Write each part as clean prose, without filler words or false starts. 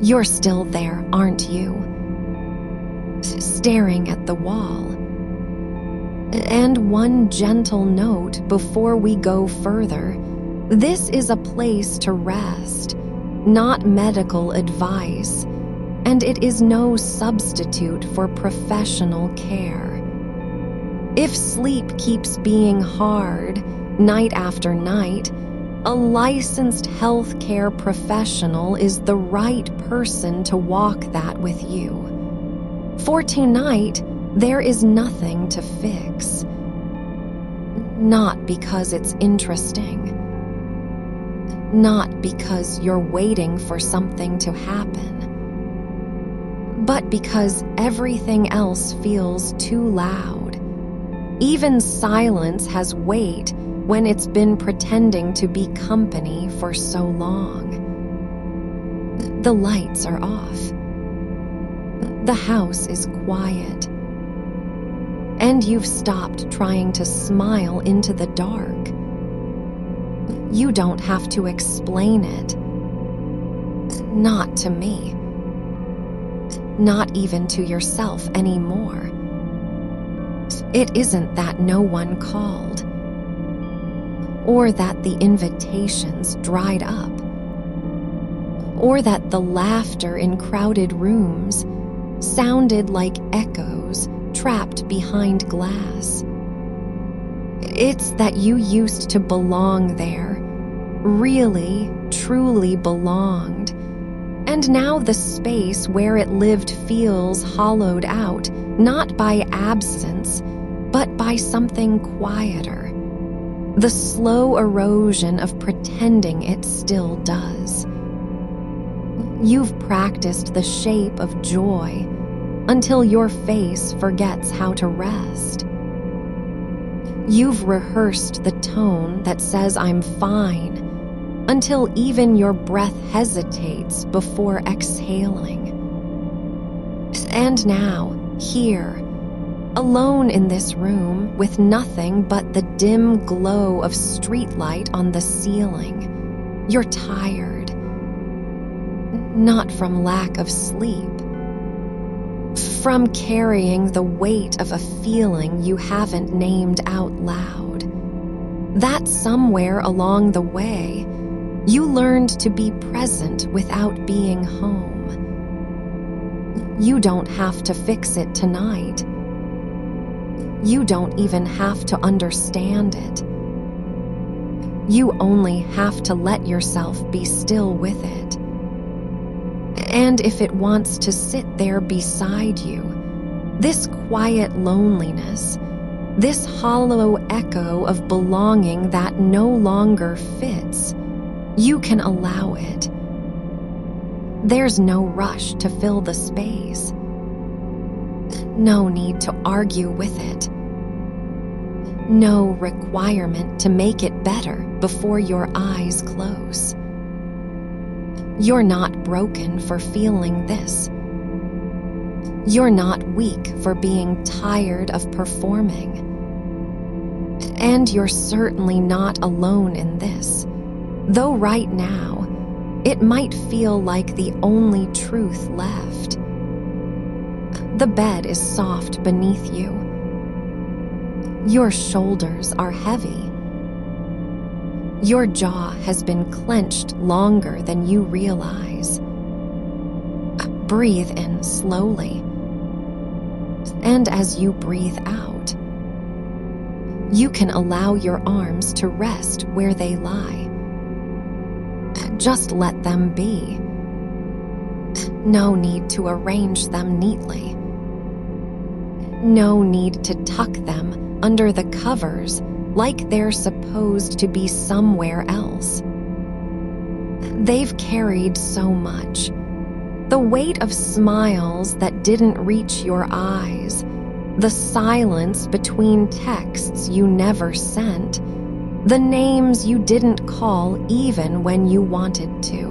You're still there, aren't you? Staring at the wall. And one gentle note before we go further. This is a place to rest, not medical advice, and it is no substitute for professional care. If sleep keeps being hard, night after night, a licensed healthcare professional is the right person to walk that with you. For tonight, there is nothing to fix. Not because it's interesting. Not because you're waiting for something to happen. But because everything else feels too loud. Even silence has weight when it's been pretending to be company for so long. The lights are off. The house is quiet. And you've stopped trying to smile into the dark. You don't have to explain it. Not to me. Not even to yourself anymore. It isn't that no one called, or that the invitations dried up, or that the laughter in crowded rooms sounded like echoes trapped behind glass. It's that you used to belong there, really, truly belonged, and now the space where it lived feels hollowed out, not by absence, but by something quieter. The slow erosion of pretending it still does. You've practiced the shape of joy until your face forgets how to rest. You've rehearsed the tone that says I'm fine until even your breath hesitates before exhaling. And now, here, alone in this room with nothing but the dim glow of streetlight on the ceiling, you're tired. Not from lack of sleep. From carrying the weight of a feeling you haven't named out loud. That somewhere along the way, you learned to be present without being home. You don't have to fix it tonight. You don't even have to understand it. You only have to let yourself be still with it. And if it wants to sit there beside you, this quiet loneliness, this hollow echo of belonging that no longer fits, you can allow it. There's no rush to fill the space. No need to argue with it. No requirement to make it better before your eyes close. You're not broken for feeling this. You're not weak for being tired of performing. And you're certainly not alone in this, though right now, it might feel like the only truth left. The bed is soft beneath you. Your shoulders are heavy. Your jaw has been clenched longer than you realize. Breathe in slowly. And as you breathe out, you can allow your arms to rest where they lie. Just let them be. No need to arrange them neatly. No need to tuck them under the covers like they're supposed to be somewhere else. They've carried so much. The weight of smiles that didn't reach your eyes, the silence between texts you never sent, the names you didn't call even when you wanted to.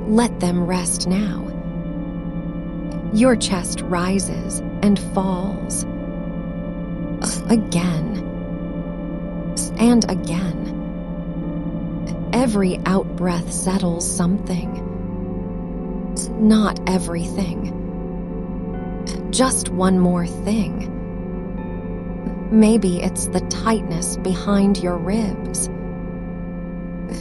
Let them rest now. Your chest rises and falls. Again. And again. Every out-breath settles something. Not everything. Just one more thing. Maybe it's the tightness behind your ribs.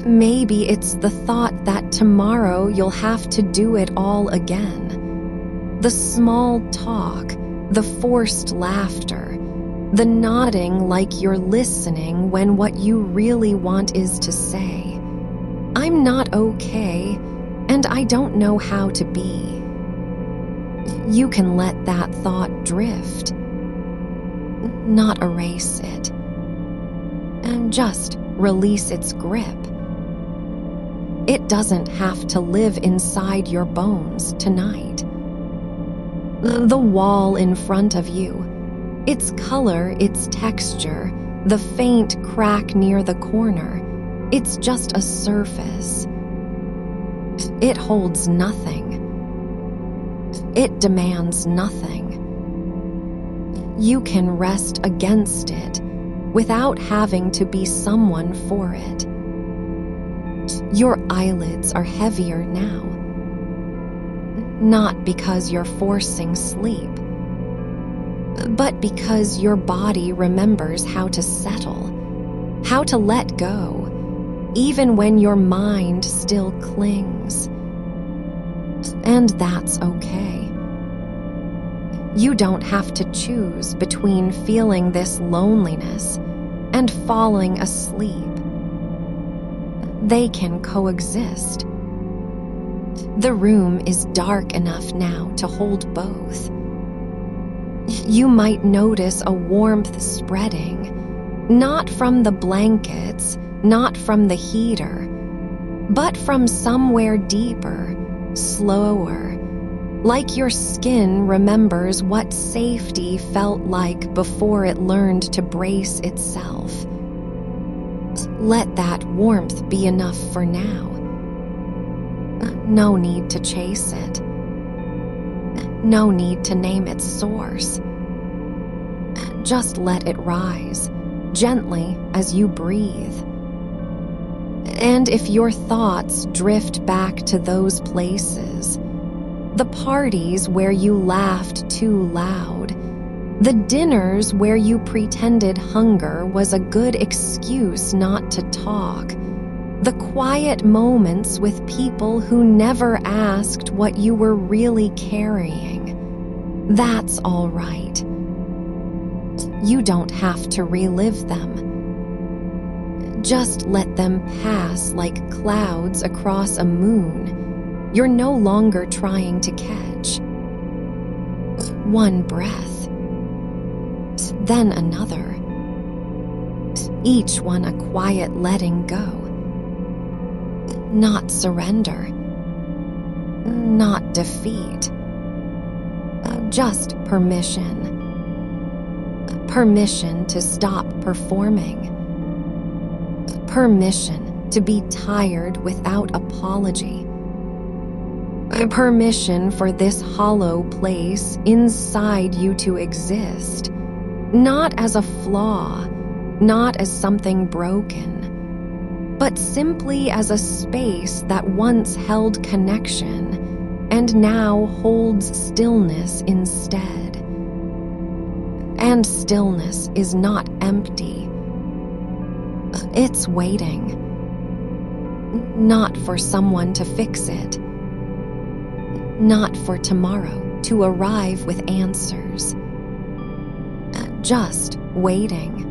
Maybe it's the thought that tomorrow you'll have to do it all again. The small talk, the forced laughter, the nodding like you're listening when what you really want is to say, "I'm not okay, and I don't know how to be." You can let that thought drift, not erase it, and just release its grip. It doesn't have to live inside your bones tonight. The wall in front of you, its color, its texture, the faint crack near the corner, it's just a surface. It holds nothing. It demands nothing. You can rest against it without having to be someone for it. Your eyelids are heavier now, not because you're forcing sleep, but because your body remembers how to settle, how to let go, even when your mind still clings. And that's okay. You don't have to choose between feeling this loneliness and falling asleep. They can coexist. The room is dark enough now to hold both. You might notice a warmth spreading, not from the blankets, not from the heater, but from somewhere deeper, slower, like your skin remembers what safety felt like before it learned to brace itself. Let that warmth be enough for now. No need to chase it. No need to name its source. Just let it rise, gently as you breathe. And if your thoughts drift back to those places, the parties where you laughed too loud, the dinners where you pretended hunger was a good excuse not to talk, the quiet moments with people who never asked what you were really carrying, that's all right. You don't have to relive them. Just let them pass like clouds across a moon you're no longer trying to catch. One breath, then another, each one a quiet letting go. Not surrender, not defeat, just permission. Permission to stop performing. Permission to be tired without apology. Permission for this hollow place inside you to exist, not as a flaw, not as something broken, but simply as a space that once held connection and now holds stillness instead. And stillness is not empty. It's waiting, not for someone to fix it, not for tomorrow to arrive with answers, just waiting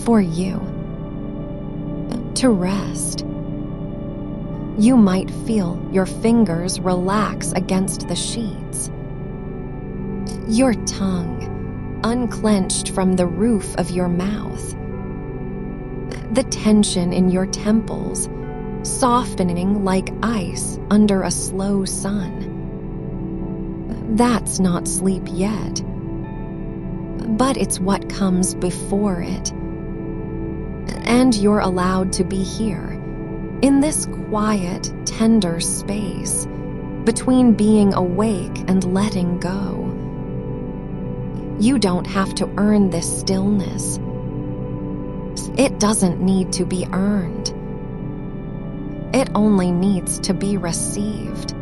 for you to rest. You might feel your fingers relax against the sheets, your tongue unclenched from the roof of your mouth, the tension in your temples softening like ice under a slow sun. That's not sleep yet, but it's what comes before it. And you're allowed to be here, in this quiet, tender space, between being awake and letting go. You don't have to earn this stillness. It doesn't need to be earned. It only needs to be received.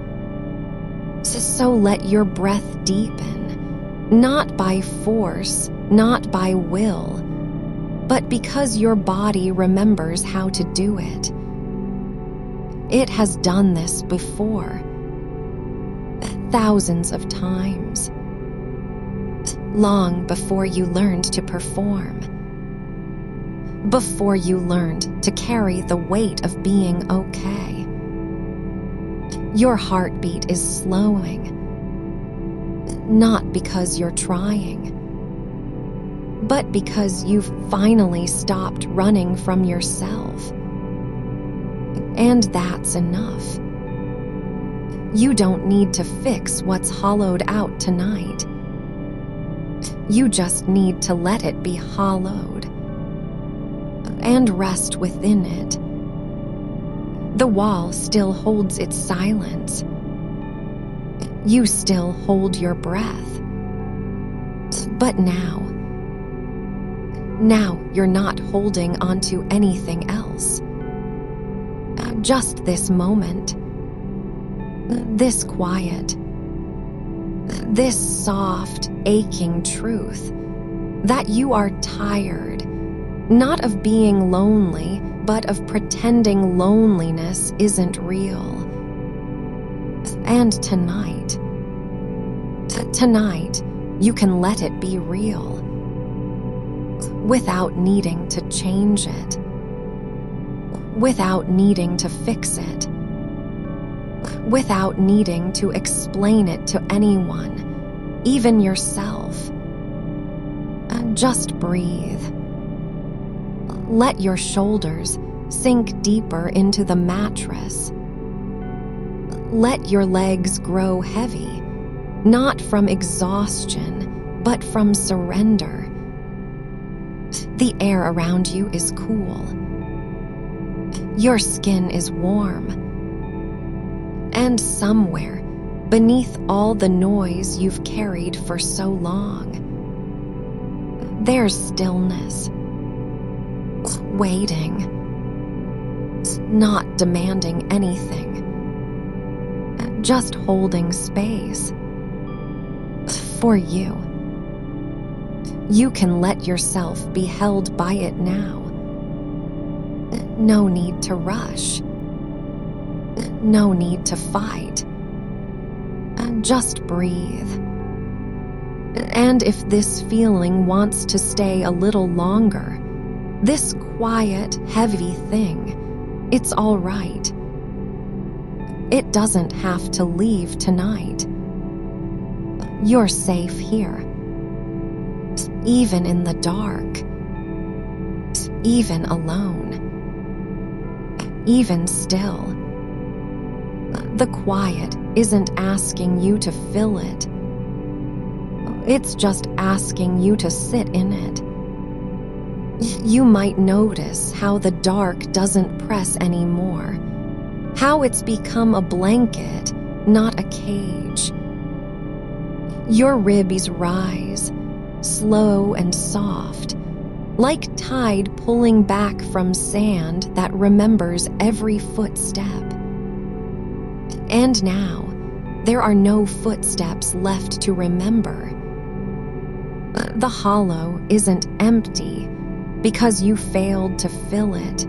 So let your breath deepen, not by force, not by will, but because your body remembers how to do it. It has done this before, thousands of times, long before you learned to perform, before you learned to carry the weight of being okay. Your heartbeat is slowing, not because you're trying, but because you've finally stopped running from yourself. And that's enough. You don't need to fix what's hollowed out tonight. You just need to let it be hollowed and rest within it. The wall still holds its silence. You still hold your breath. But now you're not holding onto anything else. Just this moment, this quiet, this soft, aching truth that you are tired, not of being lonely, but of pretending loneliness isn't real. And tonight, you can let it be real without needing to change it, without needing to fix it, without needing to explain it to anyone, even yourself. Just breathe. Let your shoulders sink deeper into the mattress. Let your legs grow heavy, not from exhaustion, but from surrender. The air around you is cool. Your skin is warm. And somewhere, beneath all the noise you've carried for so long, there's stillness, waiting, not demanding anything, just holding space for you. You can let yourself be held by it now. No need to rush. No need to fight. Just breathe. And if this feeling wants to stay a little longer, this quiet, heavy thing, it's all right. It doesn't have to leave tonight. You're safe here. Even in the dark. Even alone. Even still. The quiet isn't asking you to fill it. It's just asking you to sit in it. You might notice how the dark doesn't press anymore, how it's become a blanket, not a cage. Your ribs rise, slow and soft, like tide pulling back from sand that remembers every footstep. And now, there are no footsteps left to remember. The hollow isn't empty because you failed to fill it.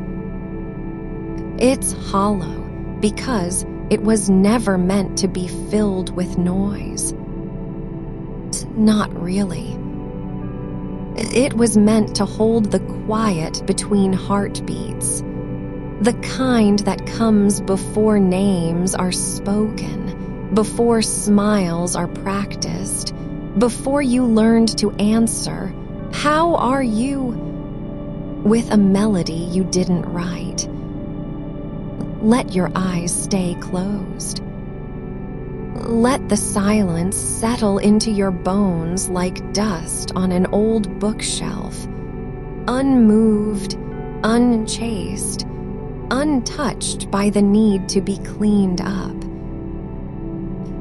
It's hollow because it was never meant to be filled with noise. Not really. It was meant to hold the quiet between heartbeats, the kind that comes before names are spoken, before smiles are practiced, before you learned to answer, "How are you?" with a melody you didn't write. Let your eyes stay closed. Let the silence settle into your bones like dust on an old bookshelf, unmoved, unchased, untouched by the need to be cleaned up.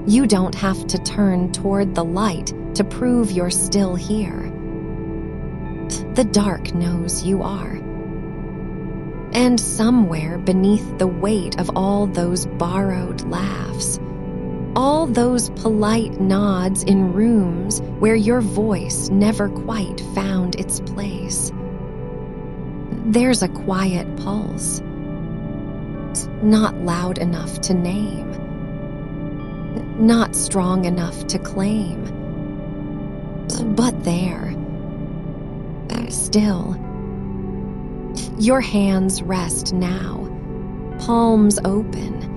You don't have to turn toward the light to prove you're still here. The dark knows you are. And somewhere beneath the weight of all those borrowed laughs, All those polite nods in rooms where your voice never quite found its place. There's a quiet pulse, not loud enough to name, not strong enough to claim, but there, still. Your hands rest now, palms open,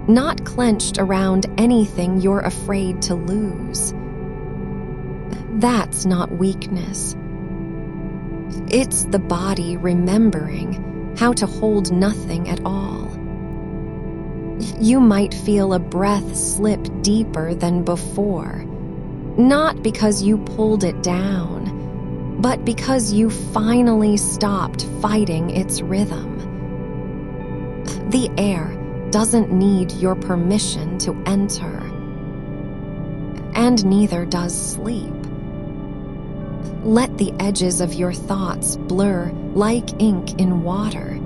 not clenched around anything you're afraid to lose. That's not weakness. It's the body remembering how to hold nothing at all. You might feel a breath slip deeper than before, not because you pulled it down, but because you finally stopped fighting its rhythm. The air doesn't need your permission to enter, and neither does sleep. Let the edges of your thoughts blur like ink in water.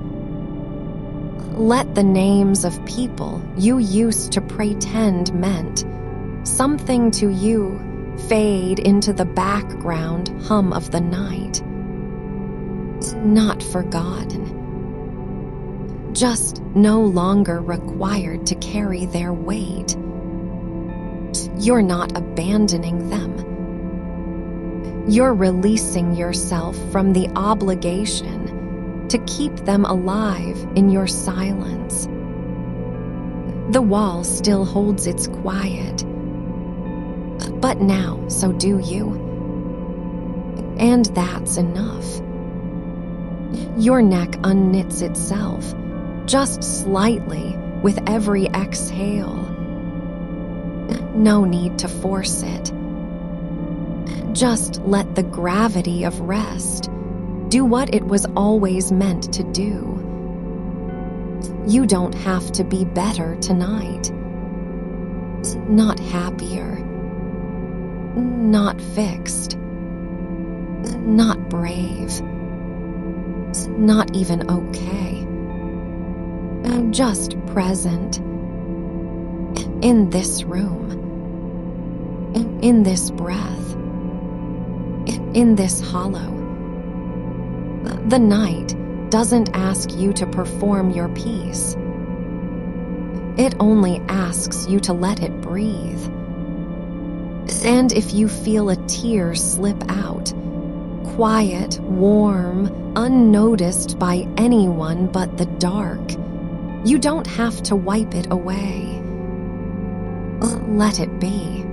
Let the names of people you used to pretend meant something to you fade into the background hum of the night. Not forgotten, just no longer required to carry their weight. You're not abandoning them. You're releasing yourself from the obligation to keep them alive in your silence. The wall still holds its quiet, but now so do you. And that's enough. Your neck unknits itself, just slightly with every exhale. No need to force it. Just let the gravity of rest do what it was always meant to do. You don't have to be better tonight. Not happier. Not fixed. Not brave. Not even okay. Just present. In this room. In this breath. In this hollow. The night doesn't ask you to perform your piece. It only asks you to let it breathe. And if you feel a tear slip out, quiet, warm, unnoticed by anyone but the dark, you don't have to wipe it away. Let it be.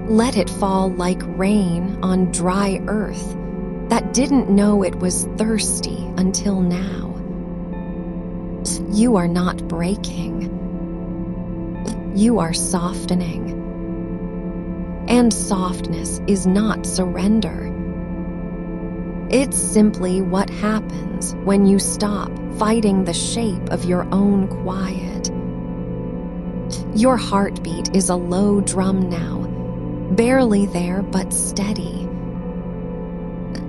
Let it fall like rain on dry earth that didn't know it was thirsty until now. You are not breaking. You are softening. And softness is not surrender. It's simply what happens when you stop fighting the shape of your own quiet. Your heartbeat is a low drum now, barely there but steady,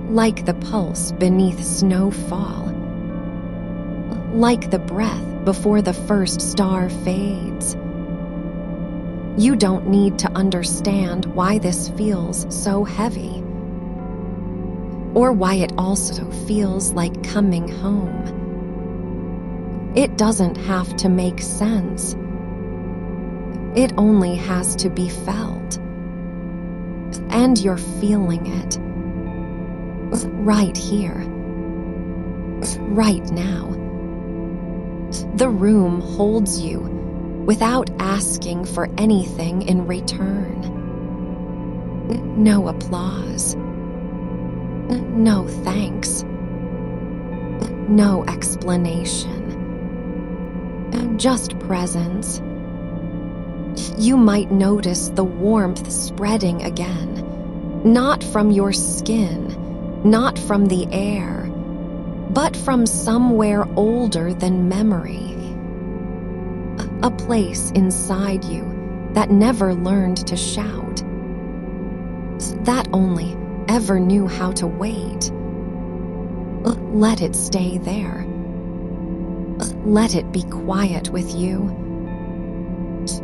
like the pulse beneath snowfall, like the breath before the first star fades. You don't need to understand why this feels so heavy, or why it also feels like coming home. It doesn't have to make sense. It only has to be felt. And you're feeling it. Right here. Right now. The room holds you without asking for anything in return. No applause. No thanks. No explanation. Just presence. You might notice the warmth spreading again, not from your skin, not from the air, but from somewhere older than memory. A place inside you that never learned to shout, that only ever knew how to wait. Let it stay there. Let it be quiet with you.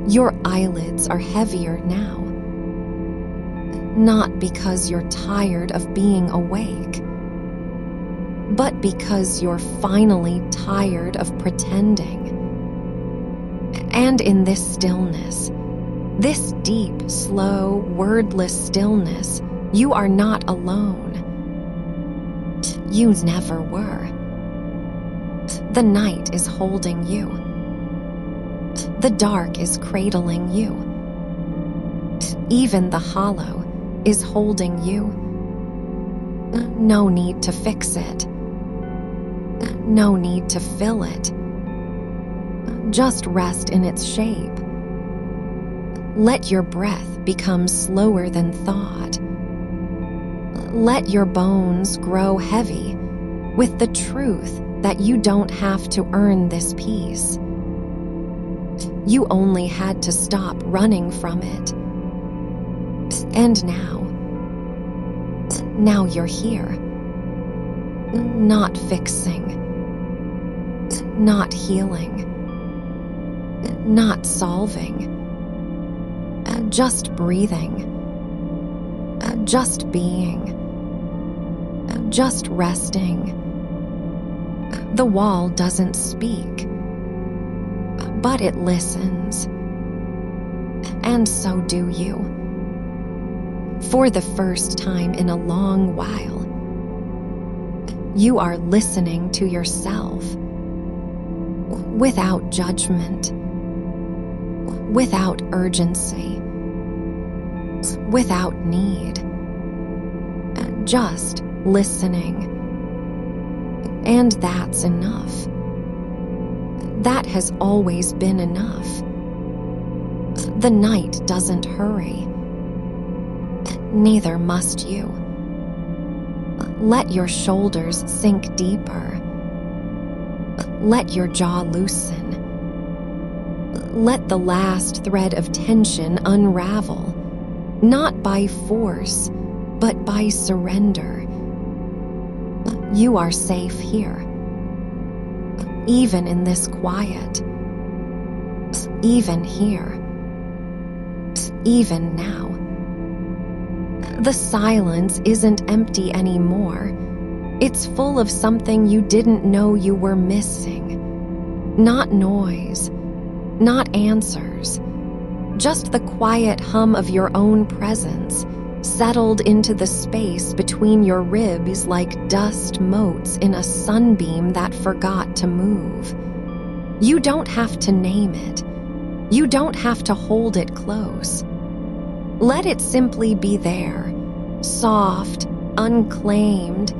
Your eyelids are heavier now. Not because you're tired of being awake, but because you're finally tired of pretending. And in this stillness, this deep, slow, wordless stillness, you are not alone. You never were. The night is holding you. The dark is cradling you. Even the hollow is holding you. No need to fix it. No need to fill it. Just rest in its shape. Let your breath become slower than thought. Let your bones grow heavy with the truth that you don't have to earn this peace. You only had to stop running from it. And now you're here. Not fixing. Not healing. Not solving. Just breathing. Just being. Just resting. The wall doesn't speak, but it listens. And so do you. For the first time in a long while, you are listening to yourself without judgment, without urgency, without need, just listening. And that's enough. That has always been enough. The night doesn't hurry. Neither must you. Let your shoulders sink deeper. Let your jaw loosen. Let the last thread of tension unravel, not by force, but by surrender. You are safe here, even in this quiet, even here, even now. The silence isn't empty anymore. It's full of something you didn't know you were missing. Not noise, not answers, just the quiet hum of your own presence, settled into the space between your ribs like dust motes in a sunbeam that forgot to move. You don't have to name it. You don't have to hold it close. Let it simply be there, soft, unclaimed,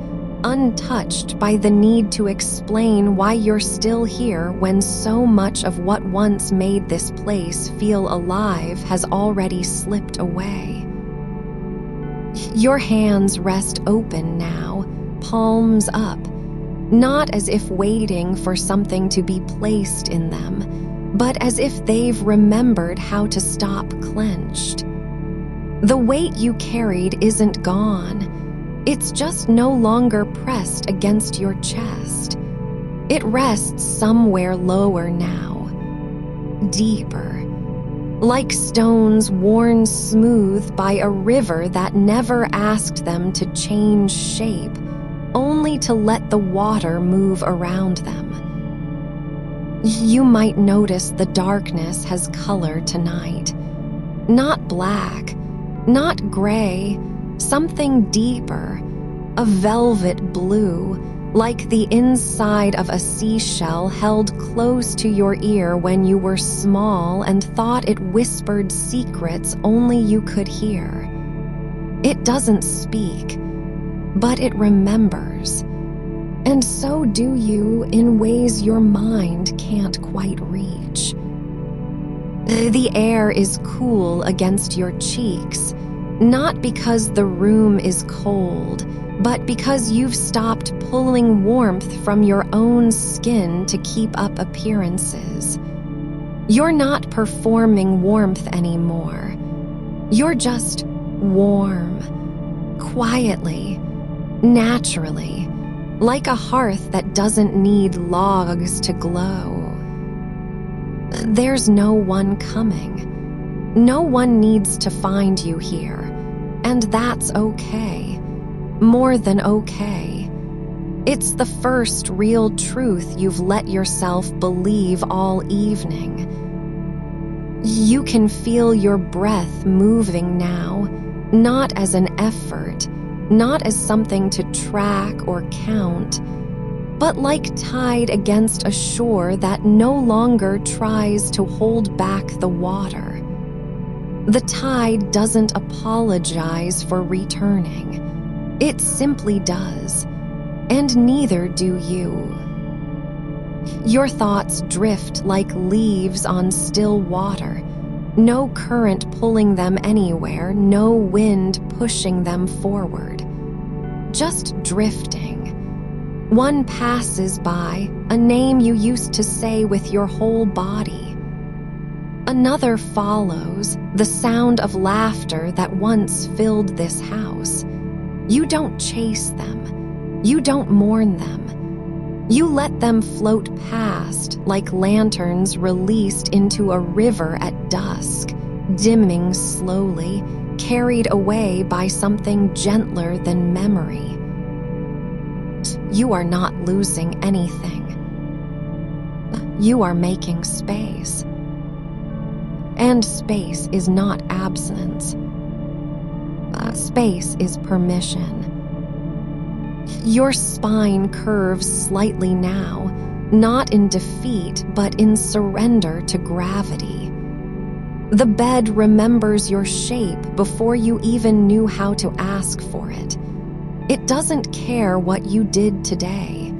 untouched by the need to explain why you're still here when so much of what once made this place feel alive has already slipped away. Your hands rest open now, palms up, not as if waiting for something to be placed in them, but as if they've remembered how to stop clenched. The weight you carried isn't gone. It's just no longer pressed against your chest. It rests somewhere lower now, deeper, like stones worn smooth by a river that never asked them to change shape, only to let the water move around them. You might notice the darkness has color tonight. Not black, not gray, something deeper, a velvet blue, like the inside of a seashell held close to your ear when you were small and thought it whispered secrets only you could hear. It doesn't speak, but it remembers. And so do you in ways your mind can't quite reach. The air is cool against your cheeks, not because the room is cold, but because you've stopped pulling warmth from your own skin to keep up appearances. You're not performing warmth anymore. You're just warm, quietly, naturally, like a hearth that doesn't need logs to glow. There's no one coming. No one needs to find you here, and that's okay. More than okay. It's the first real truth you've let yourself believe all evening. You can feel your breath moving now, not as an effort, not as something to track or count, but like tide against a shore that no longer tries to hold back the water. The tide doesn't apologize for returning. It simply does, and neither do you. Your thoughts drift like leaves on still water, no current pulling them anywhere, no wind pushing them forward. Just drifting. One passes by, a name you used to say with your whole body. Another follows, the sound of laughter that once filled this house. You don't chase them. You don't mourn them. You let them float past like lanterns released into a river at dusk, dimming slowly, carried away by something gentler than memory. You are not losing anything. You are making space. And space is not absence. Space is permission. Your spine curves slightly now, not in defeat, but in surrender to gravity. The bed remembers your shape before you even knew how to ask for it. It doesn't care what you did today.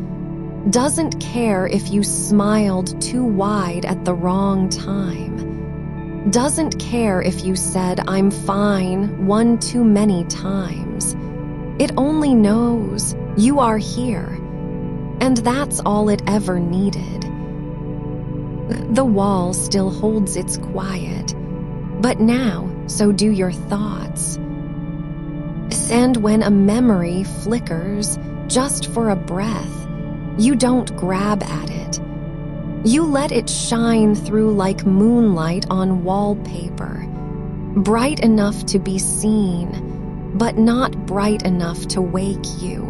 Doesn't care if you smiled too wide at the wrong time. Doesn't care if you said, "I'm fine," one too many times. It only knows you are here, and that's all it ever needed. The wall still holds its quiet, but now so do your thoughts. And when a memory flickers just for a breath, you don't grab at it. You let it shine through like moonlight on wallpaper, bright enough to be seen, but not bright enough to wake you.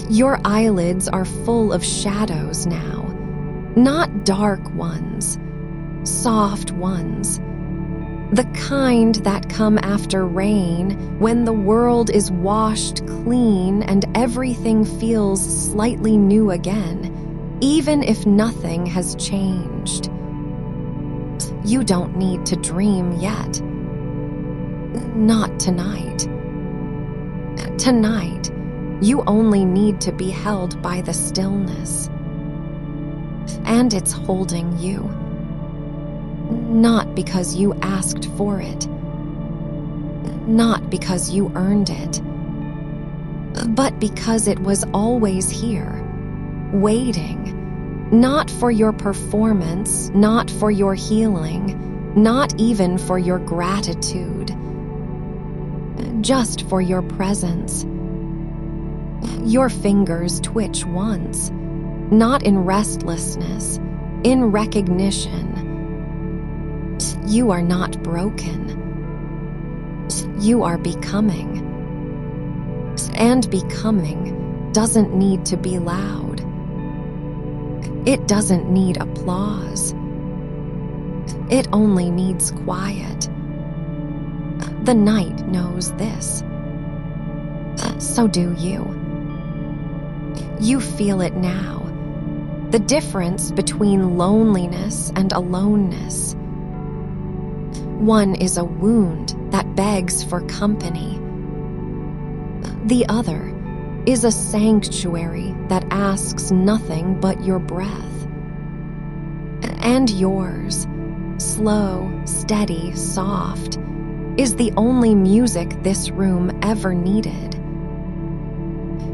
Your eyelids are full of shadows now, not dark ones, soft ones, the kind that come after rain when the world is washed clean and everything feels slightly new again, even if nothing has changed. You don't need to dream yet. Not tonight. Tonight, you only need to be held by the stillness. And it's holding you. Not because you asked for it. Not because you earned it. But because it was always here, waiting. Not for your performance, not for your healing, not even for your gratitude. Just for your presence. Your fingers twitch once, not in restlessness, in recognition. You are not broken. You are becoming. And becoming doesn't need to be loud. It doesn't need applause. It only needs quiet. The night knows this. So do you. You feel it now. The difference between loneliness and aloneness. One is a wound that begs for company. The other is a sanctuary that asks nothing but your breath. And yours, slow, steady, soft, is the only music this room ever needed.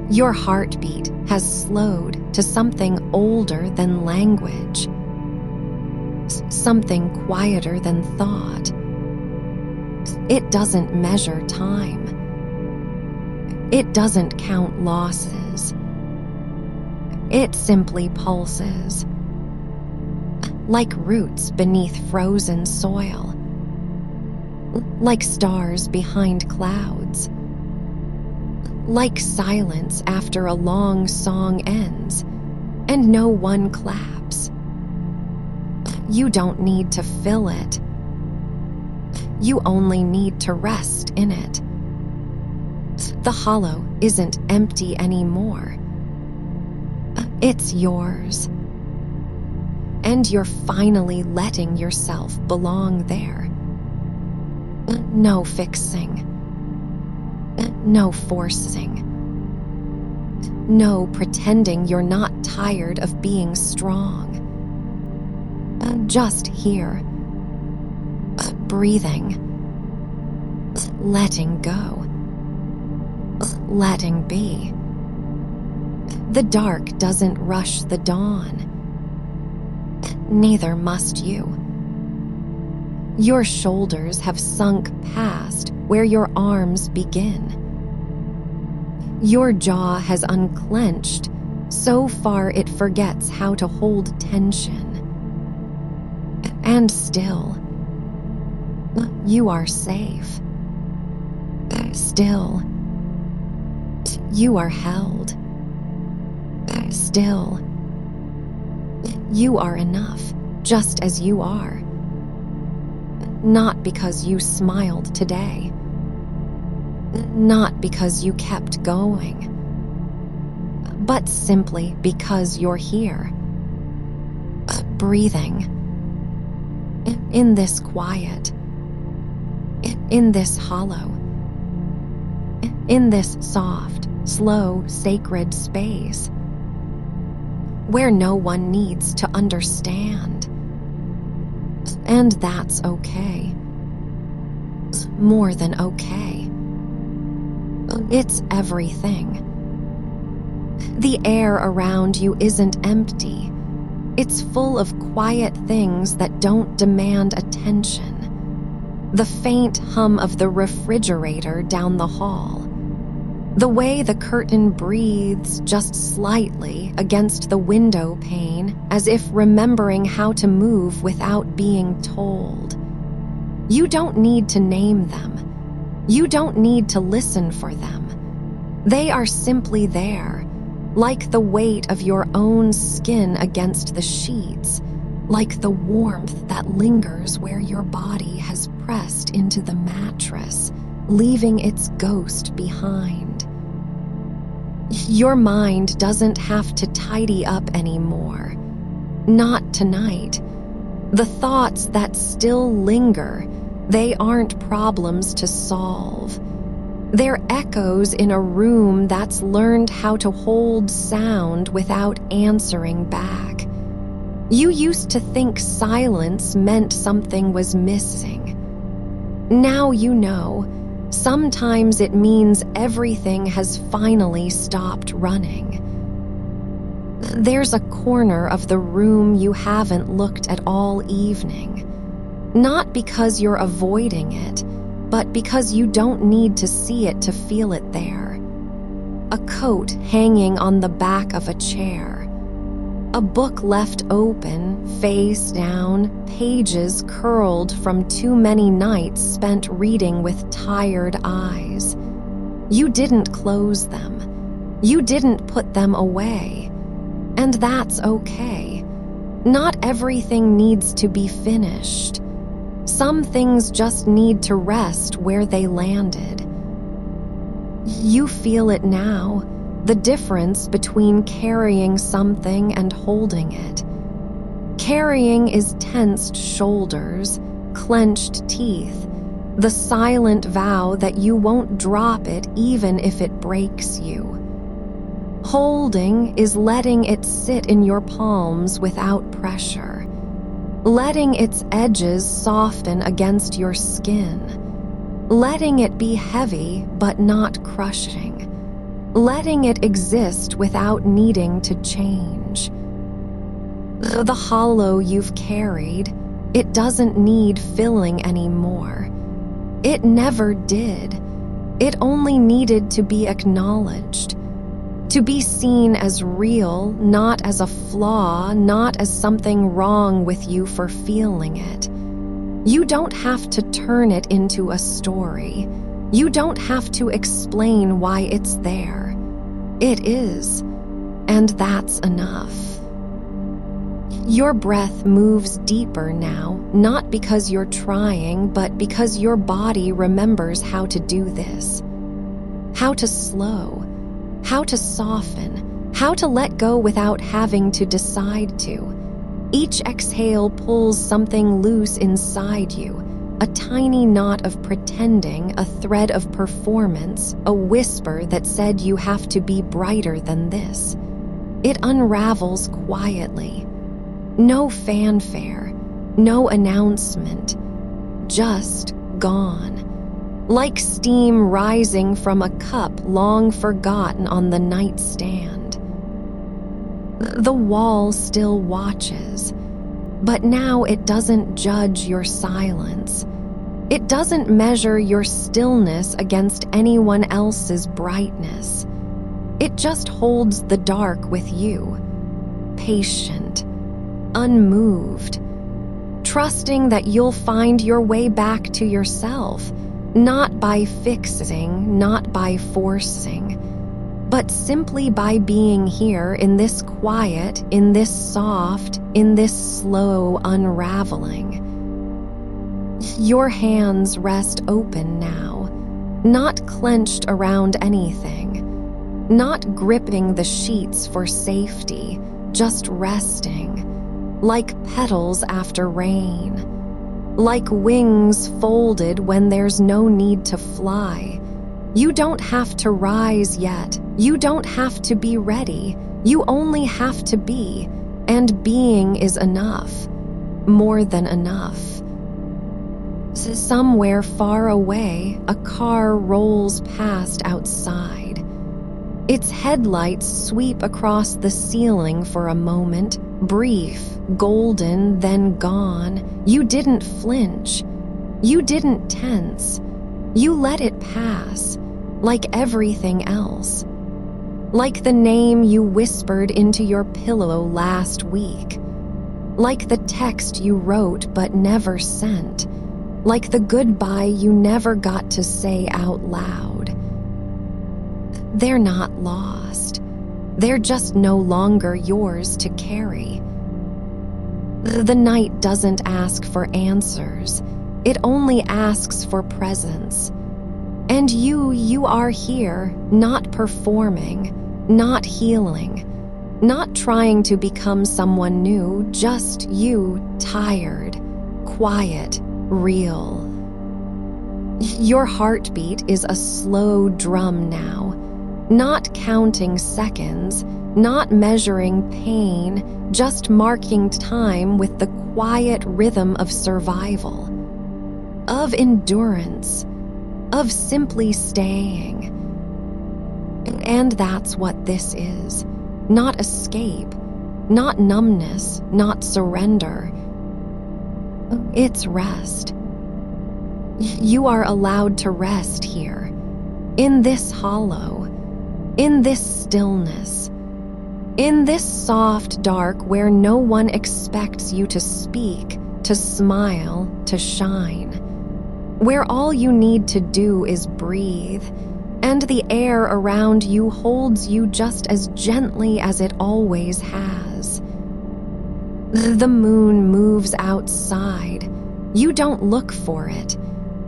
Your heartbeat has slowed to something older than language, something quieter than thought. It doesn't measure time. It doesn't count losses. It simply pulses. like roots beneath frozen soil, like stars behind clouds, like silence after a long song ends and no one claps. You don't need to fill it. You only need to rest in it. The hollow isn't empty anymore. It's yours. And you're finally letting yourself belong there. No fixing. No forcing. No pretending you're not tired of being strong. Just here. Breathing. Letting go. Letting be. The dark doesn't rush the dawn. Neither must you. Your shoulders have sunk past where your arms begin. Your jaw has unclenched so far it forgets how to hold tension. And still, you are safe. Still, you are held. Still, you are enough, just as you are. Not because you smiled today. Not because you kept going. But simply because you're here. Breathing. In this quiet. In this hollow. In this soft, slow, sacred space. Where no one needs to understand. And that's okay. More than okay. It's everything. The air around you isn't empty. It's full of quiet things that don't demand attention. The faint hum of the refrigerator down the hall. The way the curtain breathes just slightly against the window pane, as if remembering how to move without being told. You don't need to name them. You don't need to listen for them. They are simply there, like the weight of your own skin against the sheets, like the warmth that lingers where your body has pressed into the mattress, leaving its ghost behind. Your mind doesn't have to tidy up anymore. Not tonight. The thoughts that still linger, they aren't problems to solve. They're echoes in a room that's learned how to hold sound without answering back. You used to think silence meant something was missing. Now you know. Sometimes it means everything has finally stopped running. There's a corner of the room you haven't looked at all evening. Not because you're avoiding it, but because you don't need to see it to feel it there. A coat hanging on the back of a chair. A book left open, face down, pages curled from too many nights spent reading with tired eyes. You didn't close them. You didn't put them away. And that's okay. Not everything needs to be finished. Some things just need to rest where they landed. You feel it now. The difference between carrying something and holding it. Carrying is tensed shoulders, clenched teeth, the silent vow that you won't drop it even if it breaks you. Holding is letting it sit in your palms without pressure, letting its edges soften against your skin, letting it be heavy but not crushing. Letting it exist without needing to change. The hollow you've carried, it doesn't need filling anymore. It never did. It only needed to be acknowledged. To be seen as real, not as a flaw, not as something wrong with you for feeling it. You don't have to turn it into a story. You don't have to explain why it's there. It is, and that's enough. Your breath moves deeper now, not because you're trying, but because your body remembers how to do this. How to slow, how to soften, how to let go without having to decide to. Each exhale pulls something loose inside you, a tiny knot of pretending, a thread of performance, a whisper that said you have to be brighter than this. It unravels quietly. No fanfare, no announcement, just gone. Like steam rising from a cup long forgotten on the nightstand. The wall still watches, but now it doesn't judge your silence. It doesn't measure your stillness against anyone else's brightness. It just holds the dark with you, patient, unmoved, trusting that you'll find your way back to yourself, not by fixing, not by forcing, but simply by being here in this quiet, in this soft, in this slow unraveling. Your hands rest open now, not clenched around anything, not gripping the sheets for safety, just resting, like petals after rain, like wings folded when there's no need to fly. You don't have to rise yet. You don't have to be ready. You only have to be, and being is enough, more than enough. Somewhere far away, a car rolls past outside. Its headlights sweep across the ceiling for a moment, brief, golden, then gone. You didn't flinch. You didn't tense. You let it pass, like everything else. Like the name you whispered into your pillow last week. Like the text you wrote but never sent. Like the goodbye you never got to say out loud. They're not lost. They're just no longer yours to carry. The night doesn't ask for answers. It only asks for presence. And you are here, not performing, not healing, not trying to become someone new, just you, tired, quiet, real. Your heartbeat is a slow drum now, not counting seconds, not measuring pain, just marking time with the quiet rhythm of survival, of endurance, of simply staying. And that's what this is. Not escape, not numbness, not surrender. It's rest. You are allowed to rest here, in this hollow, in this stillness, in this soft dark where no one expects you to speak, to smile, to shine, where all you need to do is breathe, and the air around you holds you just as gently as it always has. The moon moves outside. You don't look for it,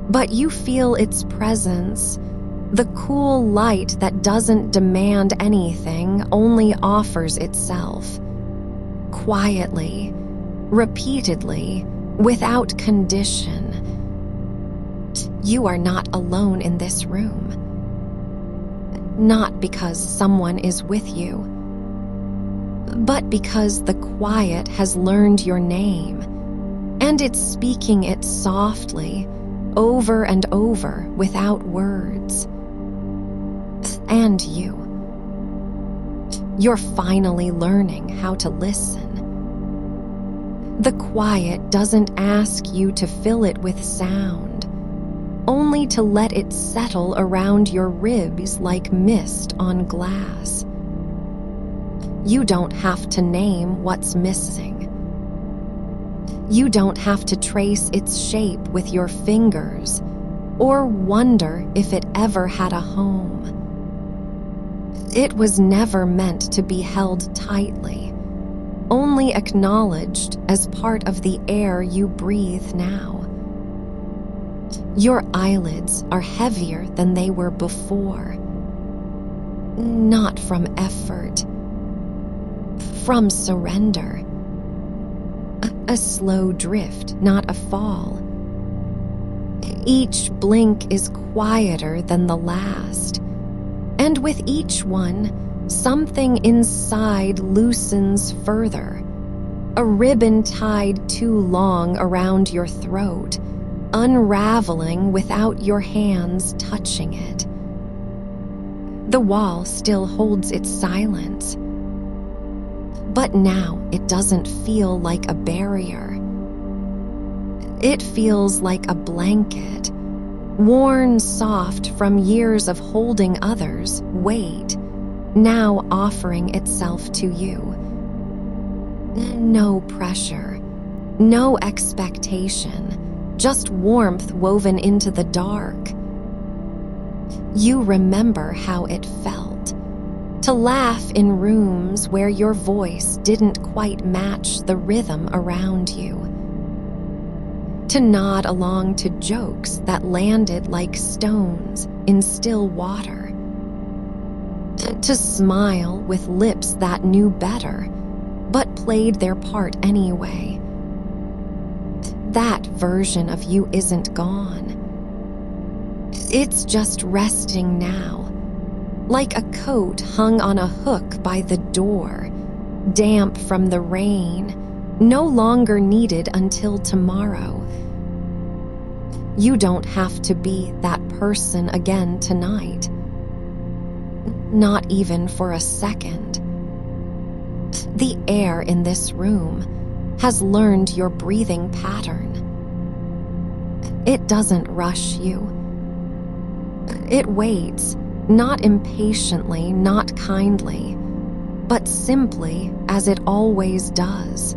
but you feel its presence. The cool light that doesn't demand anything, only offers itself. Quietly, repeatedly, without condition. You are not alone in this room. Not because someone is with you, but because the quiet has learned your name, and it's speaking it softly, over and over, without words. And you're finally learning how to listen. The quiet doesn't ask you to fill it with sound, only to let it settle around your ribs like mist on glass. You don't have to name what's missing. You don't have to trace its shape with your fingers or wonder if it ever had a home. It was never meant to be held tightly, only acknowledged as part of the air you breathe now. Your eyelids are heavier than they were before. Not from effort, from surrender. A slow drift, not a fall. Each blink is quieter than the last, and with each one, something inside loosens further. A ribbon tied too long around your throat, unraveling without your hands touching it. The wall still holds its silence, but now it doesn't feel like a barrier. It feels like a blanket, worn soft from years of holding others' weight, now offering itself to you. No pressure, no expectation, just warmth woven into the dark. You remember how it felt to laugh in rooms where your voice didn't quite match the rhythm around you, to nod along to jokes that landed like stones in still water, to smile with lips that knew better but played their part anyway. That version of you isn't gone. It's just resting now, like a coat hung on a hook by the door, damp from the rain, no longer needed until tomorrow. You don't have to be that person again tonight. Not even for a second. The air in this room has learned your breathing pattern. It doesn't rush you. It waits, not impatiently, not kindly, but simply as it always does.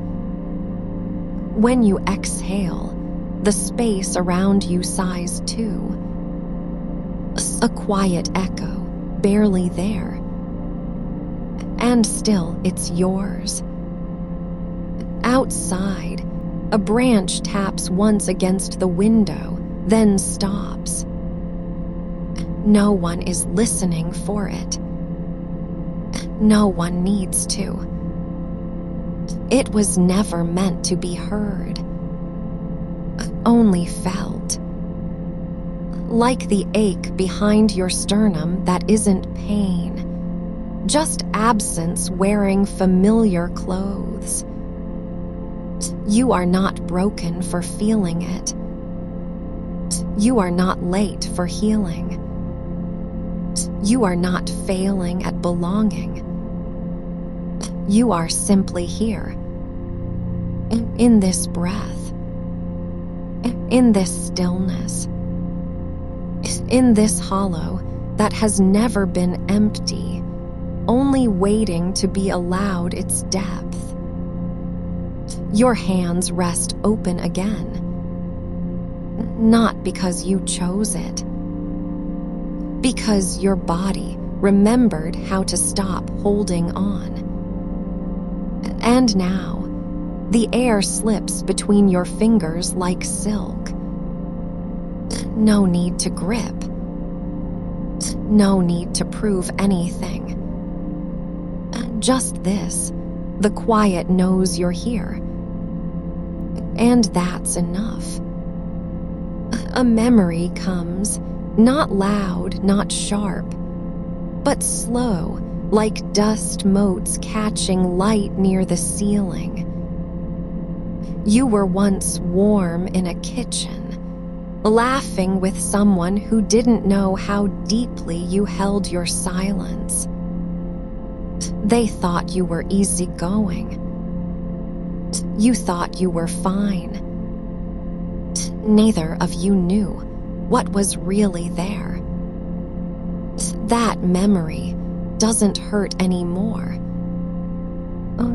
When you exhale, the space around you sighs too. A quiet echo, barely there. And still it's yours. Outside, a branch taps once against the window, then stops. No one is listening for it. No one needs to. It was never meant to be heard, only felt. Like the ache behind your sternum that isn't pain, just absence wearing familiar clothes. You are not broken for feeling it. You are not late for healing. You are not failing at belonging. You are simply here, in this breath, in this stillness, in this hollow that has never been empty, only waiting to be allowed its depth. Your hands rest open again, not because you chose it, because your body remembered how to stop holding on. And now, the air slips between your fingers like silk. No need to grip. No need to prove anything. Just this, the quiet knows you're here. And that's enough. A memory comes, not loud, not sharp, but slow, like dust motes catching light near the ceiling. You were once warm in a kitchen, laughing with someone who didn't know how deeply you held your silence. They thought you were easygoing. You thought you were fine. Neither of you knew what was really there. That memory doesn't hurt anymore.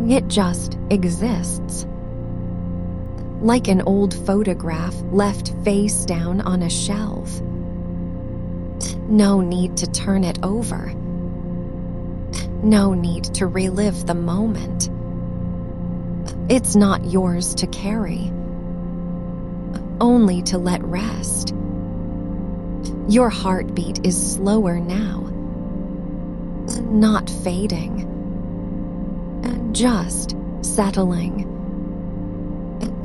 It just exists. Like an old photograph left face down on a shelf. No need to turn it over. No need to relive the moment. It's not yours to carry, only to let rest. Your heartbeat is slower now, not fading, just settling.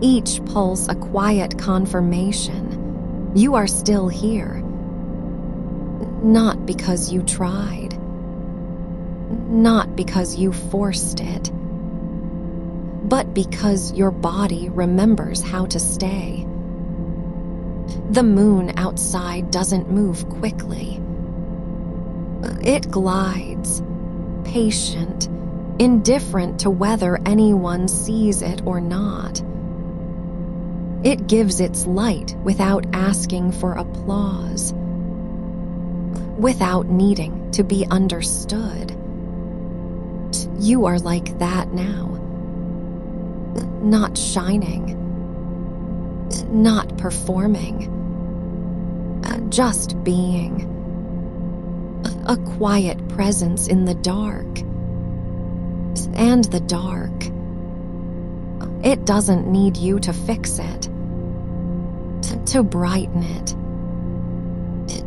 Each pulse a quiet confirmation you are still here, not because you tried, not because you forced it, but because your body remembers how to stay. The moon outside doesn't move quickly. It glides, patient, indifferent to whether anyone sees it or not. It gives its light without asking for applause, without needing to be understood. You are like that now. Not shining, not performing, just being. A quiet presence in the dark. And the dark, it doesn't need you to fix it, to brighten it,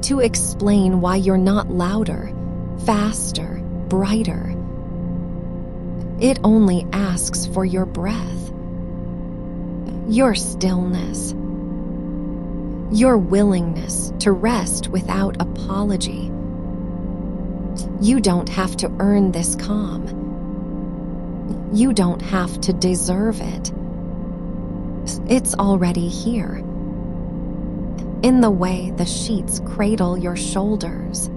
to explain why you're not louder, faster, brighter. It only asks for your breath, your stillness, your willingness to rest without apology. You don't have to earn this calm. You don't have to deserve it. It's already here, in the way the sheets cradle your shoulders,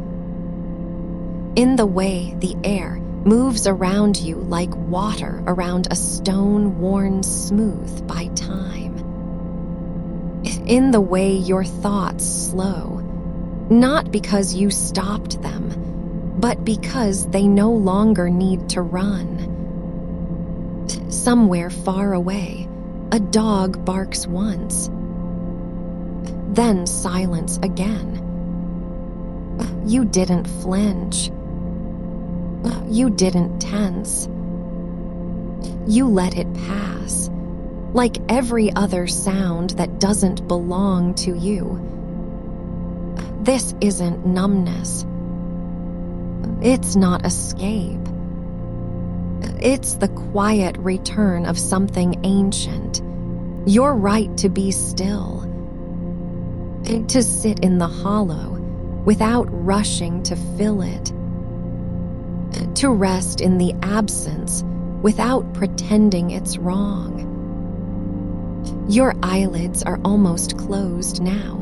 in the way the air moves around you like water around a stone worn smooth by time, in the way your thoughts slow, not because you stopped them, but because they no longer need to run. Somewhere far away, a dog barks once, then silence again. You didn't flinch. You didn't tense. You let it pass, like every other sound that doesn't belong to you. This isn't numbness. It's not escape. It's the quiet return of something ancient. Your right to be still, to sit in the hollow without rushing to fill it, to rest in the absence without pretending it's wrong. Your eyelids are almost closed now,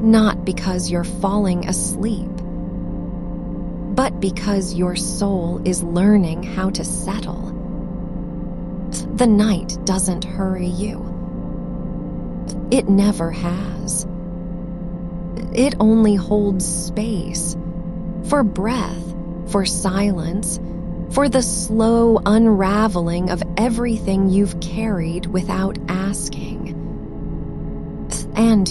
not because you're falling asleep, but because your soul is learning how to settle. The night doesn't hurry you. It never has. It only holds space for breath, for silence, for the slow unraveling of everything you've carried without asking. And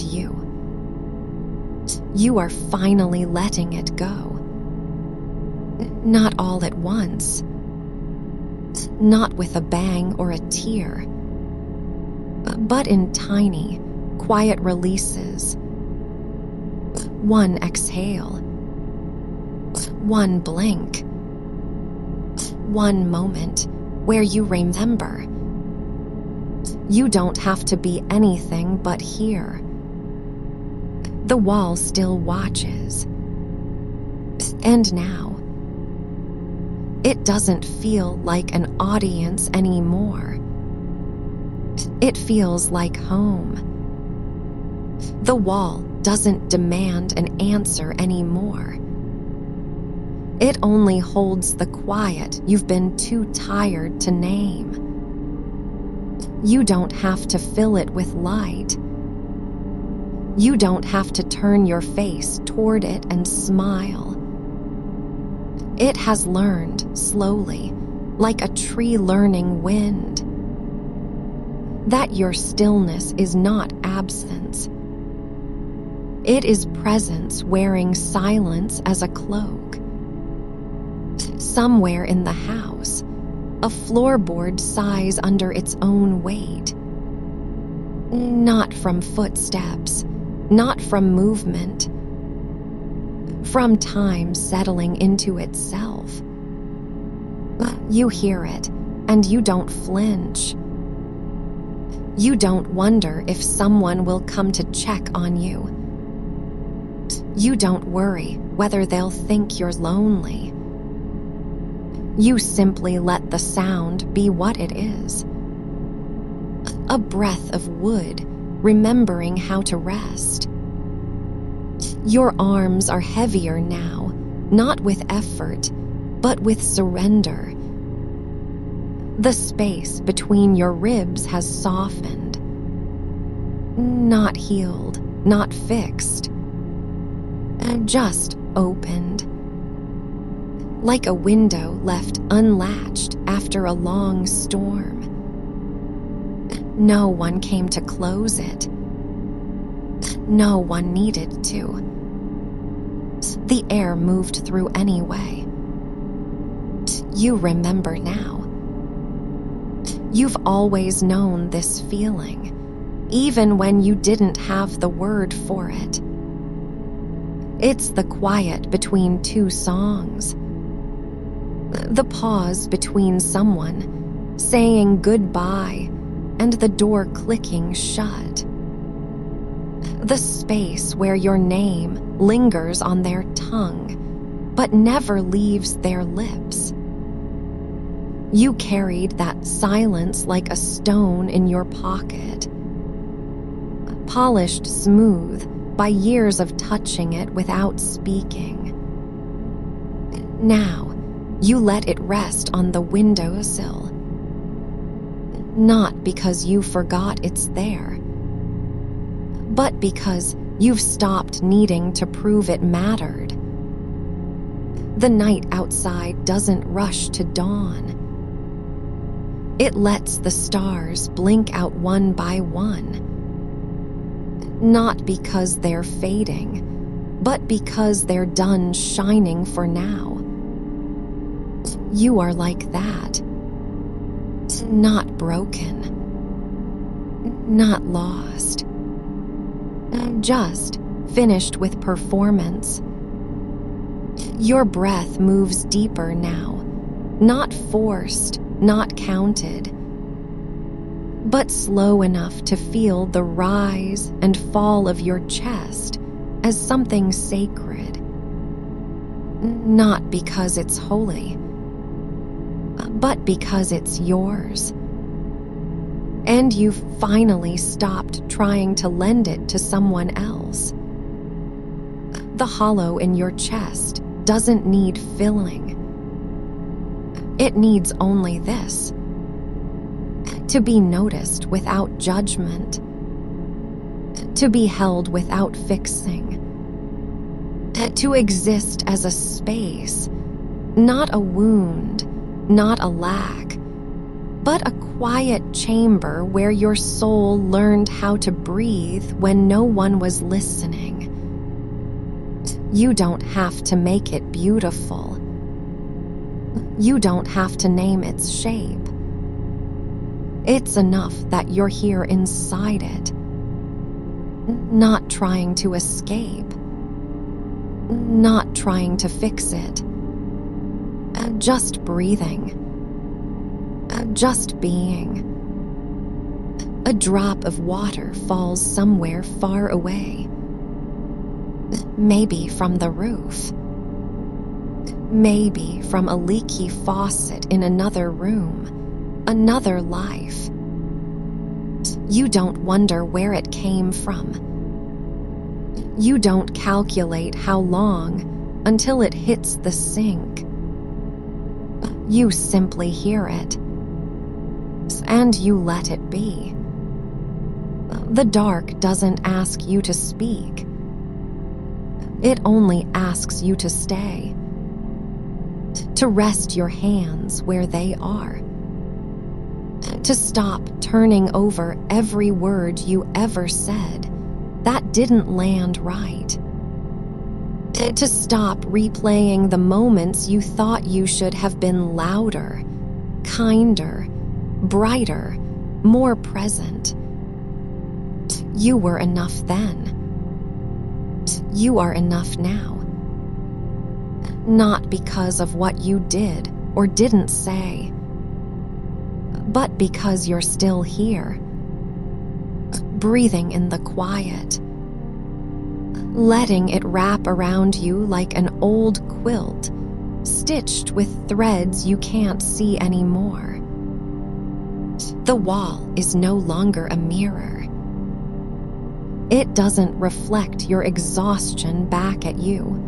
you are finally letting it go. Not all at once, not with a bang or a tear, but in tiny, quiet releases. One exhale, one blink, one moment where you remember. You don't have to be anything but here. The wall still watches. And now, it doesn't feel like an audience anymore. It feels like home. The wall doesn't demand an answer anymore. It only holds the quiet you've been too tired to name. You don't have to fill it with light. You don't have to turn your face toward it and smile. It has learned, slowly, like a tree learning wind. That your stillness is not absence. It is presence wearing silence as a cloak. Somewhere in the house, a floorboard sighs under its own weight. Not from footsteps, not from movement, from time settling into itself. You hear it, and you don't flinch. You don't wonder if someone will come to check on you. You don't worry whether they'll think you're lonely. You simply let the sound be what it is. A breath of wood, remembering how to rest. Your arms are heavier now, not with effort, but with surrender. The space between your ribs has softened. Not healed, not fixed. Just opened. Like a window left unlatched after a long storm. No one came to close it. No one needed to. The air moved through anyway. You remember now. You've always known this feeling, even when you didn't have the word for it. It's the quiet between two songs. The pause between someone saying goodbye and the door clicking shut. The space where your name lingers on their tongue, but never leaves their lips. You carried that silence like a stone in your pocket, polished smooth by years of touching it without speaking. Now, you let it rest on the windowsill, not because you forgot it's there, but because you've stopped needing to prove it mattered. The night outside doesn't rush to dawn. It lets the stars blink out one by one, not because they're fading, but because they're done shining for now. You are like that. Not broken. Not lost. Just finished with performance. Your breath moves deeper now, not forced, not counted, but slow enough to feel the rise and fall of your chest as something sacred. Not because it's holy, but because it's yours. And you've finally stopped trying to lend it to someone else. The hollow in your chest doesn't need filling. It needs only this: to be noticed without judgment, to be held without fixing, to exist as a space, not a wound, not a lack, but a quiet chamber where your soul learned how to breathe when no one was listening. You don't have to make it beautiful. You don't have to name its shape. It's enough that you're here inside it, not trying to escape, not trying to fix it, just breathing, just being. A drop of water falls somewhere far away, maybe from the roof, maybe from a leaky faucet in another room, another life. You don't wonder where it came from. You don't calculate how long until it hits the sink. You simply hear it, and you let it be. The dark doesn't ask you to speak. It only asks you to stay. to rest your hands where they are, to stop turning over every word you ever said that didn't land right, to stop replaying the moments you thought you should have been louder, kinder, brighter, more present. You were enough then. You are enough now. Not because of what you did or didn't say, but because you're still here, breathing in the quiet, letting it wrap around you like an old quilt stitched with threads you can't see anymore. The wall is no longer a mirror. It doesn't reflect your exhaustion back at you.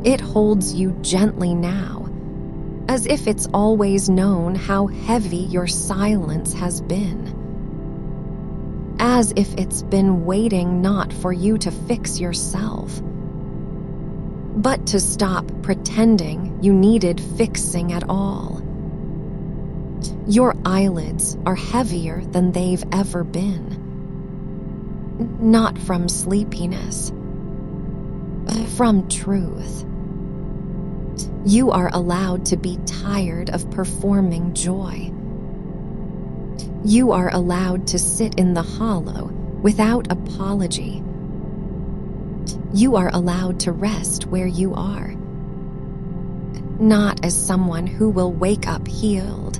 It holds you gently now, as if it's always known how heavy your silence has been. As if it's been waiting not for you to fix yourself, but to stop pretending you needed fixing at all. Your eyelids are heavier than they've ever been. Not from sleepiness, from truth. You are allowed to be tired of performing joy. You are allowed to sit in the hollow without apology. You are allowed to rest where you are, not as someone who will wake up healed,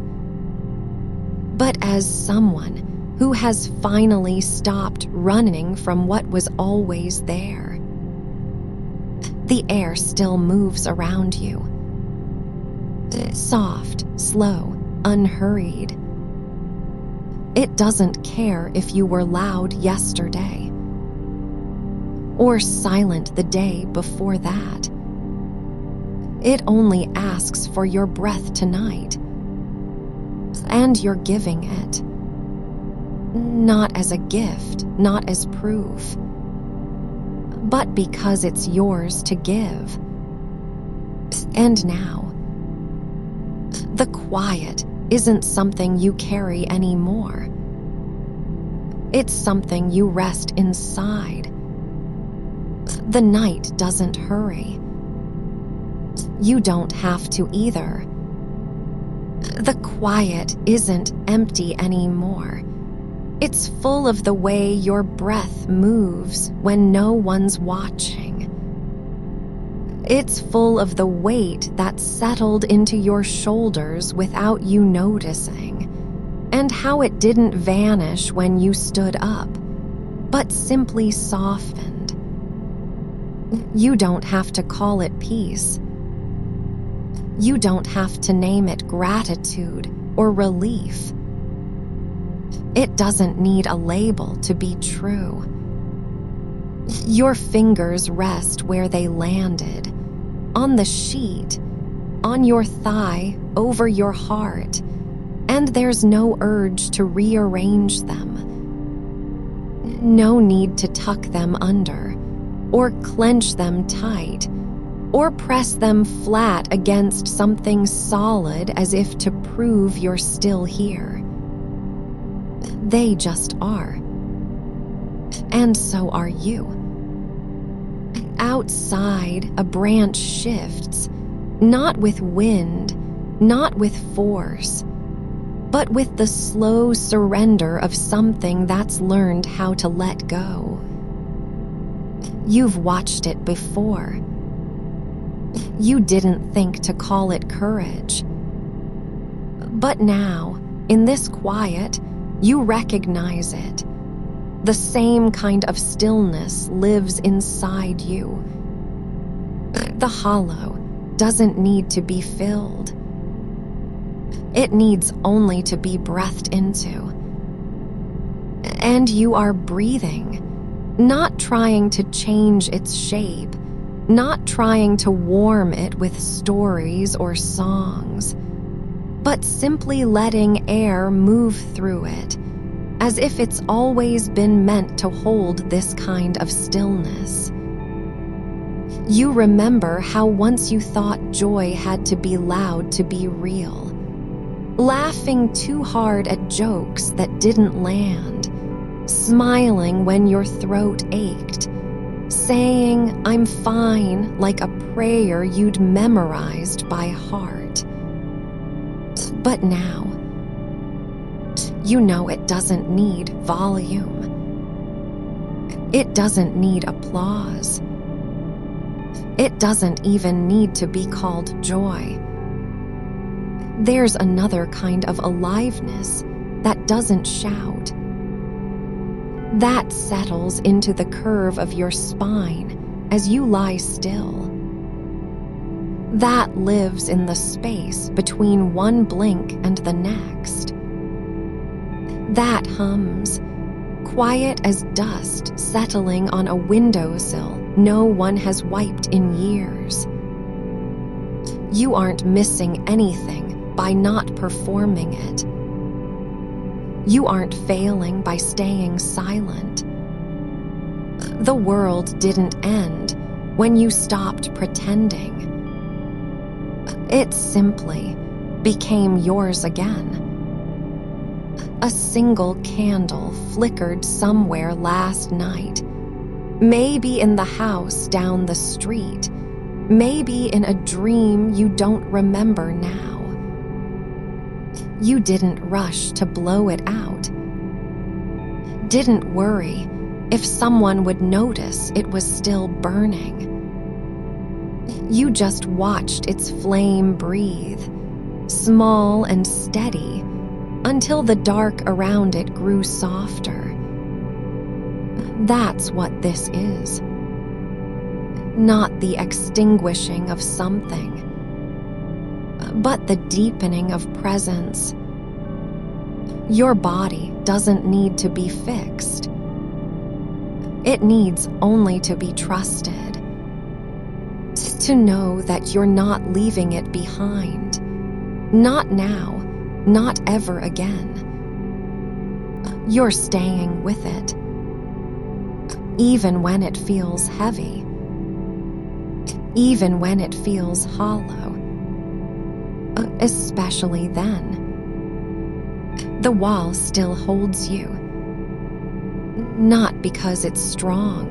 but as someone who has finally stopped running from what was always there. The air still moves around you, soft, slow, unhurried. It doesn't care if you were loud yesterday or silent the day before that. It only asks for your breath tonight, and you're giving it. Not as a gift, not as proof, but because it's yours to give. And now, the quiet isn't something you carry anymore. It's something you rest inside. The night doesn't hurry. You don't have to either. The quiet isn't empty anymore. It's full of the way your breath moves when no one's watching. It's full of the weight that settled into your shoulders without you noticing, and how it didn't vanish when you stood up, but simply softened. You don't have to call it peace. You don't have to name it gratitude or relief. It doesn't need a label to be true. Your fingers rest where they landed, on the sheet, on your thigh, over your heart, and there's no urge to rearrange them. No need to tuck them under, or clench them tight, or press them flat against something solid as if to prove you're still here. They just are. And so are you. Outside, a branch shifts, not with wind, not with force, but with the slow surrender of something that's learned how to let go. You've watched it before. You didn't think to call it courage. But now, in this quiet, you recognize it. The same kind of stillness lives inside you. The hollow doesn't need to be filled. It needs only to be breathed into. And you are breathing, not trying to change its shape, not trying to warm it with stories or songs, but simply letting air move through it, as if it's always been meant to hold this kind of stillness. You remember how once you thought joy had to be loud to be real, laughing too hard at jokes that didn't land, smiling when your throat ached, saying, "I'm fine," like a prayer you'd memorized by heart. But now, you know it doesn't need volume. It doesn't need applause. It doesn't even need to be called joy. There's another kind of aliveness that doesn't shout. That settles into the curve of your spine as you lie still. That lives in the space between one blink and the next. That hums, quiet as dust settling on a windowsill no one has wiped in years. You aren't missing anything by not performing it. You aren't failing by staying silent. The world didn't end when you stopped pretending. It simply became yours again. A single candle flickered somewhere last night, maybe in the house down the street, maybe in a dream you don't remember now. You didn't rush to blow it out. Didn't worry if someone would notice it was still burning. You just watched its flame breathe, small and steady, until the dark around it grew softer. That's what this is. Not the extinguishing of something, but the deepening of presence. Your body doesn't need to be fixed. It needs only to be trusted. To know that you're not leaving it behind. Not now, not ever again. You're staying with it. Even when it feels heavy. Even when it feels hollow. Especially then. The wall still holds you. Not because it's strong,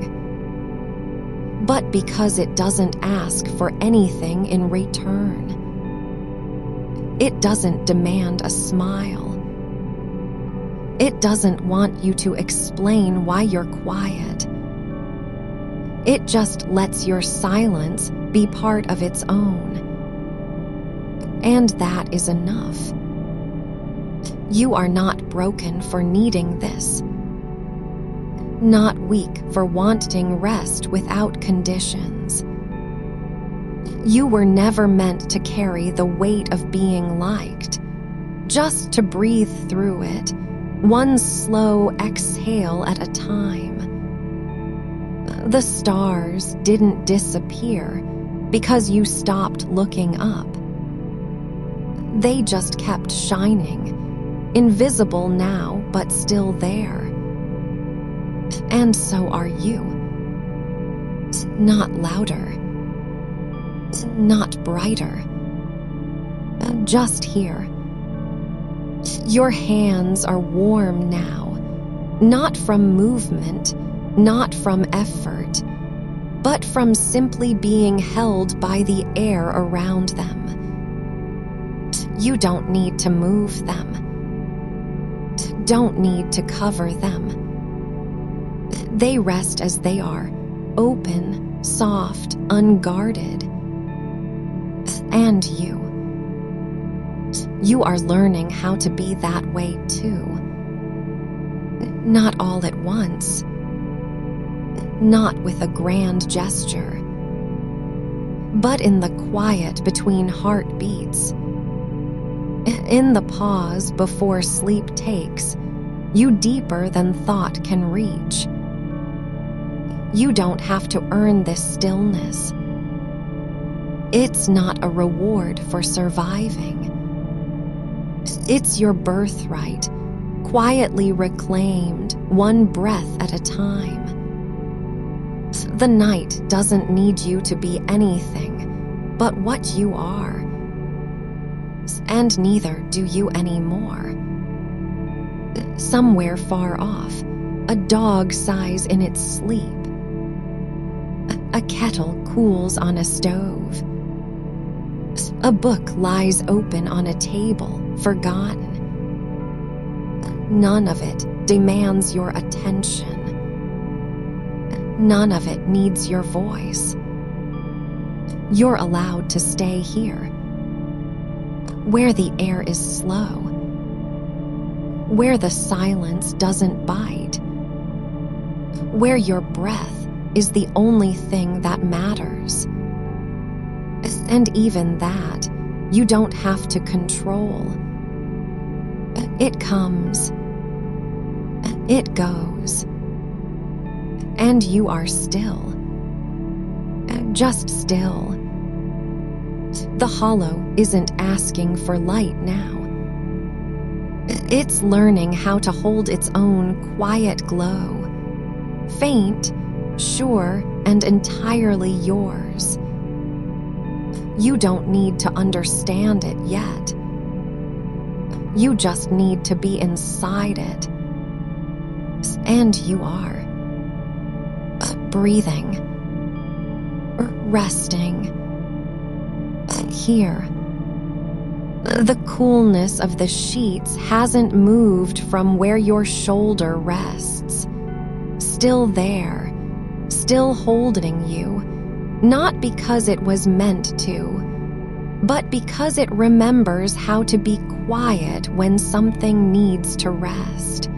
but because it doesn't ask for anything in return. It doesn't demand a smile. It doesn't want you to explain why you're quiet. It just lets your silence be part of its own. And that is enough. You are not broken for needing this. Not weak for wanting rest without conditions. You were never meant to carry the weight of being liked, just to breathe through it, one slow exhale at a time. The stars didn't disappear because you stopped looking up. They just kept shining, invisible now but still there. And so are you. Not louder, not brighter, just here. Your hands are warm now, not from movement, not from effort, but from simply being held by the air around them. You don't need to move them. Don't need to cover them. They rest as they are, open, soft, unguarded. And you are learning how to be that way too. Not all at once. Not with a grand gesture. But in the quiet between heartbeats. In the pause before sleep takes you deeper than thought can reach. You don't have to earn this stillness. It's not a reward for surviving. It's your birthright, quietly reclaimed, one breath at a time. The night doesn't need you to be anything but what you are, and neither do you anymore. Somewhere far off, a dog sighs in its sleep. A kettle cools on a stove. A book lies open on a table, forgotten. None of it demands your attention. None of it needs your voice. You're allowed to stay here, where the air is slow, where the silence doesn't bite, where your breath is the only thing that matters. And even that, you don't have to control. It comes, it goes, and you are still, just still. The hollow isn't asking for light now. It's learning how to hold its own quiet glow, faint, sure, and entirely yours. You don't need to understand it yet. You just need to be inside it. And you are. Breathing. Resting. Here. The coolness of the sheets hasn't moved from where your shoulder rests. Still there. Still holding you. Not because it was meant to, but because it remembers how to be quiet when something needs to rest.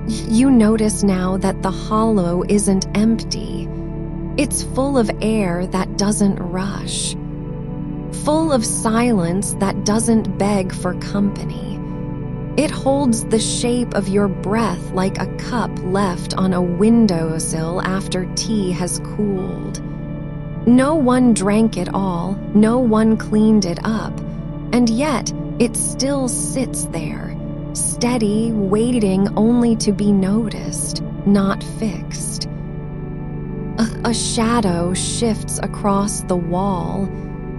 You notice now that the hollow isn't empty. It's full of air that doesn't rush, full of silence that doesn't beg for company. It holds the shape of your breath like a cup left on a windowsill after tea has cooled. No one drank it all, no one cleaned it up, and yet it still sits there, steady, waiting only to be noticed, not fixed. A shadow shifts across the wall,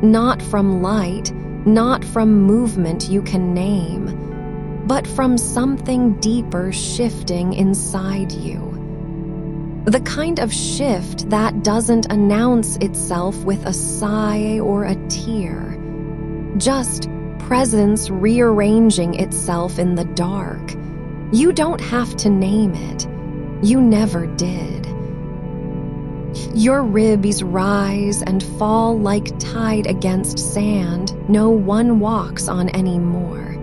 not from light, not from movement you can name, but from something deeper shifting inside you. The kind of shift that doesn't announce itself with a sigh or a tear, just presence rearranging itself in the dark. You don't have to name it. You never did. Your ribs rise and fall like tide against sand no one walks on anymore.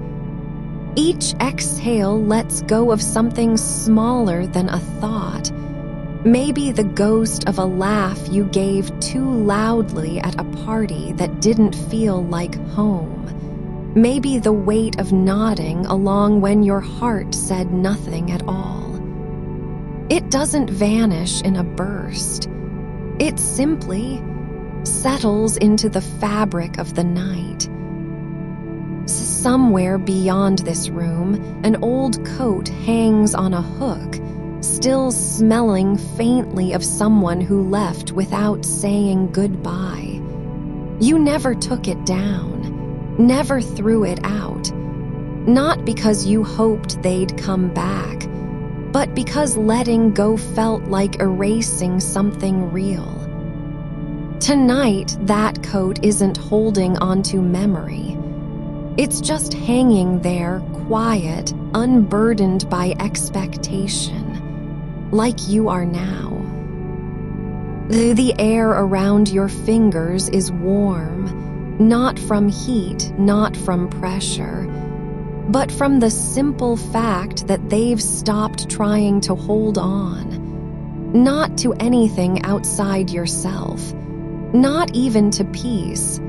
Each exhale lets go of something smaller than a thought. Maybe the ghost of a laugh you gave too loudly at a party that didn't feel like home. Maybe the weight of nodding along when your heart said nothing at all. It doesn't vanish in a burst. It simply settles into the fabric of the night. Somewhere beyond this room, an old coat hangs on a hook, still smelling faintly of someone who left without saying goodbye. You never took it down, never threw it out, not because you hoped they'd come back, but because letting go felt like erasing something real. Tonight, that coat isn't holding onto memory. It's just hanging there, quiet, unburdened by expectation. Like you are now. The air around your fingers is warm, not from heat, not from pressure, but from the simple fact that they've stopped trying to hold on. Not to anything outside yourself, not even to peace,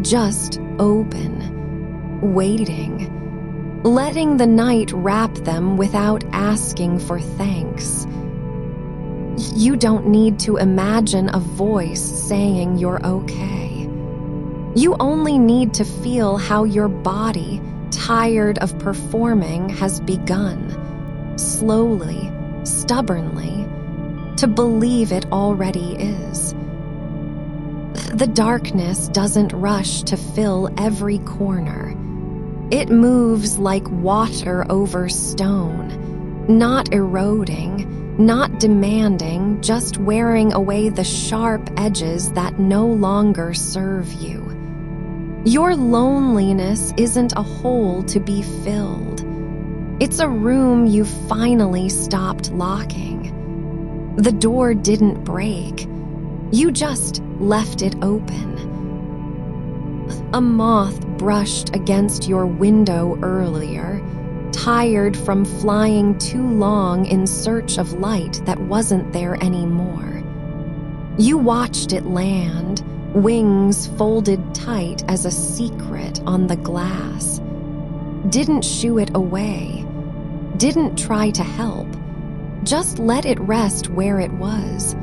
just open, waiting, letting the night wrap them without asking for thanks. You don't need to imagine a voice saying you're okay. You only need to feel how your body, tired of performing, has begun, slowly, stubbornly, to believe it already is. The darkness doesn't rush to fill every corner. It moves like water over stone, not eroding, not demanding, just wearing away the sharp edges that no longer serve you. Your loneliness isn't a hole to be filled. It's a room you finally stopped locking. The door didn't break. You just left it open. A moth brushed against your window earlier, tired from flying too long in search of light that wasn't there anymore. You watched it land, wings folded tight as a secret on the glass. Didn't shoo it away, didn't try to help, just let it rest where it was.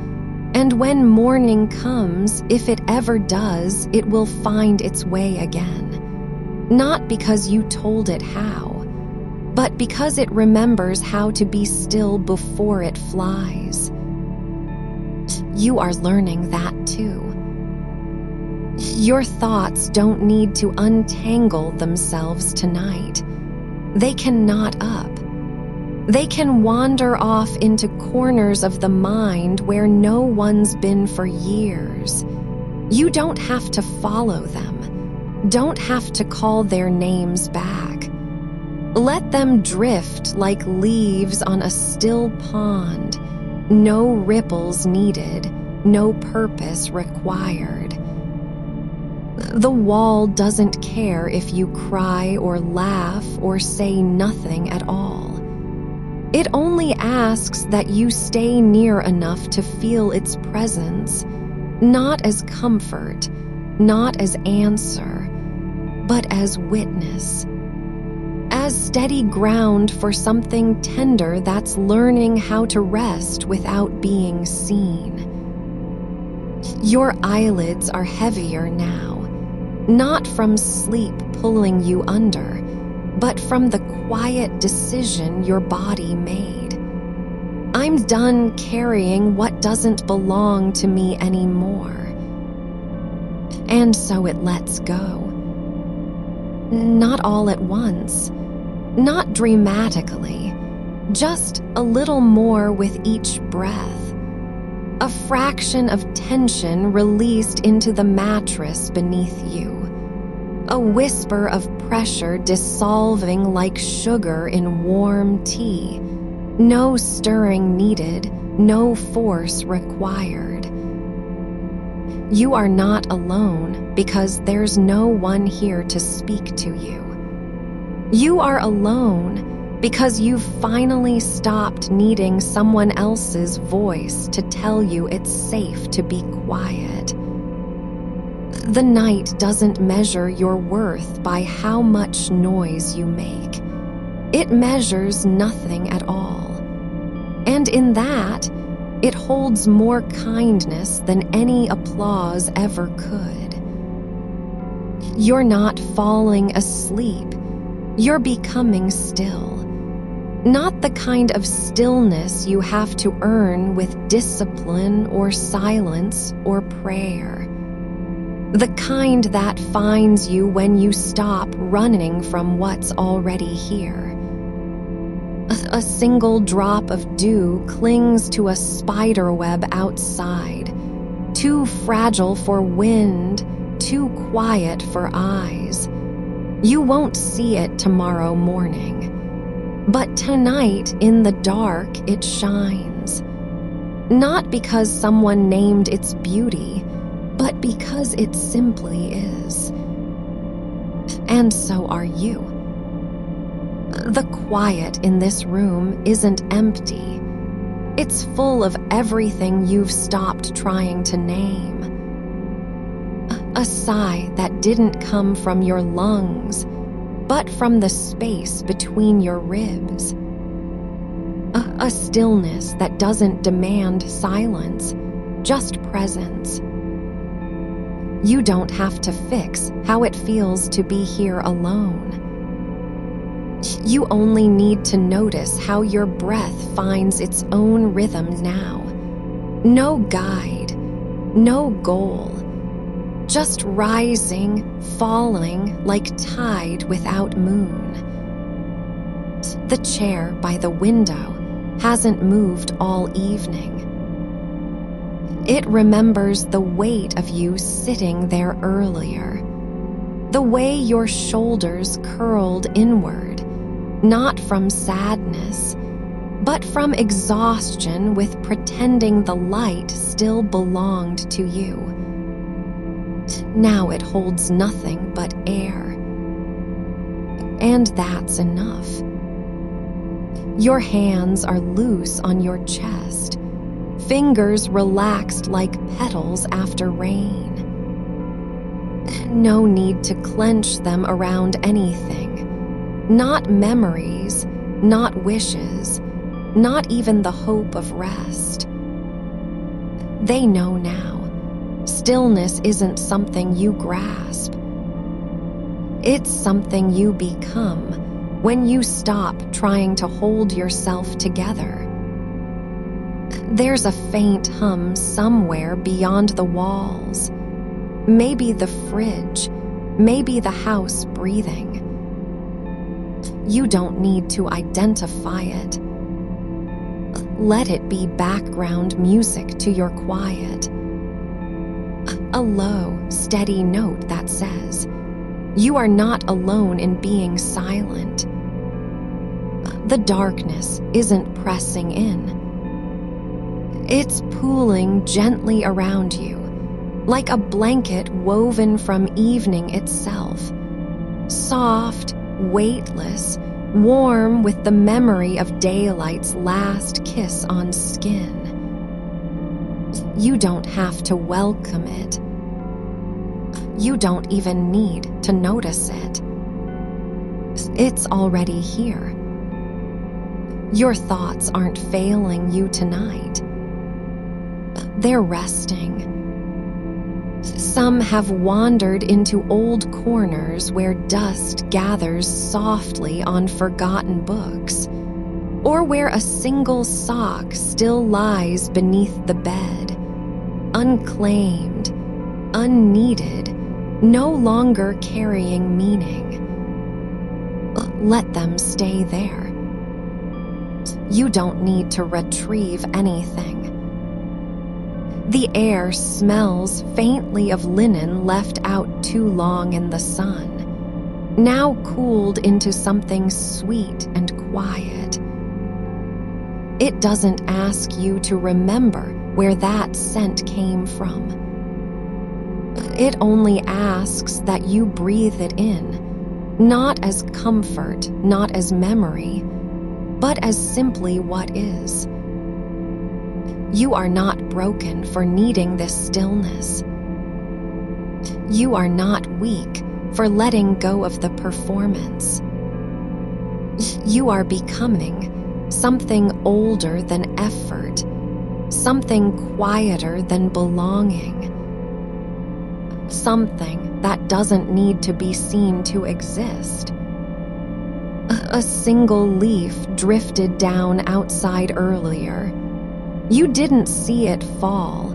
And when morning comes, if it ever does, it will find its way again. Not because you told it how, but because it remembers how to be still before it flies. You are learning that too. Your thoughts don't need to untangle themselves tonight. They can knot up. They can wander off into corners of the mind where no one's been for years. You don't have to follow them, don't have to call their names back. Let them drift like leaves on a still pond. No ripples needed, no purpose required. The wall doesn't care if you cry or laugh or say nothing at all. It only asks that you stay near enough to feel its presence, not as comfort, not as answer, but as witness, as steady ground for something tender that's learning how to rest without being seen. Your eyelids are heavier now, not from sleep pulling you under, but from the quiet decision your body made. I'm done carrying what doesn't belong to me anymore. And so it lets go. Not all at once, not dramatically, just a little more with each breath. A fraction of tension released into the mattress beneath you. A whisper of pressure dissolving like sugar in warm tea. No stirring needed, no force required. You are not alone because there's no one here to speak to you. You are alone because you've finally stopped needing someone else's voice to tell you it's safe to be quiet. The night doesn't measure your worth by how much noise you make. It measures nothing at all. And in that, it holds more kindness than any applause ever could. You're not falling asleep. You're becoming still. Not the kind of stillness you have to earn with discipline or silence or prayer. The kind that finds you when you stop running from what's already here. A single drop of dew clings to a spider web outside, too fragile for wind, too quiet for eyes. You won't see it tomorrow morning, but tonight in the dark it shines. Not because someone named its beauty, but because it simply is. And so are you. The quiet in this room isn't empty. It's full of everything you've stopped trying to name. A sigh that didn't come from your lungs, but from the space between your ribs. A stillness that doesn't demand silence, just presence. You don't have to fix how it feels to be here alone. You only need to notice how your breath finds its own rhythm now, No guide, no goal, just rising, falling like tide without moon. The chair by the window hasn't moved all evening. It remembers the weight of you sitting there earlier, the way your shoulders curled inward, not from sadness, but from exhaustion with pretending the light still belonged to you. Now it holds nothing but air. And that's enough. Your hands are loose on your chest, fingers relaxed like petals after rain. No need to clench them around anything, not memories, not wishes, not even the hope of rest. They know now. Stillness isn't something you grasp. It's something you become when you stop trying to hold yourself together. There's a faint hum somewhere beyond the walls. Maybe the fridge, maybe the house breathing. You don't need to identify it. Let it be background music to your quiet. A low, steady note that says, "You are not alone in being silent." The darkness isn't pressing in. It's pooling gently around you, like a blanket woven from evening itself. Soft, weightless, warm with the memory of daylight's last kiss on skin. You don't have to welcome it. You don't even need to notice it. It's already here. Your thoughts aren't failing you tonight. They're resting. Some have wandered into old corners where dust gathers softly on forgotten books, or where a single sock still lies beneath the bed, unclaimed, unneeded, no longer carrying meaning. Let them stay there. You don't need to retrieve anything. The air smells faintly of linen left out too long in the sun, now cooled into something sweet and quiet. It doesn't ask you to remember where that scent came from. It only asks that you breathe it in, not as comfort, not as memory, but as simply what is. You are not broken for needing this stillness. You are not weak for letting go of the performance. You are becoming something older than effort, something quieter than belonging, something that doesn't need to be seen to exist. A single leaf drifted down outside earlier. You didn't see it fall,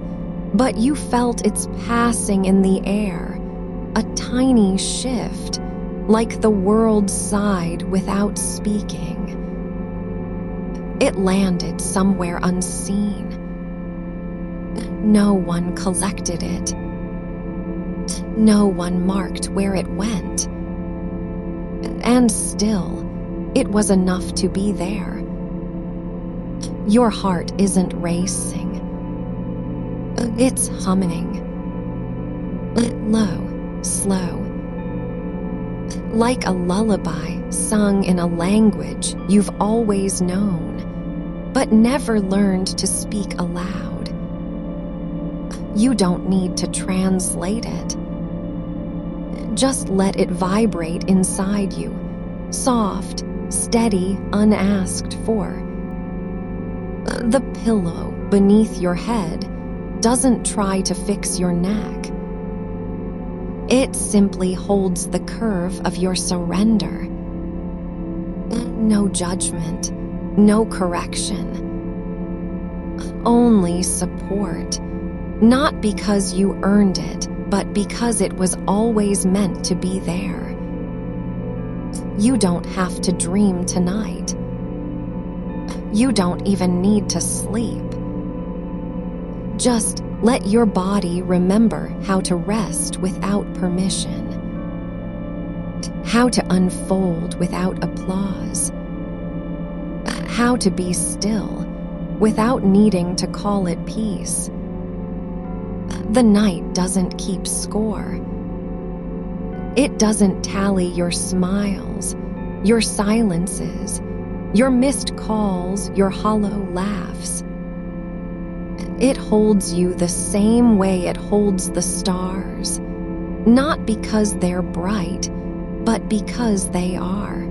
but you felt its passing in the air, a tiny shift, like the world sighed without speaking. It landed somewhere unseen. No one collected it. No one marked where it went. And still, it was enough to be there. Your heart isn't racing. It's humming. Low, slow. Like a lullaby sung in a language you've always known, but never learned to speak aloud. You don't need to translate it. Just let it vibrate inside you, soft, steady, unasked for. The pillow beneath your head doesn't try to fix your neck. It simply holds the curve of your surrender. No judgment, no correction. only support, not because you earned it, but because it was always meant to be there. You don't have to dream tonight. You don't even need to sleep. Just let your body remember how to rest without permission, how to unfold without applause, how to be still without needing to call it peace. The night doesn't keep score. It doesn't tally your smiles, your silences, your missed calls, your hollow laughs. It holds you the same way it holds the stars, not because they're bright, but because they are.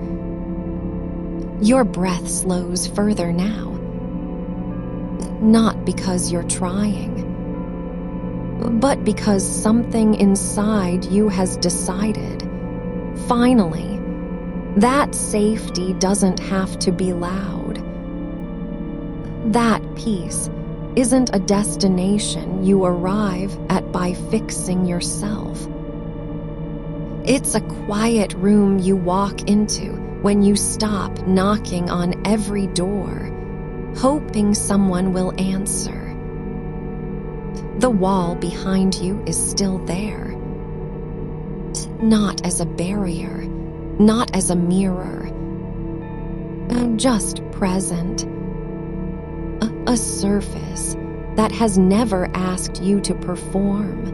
Your breath slows further now, not because you're trying, but because something inside you has decided, finally, that safety doesn't have to be loud. That peace isn't a destination you arrive at by fixing yourself. It's a quiet room you walk into when you stop knocking on every door, hoping someone will answer. The wall behind you is still there, not as a barrier, not as a mirror, just present. A surface that has never asked you to perform,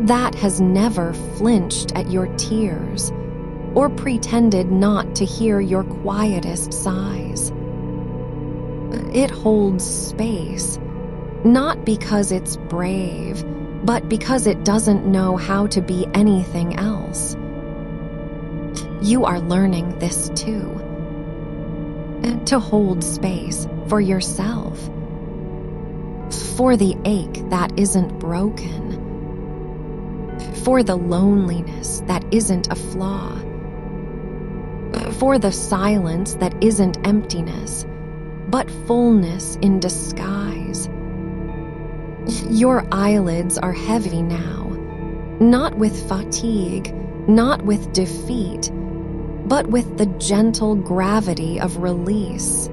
that has never flinched at your tears or pretended not to hear your quietest sighs. It holds space, not because it's brave, but because it doesn't know how to be anything else. You are learning this too. To hold space for yourself, for the ache that isn't broken, for the loneliness that isn't a flaw, for the silence that isn't emptiness, but fullness in disguise. Your eyelids are heavy now, not with fatigue, not with defeat, but with the gentle gravity of release.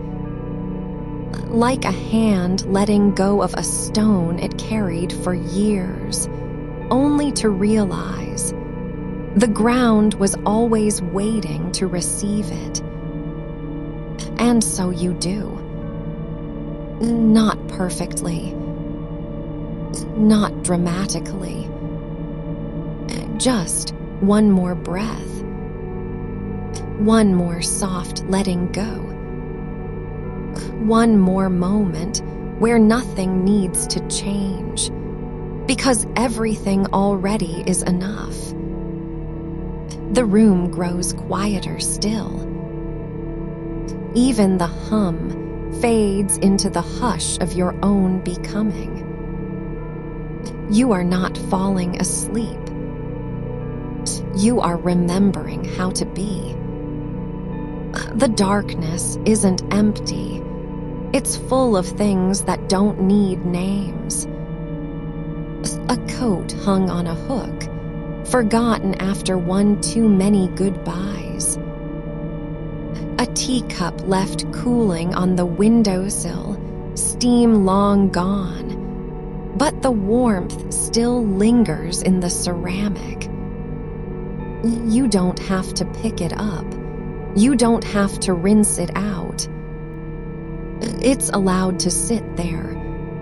Like a hand letting go of a stone it carried for years, only to realize the ground was always waiting to receive it. And so you do. Not perfectly, not dramatically, just one more breath. One more soft letting go. One more moment where nothing needs to change, because everything already is enough. The room grows quieter still. Even the hum fades into the hush of your own becoming. You are not falling asleep. You are remembering how to be. The darkness isn't empty. It's full of things that don't need names. A coat hung on a hook, forgotten after one too many goodbyes. A teacup left cooling on the windowsill, steam long gone, but the warmth still lingers in the ceramic. You don't have to pick it up. You don't have to rinse it out. It's allowed to sit there,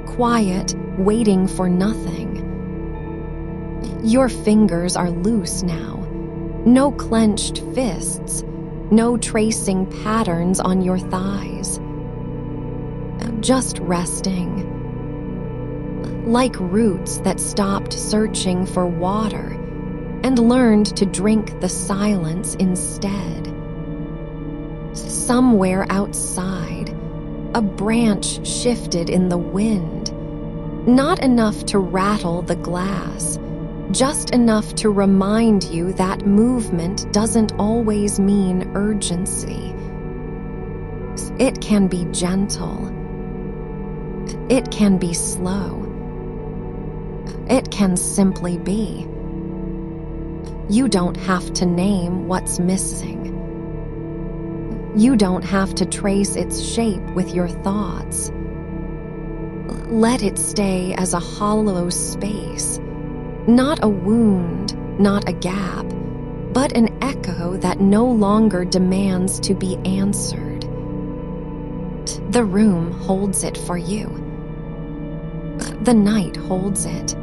quiet, waiting for nothing. Your fingers are loose now. No clenched fists, no tracing patterns on your thighs. Just resting. Like roots that stopped searching for water and learned to drink the silence instead. Somewhere outside, a branch shifted in the wind, not enough to rattle the glass, just enough to remind you that movement doesn't always mean urgency. It can be gentle, It can be slow. It can simply be. You don't have to name what's missing. You don't have to trace its shape with your thoughts. Let it stay as a hollow space, not a wound, not a gap, but an echo that no longer demands to be answered. The room holds it for you. The night holds it.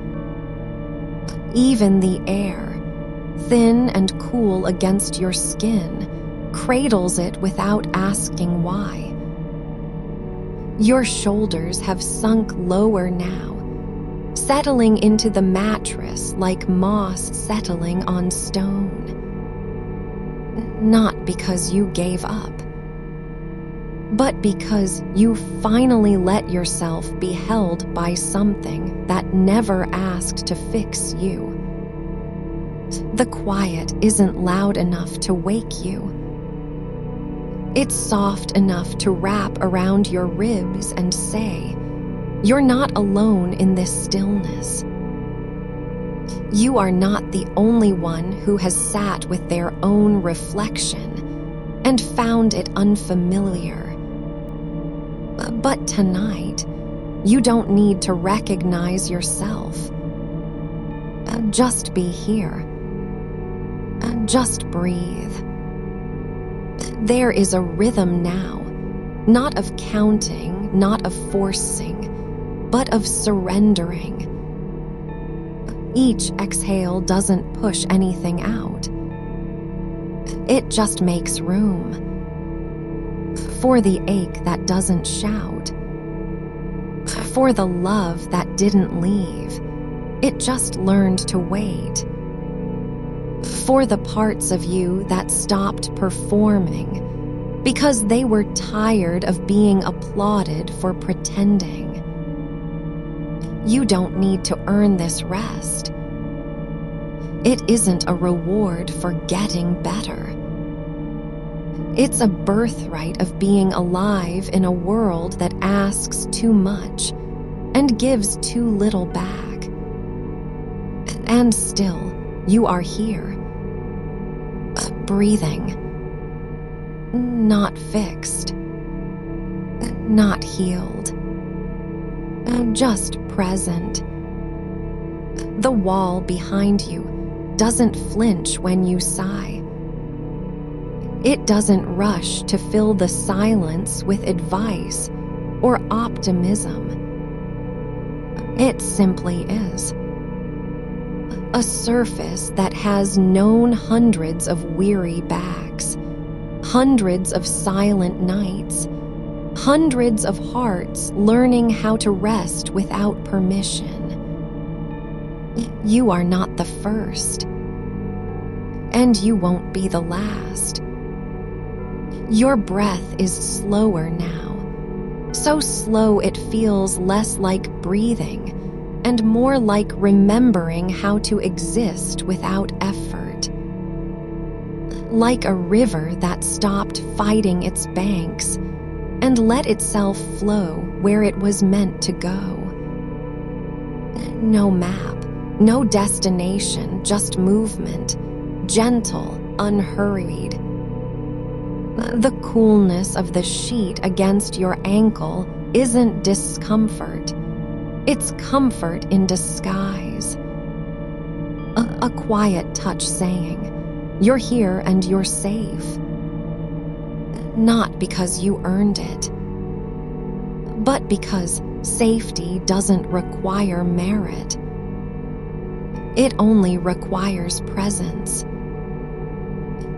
Even the air, thin and cool against your skin, cradles it without asking why. Your shoulders have sunk lower now, settling into the mattress like moss settling on stone. Not because you gave up, but because you finally let yourself be held by something that never asked to fix you. The quiet isn't loud enough to wake you. It's soft enough to wrap around your ribs and say, "You're not alone in this stillness." You are not the only one who has sat with their own reflection and found it unfamiliar. But tonight, you don't need to recognize yourself. Just be here. Just breathe. There is a rhythm now, not of counting, not of forcing, but of surrendering. Each exhale doesn't push anything out. It just makes room for the ache that doesn't shout, for the love that didn't leave. It just learned to wait. For the parts of you that stopped performing because they were tired of being applauded for pretending. You don't need to earn this rest. It isn't a reward for getting better. It's a birthright of being alive in a world that asks too much and gives too little back. And still, you are here, breathing, not fixed, not healed, just present. The wall behind you doesn't flinch when you sigh. It doesn't rush to fill the silence with advice or optimism. It simply is. A surface that has known hundreds of weary backs, hundreds of silent nights, hundreds of hearts learning how to rest without permission. You are not the first, and you won't be the last. Your breath is slower now, so slow it feels less like breathing and more like remembering how to exist without effort. Like a river that stopped fighting its banks and let itself flow where it was meant to go. No map, no destination, just movement, gentle, unhurried. The coolness of the sheet against your ankle isn't discomfort. It's comfort in disguise. A quiet touch saying, "You're here and you're safe." Not because you earned it, but because safety doesn't require merit. It only requires presence.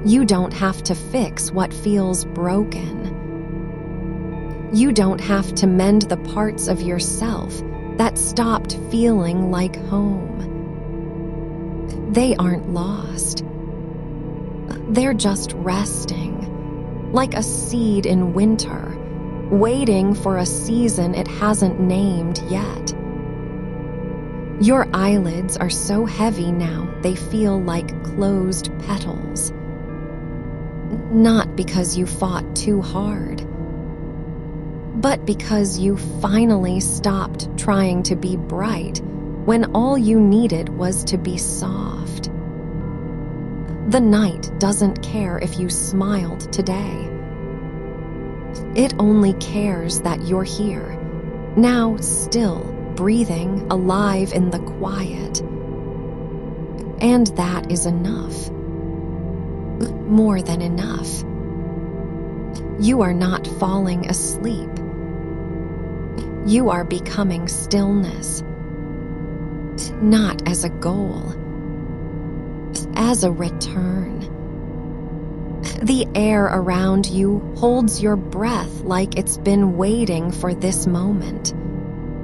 You don't have to fix what feels broken. You don't have to mend the parts of yourself that stopped feeling like home. They aren't lost. They're just resting, like a seed in winter, waiting for a season it hasn't named yet. Your eyelids are so heavy now they feel like closed petals. Not because you fought too hard, but because you finally stopped trying to be bright when all you needed was to be soft. The night doesn't care if you smiled today. It only cares that you're here, now still breathing, alive in the quiet. And that is enough. More than enough. You are not falling asleep. You are becoming stillness. Not as a goal, as a return. The air around you holds your breath like it's been waiting for this moment,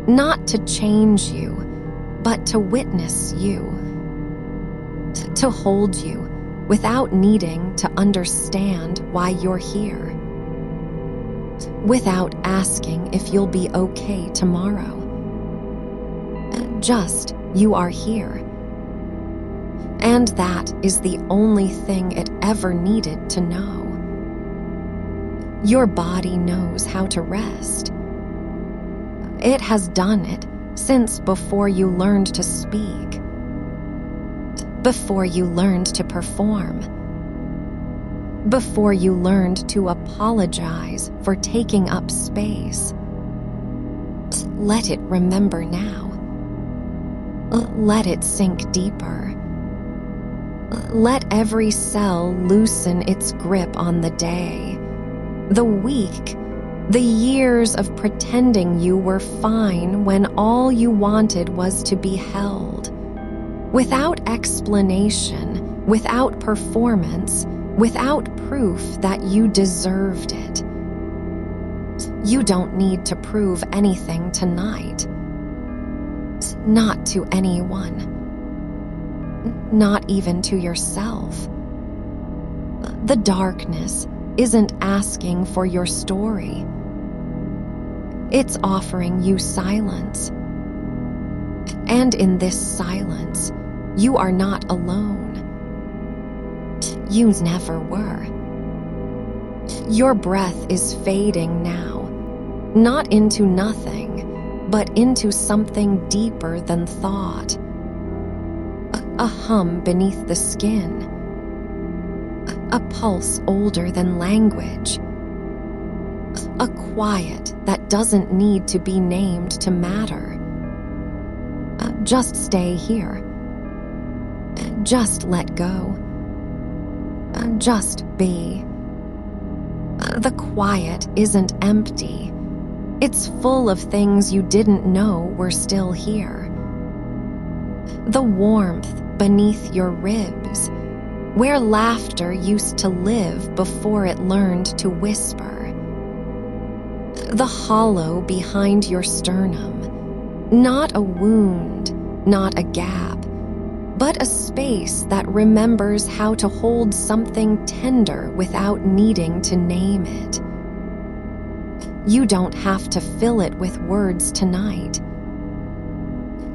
not to change you, but to witness you, to hold you without needing to understand why you're here, without asking if you'll be okay tomorrow. Just, you are here. And that is the only thing it ever needed to know. Your body knows how to rest. It has done it since before you learned to speak, before you learned to perform, before you learned to apologize for taking up space. Let it remember now. Let it sink deeper. Let every cell loosen its grip on the day, the week, the years of pretending you were fine when all you wanted was to be held. Without explanation, without performance, without proof that you deserved it. You don't need to prove anything tonight. Not to anyone. Not even to yourself. The darkness isn't asking for your story. It's offering you silence. And in this silence, you are not alone. You never were. Your breath is fading now, not into nothing, but into something deeper than thought. A hum beneath the skin. A pulse older than language. A quiet that doesn't need to be named to matter. Just stay here. Just let go. Just be. The quiet isn't empty. It's full of things you didn't know were still here. The warmth beneath your ribs, where laughter used to live before it learned to whisper. The hollow behind your sternum, not a wound, not a gap, but a space that remembers how to hold something tender without needing to name it. You don't have to fill it with words tonight.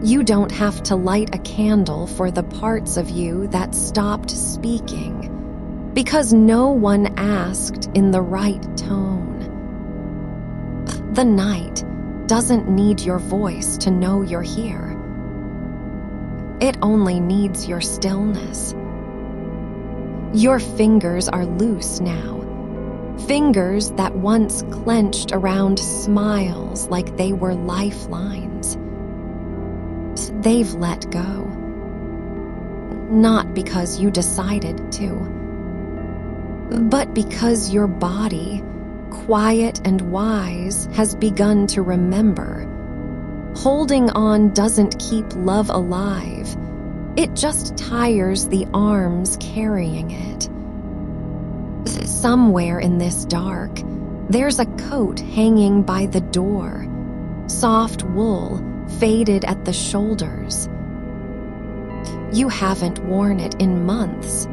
You don't have to light a candle for the parts of you that stopped speaking, because no one asked in the right tone. The night doesn't need your voice to know you're here. It only needs your stillness. Your fingers are loose now. Fingers that once clenched around smiles like they were lifelines. They've let go. Not because you decided to, but because your body, quiet and wise, has begun to remember. Holding on doesn't keep love alive. It just tires the arms carrying it. Somewhere in this dark, there's a coat hanging by the door, soft wool, faded at the shoulders. You haven't worn it in months.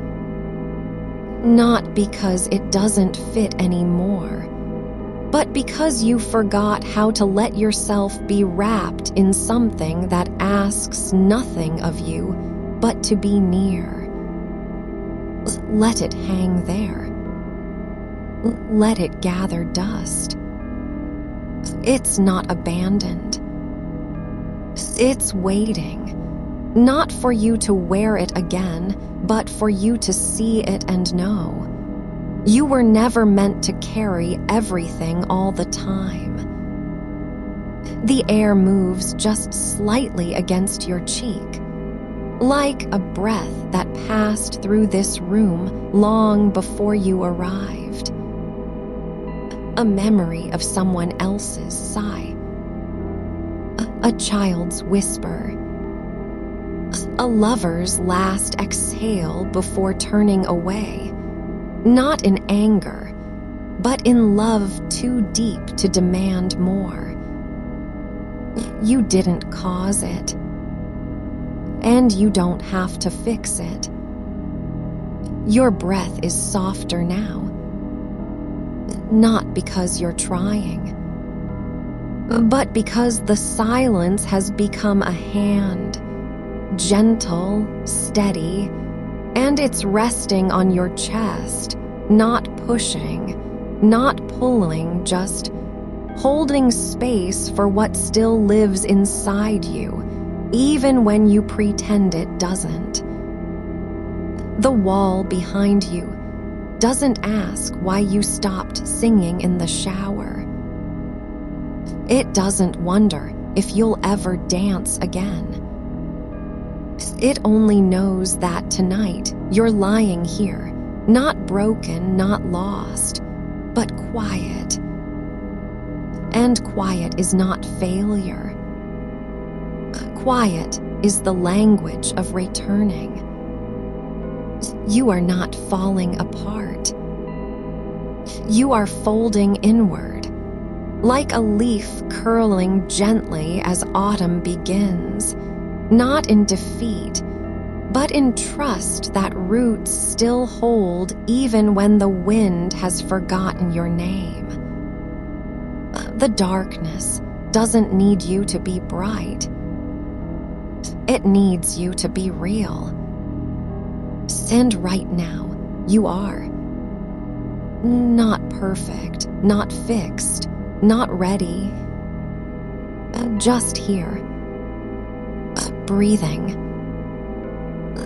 Not because it doesn't fit anymore, but because you forgot how to let yourself be wrapped in something that asks nothing of you but to be near. Let it hang there. Let it gather dust. It's not abandoned. It's waiting, not for you to wear it again, but for you to see it and know. You were never meant to carry everything all the time. The air moves just slightly against your cheek, like a breath that passed through this room long before you arrived. A memory of someone else's sigh, a child's whisper, a lover's last exhale before turning away, not in anger, but in love too deep to demand more. You didn't cause it, and you don't have to fix it. Your breath is softer now, not because you're trying, but because the silence has become a hand, gentle, steady, and it's resting on your chest, not pushing, not pulling, just holding space for what still lives inside you, even when you pretend it doesn't. The wall behind you doesn't ask why you stopped singing in the shower. It doesn't wonder if you'll ever dance again. It only knows that tonight you're lying here, not broken, not lost, but quiet. And quiet is not failure. Quiet is the language of returning. You are not falling apart. You are folding inward, like a leaf curling gently as autumn begins, not in defeat, but in trust that roots still hold even when the wind has forgotten your name. The darkness doesn't need you to be bright. It needs you to be real. And right now, you are. Not perfect, not fixed, not ready. Just here. Breathing.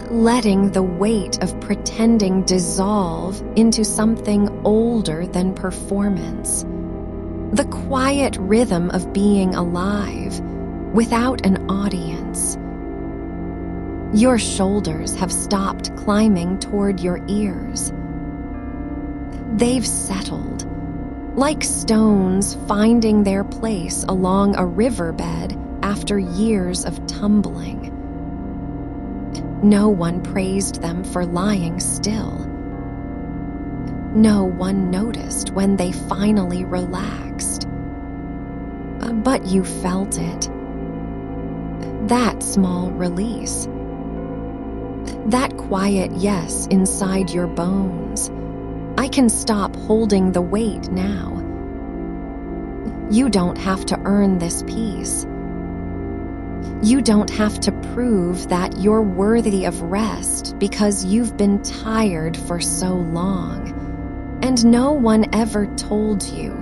Letting the weight of pretending dissolve into something older than performance. The quiet rhythm of being alive, without an audience. Your shoulders have stopped climbing toward your ears. They've settled, like stones finding their place along a riverbed after years of tumbling. No one praised them for lying still. No one noticed when they finally relaxed. But you felt it. That small release. That quiet yes inside your bones. I can stop holding the weight now. You don't have to earn this peace. You don't have to prove that you're worthy of rest because you've been tired for so long. And no one ever told you.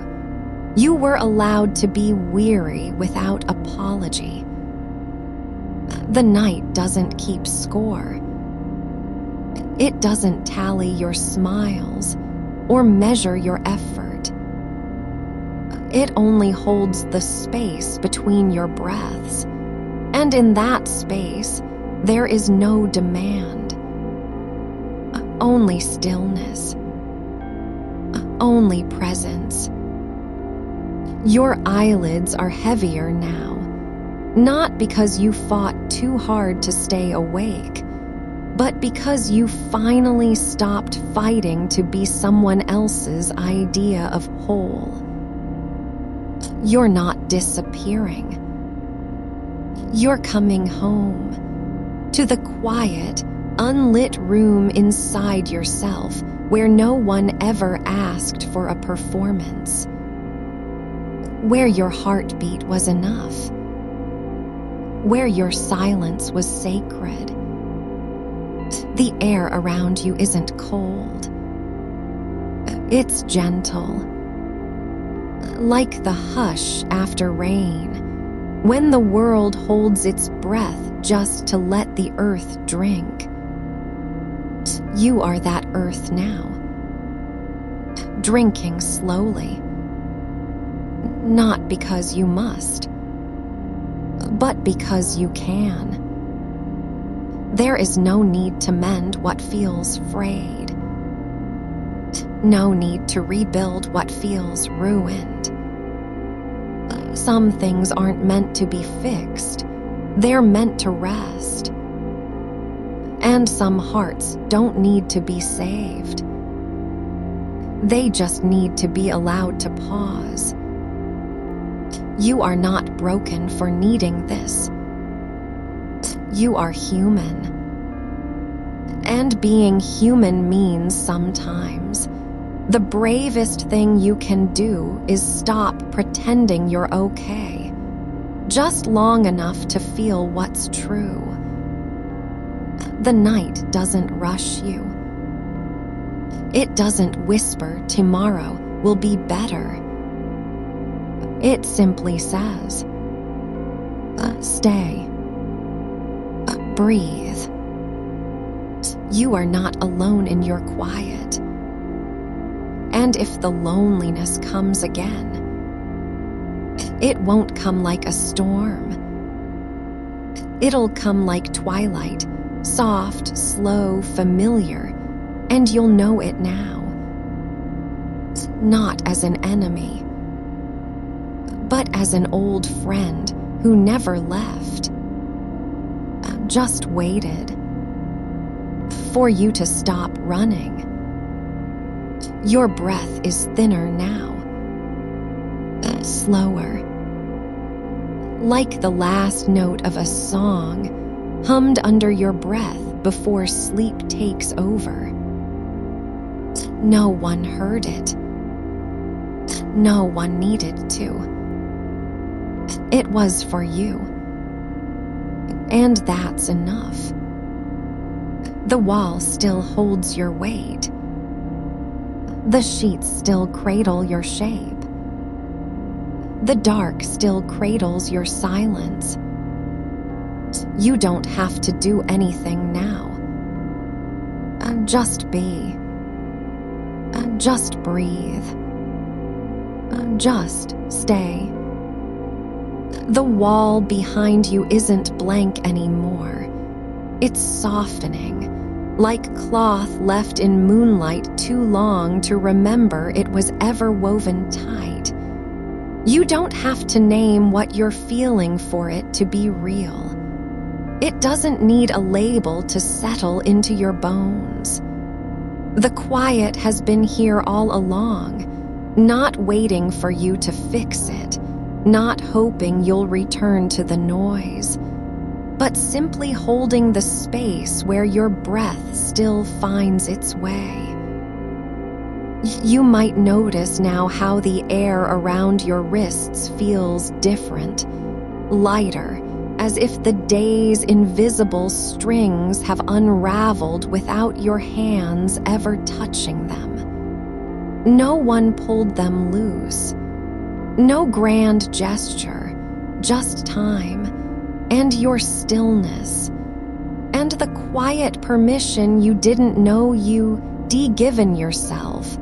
You were allowed to be weary without apology. The night doesn't keep score. It doesn't tally your smiles or measure your effort. It only holds the space between your breaths, and in that space, there is no demand. Only stillness. Only presence. Your eyelids are heavier now, not because you fought too hard to stay awake, but because you finally stopped fighting to be someone else's idea of whole. You're not disappearing. You're coming home, to the quiet, unlit room inside yourself where no one ever asked for a performance, where your heartbeat was enough, where your silence was sacred. The air around you isn't cold. It's gentle. like the hush after rain, when the world holds its breath just to let the earth drink. You are that earth now, drinking slowly, not because you must, but because you can. There is no need to mend what feels frayed, no need to rebuild what feels ruined. Some things aren't meant to be fixed, they're meant to rest. And some hearts don't need to be saved. They just need to be allowed to pause. You are not broken for needing this. You are human. And being human means sometimes the bravest thing you can do is stop pretending you're okay, just long enough to feel what's true. The night doesn't rush you. It doesn't whisper tomorrow will be better. It simply says, stay, breathe. You are not alone in your quiet. And if the loneliness comes again, it won't come like a storm. It'll come like twilight, soft, slow, familiar, and you'll know it now. Not as an enemy, but as an old friend who never left, just waited for you to stop running. Your breath is thinner now, slower, like the last note of a song hummed under your breath before sleep takes over. No one heard it. No one needed to. It was for you. And that's enough. The wall still holds your weight. The sheets still cradle your shape. The dark still cradles your silence. You don't have to do anything now. Just be. Just breathe. Just stay. The wall behind you isn't blank anymore. It's softening, like cloth left in moonlight too long to remember it was ever woven tight. You don't have to name what you're feeling for it to be real. It doesn't need a label to settle into your bones. The quiet has been here all along, not waiting for you to fix it, not hoping you'll return to the noise, but simply holding the space where your breath still finds its way. You might notice now how the air around your wrists feels different, lighter, as if the day's invisible strings have unraveled without your hands ever touching them. No one pulled them loose. No grand gesture, just time, and your stillness, and the quiet permission you didn't know you de-given yourself.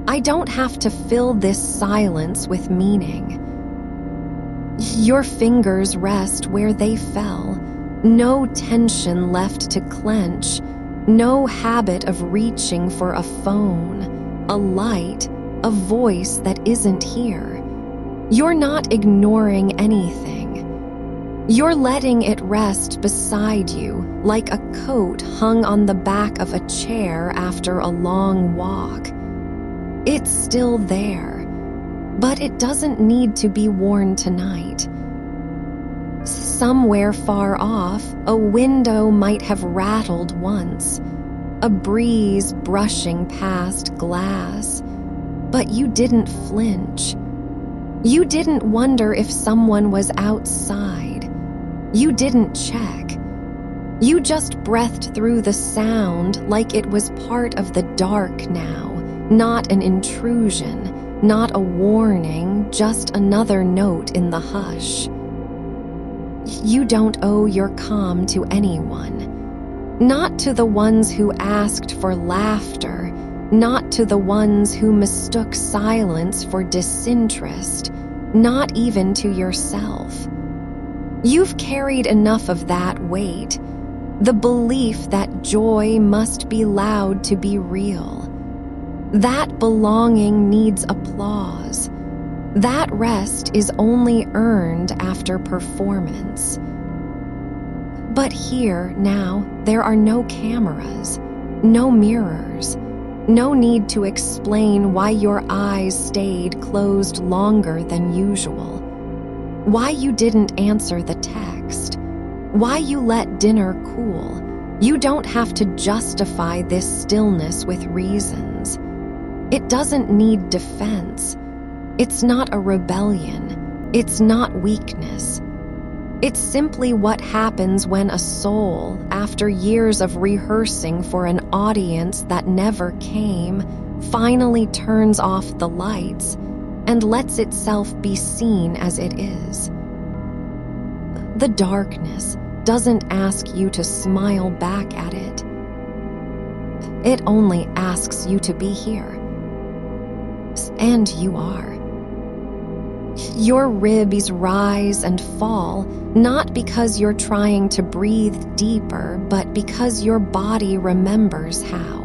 I don't have to fill this silence with meaning. Your fingers rest where they fell, no tension left to clench, no habit of reaching for a phone, a light, a voice that isn't here. You're not ignoring anything. You're letting it rest beside you like a coat hung on the back of a chair after a long walk. It's still there, but it doesn't need to be worn tonight. Somewhere far off, a window might have rattled once, a breeze brushing past glass, but you didn't flinch. You didn't wonder if someone was outside. You didn't check. You just breathed through the sound like it was part of the dark now, not an intrusion. not a warning, just another note in the hush. You don't owe your calm to anyone. Not to the ones who asked for laughter, not to the ones who mistook silence for disinterest, not even to yourself. You've carried enough of that weight, the belief that joy must be loud to be real. That belonging needs applause. That rest is only earned after performance. But here, now, there are no cameras, no mirrors, no need to explain why your eyes stayed closed longer than usual, why you didn't answer the text, why you let dinner cool. You don't have to justify this stillness with reasons. It doesn't need defense. It's not a rebellion. It's not weakness. It's simply what happens when a soul, after years of rehearsing for an audience that never came, finally turns off the lights and lets itself be seen as it is. The darkness doesn't ask you to smile back at it. It only asks you to be here. And you are. Your ribs rise and fall, not because you're trying to breathe deeper, but because your body remembers how.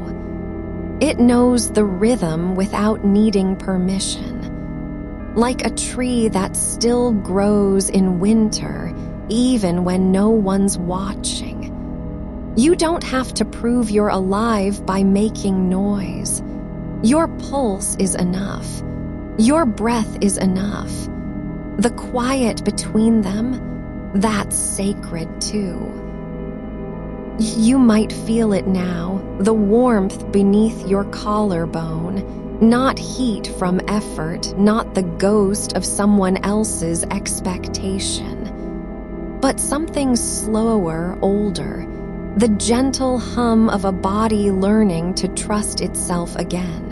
It knows the rhythm without needing permission. Like a tree that still grows in winter, even when no one's watching. You don't have to prove you're alive by making noise. Your pulse is enough. Your breath is enough. The quiet between them, that's sacred too. You might feel it now, the warmth beneath your collarbone, not heat from effort, not the ghost of someone else's expectation, but something slower, older, the gentle hum of a body learning to trust itself again.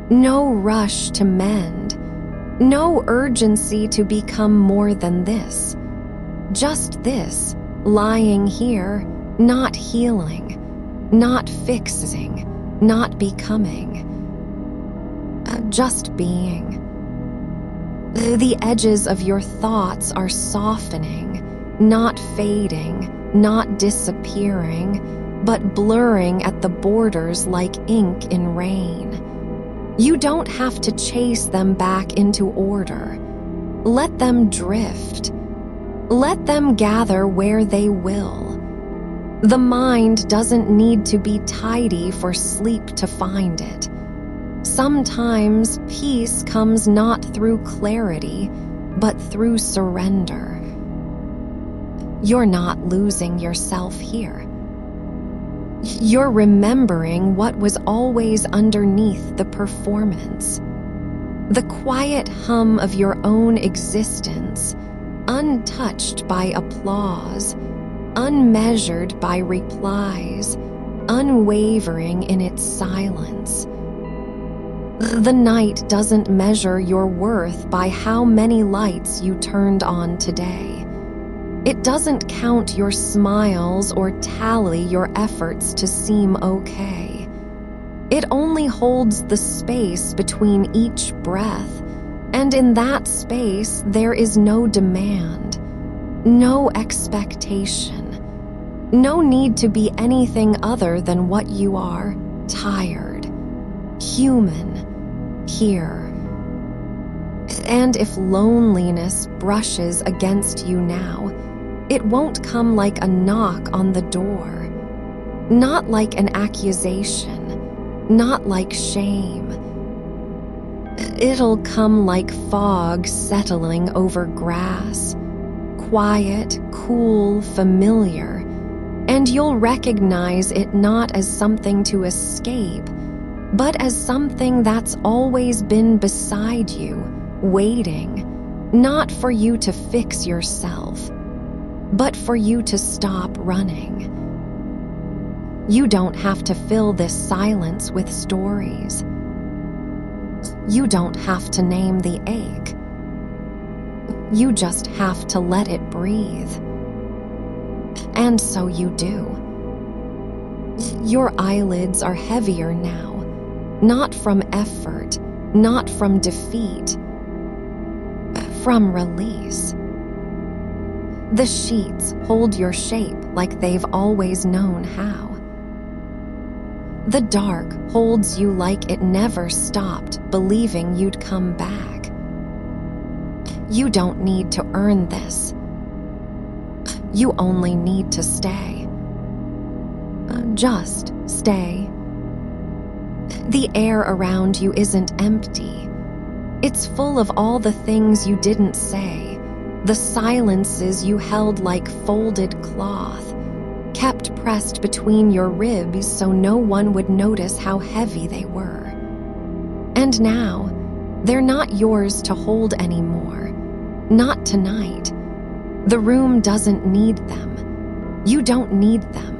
No rush to mend, no urgency to become more than this. Just this, lying here, not healing, not fixing, not becoming. Just being. The edges of your thoughts are softening, not fading, not disappearing, but blurring at the borders like ink in rain. You don't have to chase them back into order. Let them drift. Let them gather where they will. The mind doesn't need to be tidy for sleep to find it. Sometimes peace comes not through clarity, but through surrender. You're not losing yourself here. You're remembering what was always underneath the performance. The quiet hum of your own existence, untouched by applause, unmeasured by replies, unwavering in its silence. The night doesn't measure your worth by how many lights you turned on today. It doesn't count your smiles or tally your efforts to seem okay. It only holds the space between each breath, and in that space there is no demand, no expectation, no need to be anything other than what you are, tired, human, here. And if loneliness brushes against you now, it won't come like a knock on the door, not like an accusation, not like shame. It'll come like fog settling over grass, quiet, cool, familiar, and you'll recognize it not as something to escape, but as something that's always been beside you, waiting, not for you to fix yourself, but for you to stop running. You don't have to fill this silence with stories. You don't have to name the ache. You just have to let it breathe. And so you do. Your eyelids are heavier now, not from effort, not from defeat, from release. The sheets hold your shape like they've always known how. The dark holds you like it never stopped believing you'd come back. You don't need to earn this. You only need to stay. Just stay. The air around you isn't empty. It's full of all the things you didn't say, the silences you held like folded cloth, kept pressed between your ribs so no one would notice how heavy they were. And now, they're not yours to hold anymore. Not tonight. The room doesn't need them. You don't need them.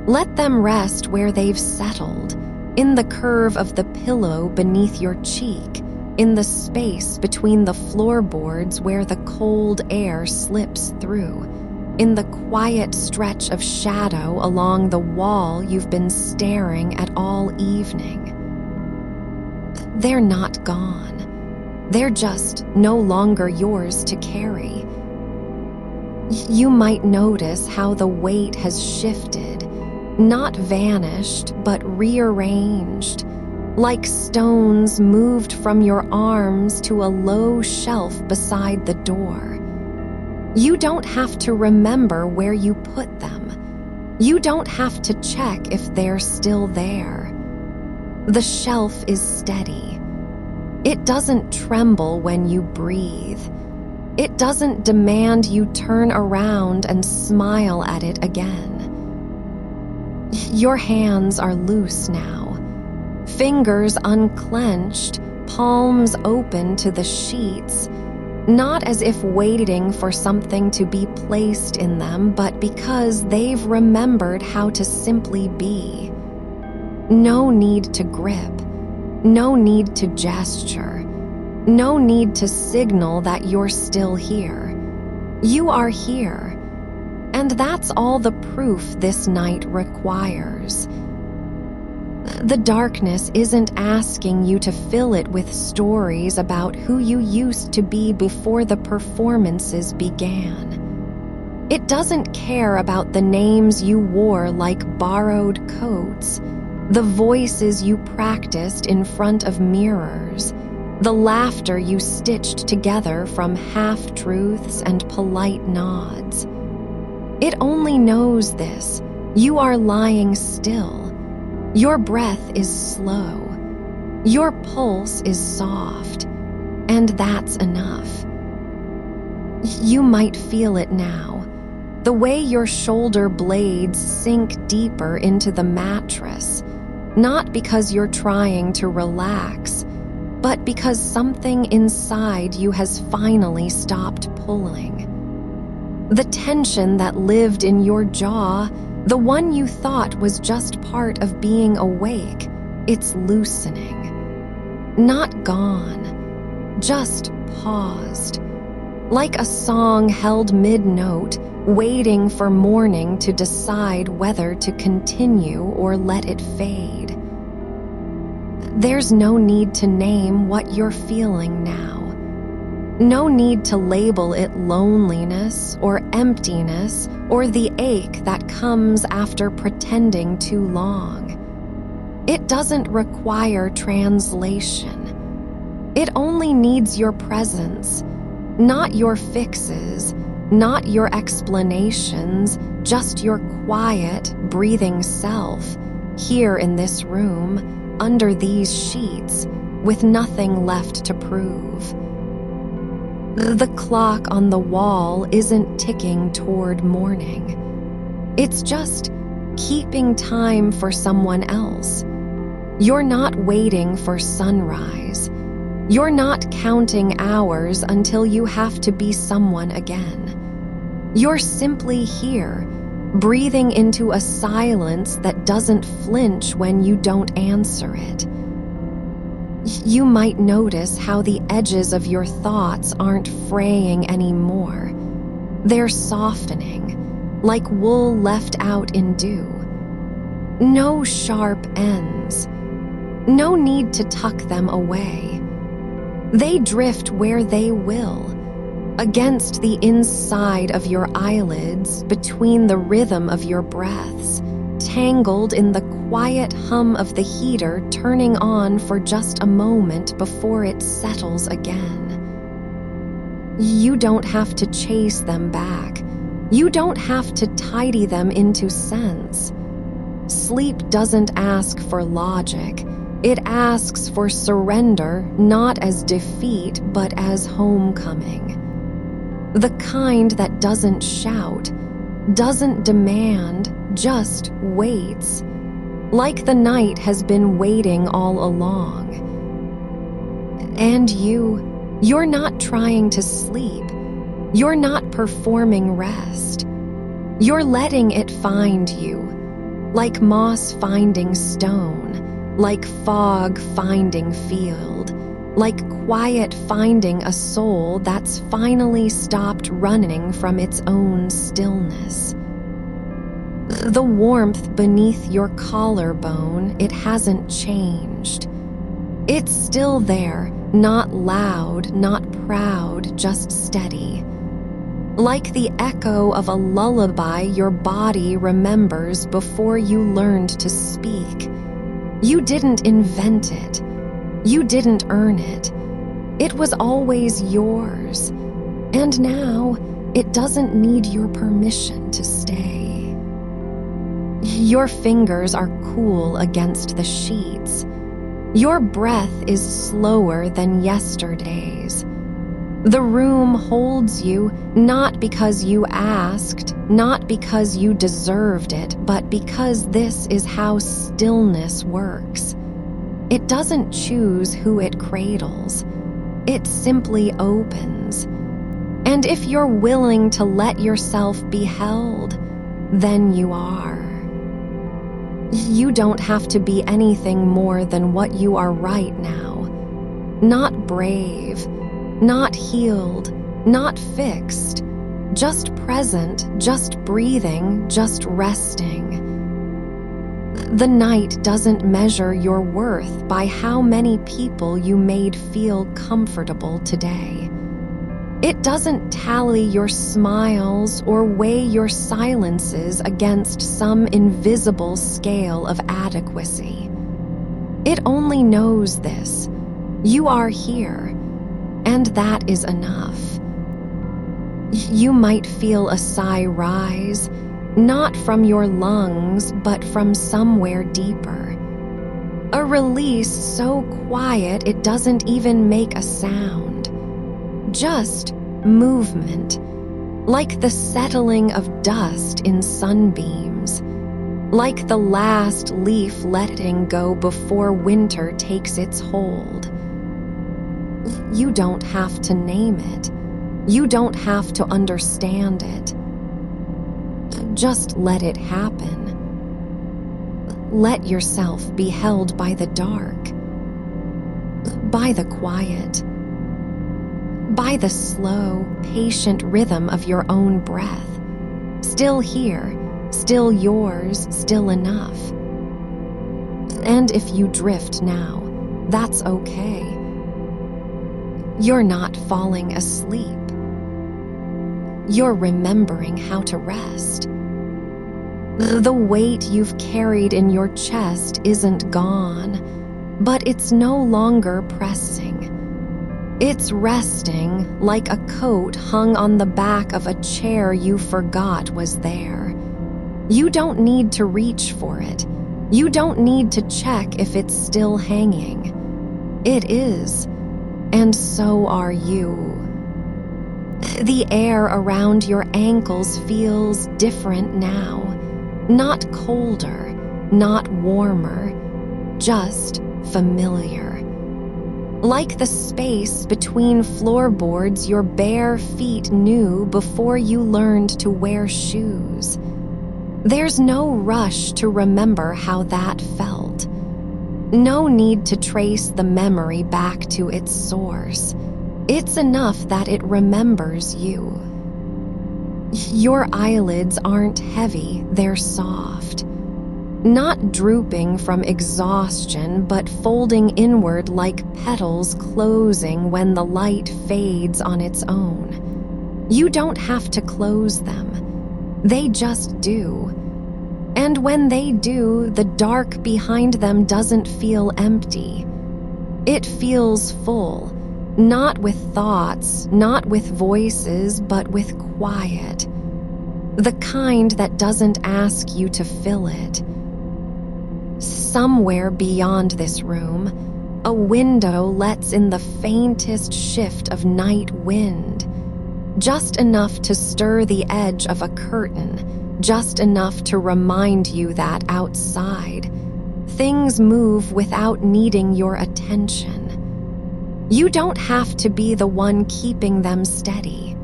Let them rest where they've settled, in the curve of the pillow beneath your cheek, in the space between the floorboards where the cold air slips through, in the quiet stretch of shadow along the wall you've been staring at all evening. They're not gone. They're just no longer yours to carry. You might notice how the weight has shifted, not vanished, but rearranged, like stones moved from your arms to a low shelf beside the door. You don't have to remember where you put them. You don't have to check if they're still there. The shelf is steady. It doesn't tremble when you breathe. It doesn't demand you turn around and smile at it again. Your hands are loose now, fingers unclenched, palms open to the sheets, not as if waiting for something to be placed in them, but because they've remembered how to simply be. No need to grip, no need to gesture, no need to signal that you're still here. You are here. And that's all the proof this night requires. The darkness isn't asking you to fill it with stories about who you used to be before the performances began. It doesn't care about the names you wore like borrowed coats, the voices you practiced in front of mirrors, the laughter you stitched together from half-truths and polite nods. It only knows this. You are lying still. Your breath is slow. Your pulse is soft. And that's enough. You might feel it now. The way your shoulder blades sink deeper into the mattress. Not because you're trying to relax, but because something inside you has finally stopped pulling. The tension that lived in your jaw, the one you thought was just part of being awake, it's loosening. Not gone, just paused. Like a song held mid-note, waiting for morning to decide whether to continue or let it fade. There's no need to name what you're feeling now. No need to label it loneliness or emptiness or the ache that comes after pretending too long. It doesn't require translation. It only needs your presence, not your fixes, not your explanations, just your quiet, breathing self, here in this room, under these sheets, with nothing left to prove. The clock on the wall isn't ticking toward morning. It's just keeping time for someone else. You're not waiting for sunrise. You're not counting hours until you have to be someone again. You're simply here, breathing into a silence that doesn't flinch when you don't answer it. You might notice how the edges of your thoughts aren't fraying anymore. They're softening, like wool left out in dew. No sharp ends. No need to tuck them away. They drift where they will, against the inside of your eyelids, between the rhythm of your breaths, tangled in the quiet hum of the heater turning on for just a moment before it settles again. You don't have to chase them back. You don't have to tidy them into sense. Sleep doesn't ask for logic. It asks for surrender, not as defeat, but as homecoming. The kind that doesn't shout, doesn't demand, just waits, like the night has been waiting all along. And you're not trying to sleep. You're not performing rest. You're letting it find you, like moss finding stone, like fog finding field, like quiet finding a soul that's finally stopped running from its own stillness. The warmth beneath your collarbone, it hasn't changed. It's still there, not loud, not proud, just steady. Like the echo of a lullaby your body remembers before you learned to speak. You didn't invent it. You didn't earn it. It was always yours. And now, it doesn't need your permission to stay. Your fingers are cool against the sheets. Your breath is slower than yesterday's. The room holds you not because you asked, not because you deserved it, but because this is how stillness works. It doesn't choose who it cradles. It simply opens. And if you're willing to let yourself be held, then you are. You don't have to be anything more than what you are right now. Not brave, not healed, not fixed, just present, just breathing, just resting. The night doesn't measure your worth by how many people you made feel comfortable today. It doesn't tally your smiles or weigh your silences against some invisible scale of adequacy. It only knows this: you are here, and that is enough. You might feel a sigh rise, not from your lungs, but from somewhere deeper. A release so quiet it doesn't even make a sound. Just movement, like the settling of dust in sunbeams, like the last leaf letting go before winter takes its hold. You don't have to name it. You don't have to understand it. Just let it happen. Let yourself be held by the dark, by the quiet, by the slow, patient rhythm of your own breath. Still here, still yours, still enough. And if you drift now, that's okay. You're not falling asleep. You're remembering how to rest. The weight you've carried in your chest isn't gone, but it's no longer pressing. It's resting like a coat hung on the back of a chair you forgot was there. You don't need to reach for it. You don't need to check if it's still hanging. It is, and so are you. The air around your ankles feels different now. Not colder, not warmer, just familiar. Like the space between floorboards your bare feet knew before you learned to wear shoes. There's no rush to remember how that felt. No need to trace the memory back to its source. It's enough that it remembers you. Your eyelids aren't heavy, they're soft. Not drooping from exhaustion, but folding inward like petals closing when the light fades on its own. You don't have to close them. They just do. And when they do, the dark behind them doesn't feel empty. It feels full, not with thoughts, not with voices, but with quiet. The kind that doesn't ask you to fill it. Somewhere beyond this room, a window lets in the faintest shift of night wind, just enough to stir the edge of a curtain, just enough to remind you that outside, things move without needing your attention. You don't have to be the one keeping them steady.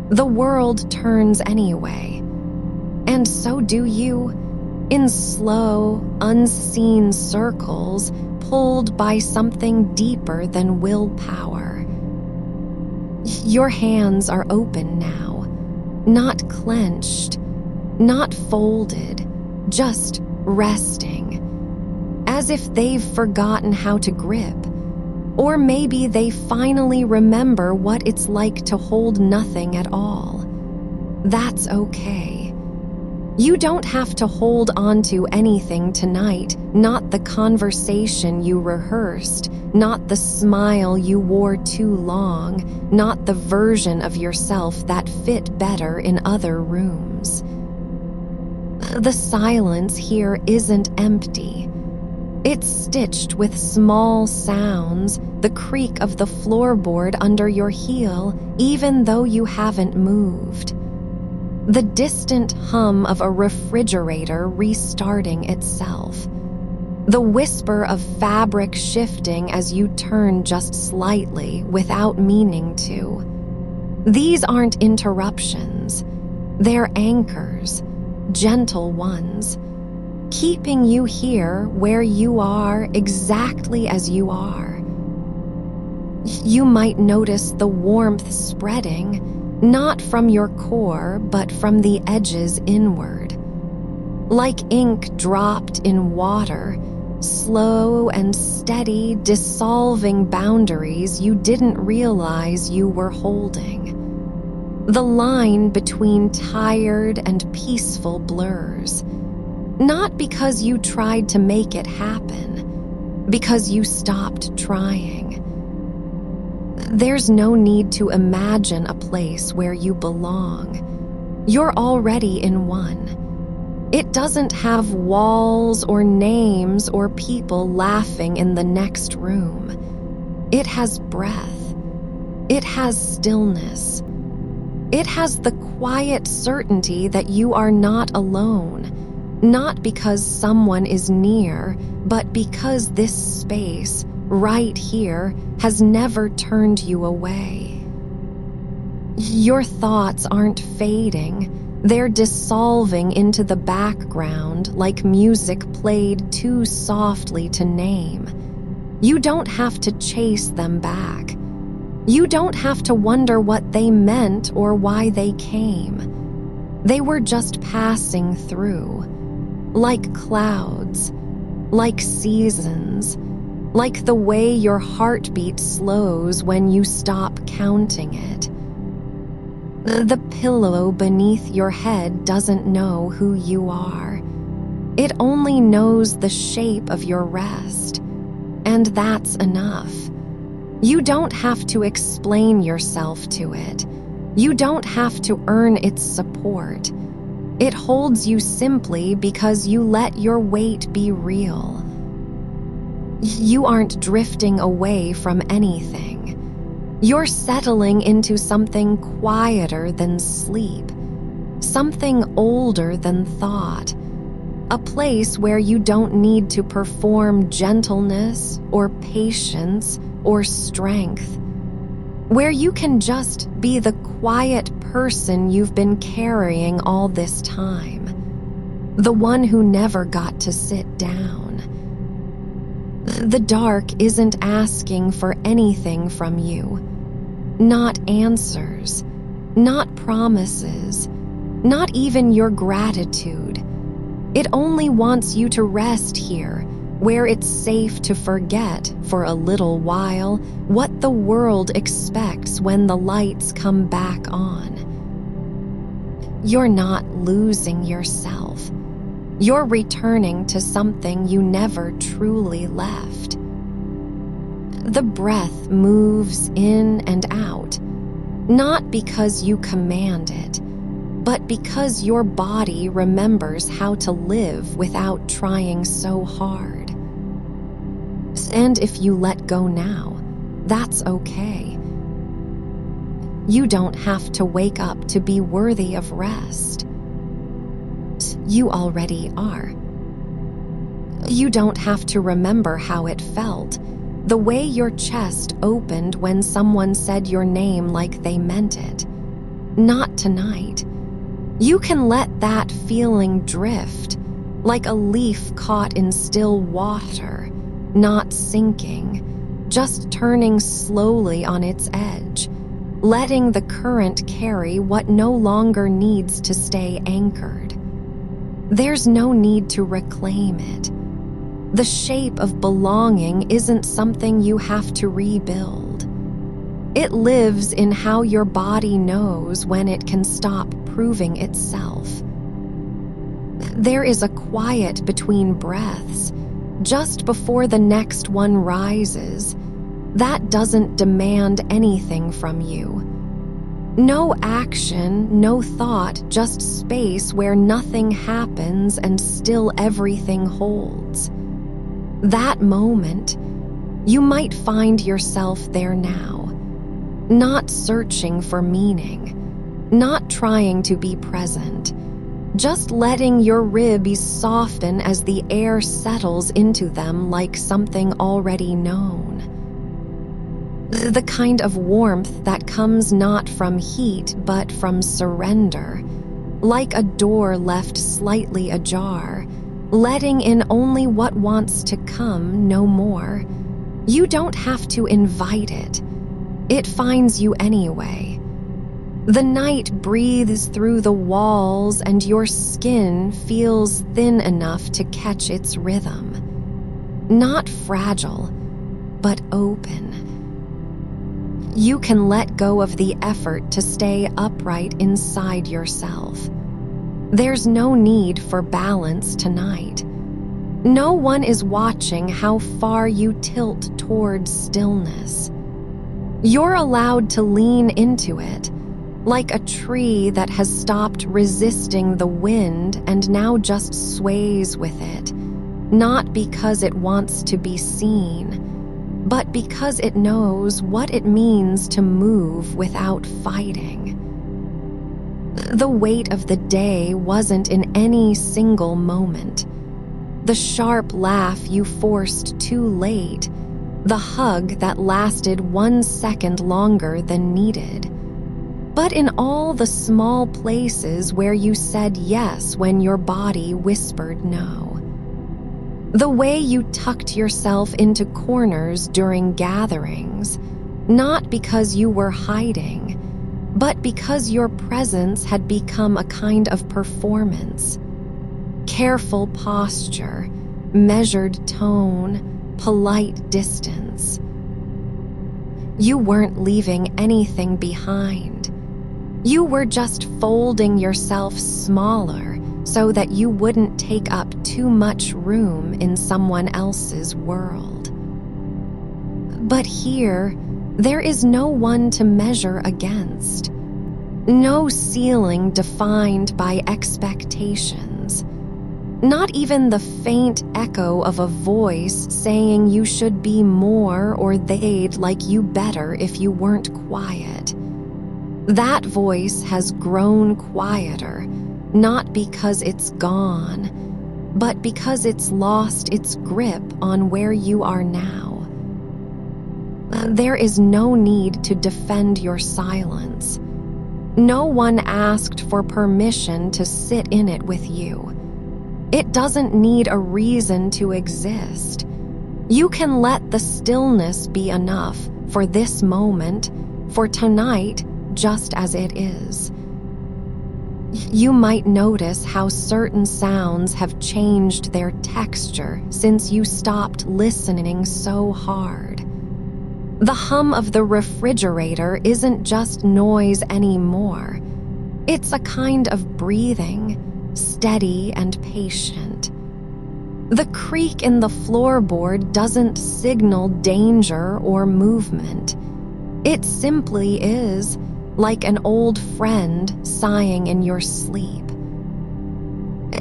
The world turns anyway, and so do you, in slow, unseen circles, pulled by something deeper than willpower. Your hands are open now, not clenched, not folded, just resting, as if they've forgotten how to grip. Or maybe they finally remember what it's like to hold nothing at all. That's okay. You don't have to hold on to anything tonight, not the conversation you rehearsed, not the smile you wore too long, not the version of yourself that fit better in other rooms. The silence here isn't empty. It's stitched with small sounds, the creak of the floorboard under your heel, even though you haven't moved. The distant hum of a refrigerator restarting itself. The whisper of fabric shifting as you turn just slightly without meaning to. These aren't interruptions. They're anchors, gentle ones, keeping you here where you are exactly as you are. You might notice the warmth spreading, not from your core, but from the edges inward. Like ink dropped in water, slow and steady, dissolving boundaries you didn't realize you were holding. The line between tired and peaceful blurs. Not because you tried to make it happen, because you stopped trying. There's no need to imagine a place where you belong. You're already in one. It doesn't have walls or names or people laughing in the next room. It has breath. It has stillness. It has the quiet certainty that you are not alone. Not because someone is near, but because this space, right here, has never turned you away. Your thoughts aren't fading, they're dissolving into the background like music played too softly to name. You don't have to chase them back. You don't have to wonder what they meant or why they came. They were just passing through. Like clouds, like seasons, like the way your heartbeat slows when you stop counting it. The pillow beneath your head doesn't know who you are. It only knows the shape of your rest, and that's enough. You don't have to explain yourself to it. You don't have to earn its support. It holds you simply because you let your weight be real. You aren't drifting away from anything. You're settling into something quieter than sleep, something older than thought, a place where you don't need to perform gentleness or patience or strength, where you can just be the quiet person you've been carrying all this time, the one who never got to sit down. The dark isn't asking for anything from you. Not answers, not promises, not even your gratitude. It only wants you to rest here, where it's safe to forget for a little while what the world expects when the lights come back on. You're not losing yourself. You're returning to something you never truly left. The breath moves in and out, not because you command it, but because your body remembers how to live without trying so hard. And if you let go now, that's okay. You don't have to wake up to be worthy of rest. You already are. You don't have to remember how it felt, the way your chest opened when someone said your name like they meant it. Not tonight. You can let that feeling drift, like a leaf caught in still water, not sinking, just turning slowly on its edge, letting the current carry what no longer needs to stay anchored. There's no need to reclaim it. The shape of belonging isn't something you have to rebuild. It lives in how your body knows when it can stop proving itself. There is a quiet between breaths, just before the next one rises, that doesn't demand anything from you. No action, no thought, just space where nothing happens and still everything holds. That moment, you might find yourself there now, not searching for meaning, not trying to be present, just letting your ribs soften as the air settles into them like something already known. The kind of warmth that comes not from heat but from surrender, like a door left slightly ajar, letting in only what wants to come, no more. You don't have to invite it. It finds you anyway. The night breathes through the walls and your skin feels thin enough to catch its rhythm. Not fragile, but open. You can let go of the effort to stay upright inside yourself. There's no need for balance tonight. No one is watching how far you tilt towards stillness. You're allowed to lean into it, like a tree that has stopped resisting the wind and now just sways with it, not because it wants to be seen, but because it knows what it means to move without fighting. The weight of the day wasn't in any single moment. The sharp laugh you forced too late, the hug that lasted 1 second longer than needed, but in all the small places where you said yes when your body whispered no. The way you tucked yourself into corners during gatherings, not because you were hiding, but because your presence had become a kind of performance. Careful posture, measured tone, polite distance. You weren't leaving anything behind. You were just folding yourself smaller so that you wouldn't take up too much room in someone else's world. But here, there is no one to measure against. No ceiling defined by expectations. Not even the faint echo of a voice saying you should be more or they'd like you better if you weren't quiet. That voice has grown quieter, not because it's gone, but because it's lost its grip on where you are now. There is no need to defend your silence. No one asked for permission to sit in it with you. It doesn't need a reason to exist. You can let the stillness be enough for this moment, for tonight, just as it is. You might notice how certain sounds have changed their texture since you stopped listening so hard. The hum of the refrigerator isn't just noise anymore. It's a kind of breathing, steady and patient. The creak in the floorboard doesn't signal danger or movement. It simply is, like an old friend sighing in your sleep.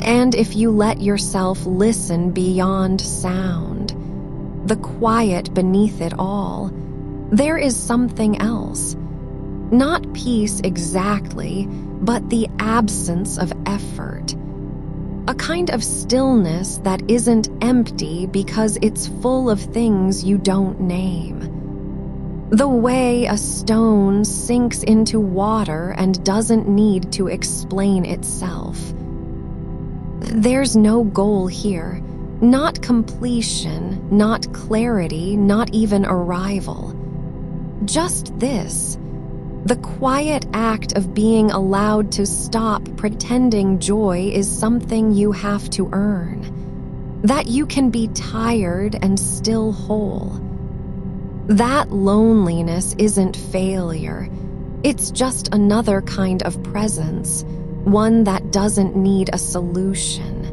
And if you let yourself listen beyond sound, the quiet beneath it all, there is something else. Not peace exactly, but the absence of effort. A kind of stillness that isn't empty because it's full of things you don't name. The way a stone sinks into water and doesn't need to explain itself. There's no goal here, not completion, not clarity, not even arrival. Just this, the quiet act of being allowed to stop pretending joy is something you have to earn, that you can be tired and still whole. That loneliness isn't failure, it's just another kind of presence, one that doesn't need a solution.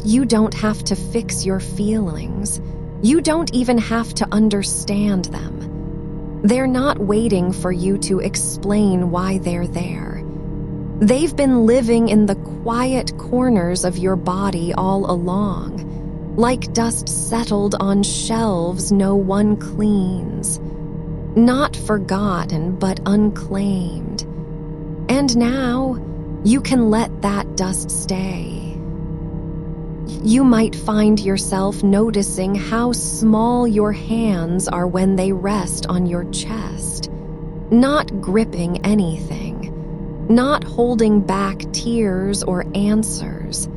You don't have to fix your feelings. You don't even have to understand them. They're not waiting for you to explain why they're there. They've been living in the quiet corners of your body all along, like dust settled on shelves no one cleans. Not forgotten, but unclaimed. And now, you can let that dust stay. You might find yourself noticing how small your hands are when they rest on your chest, not gripping anything, not holding back tears or answers,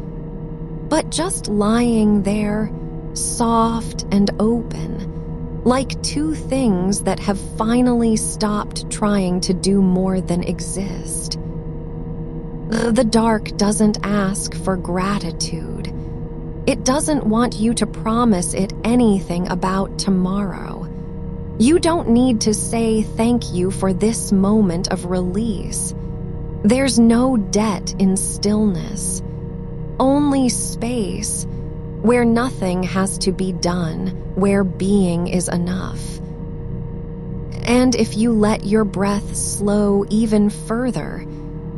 but just lying there, soft and open, like two things that have finally stopped trying to do more than exist. The dark doesn't ask for gratitude. It doesn't want you to promise it anything about tomorrow. You don't need to say thank you for this moment of release. There's no debt in stillness, only space where nothing has to be done, where being is enough. And if you let your breath slow even further,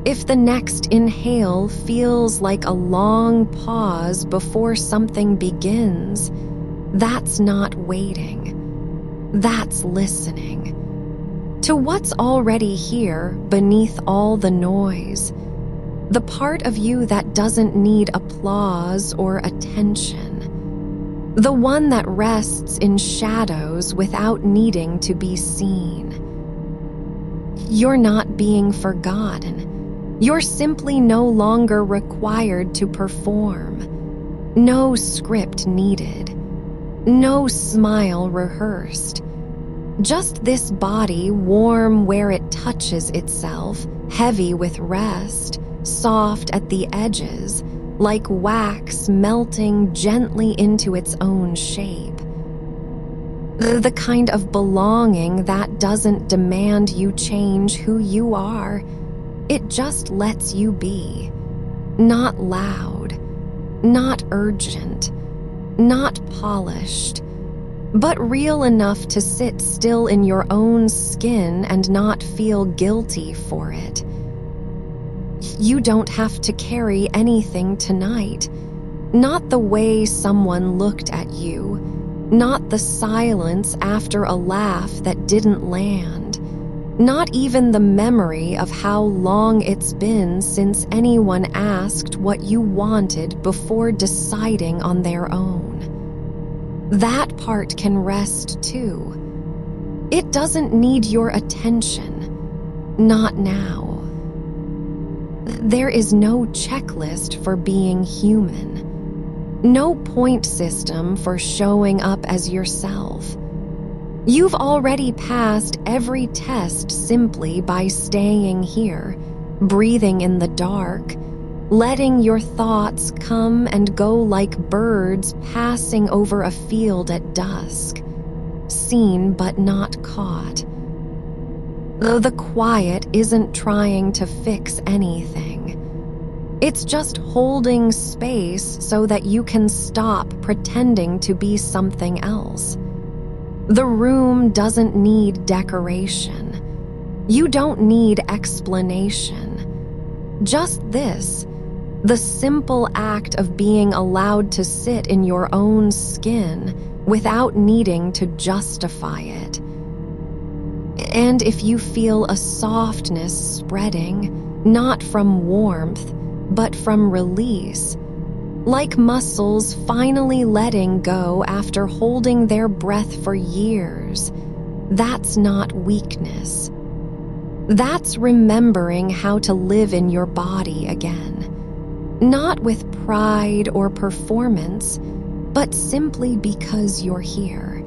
if the next inhale feels like a long pause before something begins, that's not waiting. That's listening to what's already here beneath all the noise, the part of you that doesn't need applause or attention, the one that rests in shadows without needing to be seen. You're not being forgotten. You're simply no longer required to perform. No script needed. No smile rehearsed. Just this body warm where it touches itself, heavy with rest, soft at the edges, like wax melting gently into its own shape. The kind of belonging that doesn't demand you change who you are. It just lets you be. Not loud, not urgent, not polished, but real enough to sit still in your own skin and not feel guilty for it. You don't have to carry anything tonight. Not the way someone looked at you, not the silence after a laugh that didn't land. Not even the memory of how long it's been since anyone asked what you wanted before deciding on their own. That part can rest too. It doesn't need your attention. Not now. There is no checklist for being human. No point system for showing up as yourself. You've already passed every test simply by staying here, breathing in the dark, letting your thoughts come and go like birds passing over a field at dusk, seen but not caught. The quiet isn't trying to fix anything. It's just holding space so that you can stop pretending to be something else. The room doesn't need decoration. You don't need explanation. Just this, the simple act of being allowed to sit in your own skin without needing to justify it. And if you feel a softness spreading, not from warmth, but from release, like muscles finally letting go after holding their breath for years, that's not weakness. That's remembering how to live in your body again. Not with pride or performance, but simply because you're here.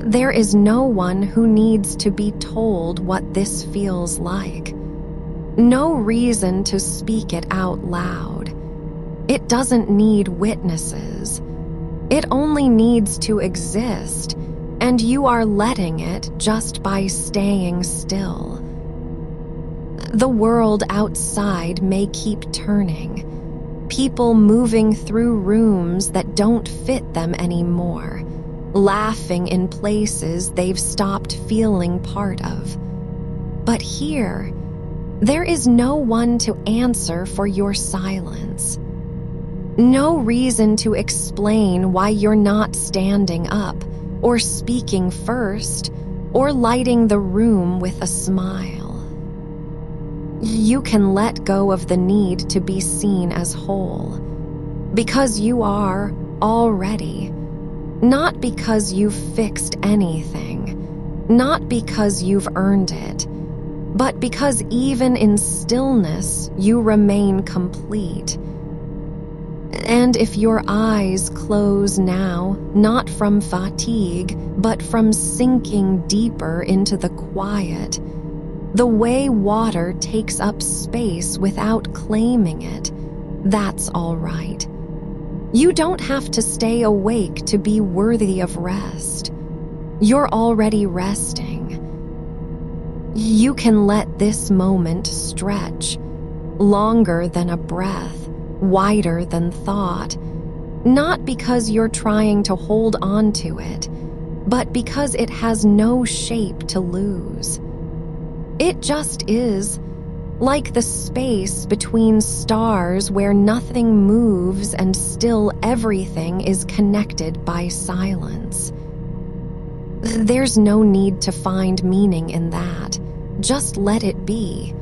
There is no one who needs to be told what this feels like. No reason to speak it out loud. It doesn't need witnesses. It only needs to exist, and you are letting it just by staying still. The world outside may keep turning, people moving through rooms that don't fit them anymore, laughing in places they've stopped feeling part of. But here, there is no one to answer for your silence. No reason to explain why you're not standing up, or speaking first, or lighting the room with a smile. You can let go of the need to be seen as whole, because you are already, not because you've fixed anything, not because you've earned it, but because even in stillness you remain complete. And if your eyes close now, not from fatigue, but from sinking deeper into the quiet, the way water takes up space without claiming it, that's all right. You don't have to stay awake to be worthy of rest. You're already resting. You can let this moment stretch, longer than a breath, wider than thought, not because you're trying to hold on to it, but because it has no shape to lose. It just is, like the space between stars where nothing moves and still everything is connected by silence. There's no need to find meaning in that. Just let it be.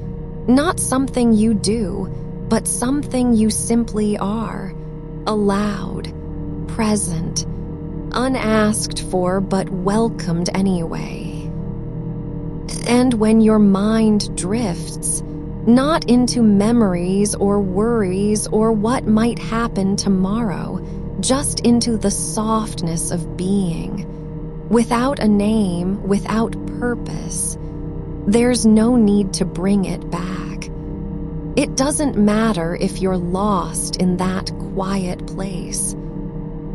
Not something you do, but something you simply are. Allowed, present, unasked for but welcomed anyway. And when your mind drifts, not into memories or worries or what might happen tomorrow, just into the softness of being, without a name, without purpose, there's no need to bring it back. It doesn't matter if you're lost in that quiet place.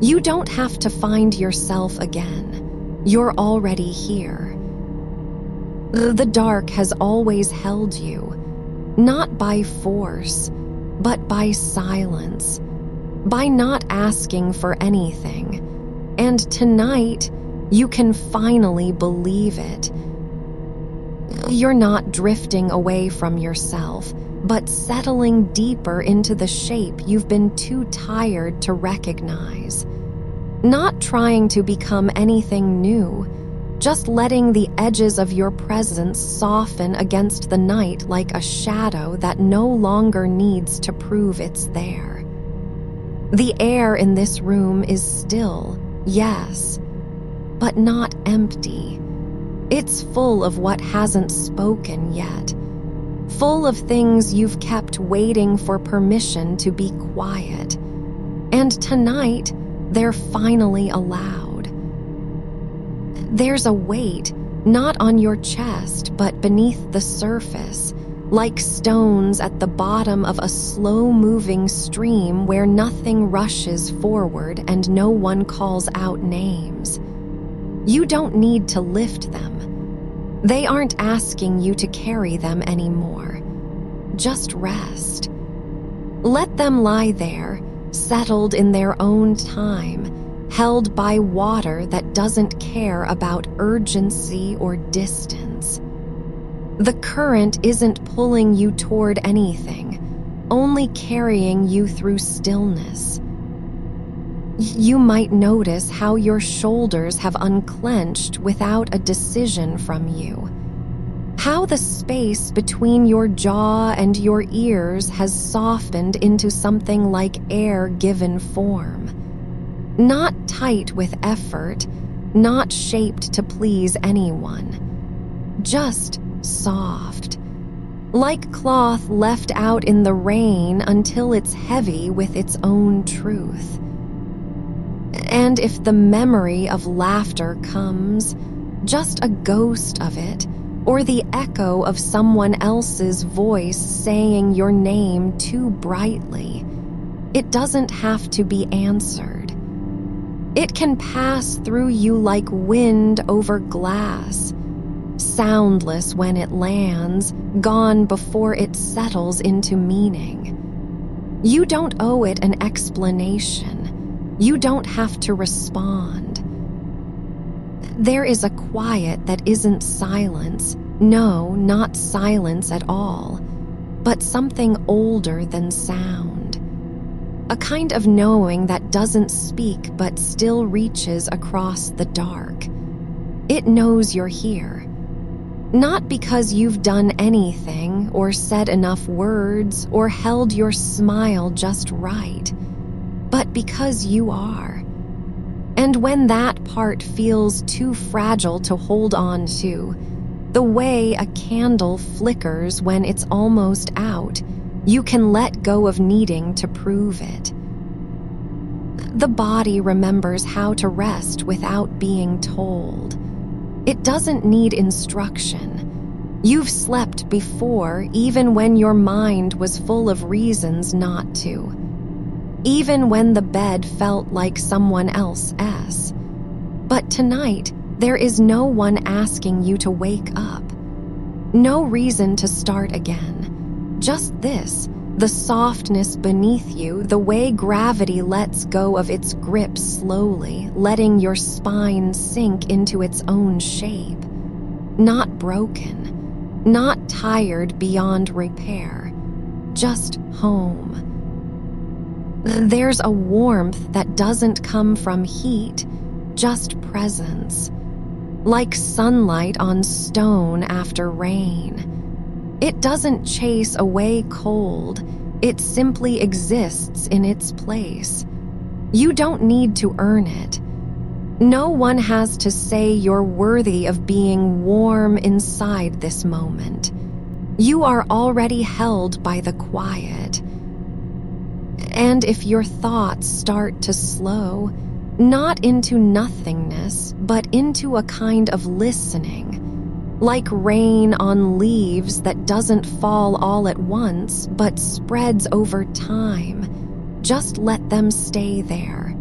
You don't have to find yourself again. You're already here. The dark has always held you, not by force, but by silence, by not asking for anything. And tonight, you can finally believe it. You're not drifting away from yourself, but settling deeper into the shape you've been too tired to recognize. Not trying to become anything new, just letting the edges of your presence soften against the night like a shadow that no longer needs to prove it's there. The air in this room is still, yes, but not empty. It's full of what hasn't spoken yet, full of things you've kept waiting for permission to be quiet. And tonight, they're finally allowed. There's a weight, not on your chest, but beneath the surface, like stones at the bottom of a slow-moving stream where nothing rushes forward and no one calls out names. You don't need to lift them. They aren't asking you to carry them anymore. Just rest. Let them lie there, settled in their own time, held by water that doesn't care about urgency or distance. The current isn't pulling you toward anything, only carrying you through stillness. You might notice how your shoulders have unclenched without a decision from you. How the space between your jaw and your ears has softened into something like air given form. Not tight with effort, not shaped to please anyone. Just soft. Like cloth left out in the rain until it's heavy with its own truth. And if the memory of laughter comes, just a ghost of it, or the echo of someone else's voice saying your name too brightly, it doesn't have to be answered. It can pass through you like wind over glass, soundless when it lands, gone before it settles into meaning. You don't owe it an explanation. You don't have to respond. There is a quiet that isn't silence, no, not silence at all, but something older than sound. A kind of knowing that doesn't speak but still reaches across the dark. It knows you're here. Not because you've done anything or said enough words or held your smile just right, but because you are. And when that part feels too fragile to hold on to, the way a candle flickers when it's almost out, you can let go of needing to prove it. The body remembers how to rest without being told. It doesn't need instruction. You've slept before, even when your mind was full of reasons not to. Even when the bed felt like someone else's. But tonight, there is no one asking you to wake up. No reason to start again. Just this, the softness beneath you, the way gravity lets go of its grip slowly, letting your spine sink into its own shape. Not broken, not tired beyond repair, just home. There's a warmth that doesn't come from heat, just presence. Like sunlight on stone after rain. It doesn't chase away cold, it simply exists in its place. You don't need to earn it. No one has to say you're worthy of being warm inside this moment. You are already held by the quiet. And if your thoughts start to slow, not into nothingness, but into a kind of listening, like rain on leaves that doesn't fall all at once, but spreads over time, just let them stay there.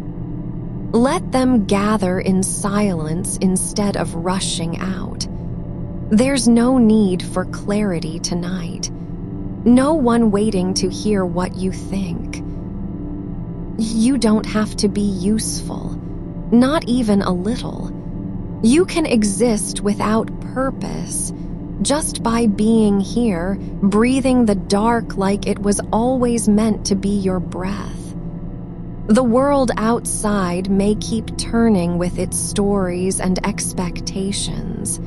Let them gather in silence instead of rushing out. There's no need for clarity tonight. No one waiting to hear what you think. You don't have to be useful, not even a little. You can exist without purpose, just by being here, breathing the dark like it was always meant to be your breath. The world outside may keep turning with its stories and expectations,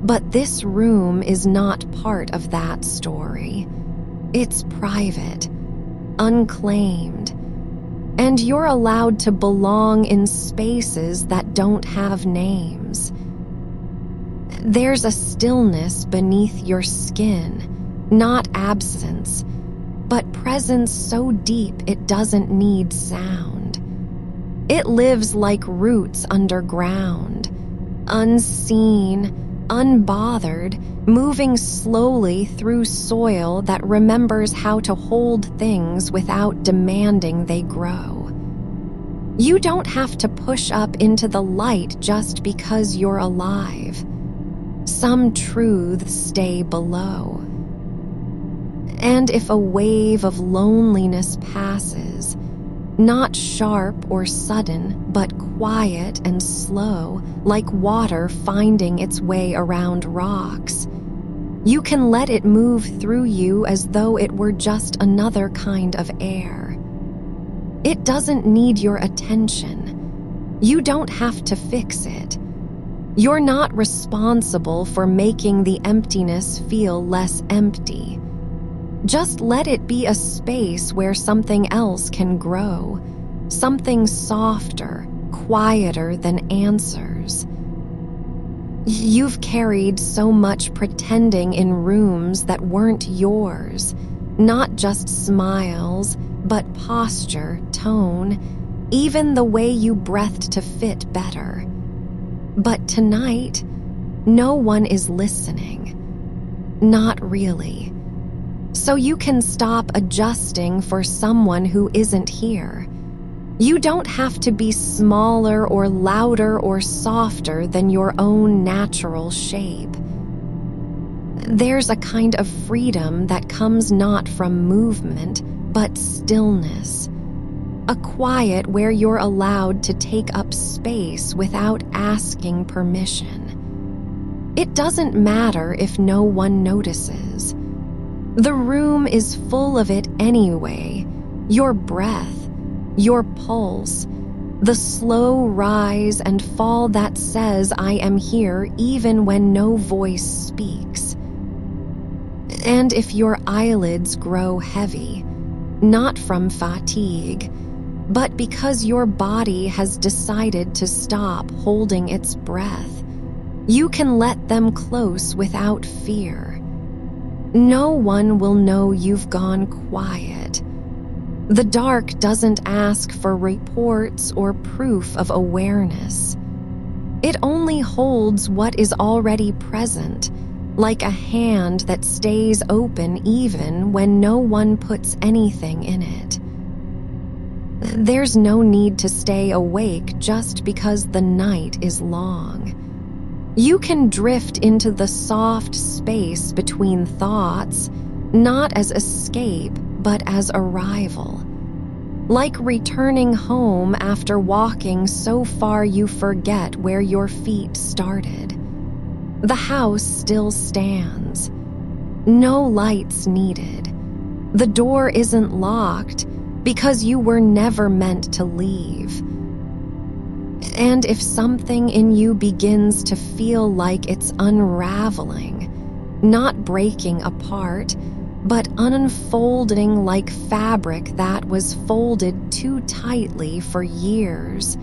but this room is not part of that story. It's private, unclaimed, and you're allowed to belong in spaces that don't have names. There's a stillness beneath your skin, not absence, but presence so deep it doesn't need sound. It lives like roots underground, unseen, unbothered, moving slowly through soil that remembers how to hold things without demanding they grow. You don't have to push up into the light just because you're alive. Some truths stay below. And if a wave of loneliness passes, not sharp or sudden, but quiet and slow, like water finding its way around rocks, you can let it move through you as though it were just another kind of air. It doesn't need your attention. You don't have to fix it. You're not responsible for making the emptiness feel less empty. Just let it be a space where something else can grow, something softer, quieter than answers. You've carried so much pretending in rooms that weren't yours, not just smiles, but posture, tone, even the way you breathed to fit better. But tonight, no one is listening. Not really. So you can stop adjusting for someone who isn't here. You don't have to be smaller or louder or softer than your own natural shape. There's a kind of freedom that comes not from movement, but stillness. A quiet where you're allowed to take up space without asking permission. It doesn't matter if no one notices. The room is full of it anyway. Your breath, your pulse, the slow rise and fall that says I am here even when no voice speaks. And if your eyelids grow heavy, not from fatigue, but because your body has decided to stop holding its breath, you can let them close without fear. No one will know you've gone quiet. The dark doesn't ask for reports or proof of awareness. It only holds what is already present, like a hand that stays open even when no one puts anything in it. There's no need to stay awake just because the night is long. You can drift into the soft space between thoughts, not as escape, but as arrival. Like returning home after walking so far you forget where your feet started. The house still stands. No lights needed. The door isn't locked because you were never meant to leave. And if something in you begins to feel like it's unraveling, not breaking apart, but unfolding like fabric that was folded too tightly for years,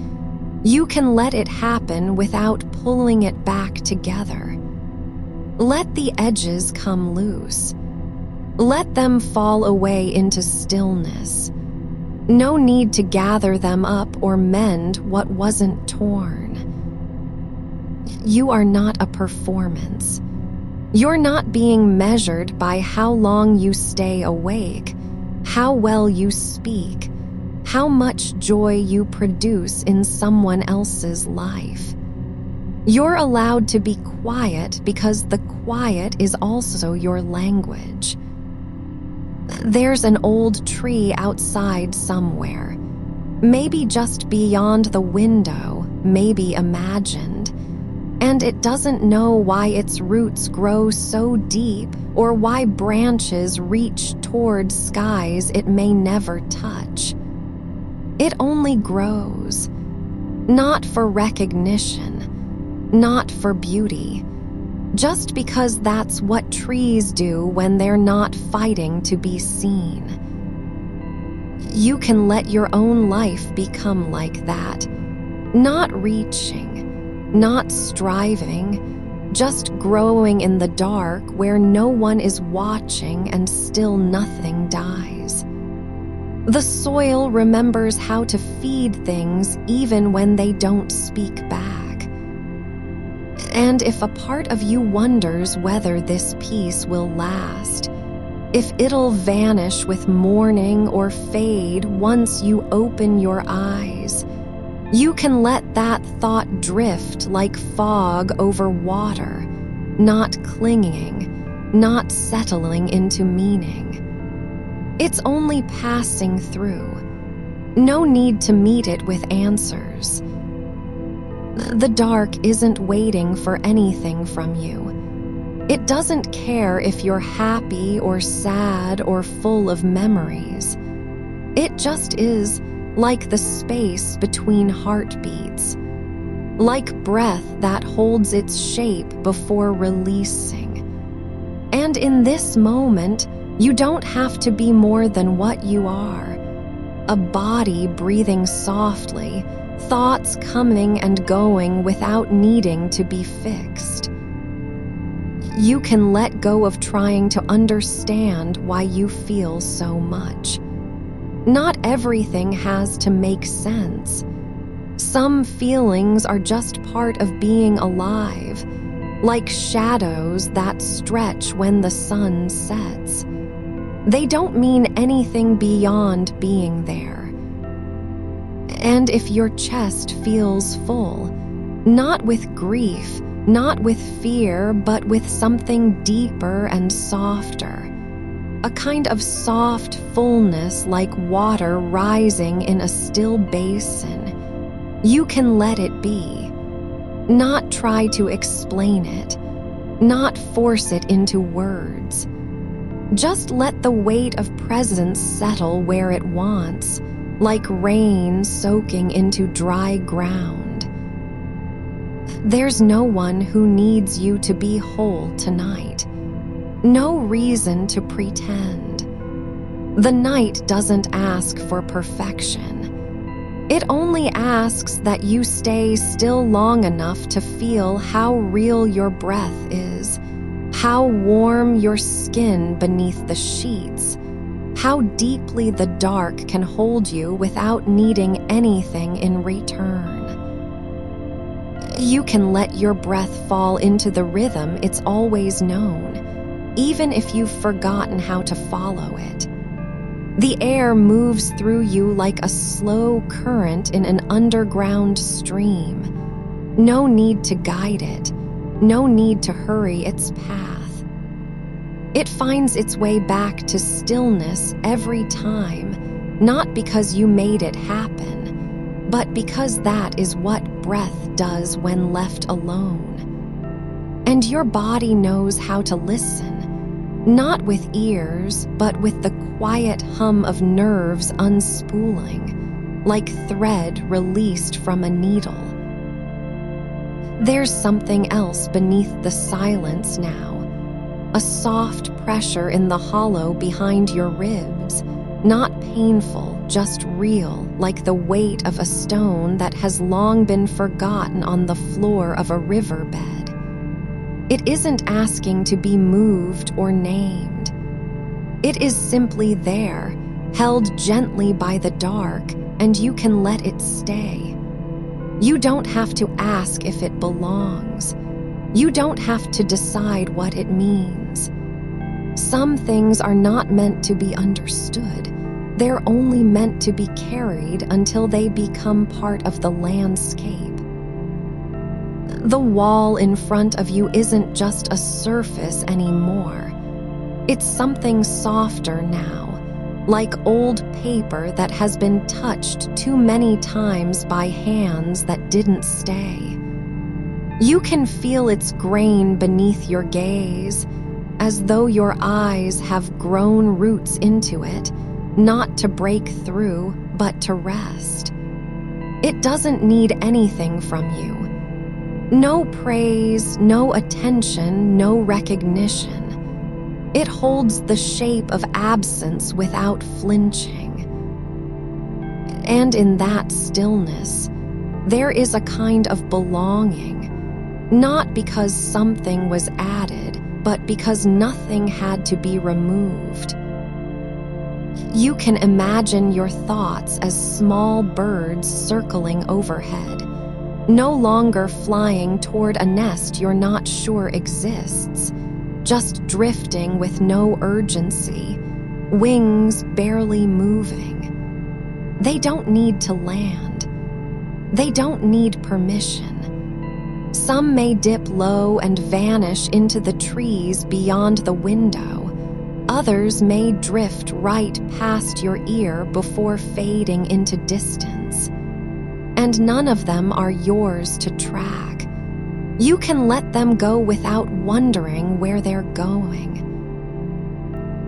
you can let it happen without pulling it back together. Let the edges come loose. Let them fall away into stillness. No need to gather them up or mend what wasn't torn. You are not a performance. You're not being measured by how long you stay awake, how well you speak, how much joy you produce in someone else's life. You're allowed to be quiet because the quiet is also your language. There's an old tree outside somewhere, maybe just beyond the window, maybe imagined, and it doesn't know why its roots grow so deep or why branches reach toward skies it may never touch. It only grows, not for recognition, not for beauty, just because that's what trees do when they're not fighting to be seen. You can let your own life become like that, not reaching, not striving, just growing in the dark where no one is watching and still nothing dies. The soil remembers how to feed things even when they don't speak back. And if a part of you wonders whether this peace will last, if it'll vanish with morning or fade once you open your eyes, you can let that thought drift like fog over water, not clinging, not settling into meaning. It's only passing through. No need to meet it with answers. The dark isn't waiting for anything from you. It doesn't care if you're happy or sad or full of memories. It just is, like the space between heartbeats, like breath that holds its shape before releasing. And in this moment, you don't have to be more than what you are. A body breathing softly, thoughts coming and going without needing to be fixed. You can let go of trying to understand why you feel so much. Not everything has to make sense. Some feelings are just part of being alive, like shadows that stretch when the sun sets. They don't mean anything beyond being there. And if your chest feels full, not with grief, not with fear, but with something deeper and softer, a kind of soft fullness like water rising in a still basin, you can let it be. Not try to explain it, not force it into words. Just let the weight of presence settle where it wants, like rain soaking into dry ground. There's no one who needs you to be whole tonight. No reason to pretend. The night doesn't ask for perfection. It only asks that you stay still long enough to feel how real your breath is, how warm your skin beneath the sheets, how deeply the dark can hold you without needing anything in return. You can let your breath fall into the rhythm it's always known, even if you've forgotten how to follow it. The air moves through you like a slow current in an underground stream. No need to guide it, no need to hurry its path. It finds its way back to stillness every time, not because you made it happen, but because that is what breath does when left alone. And your body knows how to listen, not with ears, but with the quiet hum of nerves unspooling, like thread released from a needle. There's something else beneath the silence now, a soft pressure in the hollow behind your ribs, not painful, just real, like the weight of a stone that has long been forgotten on the floor of a riverbed. It isn't asking to be moved or named. It is simply there, held gently by the dark, and you can let it stay. You don't have to ask if it belongs. You don't have to decide what it means. Some things are not meant to be understood. They're only meant to be carried until they become part of the landscape. The wall in front of you isn't just a surface anymore. It's something softer now, like old paper that has been touched too many times by hands that didn't stay. You can feel its grain beneath your gaze, as though your eyes have grown roots into it, not to break through, but to rest. It doesn't need anything from you. No praise, no attention, no recognition. It holds the shape of absence without flinching. And in that stillness, there is a kind of belonging, not because something was added, but because nothing had to be removed. You can imagine your thoughts as small birds circling overhead, no longer flying toward a nest you're not sure exists, just drifting with no urgency, wings barely moving. They don't need to land. They don't need permission. Some may dip low and vanish into the trees beyond the window. Others may drift right past your ear before fading into distance. And none of them are yours to track. You can let them go without wondering where they're going.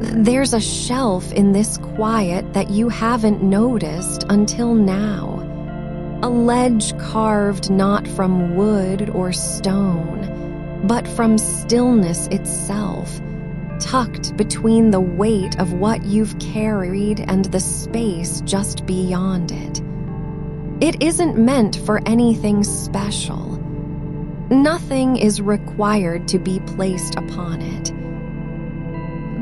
There's a shelf in this quiet that you haven't noticed until now. A ledge carved not from wood or stone, but from stillness itself, tucked between the weight of what you've carried and the space just beyond it. It isn't meant for anything special. Nothing is required to be placed upon it.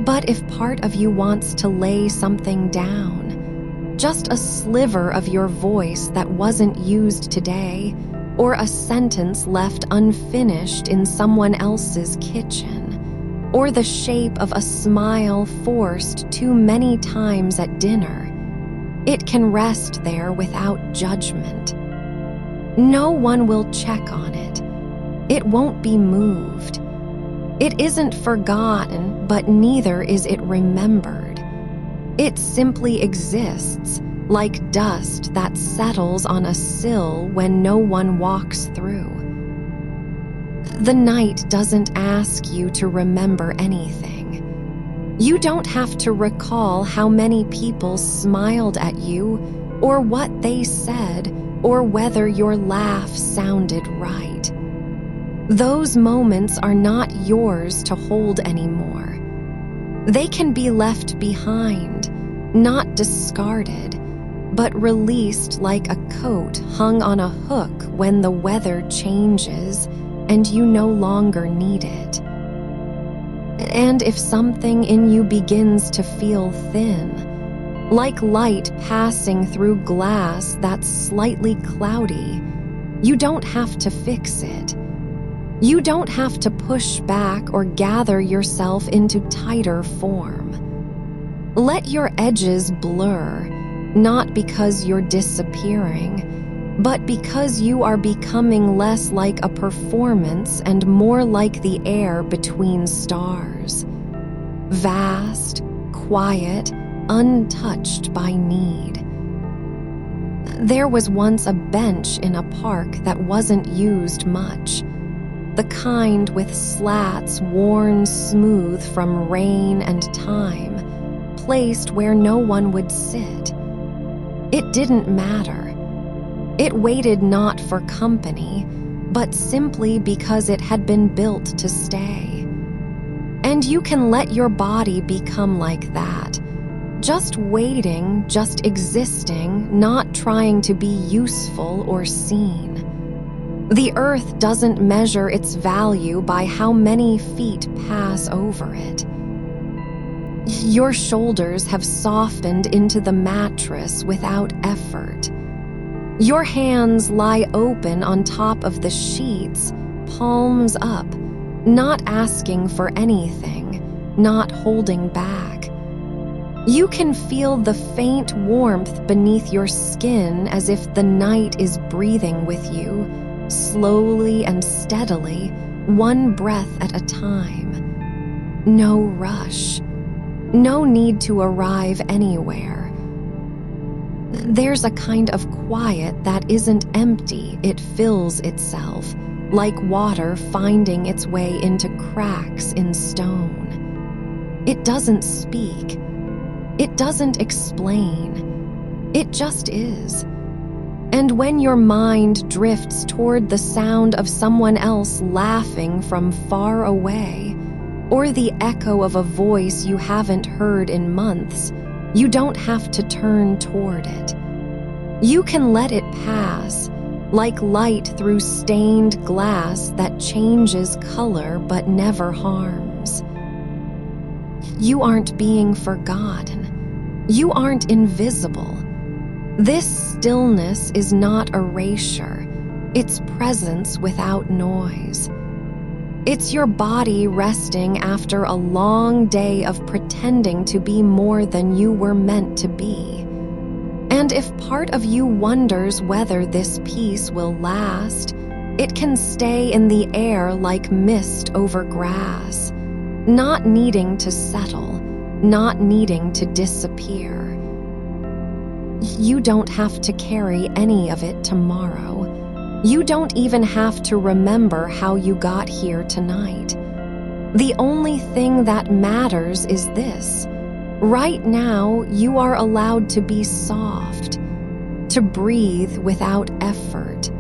But if part of you wants to lay something down, just a sliver of your voice that wasn't used today, or a sentence left unfinished in someone else's kitchen, or the shape of a smile forced too many times at dinner, it can rest there without judgment. No one will check on it. It won't be moved. It isn't forgotten, but neither is it remembered. It simply exists, like dust that settles on a sill when no one walks through. The night doesn't ask you to remember anything. You don't have to recall how many people smiled at you, or what they said, or whether your laugh sounded right. Those moments are not yours to hold anymore. They can be left behind, not discarded, but released like a coat hung on a hook when the weather changes and you no longer need it. And if something in you begins to feel thin, like light passing through glass that's slightly cloudy, you don't have to fix it. You don't have to push back or gather yourself into tighter form. Let your edges blur, not because you're disappearing, but because you are becoming less like a performance and more like the air between stars. Vast, quiet, untouched by need. There was once a bench in a park that wasn't used much. The kind with slats worn smooth from rain and time, placed where no one would sit. It didn't matter. It waited not for company, but simply because it had been built to stay. And you can let your body become like that, just waiting, just existing, not trying to be useful or seen. The earth doesn't measure its value by how many feet pass over it. Your shoulders have softened into the mattress without effort. Your hands lie open on top of the sheets, palms up, not asking for anything, not holding back. You can feel the faint warmth beneath your skin as if the night is breathing with you, slowly and steadily, one breath at a time. No rush. No need to arrive anywhere. There's a kind of quiet that isn't empty, it fills itself, like water finding its way into cracks in stone. It doesn't speak. It doesn't explain. It just is. And when your mind drifts toward the sound of someone else laughing from far away, or the echo of a voice you haven't heard in months, you don't have to turn toward it. You can let it pass, like light through stained glass that changes color but never harms. You aren't being forgotten. You aren't invisible. This stillness is not erasure. It's presence without noise. It's your body resting after a long day of pretending to be more than you were meant to be. And if part of you wonders whether this peace will last, it can stay in the air like mist over grass, not needing to settle, not needing to disappear. You don't have to carry any of it tomorrow. You don't even have to remember how you got here tonight. The only thing that matters is this. Right now, you are allowed to be soft, to breathe without effort,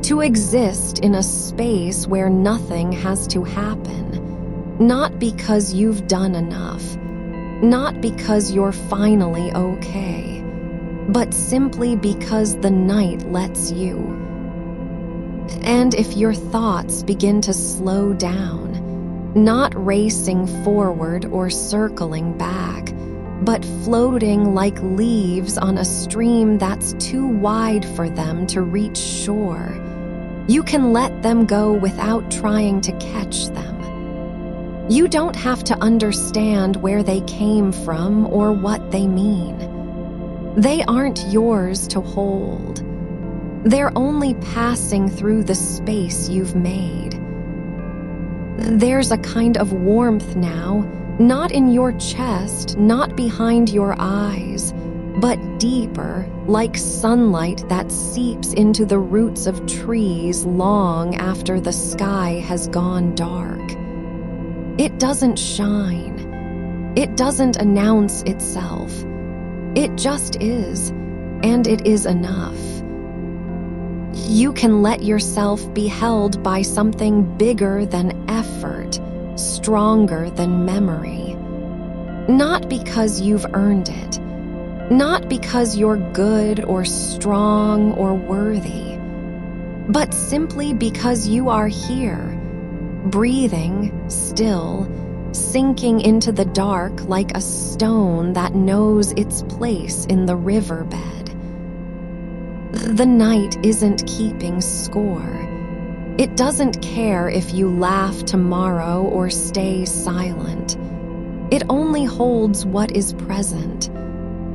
to exist in a space where nothing has to happen, not because you've done enough, not because you're finally okay, but simply because the night lets you. And if your thoughts begin to slow down, not racing forward or circling back, but floating like leaves on a stream that's too wide for them to reach shore, you can let them go without trying to catch them. You don't have to understand where they came from or what they mean. They aren't yours to hold. They're only passing through the space you've made. There's a kind of warmth now, not in your chest, not behind your eyes, but deeper, like sunlight that seeps into the roots of trees long after the sky has gone dark. It doesn't shine. It doesn't announce itself. It just is, and it is enough. You can let yourself be held by something bigger than effort, stronger than memory. Not because you've earned it, not because you're good or strong or worthy, but simply because you are here, breathing, still, sinking into the dark like a stone that knows its place in the riverbed. The night isn't keeping score. It doesn't care if you laugh tomorrow or stay silent. It only holds what is present.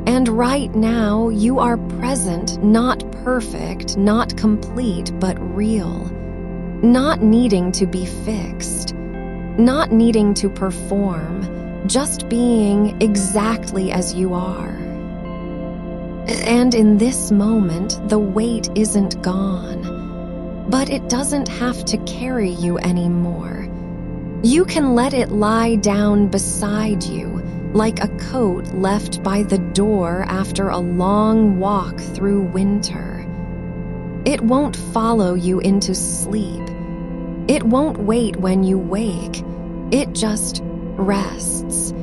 And right now, you are present, not perfect, not complete, but real. Not needing to be fixed. Not needing to perform. Just being exactly as you are. And in this moment, the weight isn't gone, but it doesn't have to carry you anymore. You can let it lie down beside you, like a coat left by the door after a long walk through winter. It won't follow you into sleep. It won't wait when you wake. It just rests.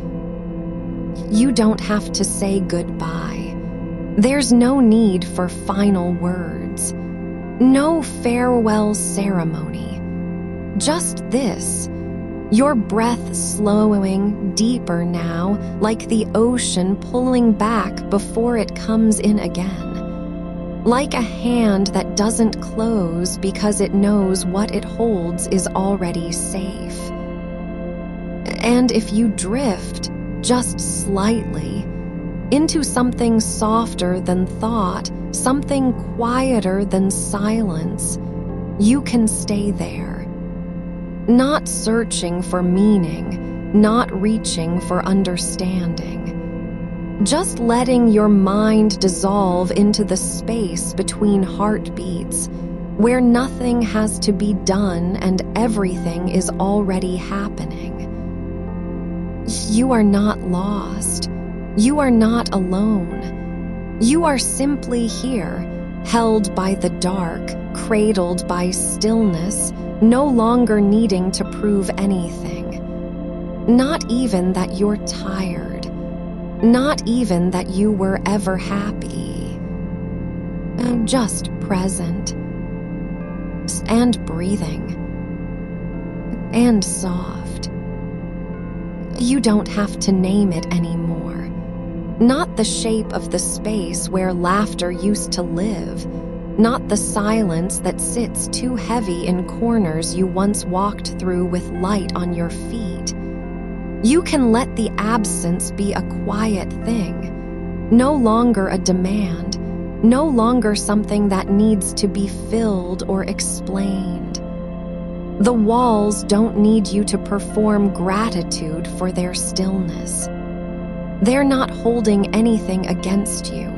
You don't have to say goodbye. There's no need for final words, no farewell ceremony. Just this, your breath slowing deeper now, like the ocean pulling back before it comes in again. Like a hand that doesn't close because it knows what it holds is already safe. And if you drift, just slightly, into something softer than thought, something quieter than silence, you can stay there. Not searching for meaning, not reaching for understanding. Just letting your mind dissolve into the space between heartbeats, where nothing has to be done and everything is already happening. You are not lost. You are not alone. You are simply here, held by the dark, cradled by stillness, no longer needing to prove anything. Not even that you're tired. Not even that you were ever happy. Just present. And breathing. And soft. You don't have to name it anymore. Not the shape of the space where laughter used to live, not the silence that sits too heavy in corners you once walked through with light on your feet. You can let the absence be a quiet thing, no longer a demand, no longer something that needs to be filled or explained. The walls don't need you to perform gratitude for their stillness. They're not holding anything against you.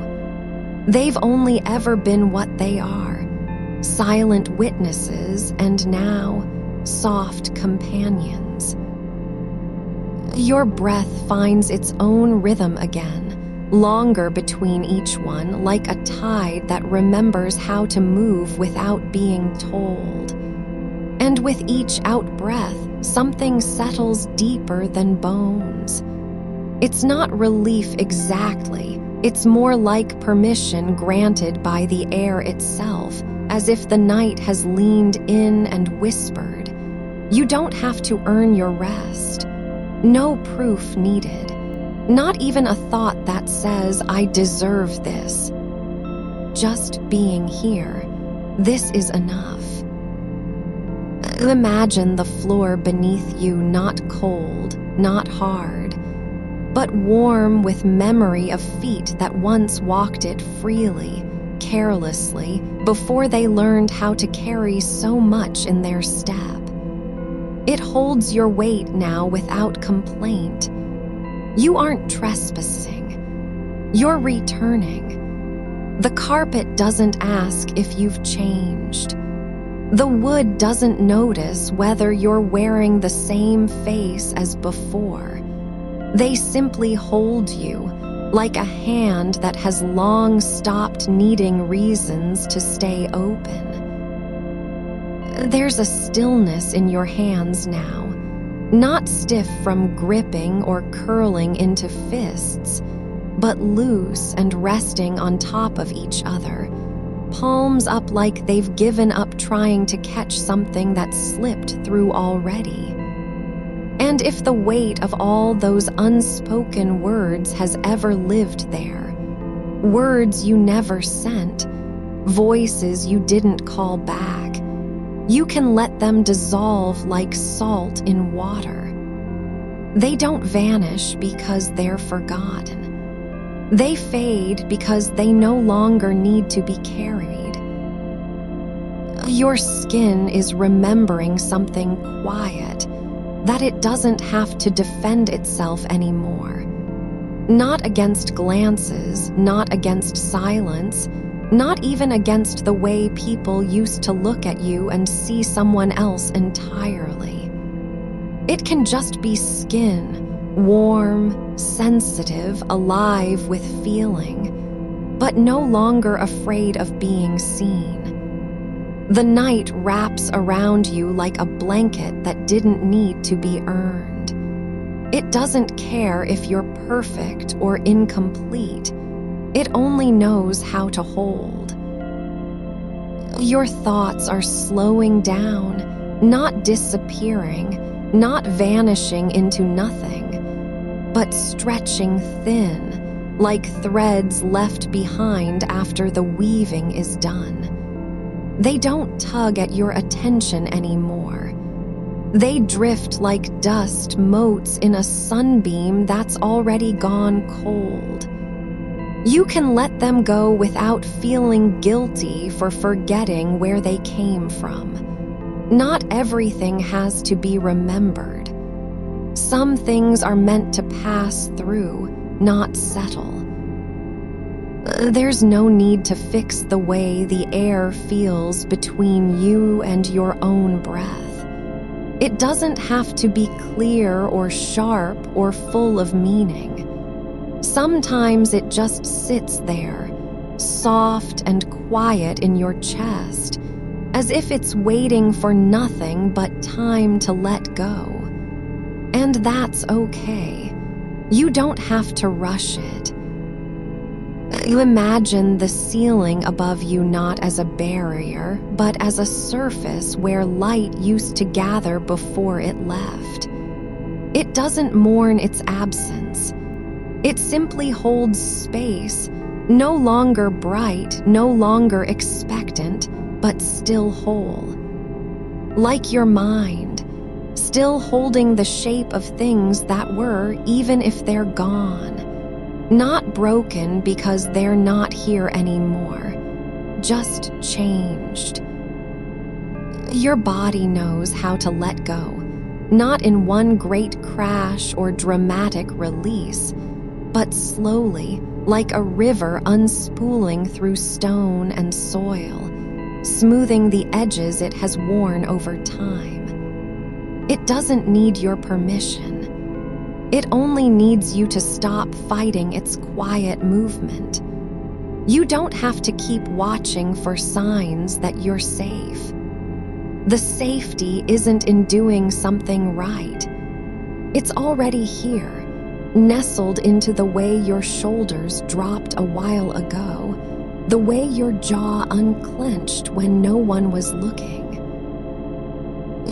They've only ever been what they are, silent witnesses and now soft companions. Your breath finds its own rhythm again, longer between each one, like a tide that remembers how to move without being told. And with each out-breath, something settles deeper than bones. It's not relief exactly. It's more like permission granted by the air itself, as if the night has leaned in and whispered, "You don't have to earn your rest." No proof needed. Not even a thought that says, "I deserve this." Just being here, this is enough. Imagine the floor beneath you not cold, not hard, but warm with memory of feet that once walked it freely, carelessly, before they learned how to carry so much in their step. It holds your weight now without complaint. You aren't trespassing. You're returning. The carpet doesn't ask if you've changed. The wood doesn't notice whether you're wearing the same face as before. They simply hold you, like a hand that has long stopped needing reasons to stay open. There's a stillness in your hands now, not stiff from gripping or curling into fists, but loose and resting on top of each other, palms up like they've given up trying to catch something that slipped through already. And if the weight of all those unspoken words has ever lived there, words you never sent, voices you didn't call back, you can let them dissolve like salt in water. They don't vanish because they're forgotten. They fade because they no longer need to be carried. Your skin is remembering something quiet, that it doesn't have to defend itself anymore. Not against glances, not against silence, not even against the way people used to look at you and see someone else entirely. It can just be skin, warm, sensitive, alive with feeling, but no longer afraid of being seen. The night wraps around you like a blanket that didn't need to be earned. It doesn't care if you're perfect or incomplete. It only knows how to hold. Your thoughts are slowing down, not disappearing, not vanishing into nothing, but stretching thin, like threads left behind after the weaving is done. They don't tug at your attention anymore. They drift like dust motes in a sunbeam that's already gone cold. You can let them go without feeling guilty for forgetting where they came from. Not everything has to be remembered. Some things are meant to pass through, not settle. There's no need to fix the way the air feels between you and your own breath. It doesn't have to be clear or sharp or full of meaning. Sometimes it just sits there, soft and quiet in your chest, as if it's waiting for nothing but time to let go. And that's okay. You don't have to rush it. You imagine the ceiling above you not as a barrier, but as a surface where light used to gather before it left. It doesn't mourn its absence. It simply holds space, no longer bright, no longer expectant, but still whole. Like your mind, still holding the shape of things that were, even if they're gone. Not broken because they're not here anymore, just changed. Your body knows how to let go, not in one great crash or dramatic release, but slowly, like a river unspooling through stone and soil, smoothing the edges it has worn over time. It doesn't need your permission. It only needs you to stop fighting its quiet movement. You don't have to keep watching for signs that you're safe. The safety isn't in doing something right. It's already here, nestled into the way your shoulders dropped a while ago, the way your jaw unclenched when no one was looking.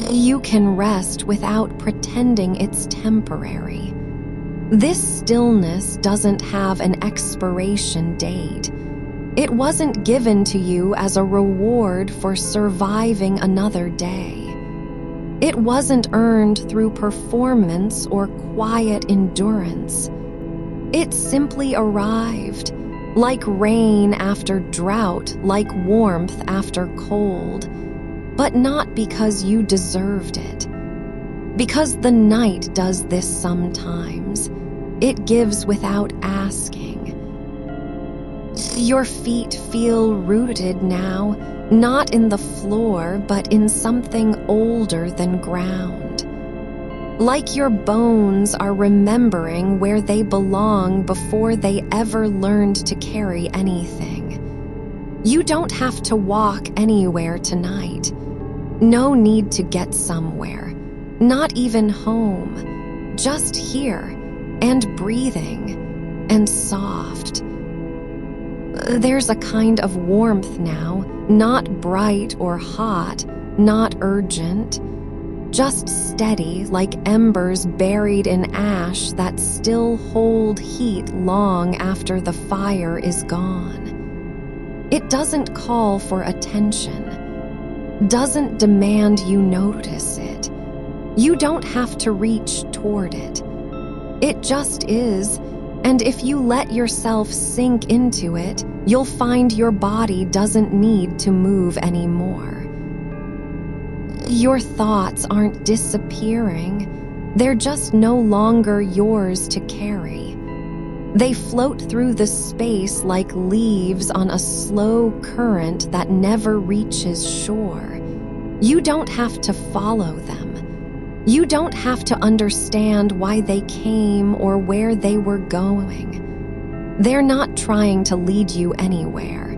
You can rest without pretending it's temporary. This stillness doesn't have an expiration date. It wasn't given to you as a reward for surviving another day. It wasn't earned through performance or quiet endurance. It simply arrived, like rain after drought, like warmth after cold, but not because you deserved it. Because the night does this sometimes. It gives without asking. Your feet feel rooted now, not in the floor, but in something older than ground. Like your bones are remembering where they belong before they ever learned to carry anything. You don't have to walk anywhere tonight. No need to get somewhere, not even home, just here and breathing and soft. There's a kind of warmth now, not bright or hot, not urgent, just steady like embers buried in ash that still hold heat long after the fire is gone. It doesn't call for attention, doesn't demand you notice it. You don't have to reach toward it. It just is, and if you let yourself sink into it, you'll find your body doesn't need to move anymore. Your thoughts aren't disappearing, they're just no longer yours to carry. They float through the space like leaves on a slow current that never reaches shore. You don't have to follow them. You don't have to understand why they came or where they were going. They're not trying to lead you anywhere.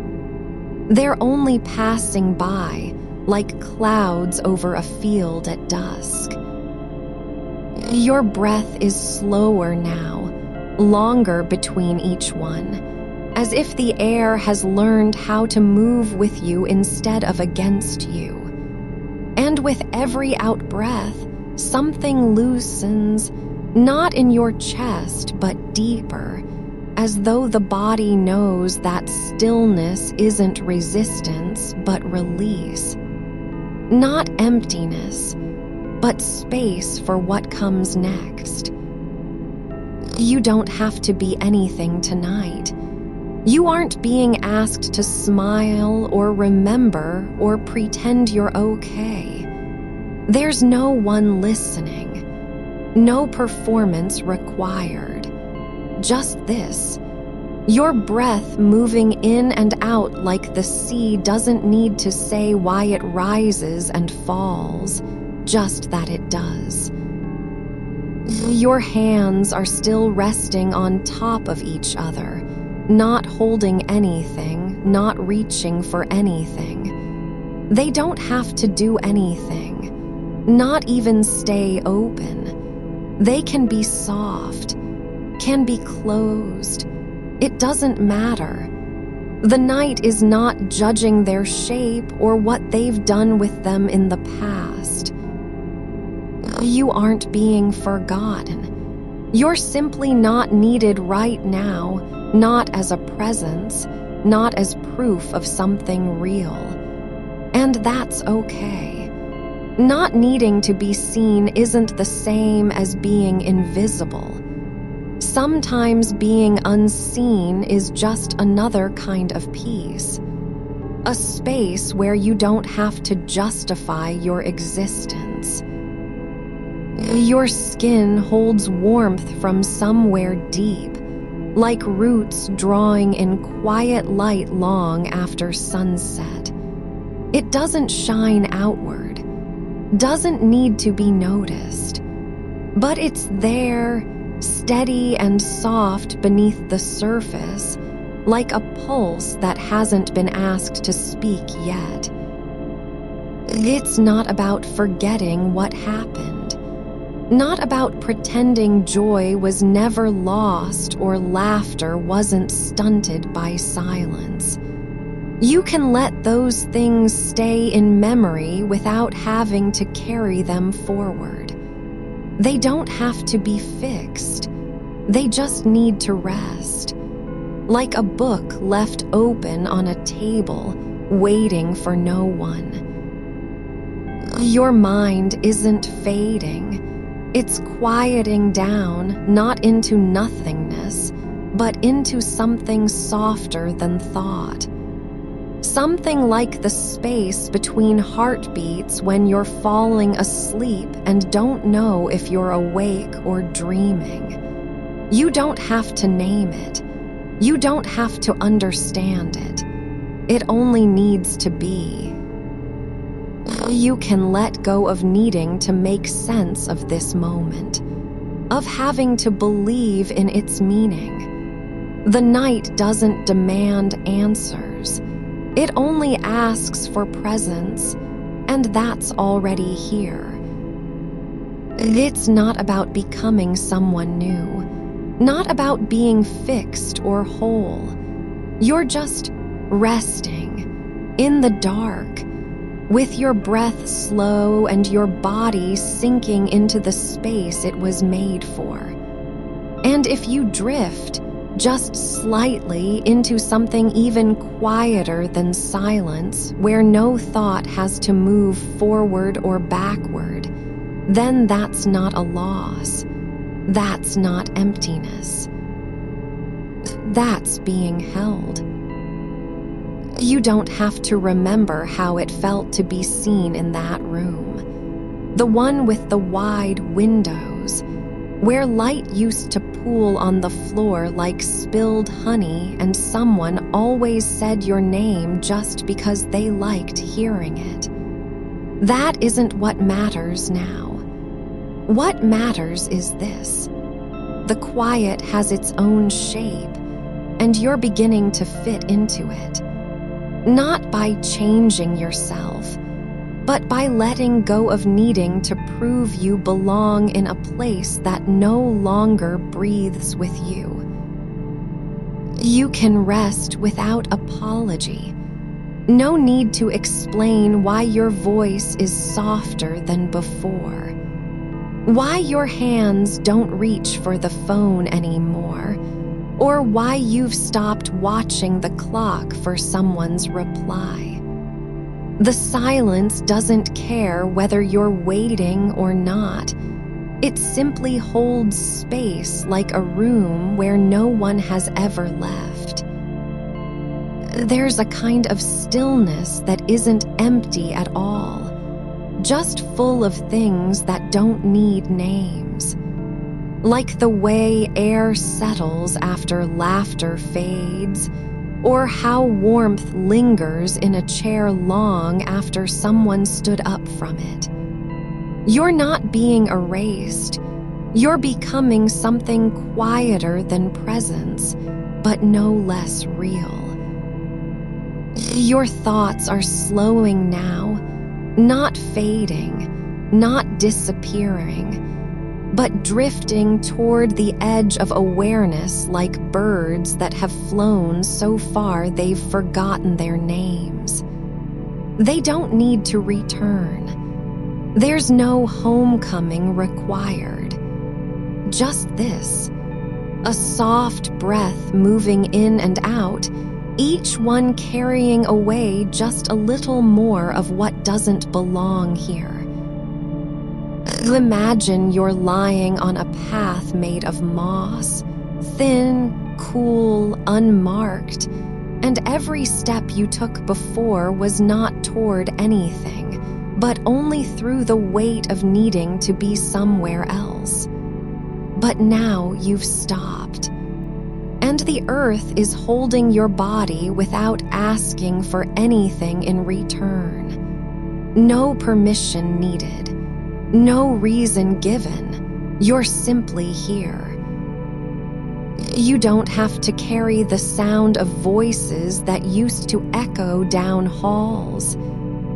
They're only passing by, like clouds over a field at dusk. Your breath is slower now, longer between each one, as if the air has learned how to move with you instead of against you. And with every out-breath, something loosens, not in your chest, but deeper, as though the body knows that stillness isn't resistance, but release. Not emptiness, but space for what comes next. You don't have to be anything tonight. You aren't being asked to smile or remember or pretend you're okay. There's no one listening, no performance required. Just this. Your breath moving in and out like the sea doesn't need to say why it rises and falls, just that it does. Your hands are still resting on top of each other, not holding anything, not reaching for anything. They don't have to do anything. Not even stay open. They can be soft, can be closed. It doesn't matter. The night is not judging their shape or what they've done with them in the past. You aren't being forgotten. You're simply not needed right now, not as a presence, not as proof of something real. And that's okay. Not needing to be seen isn't the same as being invisible. Sometimes being unseen is just another kind of peace. A space where you don't have to justify your existence. Your skin holds warmth from somewhere deep, like roots drawing in quiet light long after sunset. It doesn't shine outward, doesn't need to be noticed, but it's there, steady and soft beneath the surface, like a pulse that hasn't been asked to speak yet. It's not about forgetting what happened, not about pretending joy was never lost or laughter wasn't stunted by silence. You can let those things stay in memory without having to carry them forward. They don't have to be fixed. They just need to rest. Like a book left open on a table, waiting for no one. Your mind isn't fading. It's quieting down, not into nothingness, but into something softer than thought. Something like the space between heartbeats when you're falling asleep and don't know if you're awake or dreaming. You don't have to name it. You don't have to understand it. It only needs to be. You can let go of needing to make sense of this moment, of having to believe in its meaning. The night doesn't demand answers. It only asks for presence, and that's already here. It's not about becoming someone new, not about being fixed or whole. You're just resting, in the dark, with your breath slow and your body sinking into the space it was made for. And if you drift, just slightly into something even quieter than silence, where no thought has to move forward or backward, then that's not a loss. That's not emptiness. That's being held. You don't have to remember how it felt to be seen in that room. The one with the wide windows, where light used to pool on the floor like spilled honey, and someone always said your name just because they liked hearing it. That isn't what matters now. What matters is this. The quiet has its own shape, and you're beginning to fit into it. Not by changing yourself, but by letting go of needing to prove you belong in a place that no longer breathes with you. You can rest without apology. No need to explain why your voice is softer than before, why your hands don't reach for the phone anymore, or why you've stopped watching the clock for someone's reply. The silence doesn't care whether you're waiting or not. It simply holds space like a room where no one has ever left. There's a kind of stillness that isn't empty at all, just full of things that don't need names. Like the way air settles after laughter fades, or how warmth lingers in a chair long after someone stood up from it. You're not being erased. You're becoming something quieter than presence, but no less real. Your thoughts are slowing now, not fading, not disappearing, but drifting toward the edge of awareness like birds that have flown so far they've forgotten their names. They don't need to return. There's no homecoming required. Just this. A soft breath moving in and out, each one carrying away just a little more of what doesn't belong here. Imagine you're lying on a path made of moss, thin, cool, unmarked, and every step you took before was not toward anything, but only through the weight of needing to be somewhere else. But now you've stopped, and the earth is holding your body without asking for anything in return. No permission needed, no reason given. You're simply here. You don't have to carry the sound of voices that used to echo down halls,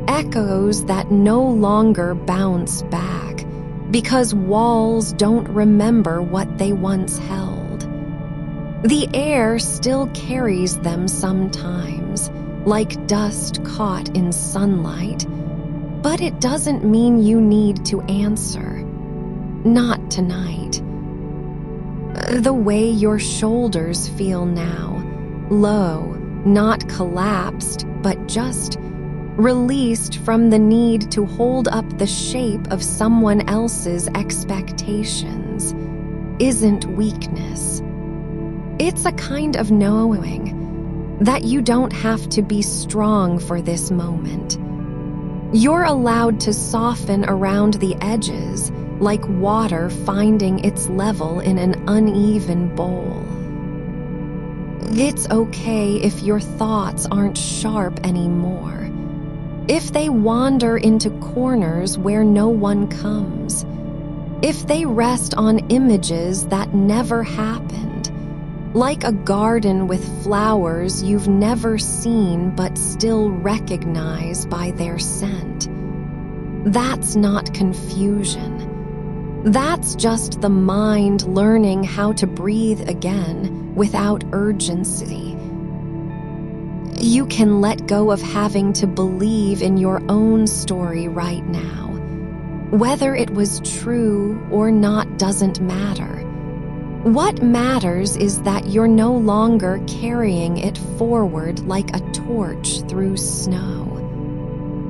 echoes that no longer bounce back because walls don't remember what they once held. The air still carries them sometimes, like dust caught in sunlight, but it doesn't mean you need to answer. Not tonight. The way your shoulders feel now, low, not collapsed, but just released from the need to hold up the shape of someone else's expectations, isn't weakness. It's a kind of knowing that you don't have to be strong for this moment. You're allowed to soften around the edges, like water finding its level in an uneven bowl. It's okay if your thoughts aren't sharp anymore, if they wander into corners where no one comes, if they rest on images that never happened, like a garden with flowers you've never seen but still recognize by their scent. That's not confusion. That's just the mind learning how to breathe again without urgency. You can let go of having to believe in your own story right now. Whether it was true or not doesn't matter. What matters is that you're no longer carrying it forward like a torch through snow.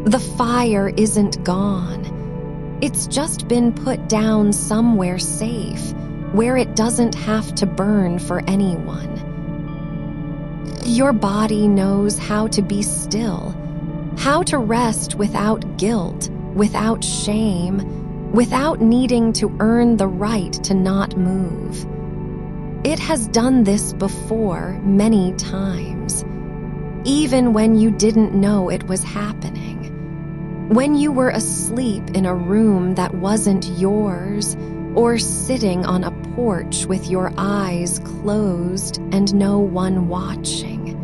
The fire isn't gone. It's just been put down somewhere safe, where it doesn't have to burn for anyone. Your body knows how to be still, how to rest without guilt, without shame, without needing to earn the right to not move. It has done this before many times, even when you didn't know it was happening. When you were asleep in a room that wasn't yours, or sitting on a porch with your eyes closed and no one watching.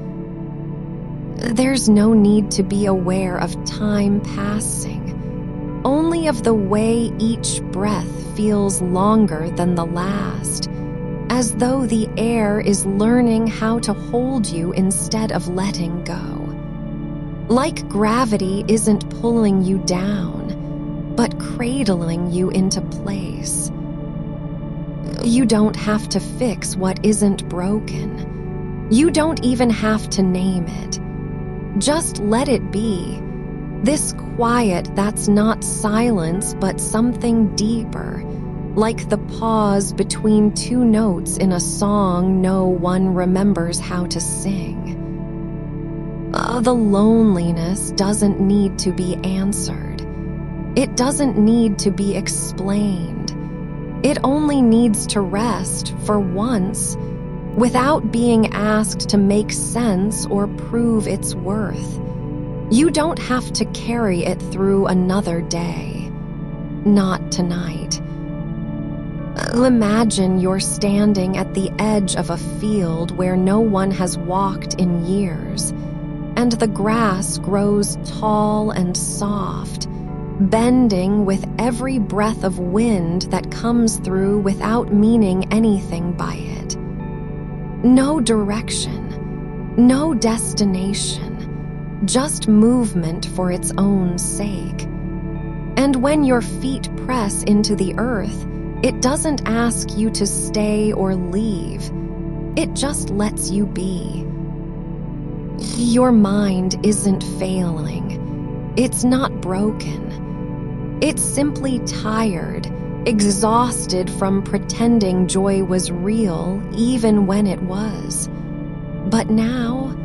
There's no need to be aware of time passing, only of the way each breath feels longer than the last, as though the air is learning how to hold you instead of letting go. Like gravity isn't pulling you down, but cradling you into place. You don't have to fix what isn't broken. You don't even have to name it. Just let it be. This quiet that's not silence but something deeper, like the pause between two notes in a song no one remembers how to sing. The loneliness doesn't need to be answered. It doesn't need to be explained. It only needs to rest for once, without being asked to make sense or prove its worth. You don't have to carry it through another day. Not tonight. Imagine you're standing at the edge of a field where no one has walked in years, and the grass grows tall and soft, bending with every breath of wind that comes through without meaning anything by it. No direction, no destination, just movement for its own sake. And when your feet press into the earth, It doesn't ask you to stay or leave. It just lets you be. Your mind isn't failing. It's not broken. It's simply tired, exhausted from pretending joy was real even when it was. But now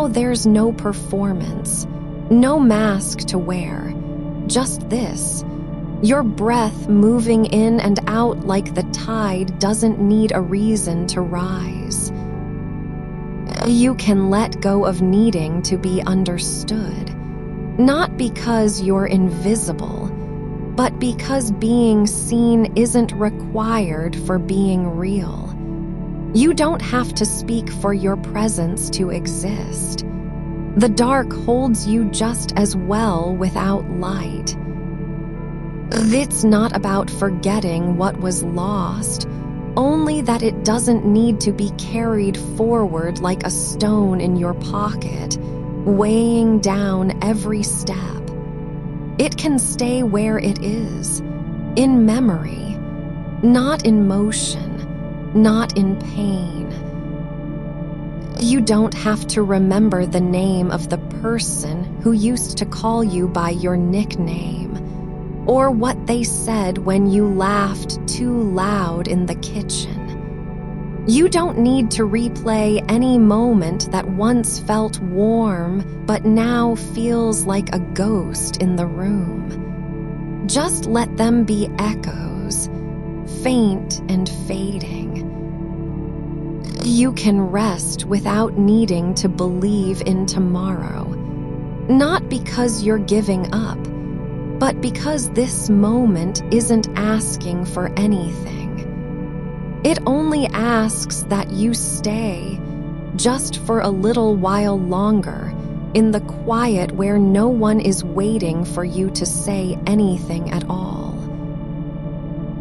there's no performance, no mask to wear, just this. Your breath moving in and out like the tide doesn't need a reason to rise. You can let go of needing to be understood, not because you're invisible, but because being seen isn't required for being real. You don't have to speak for your presence to exist. The dark holds you just as well without light. It's not about forgetting what was lost, only that it doesn't need to be carried forward like a stone in your pocket, weighing down every step. It can stay where it is, in memory, not in motion, not in pain. You don't have to remember the name of the person who used to call you by your nickname, or what they said when you laughed too loud in the kitchen. You don't need to replay any moment that once felt warm but now feels like a ghost in the room. Just let them be echoes, faint and fading. You can rest without needing to believe in tomorrow, not because you're giving up, but because this moment isn't asking for anything. It only asks that you stay, just for a little while longer, in the quiet where no one is waiting for you to say anything at all.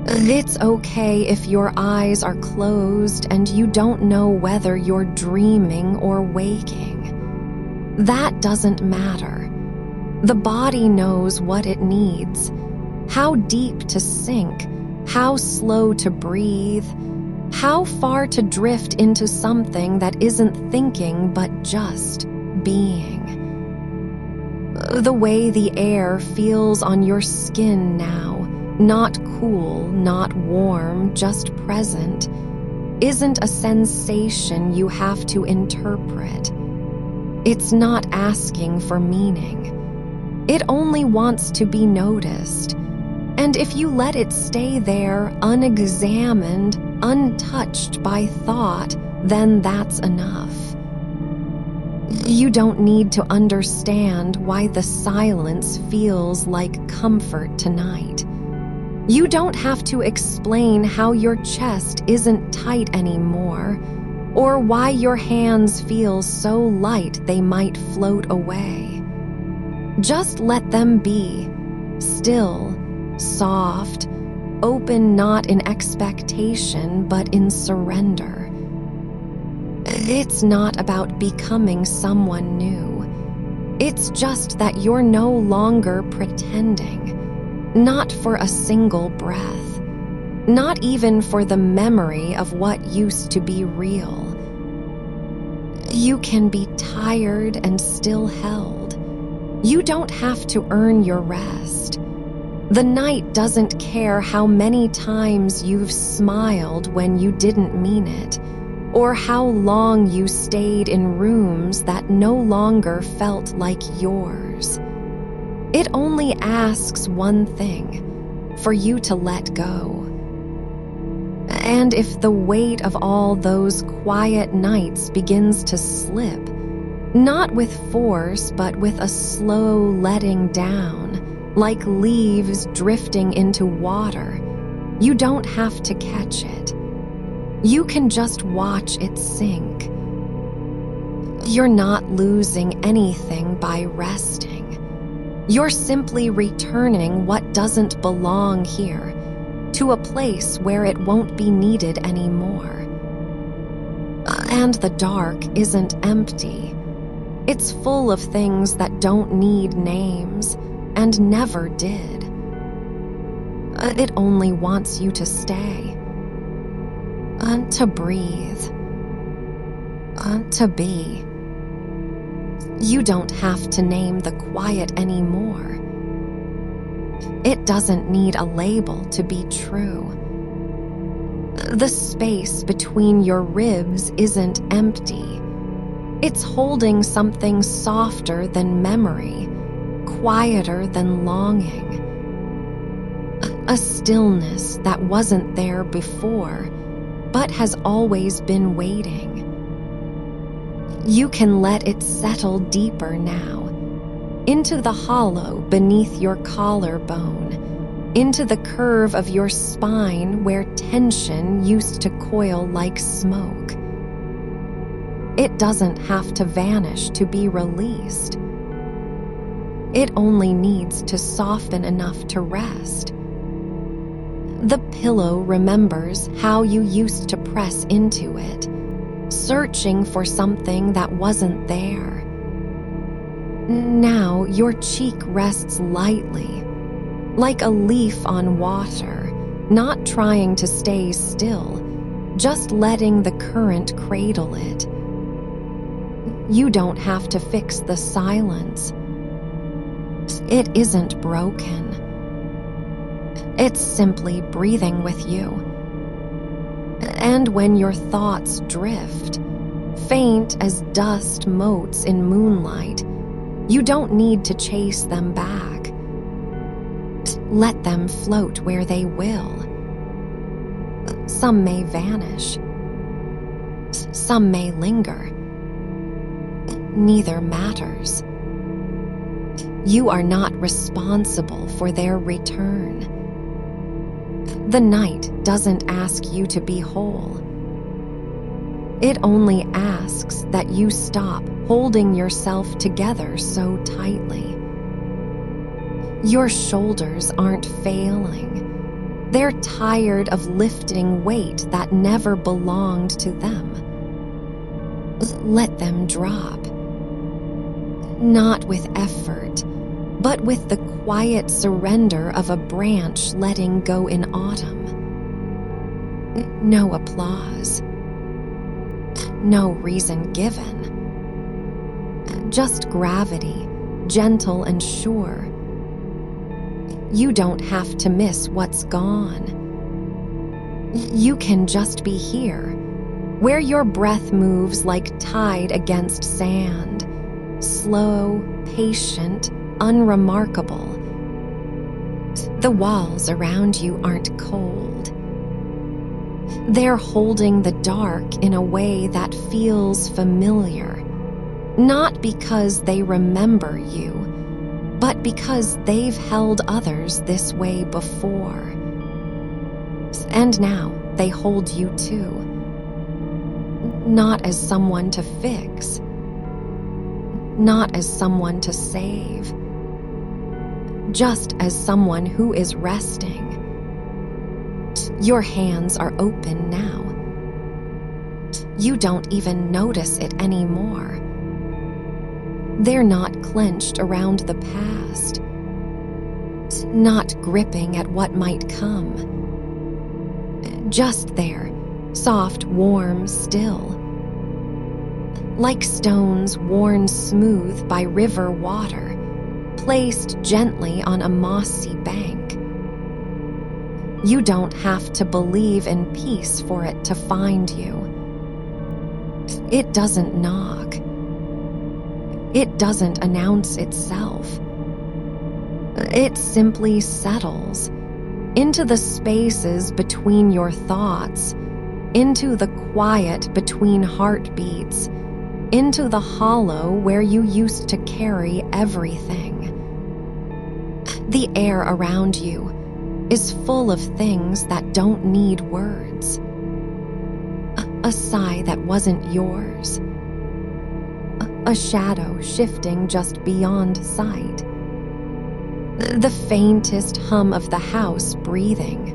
It's okay if your eyes are closed and you don't know whether you're dreaming or waking. That doesn't matter. The body knows what it needs, how deep to sink, how slow to breathe, how far to drift into something that isn't thinking but just being. The way the air feels on your skin now, not cool, not warm, just present, isn't a sensation you have to interpret. It's not asking for meaning. It only wants to be noticed, and if you let it stay there unexamined, untouched by thought, then that's enough. You don't need to understand why the silence feels like comfort tonight. You don't have to explain how your chest isn't tight anymore, or why your hands feel so light they might float away. Just let them be, still, soft, open not in expectation but in surrender. It's not about becoming someone new. It's just that you're no longer pretending, not for a single breath, not even for the memory of what used to be real. You can be tired and still held. You don't have to earn your rest. The night doesn't care how many times you've smiled when you didn't mean it, or how long you stayed in rooms that no longer felt like yours. It only asks one thing, for you to let go. And if the weight of all those quiet nights begins to slip, not with force, but with a slow letting down, like leaves drifting into water, you don't have to catch it. You can just watch it sink. You're not losing anything by resting. You're simply returning what doesn't belong here to a place where it won't be needed anymore. And the dark isn't empty. It's full of things that don't need names and never did. It only wants you to stay, to breathe, to be. You don't have to name the quiet anymore. It doesn't need a label to be true. The space between your ribs isn't empty. It's holding something softer than memory, quieter than longing. A stillness that wasn't there before, but has always been waiting. You can let it settle deeper now, into the hollow beneath your collarbone, into the curve of your spine where tension used to coil like smoke. It doesn't have to vanish to be released. It only needs to soften enough to rest. The pillow remembers how you used to press into it, searching for something that wasn't there. Now your cheek rests lightly, like a leaf on water, not trying to stay still, just letting the current cradle it. You don't have to fix the silence. It isn't broken. It's simply breathing with you. And when your thoughts drift, faint as dust motes in moonlight, you don't need to chase them back. Let them float where they will. Some may vanish. Some may linger. Neither matters. You are not responsible for their return. The night doesn't ask you to be whole. It only asks that you stop holding yourself together so tightly. Your shoulders aren't failing. They're tired of lifting weight that never belonged to them. Let them drop. Not with effort, but with the quiet surrender of a branch letting go in autumn. No applause. No reason given. Just gravity, gentle and sure. You don't have to miss what's gone. You can just be here, where your breath moves like tide against sand, slow, patient, unremarkable. The walls around you aren't cold. They're holding the dark in a way that feels familiar, not because they remember you, but because they've held others this way before. And now they hold you too, not as someone to fix, not as someone to save, just as someone who is resting. Your hands are open now. You don't even notice it anymore. They're not clenched around the past, not gripping at what might come. Just there, soft, warm, still, like stones worn smooth by river water, placed gently on a mossy bank. You don't have to believe in peace for it to find you. It doesn't knock. It doesn't announce itself. It simply settles into the spaces between your thoughts, into the quiet between heartbeats, into the hollow where you used to carry everything. The air around you is full of things that don't need words. A sigh that wasn't yours. A shadow shifting just beyond sight. The faintest hum of the house breathing.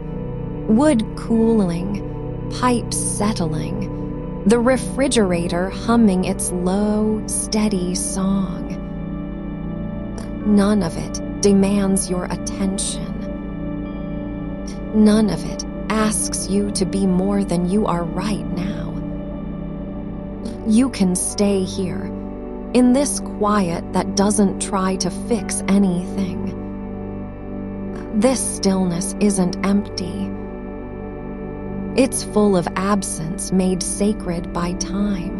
Wood cooling, pipes settling, the refrigerator humming its low, steady song. None of it demands your attention. None of it asks you to be more than you are right now. You can stay here, in this quiet that doesn't try to fix anything. This stillness isn't empty. It's full of absence made sacred by time.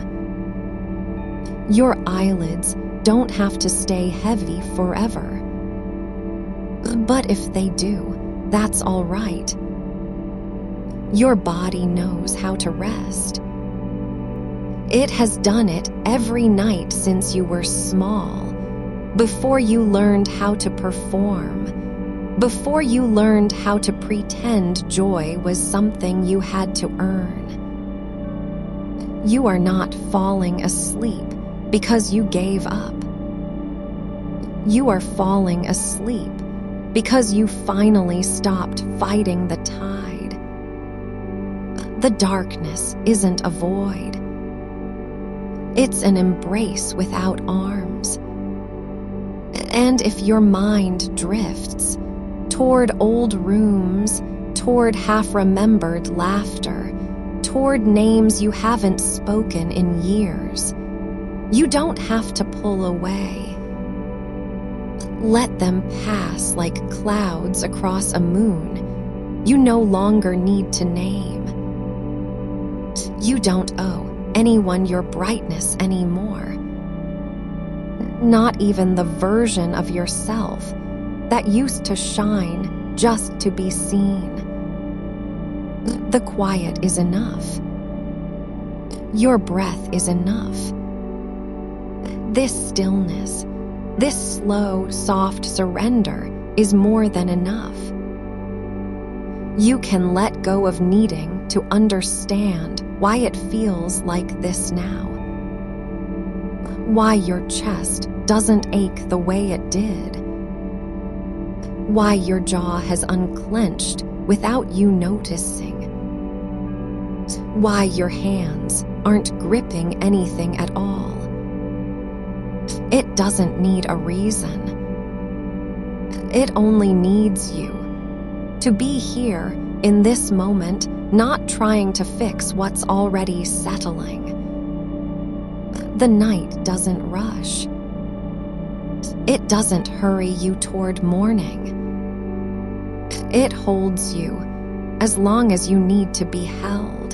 Your eyelids don't have to stay heavy forever. But if they do, that's all right. Your body knows how to rest. It has done it every night since you were small, before you learned how to perform, before you learned how to pretend joy was something you had to earn. You are not falling asleep because you gave up. You are falling asleep because you finally stopped fighting the tide. The darkness isn't a void. It's an embrace without arms. And if your mind drifts toward old rooms, toward half-remembered laughter, toward names you haven't spoken in years, you don't have to pull away. Let them pass like clouds across a moon you no longer need to name. You don't owe anyone your brightness anymore. Not even the version of yourself that used to shine just to be seen. The quiet is enough. Your breath is enough. This stillness, this slow, soft surrender is more than enough. You can let go of needing to understand why it feels like this now. Why your chest doesn't ache the way it did. Why your jaw has unclenched without you noticing. Why your hands aren't gripping anything at all. It doesn't need a reason. It only needs you to be here in this moment, not trying to fix what's already settling. The night doesn't rush. It doesn't hurry you toward morning. It holds you as long as you need to be held.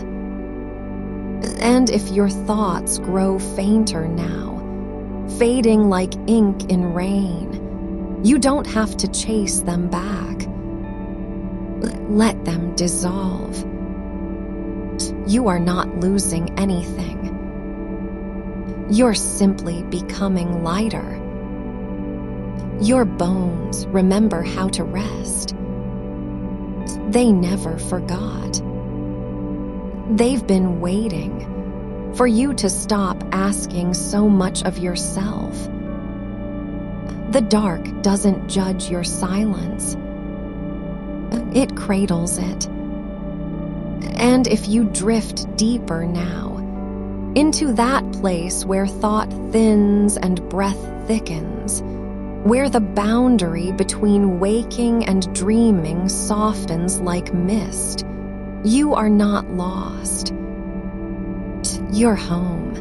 And if your thoughts grow fainter now, fading like ink in rain, you don't have to chase them back. Let them dissolve. You are not losing anything. You're simply becoming lighter. Your bones remember how to rest. They never forgot. They've been waiting for you to stop asking so much of yourself. The dark doesn't judge your silence. It cradles it. And if you drift deeper now, into that place where thought thins and breath thickens, where the boundary between waking and dreaming softens like mist, you are not lost. You're home.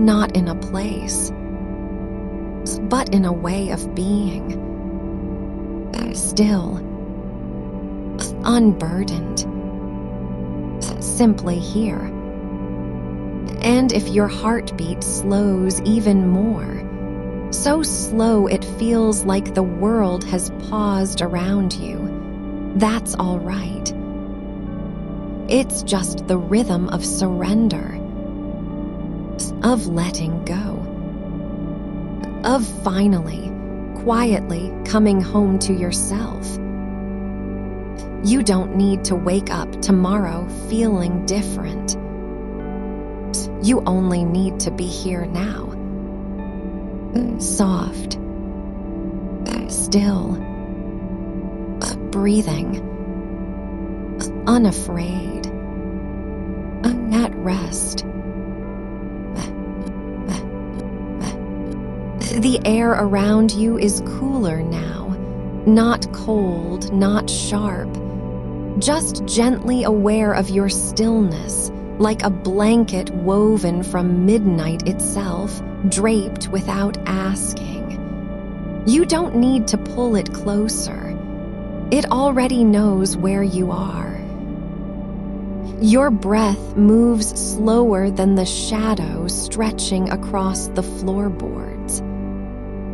Not in a place, but in a way of being. Still, unburdened, simply here. And if your heartbeat slows even more, so slow it feels like the world has paused around you, that's all right. It's just the rhythm of surrender, of letting go, of finally, quietly coming home to yourself. You don't need to wake up tomorrow feeling different. You only need to be here now. Soft, still, breathing, unafraid, at rest. The air around you is cooler now, Not cold, not sharp, just gently aware of your stillness, like a blanket woven from midnight itself, draped without asking. You don't need to pull it closer. It already knows where you are. Your breath moves slower than the shadow stretching across the floorboards.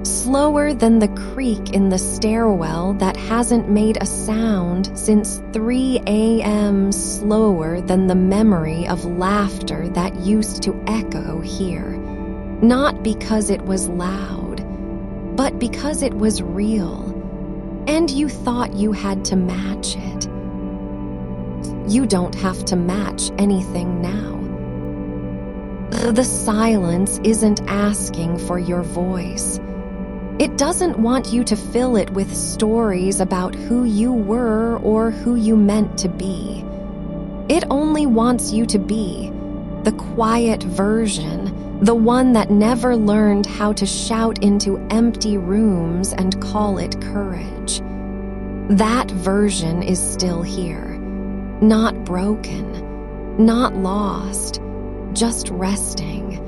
Slower than the creak in the stairwell that hasn't made a sound since 3 a.m., slower than the memory of laughter that used to echo here, not because it was loud, but because it was real, and you thought you had to match it. You don't have to match anything now. The silence isn't asking for your voice. It doesn't want you to fill it with stories about who you were or who you meant to be. It only wants you to be the quiet version, the one that never learned how to shout into empty rooms and call it courage. That version is still here, not broken, not lost, just resting.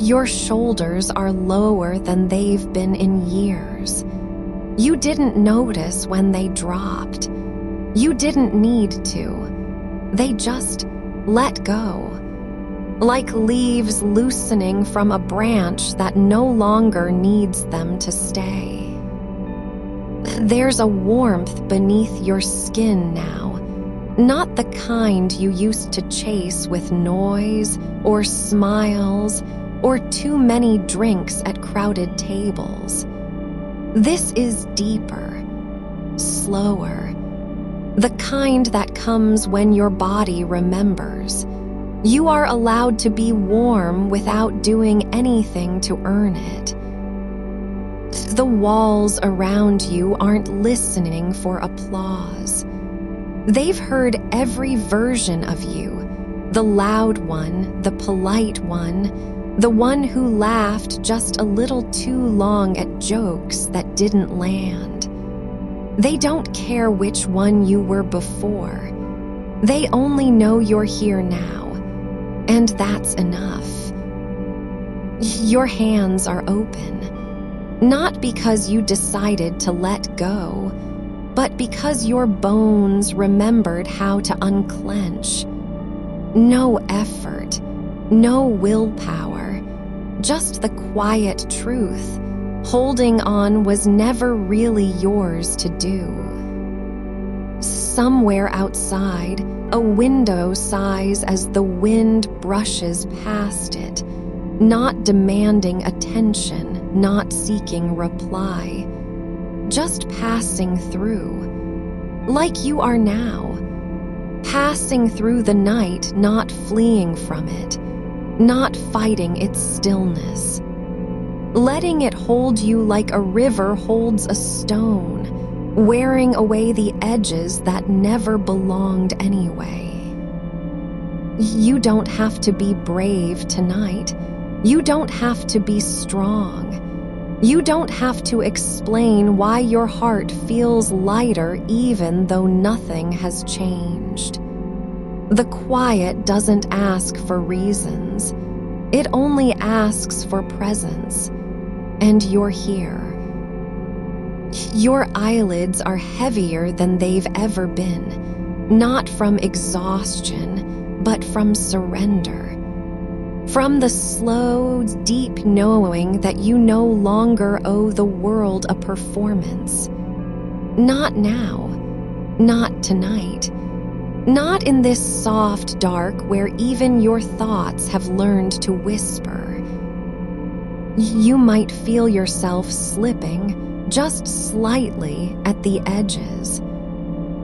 Your shoulders are lower than they've been in years. You didn't notice when they dropped. You didn't need to. They just let go. Like leaves loosening from a branch that no longer needs them to stay. There's a warmth beneath your skin now, not the kind you used to chase with noise or smiles or too many drinks at crowded tables. This is deeper, slower, the kind that comes when your body remembers. You are allowed to be warm without doing anything to earn it. The walls around you aren't listening for applause. They've heard every version of you, the loud one, the polite one, the one who laughed just a little too long at jokes that didn't land. They don't care which one you were before. They only know you're here now, and that's enough. Your hands are open, not because you decided to let go, but because your bones remembered how to unclench. No effort, no willpower, just the quiet truth. Holding on was never really yours to do. Somewhere outside, a window sighs as the wind brushes past it, not demanding attention, not seeking reply, just passing through, like you are now. Passing through the night, not fleeing from it, not fighting its stillness. Letting it hold you like a river holds a stone, wearing away the edges that never belonged anyway. You don't have to be brave tonight. You don't have to be strong. You don't have to explain why your heart feels lighter even though nothing has changed. The quiet doesn't ask for reasons. It only asks for presence. And you're here. Your eyelids are heavier than they've ever been, not from exhaustion, but from surrender. From the slow, deep knowing that you no longer owe the world a performance. Not now, not tonight, not in this soft dark where even your thoughts have learned to whisper. You might feel yourself slipping, just slightly, at the edges.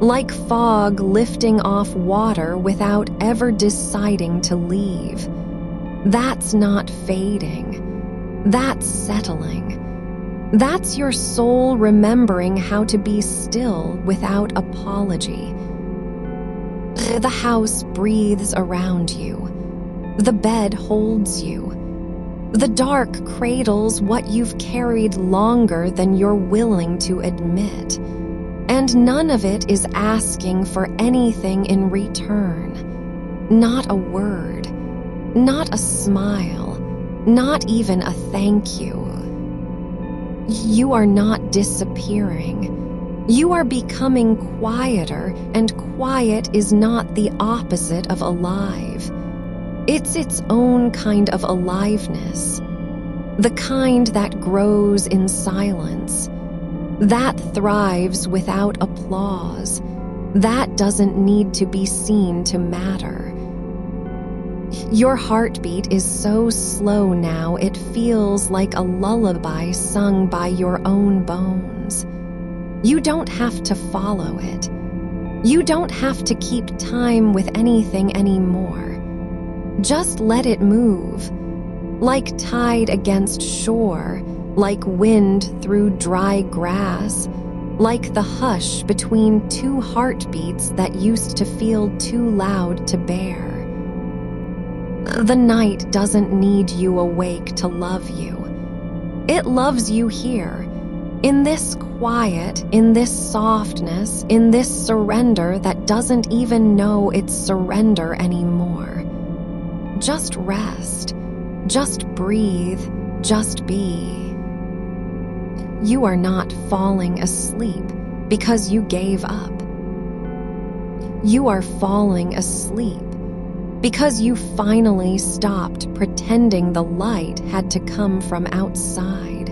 Like fog lifting off water without ever deciding to leave. That's not fading. That's settling. That's your soul remembering how to be still without apology. The house breathes around you. The bed holds you. The dark cradles what you've carried longer than you're willing to admit, and none of it is asking for anything in return. Not a word, not a smile, not even a thank you. You are not disappearing. You are becoming quieter, and quiet is not the opposite of alive. It's its own kind of aliveness, the kind that grows in silence, that thrives without applause, that doesn't need to be seen to matter. Your heartbeat is so slow now it feels like a lullaby sung by your own bones. You don't have to follow it. You don't have to keep time with anything anymore. Just let it move, like tide against shore, like wind through dry grass, like the hush between two heartbeats that used to feel too loud to bear. The night doesn't need you awake to love you. It loves you here, in this quiet, in this softness, in this surrender that doesn't even know it's surrender anymore. Just rest, just breathe, just be. You are not falling asleep because you gave up. You are falling asleep because you finally stopped pretending the light had to come from outside.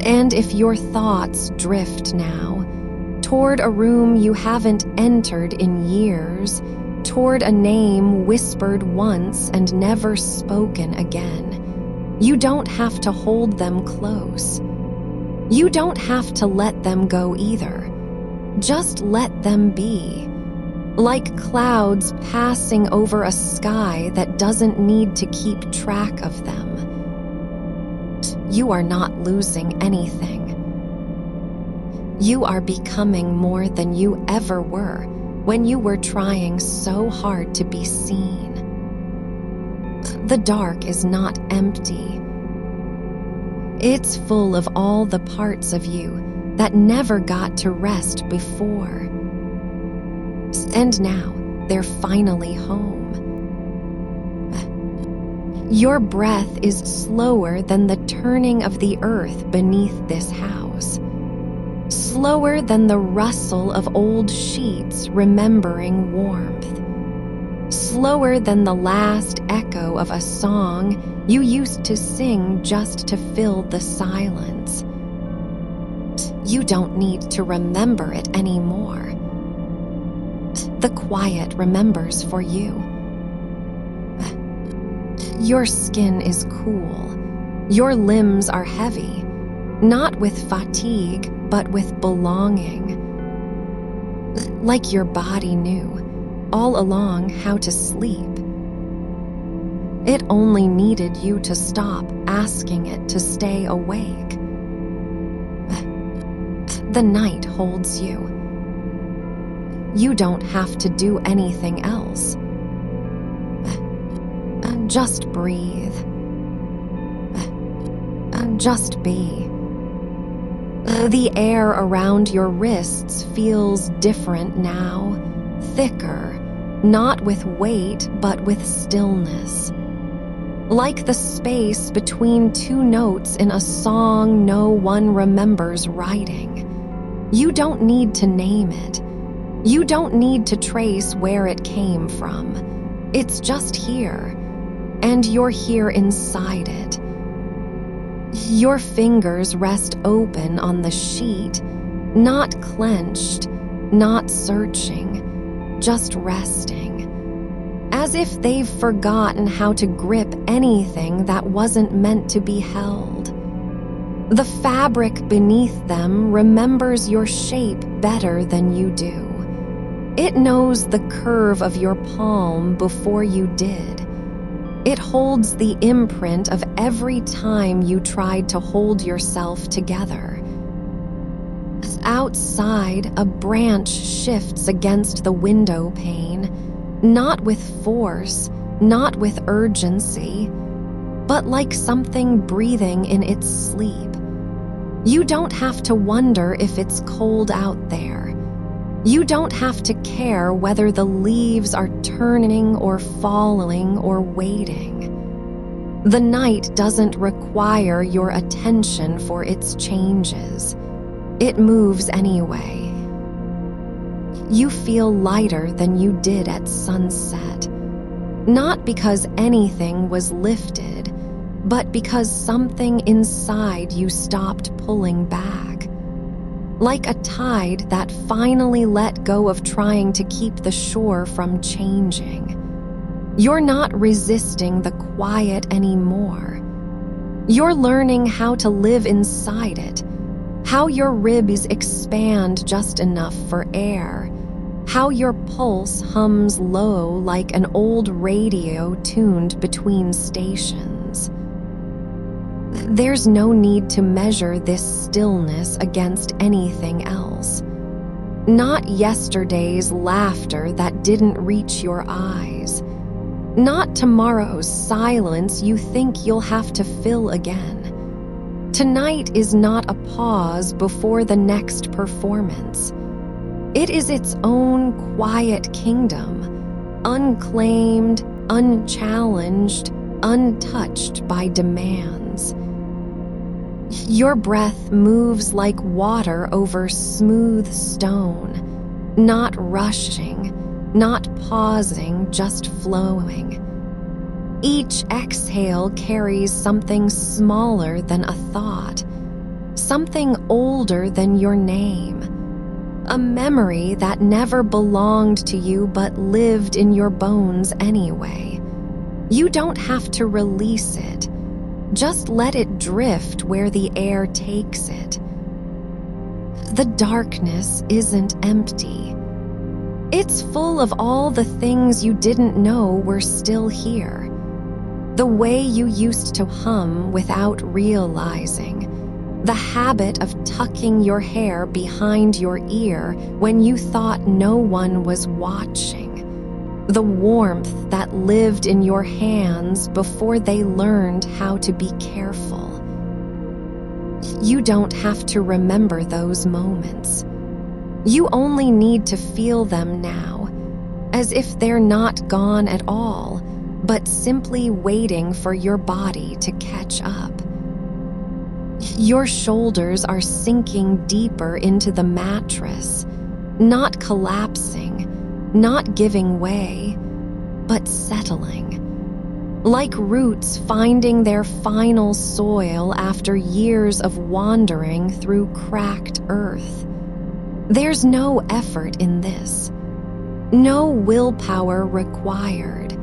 And if your thoughts drift now toward a room you haven't entered in years, toward a name whispered once and never spoken again, you don't have to hold them close. You don't have to let them go either. Just let them be. Like clouds passing over a sky that doesn't need to keep track of them. You are not losing anything. You are becoming more than you ever were when you were trying so hard to be seen. The dark is not empty. It's full of all the parts of you that never got to rest before. And now they're finally home. Your breath is slower than the turning of the earth beneath this house. Slower than the rustle of old sheets remembering warmth. Slower than the last echo of a song you used to sing just to fill the silence. You don't need to remember it anymore. The quiet remembers for you. Your skin is cool. Your limbs are heavy, not with fatigue, but with belonging. Like your body knew all along how to sleep. It only needed you to stop asking it to stay awake. The night holds you. You don't have to do anything else. Just breathe. Just be. The air around your wrists feels different now, thicker, not with weight, but with stillness. Like the space between two notes in a song no one remembers writing. You don't need to name it. You don't need to trace where it came from. It's just here, and you're here inside it. Your fingers rest open on the sheet, not clenched, not searching, just resting, as if they've forgotten how to grip anything that wasn't meant to be held. The fabric beneath them remembers your shape better than you do. It knows the curve of your palm before you did. It holds the imprint of every time you tried to hold yourself together. Outside, a branch shifts against the window pane, not with force, not with urgency, but like something breathing in its sleep. You don't have to wonder if it's cold out there. You don't have to care whether the leaves are turning or falling or waiting. The night doesn't require your attention for its changes. It moves anyway. You feel lighter than you did at sunset, not because anything was lifted, but because something inside you stopped pulling back. Like a tide that finally let go of trying to keep the shore from changing. You're not resisting the quiet anymore. You're learning how to live inside it, how your ribs expand just enough for air, how your pulse hums low like an old radio tuned between stations. There's no need to measure this stillness against anything else. Not yesterday's laughter that didn't reach your eyes. Not tomorrow's silence you think you'll have to fill again. Tonight is not a pause before the next performance. It is its own quiet kingdom, unclaimed, unchallenged, untouched by demands. Your breath moves like water over smooth stone, not rushing, not pausing, just flowing. Each exhale carries something smaller than a thought, something older than your name. A memory that never belonged to you but lived in your bones anyway. You don't have to release it. Just let it drift where the air takes it. The darkness isn't empty. It's full of all the things you didn't know were still here. The way you used to hum without realizing. The habit of tucking your hair behind your ear when you thought no one was watching. The warmth that lived in your hands before they learned how to be careful. You don't have to remember those moments. You only need to feel them now, as if they're not gone at all, but simply waiting for your body to catch up. Your shoulders are sinking deeper into the mattress, not collapsing, not giving way, but settling. Like roots finding their final soil after years of wandering through cracked earth. There's no effort in this, no willpower required.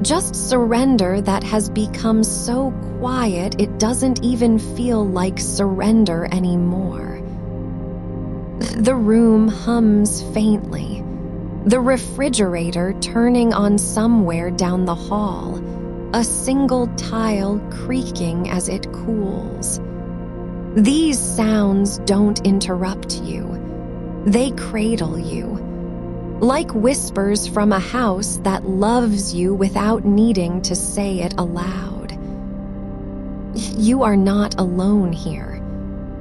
Just surrender that has become so quiet it doesn't even feel like surrender anymore. The room hums faintly, the refrigerator turning on somewhere down the hall, a single tile creaking as it cools. These sounds don't interrupt you. They cradle you. Like whispers from a house that loves you without needing to say it aloud. You are not alone here,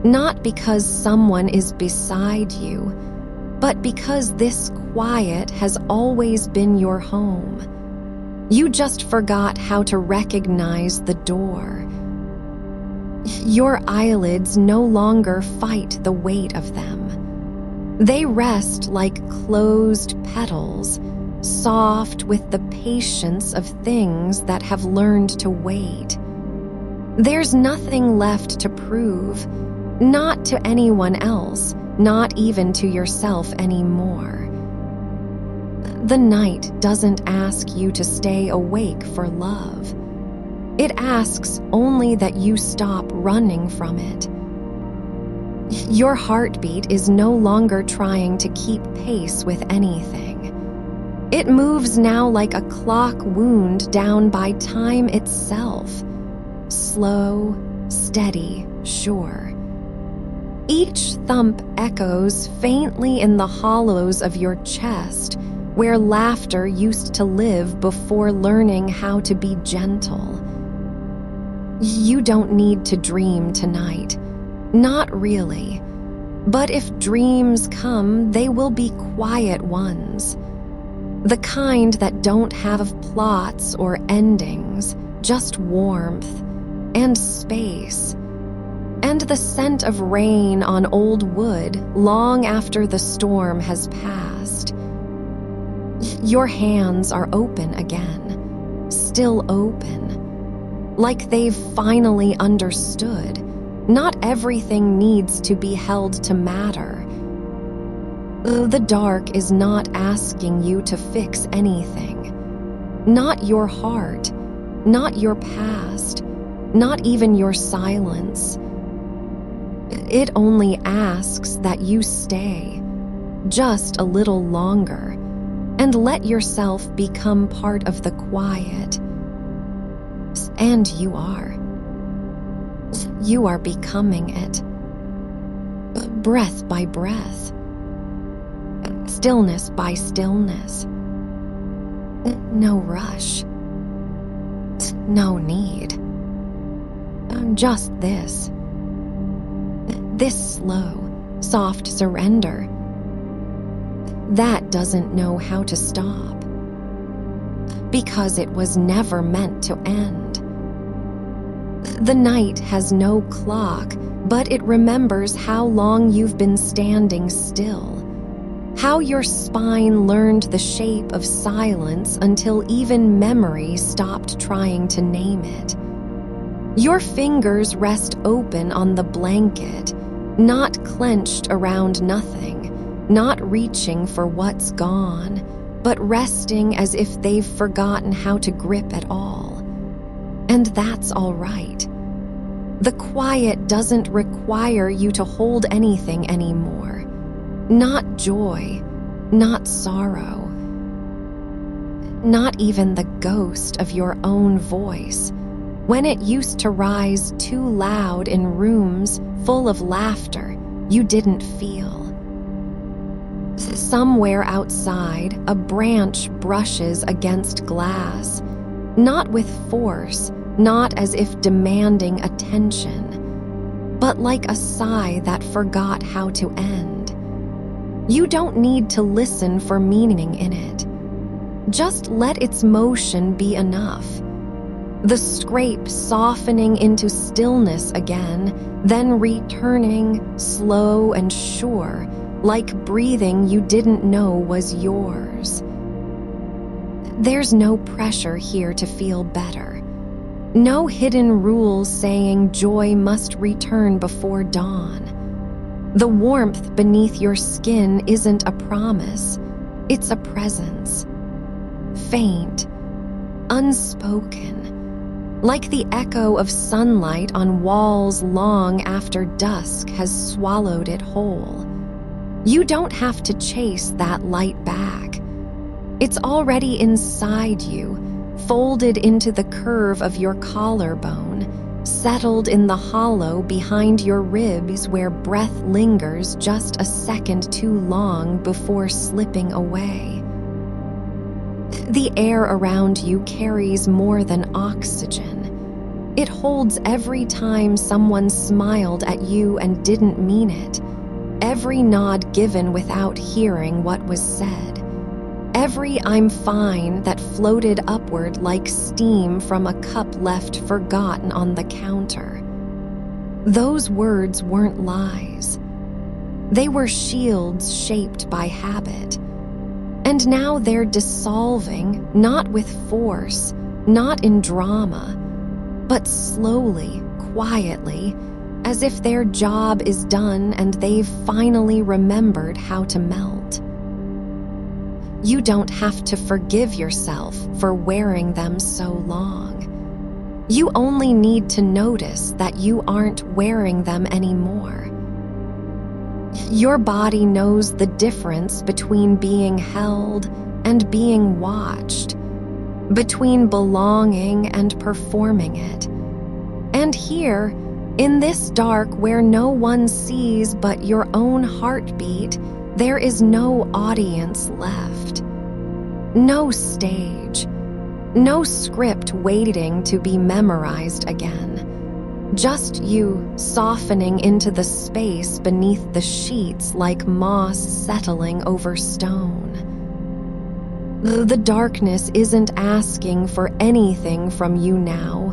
not because someone is beside you, but because this quiet has always been your home. You just forgot how to recognize the door. Your eyelids no longer fight the weight of them. They rest like closed petals, soft with the patience of things that have learned to wait. There's nothing left to prove, not to anyone else, not even to yourself anymore. The night doesn't ask you to stay awake for love. It asks only that you stop running from it. Your heartbeat is no longer trying to keep pace with anything. It moves now like a clock wound down by time itself. Slow, steady, sure. Each thump echoes faintly in the hollows of your chest, where laughter used to live before learning how to be gentle. You don't need to dream tonight. Not really. But if dreams come, they will be quiet ones. The kind that don't have plots or endings, just warmth and space, and the scent of rain on old wood long after the storm has passed. Your hands are open again, still open, like they've finally understood. Not everything needs to be held to matter. The dark is not asking you to fix anything. Not your heart, not your past, not even your silence. It only asks that you stay, just a little longer, and let yourself become part of the quiet. And you are. You are becoming it. Breath by breath. Stillness by stillness. No rush. No need. Just this. This slow, soft surrender. That doesn't know how to stop. Because it was never meant to end. The night has no clock, but it remembers how long you've been standing still. How your spine learned the shape of silence until even memory stopped trying to name it. Your fingers rest open on the blanket, not clenched around nothing, not reaching for what's gone, but resting as if they've forgotten how to grip at all. And that's all right. The quiet doesn't require you to hold anything anymore. Not joy, not sorrow, not even the ghost of your own voice, when it used to rise too loud in rooms full of laughter you didn't feel. Somewhere outside, a branch brushes against glass, not with force, not as if demanding attention, but like a sigh that forgot how to end. You don't need to listen for meaning in it. Just let its motion be enough. The scrape softening into stillness again, then returning slow and sure, like breathing you didn't know was yours. There's no pressure here to feel better. No hidden rules saying joy must return before dawn. The warmth beneath your skin isn't a promise, it's a presence. Faint, unspoken, like the echo of sunlight on walls long after dusk has swallowed it whole. You don't have to chase that light back. It's already inside you, folded into the curve of your collarbone, settled in the hollow behind your ribs where breath lingers just a second too long before slipping away. The air around you carries more than oxygen. It holds every time someone smiled at you and didn't mean it, every nod given without hearing what was said, every "I'm fine" that floated upward like steam from a cup left forgotten on the counter. Those words weren't lies. They were shields shaped by habit. And now they're dissolving, not with force, not in drama, but slowly, quietly, as if their job is done and they've finally remembered how to melt. You don't have to forgive yourself for wearing them so long. You only need to notice that you aren't wearing them anymore. Your body knows the difference between being held and being watched, between belonging and performing it. And here, in this dark where no one sees but your own heartbeat, there is no audience left. No stage. No script waiting to be memorized again. Just you softening into the space beneath the sheets like moss settling over stone. The darkness isn't asking for anything from you now.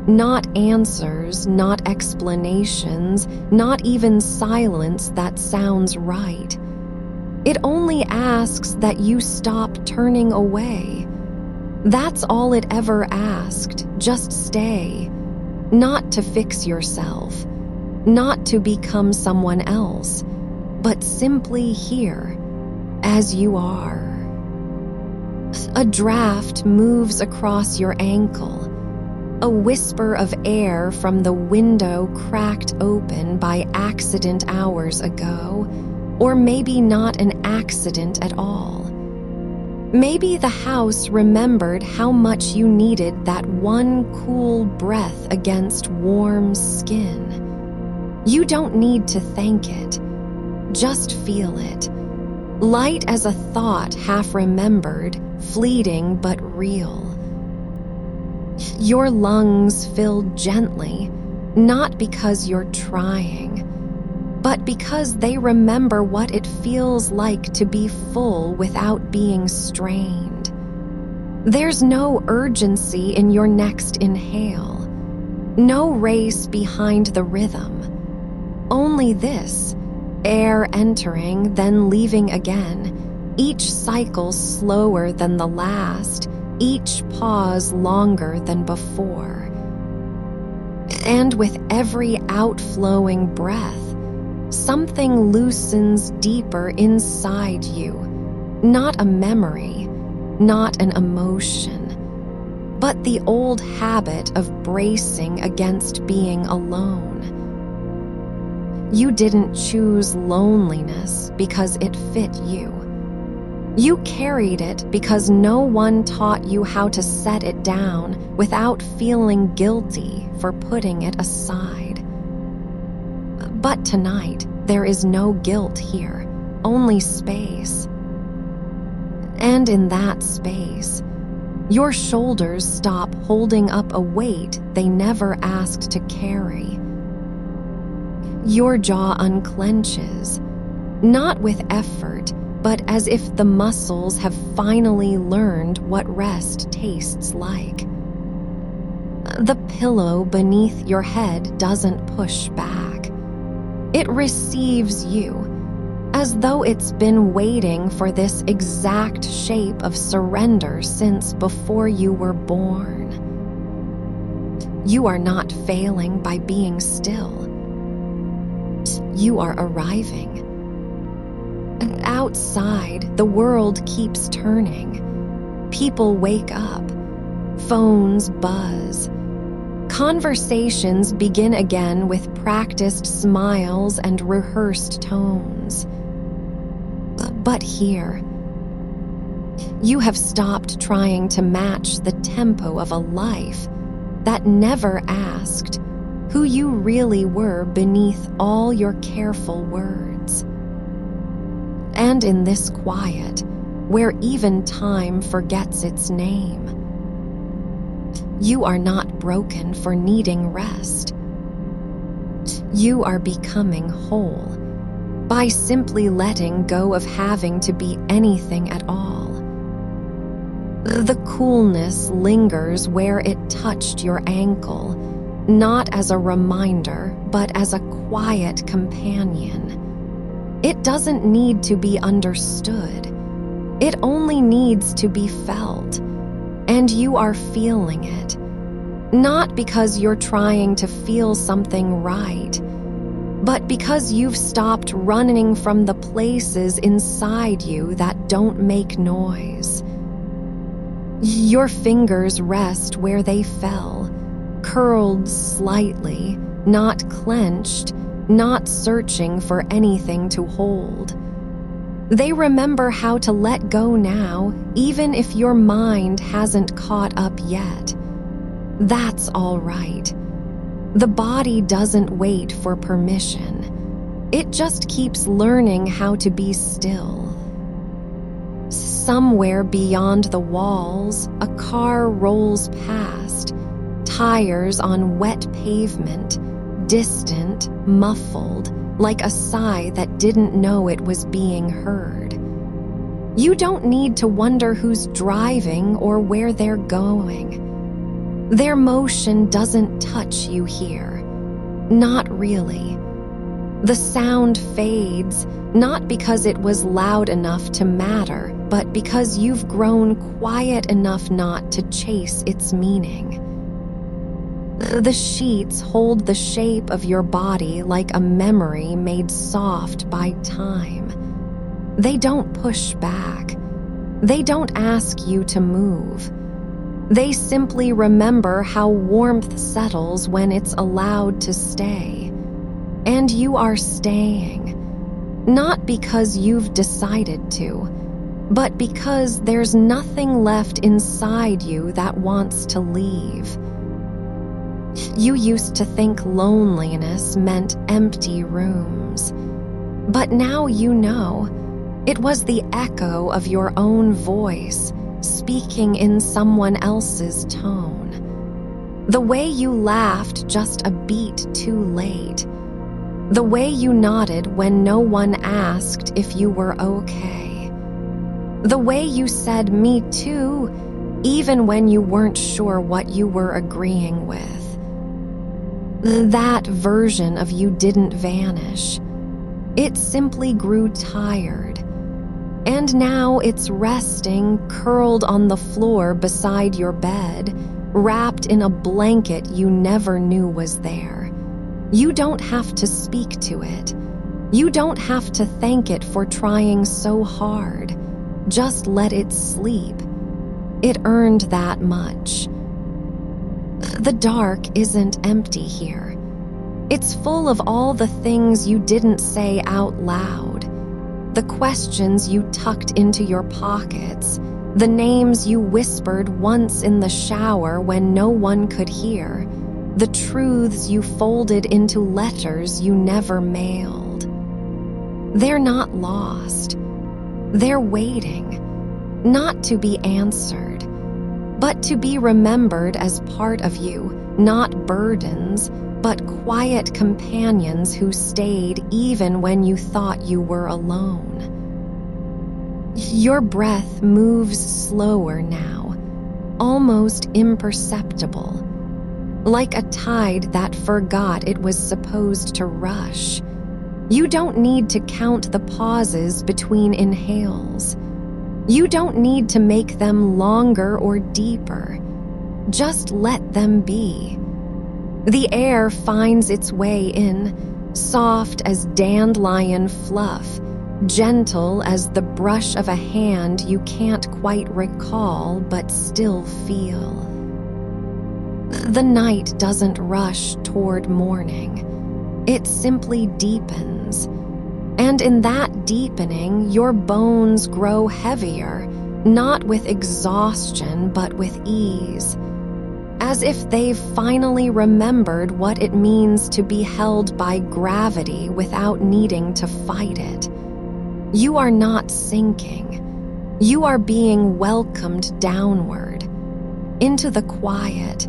Not answers, not explanations, not even silence that sounds right. It only asks that you stop turning away. That's all it ever asked, just stay. Not to fix yourself, not to become someone else, but simply here, as you are. A draft moves across your ankle. A whisper of air from the window cracked open by accident hours ago, or maybe not an accident at all. Maybe the house remembered how much you needed that one cool breath against warm skin. You don't need to thank it. Just feel it. Light as a thought half remembered, fleeting but real. Your lungs filled gently, not because you're trying, but because they remember what it feels like to be full without being strained. There's no urgency in your next inhale, no race behind the rhythm. Only this, air entering, then leaving again, each cycle slower than the last, each pause longer than before. And with every outflowing breath, something loosens deeper inside you. Not a memory, not an emotion, but the old habit of bracing against being alone. You didn't choose loneliness because it fit you. You carried it because no one taught you how to set it down without feeling guilty for putting it aside. But tonight, there is no guilt here, only space. And in that space, your shoulders stop holding up a weight they never asked to carry. Your jaw unclenches, not with effort, but as if the muscles have finally learned what rest tastes like. The pillow beneath your head doesn't push back. It receives you, as though it's been waiting for this exact shape of surrender since before you were born. You are not failing by being still. You are arriving. Outside, the world keeps turning. People wake up. Phones buzz. Conversations begin again with practiced smiles and rehearsed tones. But here, you have stopped trying to match the tempo of a life that never asked who you really were beneath all your careful words. And in this quiet, where even time forgets its name, you are not broken for needing rest. You are becoming whole by simply letting go of having to be anything at all. The coolness lingers where it touched your ankle, not as a reminder, but as a quiet companion. It doesn't need to be understood. It only needs to be felt. And you are feeling it. Not because you're trying to feel something right, but because you've stopped running from the places inside you that don't make noise. Your fingers rest where they fell, curled slightly, not clenched, not searching for anything to hold. They remember how to let go now, even if your mind hasn't caught up yet. That's all right. The body doesn't wait for permission. It just keeps learning how to be still. Somewhere beyond the walls, a car rolls past, tires on wet pavement, distant, muffled, like a sigh that didn't know it was being heard. You don't need to wonder who's driving or where they're going. Their motion doesn't touch you here. Not really. The sound fades, not because it was loud enough to matter, but because you've grown quiet enough not to chase its meaning. The sheets hold the shape of your body like a memory made soft by time. They don't push back. They don't ask you to move. They simply remember how warmth settles when it's allowed to stay. And you are staying, not because you've decided to, but because there's nothing left inside you that wants to leave. You used to think loneliness meant empty rooms, but now you know. It was the echo of your own voice speaking in someone else's tone. The way you laughed just a beat too late. The way you nodded when no one asked if you were okay. The way you said "me too," even when you weren't sure what you were agreeing with. That version of you didn't vanish. It simply grew tired. And now it's resting, curled on the floor beside your bed, wrapped in a blanket you never knew was there. You don't have to speak to it. You don't have to thank it for trying so hard. Just let it sleep. It earned that much. The dark isn't empty here. It's full of all the things you didn't say out loud. The questions you tucked into your pockets, the names you whispered once in the shower when no one could hear, the truths you folded into letters you never mailed. They're not lost. They're waiting, not to be answered, but to be remembered as part of you, not burdens, but quiet companions who stayed even when you thought you were alone. Your breath moves slower now, almost imperceptible, like a tide that forgot it was supposed to rush. You don't need to count the pauses between inhales. You don't need to make them longer or deeper. Just let them be. The air finds its way in, soft as dandelion fluff, gentle as the brush of a hand you can't quite recall but still feel. The night doesn't rush toward morning. It simply deepens. And in that deepening, your bones grow heavier, not with exhaustion but with ease. As if they've finally remembered what it means to be held by gravity without needing to fight it. You are not sinking. You are being welcomed downward, into the quiet,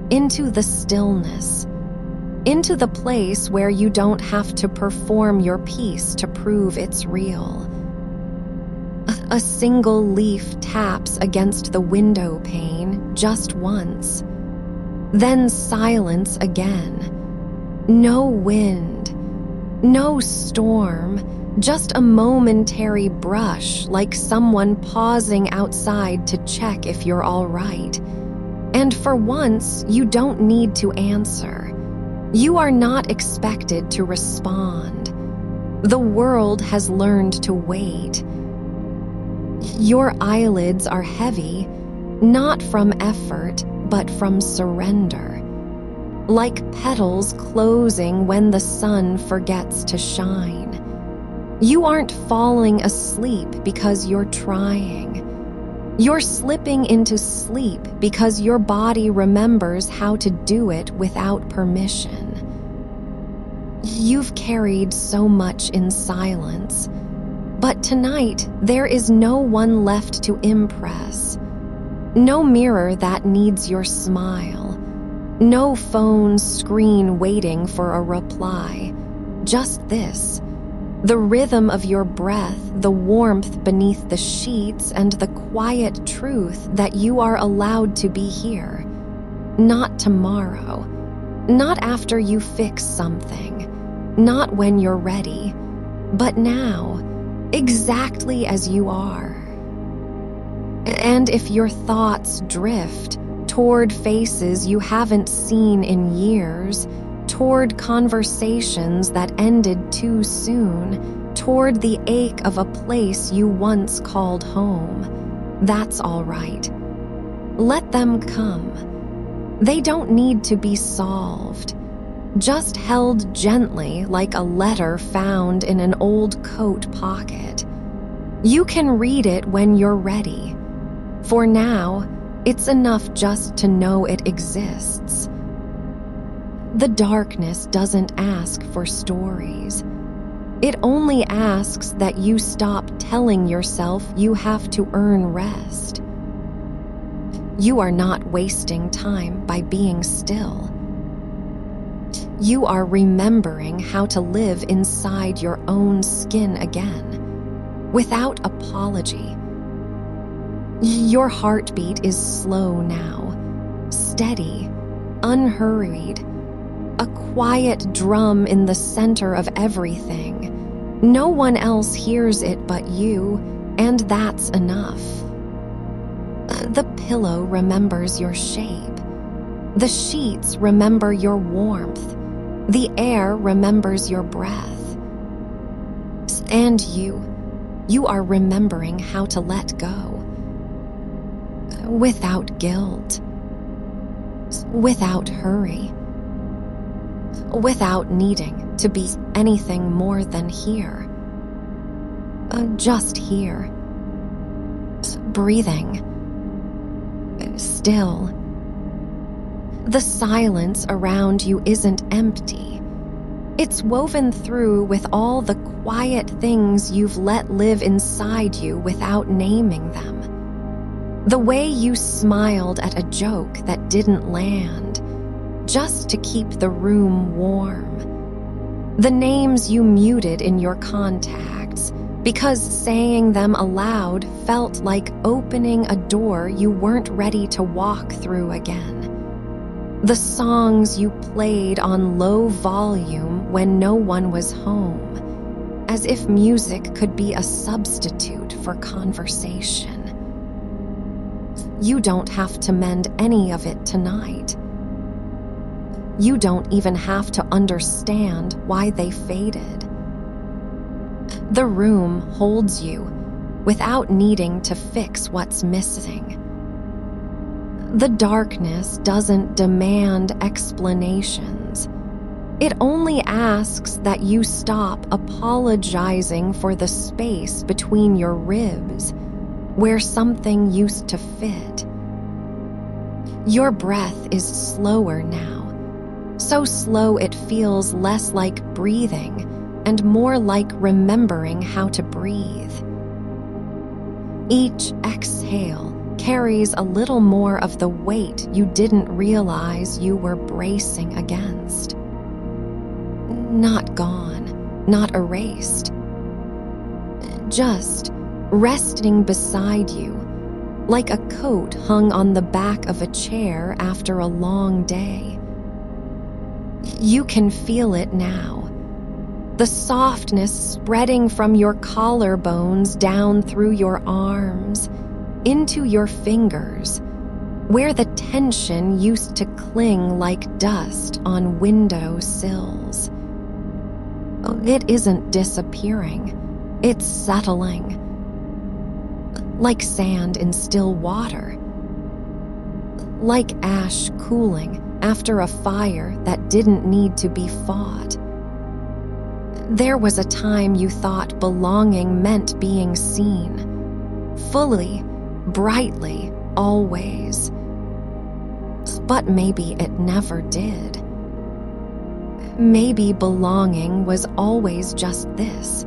into the stillness, into the place where you don't have to perform your piece to prove it's real. A single leaf taps against the window pane just once. Then silence again. No wind, no storm, just a momentary brush like someone pausing outside to check if you're all right. And for once, you don't need to answer. You are not expected to respond. The world has learned to wait. Your eyelids are heavy, not from effort, but from surrender. Like petals closing when the sun forgets to shine. You aren't falling asleep because you're trying. You're slipping into sleep because your body remembers how to do it without permission. You've carried so much in silence. But tonight, there is no one left to impress. No mirror that needs your smile. No phone screen waiting for a reply. Just this. The rhythm of your breath, the warmth beneath the sheets, and the quiet truth that you are allowed to be here. Not tomorrow. Not after you fix something. Not when you're ready. But now, exactly as you are. And if your thoughts drift toward faces you haven't seen in years, toward conversations that ended too soon, toward the ache of a place you once called home, that's all right. Let them come. They don't need to be solved, just held gently like a letter found in an old coat pocket. You can read it when you're ready. For now, it's enough just to know it exists. The darkness doesn't ask for stories. It only asks that you stop telling yourself you have to earn rest. You are not wasting time by being still. You are remembering how to live inside your own skin again, without apology. Your heartbeat is slow now, steady, unhurried, a quiet drum in the center of everything. No one else hears it but you, and that's enough. The pillow remembers your shape. The sheets remember your warmth. The air remembers your breath. And you are remembering how to let go. Without guilt. Without hurry. Without needing to be anything more than here. Just here. Breathing. Still. The silence around you isn't empty. It's woven through with all the quiet things you've let live inside you without naming them. The way you smiled at a joke that didn't land, just to keep the room warm. The names you muted in your contacts, because saying them aloud felt like opening a door you weren't ready to walk through again. The songs you played on low volume when no one was home, as if music could be a substitute for conversation. You don't have to mend any of it tonight. You don't even have to understand why they faded. The room holds you without needing to fix what's missing. The darkness doesn't demand explanations. It only asks that you stop apologizing for the space between your ribs, where something used to fit. Your breath is slower now, so slow it feels less like breathing and more like remembering how to breathe. Each exhale carries a little more of the weight you didn't realize you were bracing against. Not gone, not erased. Just resting beside you, like a coat hung on the back of a chair after a long day. You can feel it now. The softness spreading from your collarbones down through your arms, into your fingers, where the tension used to cling like dust on window sills. It isn't disappearing, it's settling. Like sand in still water. Like ash cooling after a fire that didn't need to be fought. There was a time you thought belonging meant being seen, fully, brightly, always. But maybe it never did. Maybe belonging was always just this.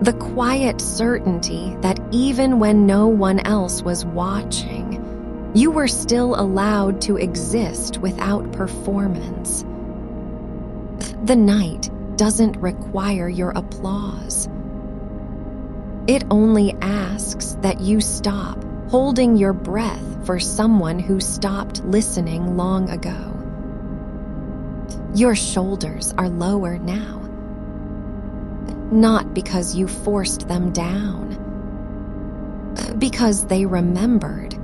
The quiet certainty that even when no one else was watching, You were still allowed to exist without performance. The night doesn't require your applause. It only asks that you stop holding your breath for someone who stopped listening long ago. Your shoulders are lower now, not because you forced them down, because they remembered,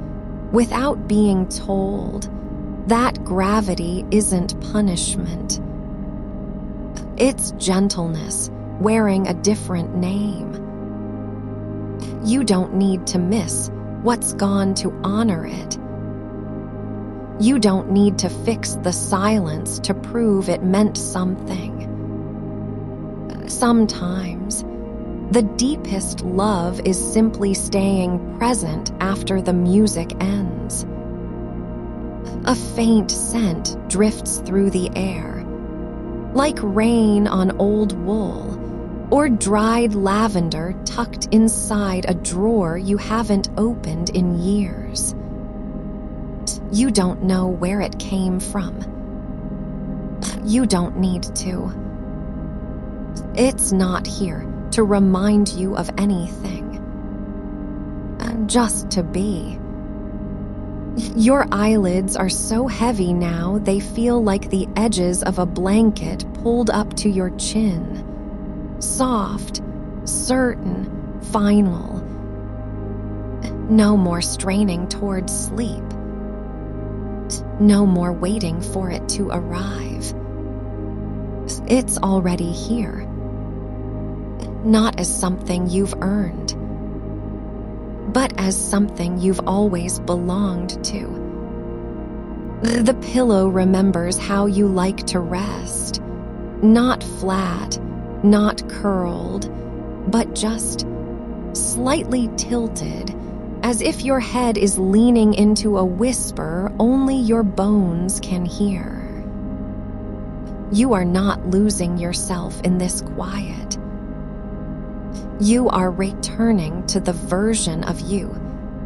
without being told, that gravity isn't punishment. It's gentleness wearing a different name. You don't need to miss what's gone to honor it. You don't need to fix the silence to prove it meant something. Sometimes, the deepest love is simply staying present after the music ends. A faint scent drifts through the air, like rain on old wool, or dried lavender tucked inside a drawer you haven't opened in years. You don't know where it came from. You don't need to. It's not here to remind you of anything. Just to be. Your eyelids are so heavy now they feel like the edges of a blanket pulled up to your chin. Soft, certain, final. No more straining towards sleep. No more waiting for it to arrive. It's already here. Not as something you've earned, but as something you've always belonged to. The pillow remembers how you like to rest, not flat, not curled, but just slightly tilted, as if your head is leaning into a whisper only your bones can hear. You are not losing yourself in this quiet. You are returning to the version of you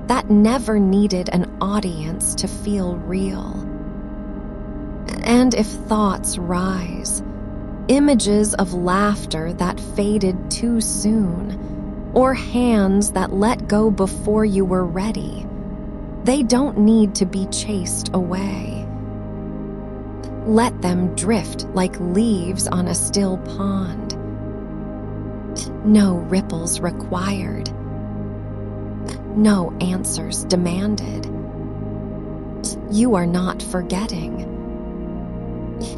that never needed an audience to feel real. And if thoughts rise, images of laughter that faded too soon, or hands that let go before you were ready, they don't need to be chased away. Let them drift like leaves on a still pond. No ripples required. No answers demanded. You are not forgetting.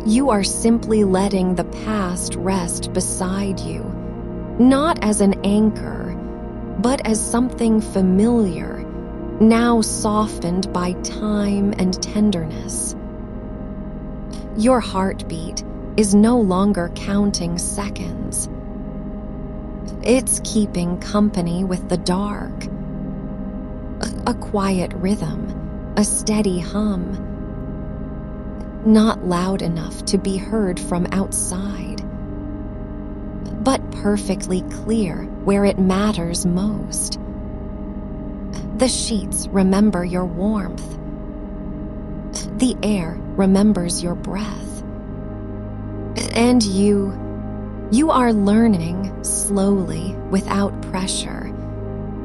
You are simply letting the past rest beside you, not as an anchor, but as something familiar, now softened by time and tenderness. Your heartbeat is no longer counting seconds. It's keeping company with the dark. A quiet rhythm, a steady hum. Not loud enough to be heard from outside, but perfectly clear where it matters most. The sheets remember your warmth. The air remembers your breath. And you are learning slowly, without pressure,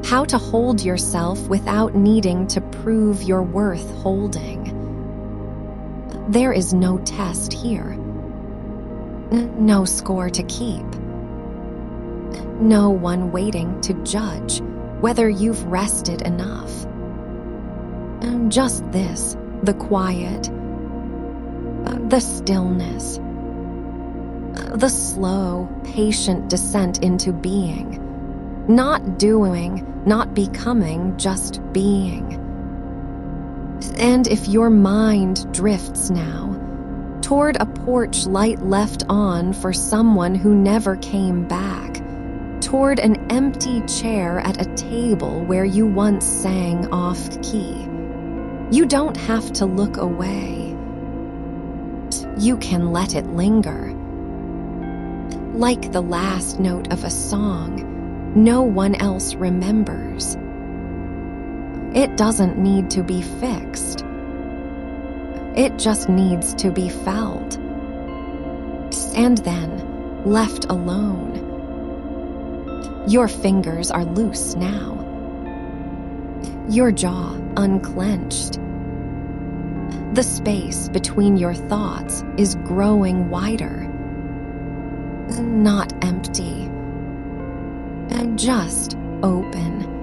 how to hold yourself without needing to prove your worth holding. There is no test here. No score to keep. No one waiting to judge whether you've rested enough. Just this, the quiet, the stillness, the slow, patient descent into being. Not doing, not becoming, just being. And if your mind drifts now, toward a porch light left on for someone who never came back, toward an empty chair at a table where you once sang off-key, you don't have to look away. You can let it linger. Like the last note of a song no one else remembers. It doesn't need to be fixed. It just needs to be felt. And then, left alone. Your fingers are loose now. Your jaw unclenched. The space between your thoughts is growing wider. Not empty. Just open.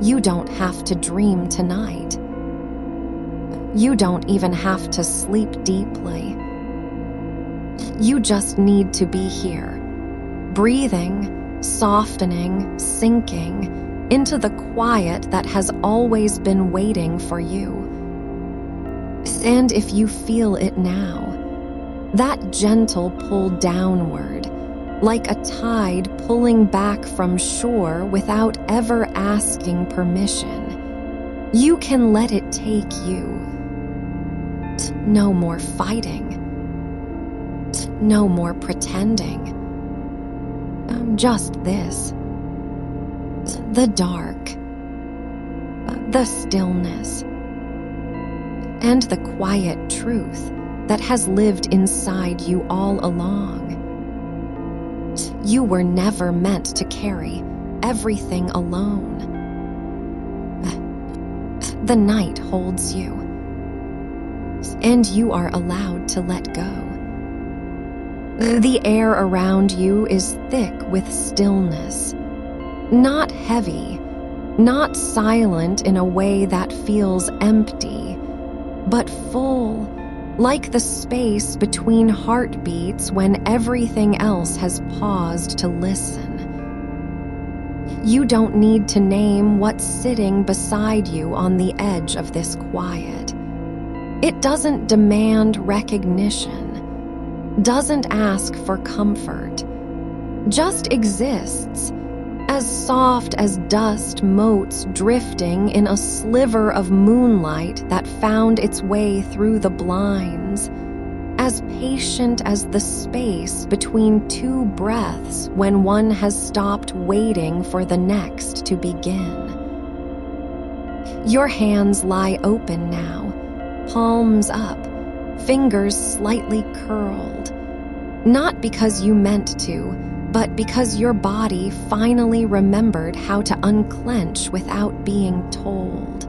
You don't have to dream tonight. You don't even have to sleep deeply. You just need to be here, breathing, softening, sinking into the quiet that has always been waiting for you. And if you feel it now, that gentle pull downward, like a tide pulling back from shore without ever asking permission, you can let it take you. No more fighting. No more pretending. Just this. The dark. The stillness. And the quiet truth that has lived inside you all along. You were never meant to carry everything alone. The night holds you, and you are allowed to let go. The air around you is thick with stillness, not heavy, not silent in a way that feels empty, but full, like the space between heartbeats when everything else has paused to listen. You don't need to name what's sitting beside you on the edge of this quiet. It doesn't demand recognition, doesn't ask for comfort, just exists, as soft as dust motes drifting in a sliver of moonlight that found its way through the blinds, as patient as the space between two breaths when one has stopped waiting for the next to begin. Your hands lie open now, palms up, fingers slightly curled, not because you meant to, but because your body finally remembered how to unclench without being told.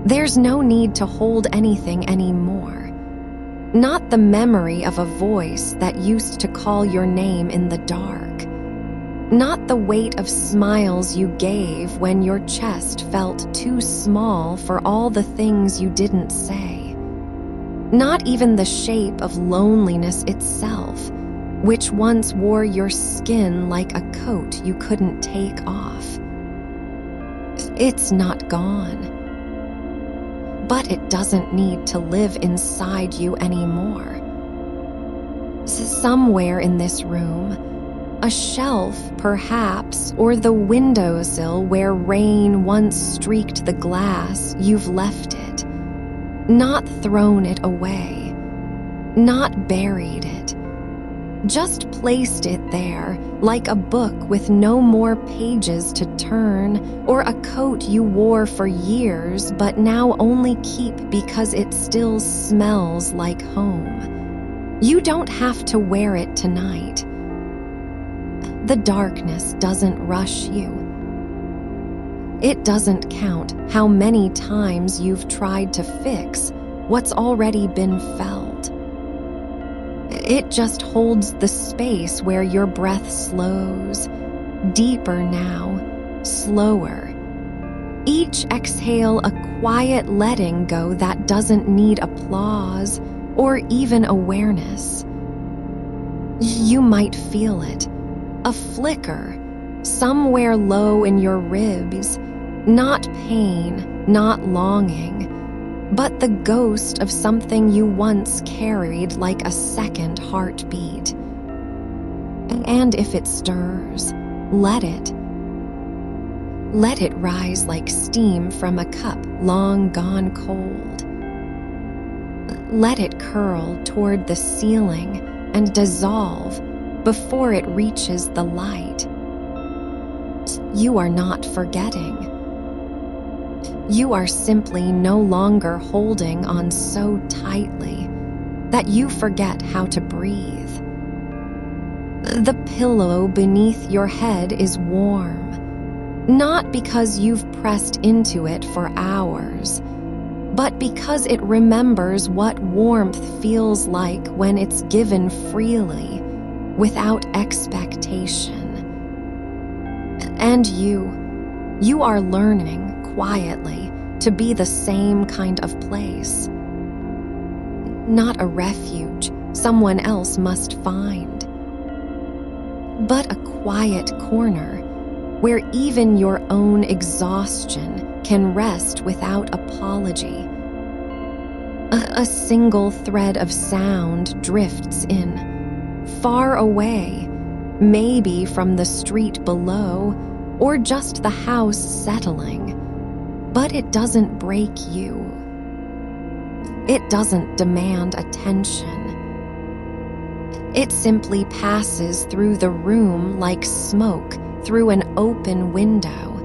There's no need to hold anything anymore. Not the memory of a voice that used to call your name in the dark. Not the weight of smiles you gave when your chest felt too small for all the things you didn't say. Not even the shape of loneliness itself, which once wore your skin like a coat you couldn't take off. It's not gone. But it doesn't need to live inside you anymore. Somewhere in this room, a shelf perhaps, or the windowsill where rain once streaked the glass, you've left it. Not thrown it away, not buried it. Just placed it there, like a book with no more pages to turn, or a coat you wore for years but now only keep because it still smells like home. You don't have to wear it tonight. The darkness doesn't rush you. It doesn't count how many times you've tried to fix what's already been felt. It just holds the space where your breath slows, deeper now, slower. Each exhale a quiet letting go that doesn't need applause or even awareness. You might feel it, a flicker, somewhere low in your ribs, not pain, not longing, but the ghost of something you once carried like a second heartbeat. And if it stirs, let it. Let it rise like steam from a cup long gone cold. Let it curl toward the ceiling and dissolve before it reaches the light. You are not forgetting. You are simply no longer holding on so tightly that you forget how to breathe. The pillow beneath your head is warm, not because you've pressed into it for hours, but because it remembers what warmth feels like when it's given freely, without expectation. And you are learning quietly to be the same kind of place. Not a refuge someone else must find, but a quiet corner where even your own exhaustion can rest without apology. A single thread of sound drifts in, far away, maybe from the street below or just the house settling, but it doesn't break you. It doesn't demand attention. It simply passes through the room like smoke through an open window,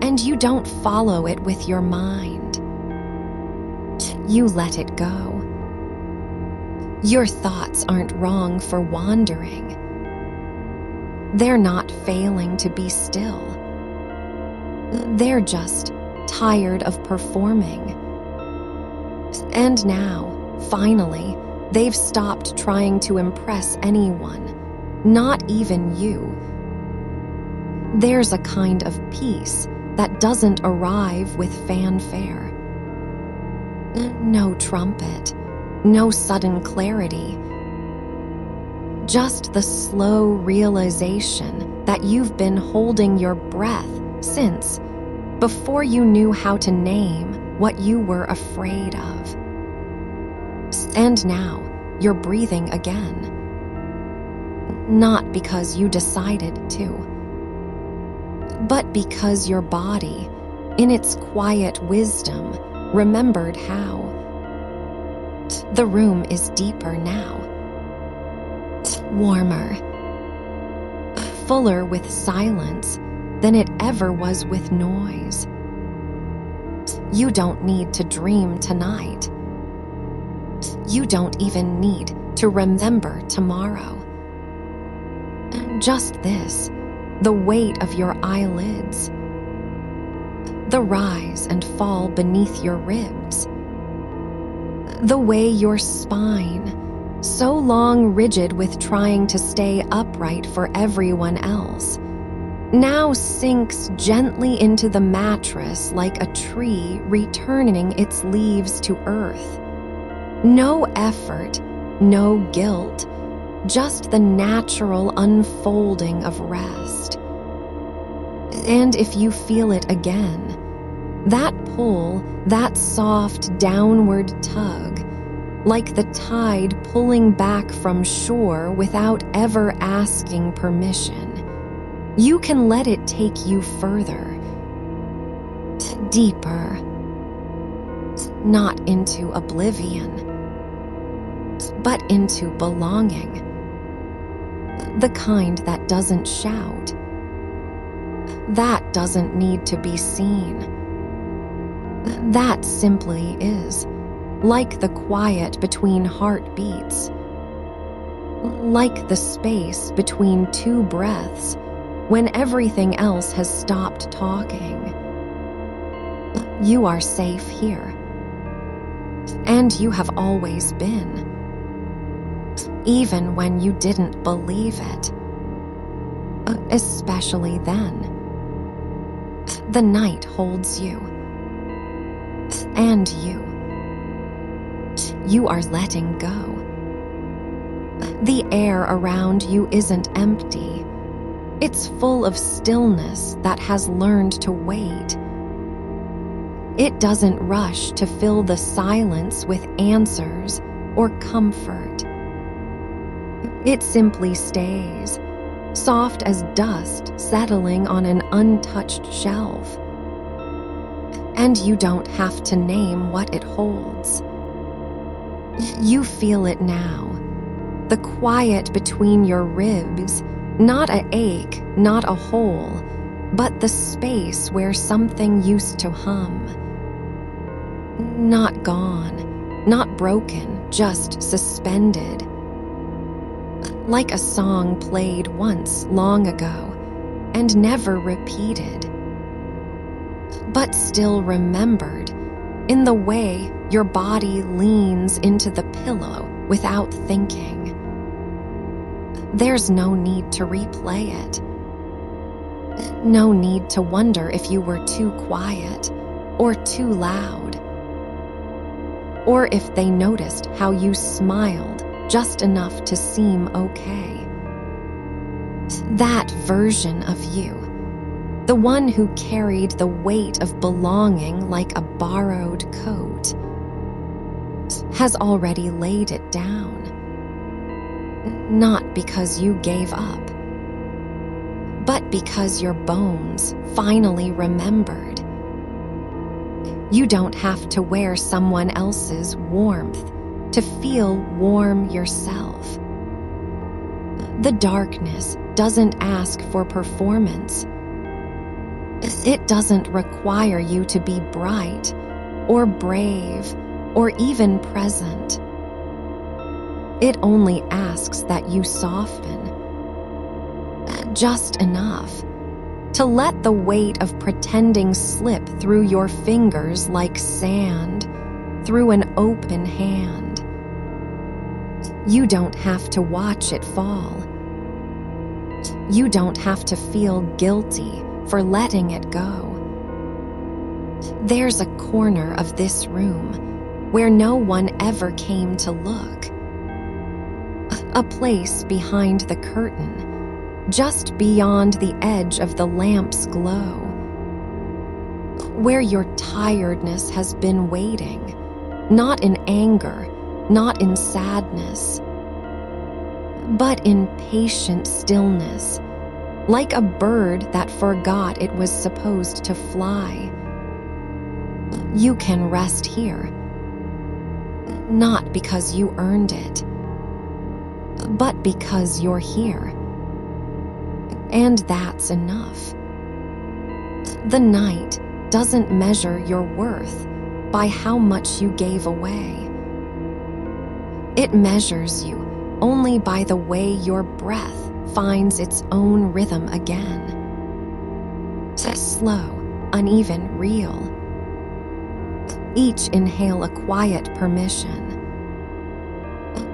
and you don't follow it with your mind. You let it go. Your thoughts aren't wrong for wandering. They're not failing to be still. They're just tired of performing. And now, finally, they've stopped trying to impress anyone, not even you. There's a kind of peace that doesn't arrive with fanfare. No trumpet, no sudden clarity. Just the slow realization that you've been holding your breath since before you knew how to name what you were afraid of. And now you're breathing again. Not because you decided to, but because your body, in its quiet wisdom, remembered how. The room is deeper now, warmer, fuller with silence than it ever was with noise. You don't need to dream tonight. You don't even need to remember tomorrow. Just this, the weight of your eyelids, the rise and fall beneath your ribs, the way your spine, so long rigid with trying to stay upright for everyone else, now sinks gently into the mattress like a tree returning its leaves to earth. No effort, no guilt, just the natural unfolding of rest. And if you feel it again, that pull, that soft downward tug, like the tide pulling back from shore without ever asking permission, you can let it take you further, deeper, not into oblivion, but into belonging, the kind that doesn't shout, that doesn't need to be seen, that simply is, like the quiet between heartbeats, like the space between two breaths when everything else has stopped talking. You are safe here, and you have always been, even when you didn't believe it, especially then. The night holds you, and you are letting go. The air around you isn't empty. It's full of stillness that has learned to wait. It doesn't rush to fill the silence with answers or comfort. It simply stays, soft as dust settling on an untouched shelf. And you don't have to name what it holds. You feel it now, the quiet between your ribs, not an ache, not a hole, but the space where something used to hum. Not gone, not broken, just suspended. Like a song played once long ago and never repeated, but still remembered in the way your body leans into the pillow without thinking. There's no need to replay it. No need to wonder if you were too quiet or too loud, or if they noticed how you smiled just enough to seem okay. That version of you, the one who carried the weight of belonging like a borrowed coat, has already laid it down. Not because you gave up, but because your bones finally remembered. You don't have to wear someone else's warmth to feel warm yourself. The darkness doesn't ask for performance. It doesn't require you to be bright or brave or even present. It only asks that you soften just enough to let the weight of pretending slip through your fingers like sand through an open hand. You don't have to watch it fall. You don't have to feel guilty for letting it go. There's a corner of this room where no one ever came to look. A place behind the curtain, just beyond the edge of the lamp's glow, where your tiredness has been waiting, not in anger, not in sadness, but in patient stillness, like a bird that forgot it was supposed to fly. You can rest here, not because you earned it, but because you're here. And that's enough. The night doesn't measure your worth by how much you gave away. It measures you only by the way your breath finds its own rhythm again. Slow, uneven, real. Each inhale a quiet permission.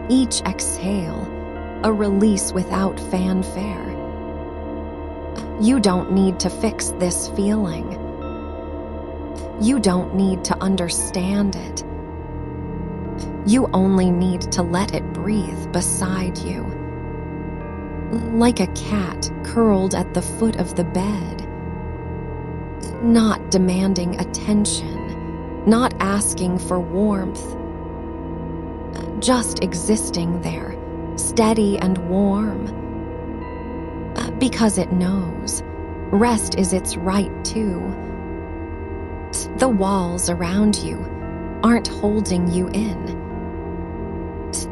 Each exhale a release without fanfare. You don't need to fix this feeling. You don't need to understand it. You only need to let it breathe beside you. Like a cat curled at the foot of the bed. Not demanding attention, not asking for warmth. Just existing there, steady and warm. Because it knows rest is its right too. The walls around you aren't holding you in.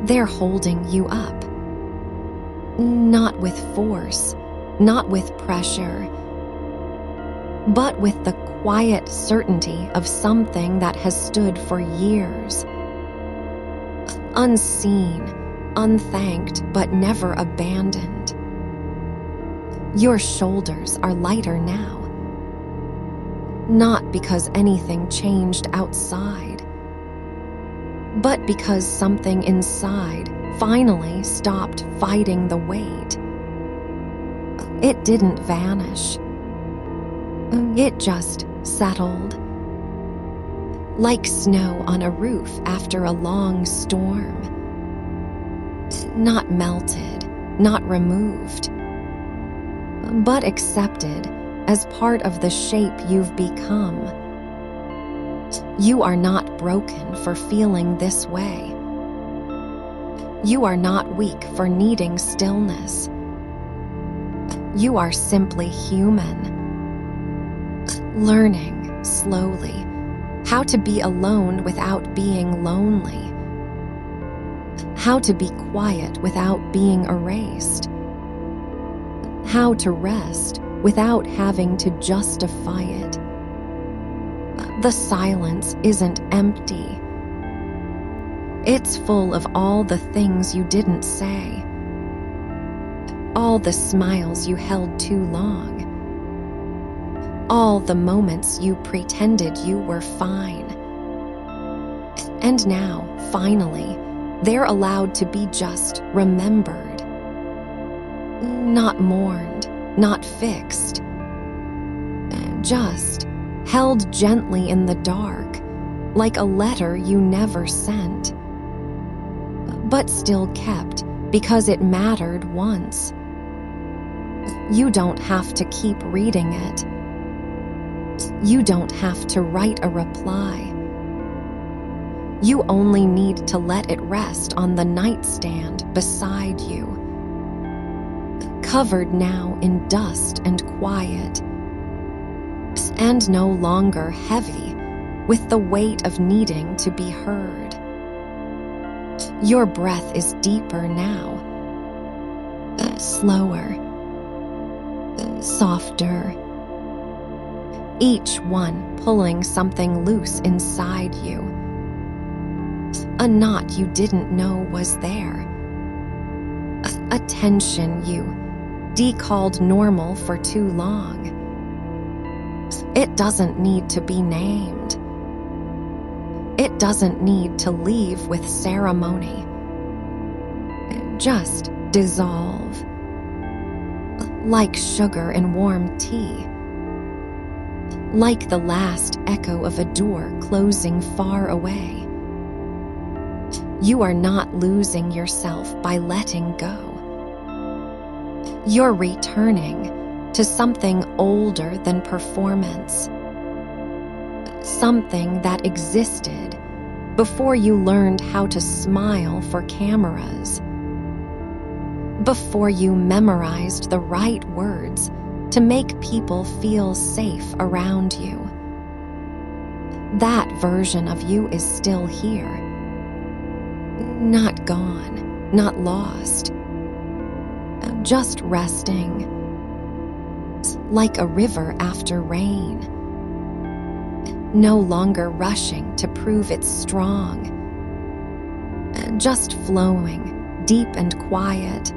They're holding you up. Not with force, not with pressure, but with the quiet certainty of something that has stood for years. Unseen, unthanked, but never abandoned. Your shoulders are lighter now. Not because anything changed outside, but because something inside finally stopped fighting the weight. It didn't vanish. It just settled. Like snow on a roof after a long storm. Not melted, not removed, but accepted as part of the shape you've become. You are not broken for feeling this way. You are not weak for needing stillness. You are simply human, learning slowly how to be alone without being lonely, how to be quiet without being erased, how to rest without having to justify it. The silence isn't empty. It's full of all the things you didn't say, all the smiles you held too long, all the moments you pretended you were fine. And now, finally, they're allowed to be just remembered. Not mourned, not fixed. Just held gently in the dark, like a letter you never sent, but still kept because it mattered once. You don't have to keep reading it. You don't have to write a reply. You only need to let it rest on the nightstand beside you, covered now in dust and quiet, and no longer heavy with the weight of needing to be heard. Your breath is deeper now, slower, softer, each one pulling something loose inside you, a knot you didn't know was there, a tension you decalled normal for too long. It doesn't need to be named. It doesn't need to leave with ceremony. Just dissolve, like sugar in warm tea, like the last echo of a door closing far away. You are not losing yourself by letting go. You're returning to something older than performance, something that existed before you learned how to smile for cameras, before you memorized the right words to make people feel safe around you. That version of you is still here, not gone, not lost, just resting, like a river after rain, no longer rushing to prove it's strong, just flowing deep and quiet,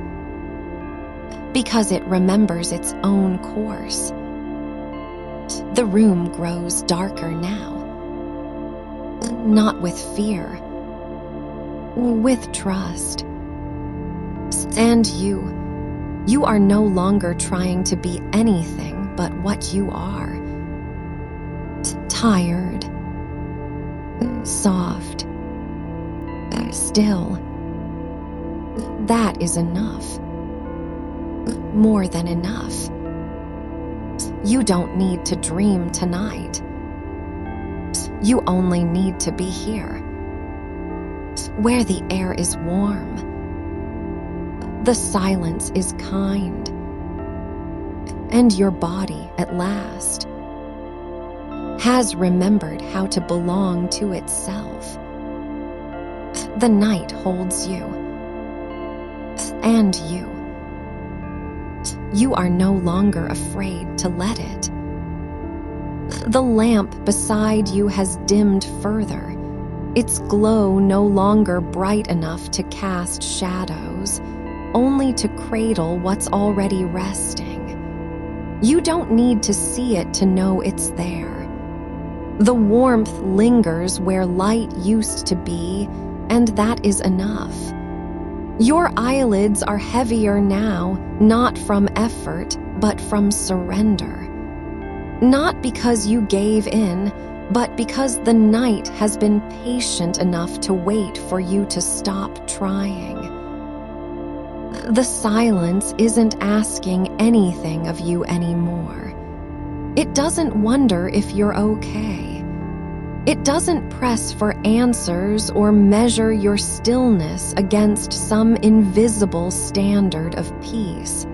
because it remembers its own course. The room grows darker now, not with fear, with trust. And you are no longer trying to be anything but what you are. Tired, soft, still. That is enough. More than enough. You don't need to dream tonight. You only need to be here, where the air is warm, the silence is kind, and your body, at last, has remembered how to belong to itself. The night holds you, and you. You are no longer afraid to let it. The lamp beside you has dimmed further, its glow no longer bright enough to cast shadows, only to cradle what's already resting. You don't need to see it to know it's there. The warmth lingers where light used to be, and that is enough. Your eyelids are heavier now, not from effort, but from surrender. Not because you gave in, but because the night has been patient enough to wait for you to stop trying. The silence isn't asking anything of you anymore. It doesn't wonder if you're okay. It doesn't press for answers or measure your stillness against some invisible standard of peace.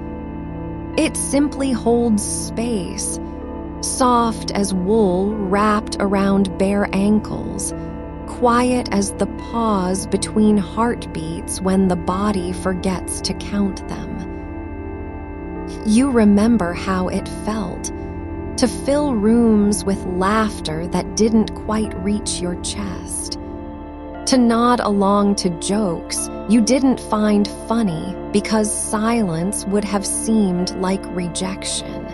It simply holds space, soft as wool wrapped around bare ankles, quiet as the pause between heartbeats when the body forgets to count them. You remember how it felt to fill rooms with laughter that didn't quite reach your chest, to nod along to jokes you didn't find funny because silence would have seemed like rejection.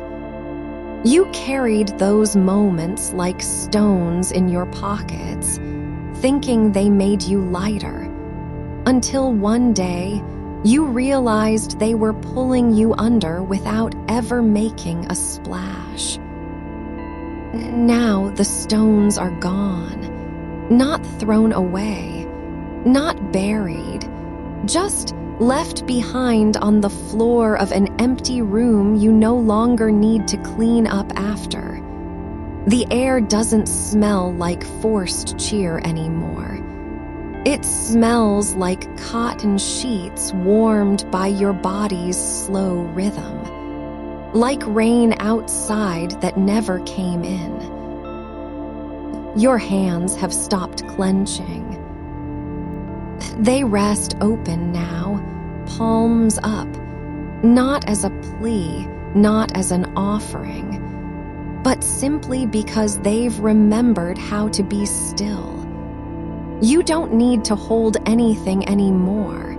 You carried those moments like stones in your pockets, thinking they made you lighter, until one day you realized they were pulling you under without ever making a splash. Now the stones are gone, not thrown away, not buried, just left behind on the floor of an empty room you no longer need to clean up after. The air doesn't smell like forced cheer anymore. It smells like cotton sheets warmed by your body's slow rhythm, like rain outside that never came in. Your hands have stopped clenching. They rest open now, palms up, not as a plea, not as an offering, but simply because they've remembered how to be still. You don't need to hold anything anymore.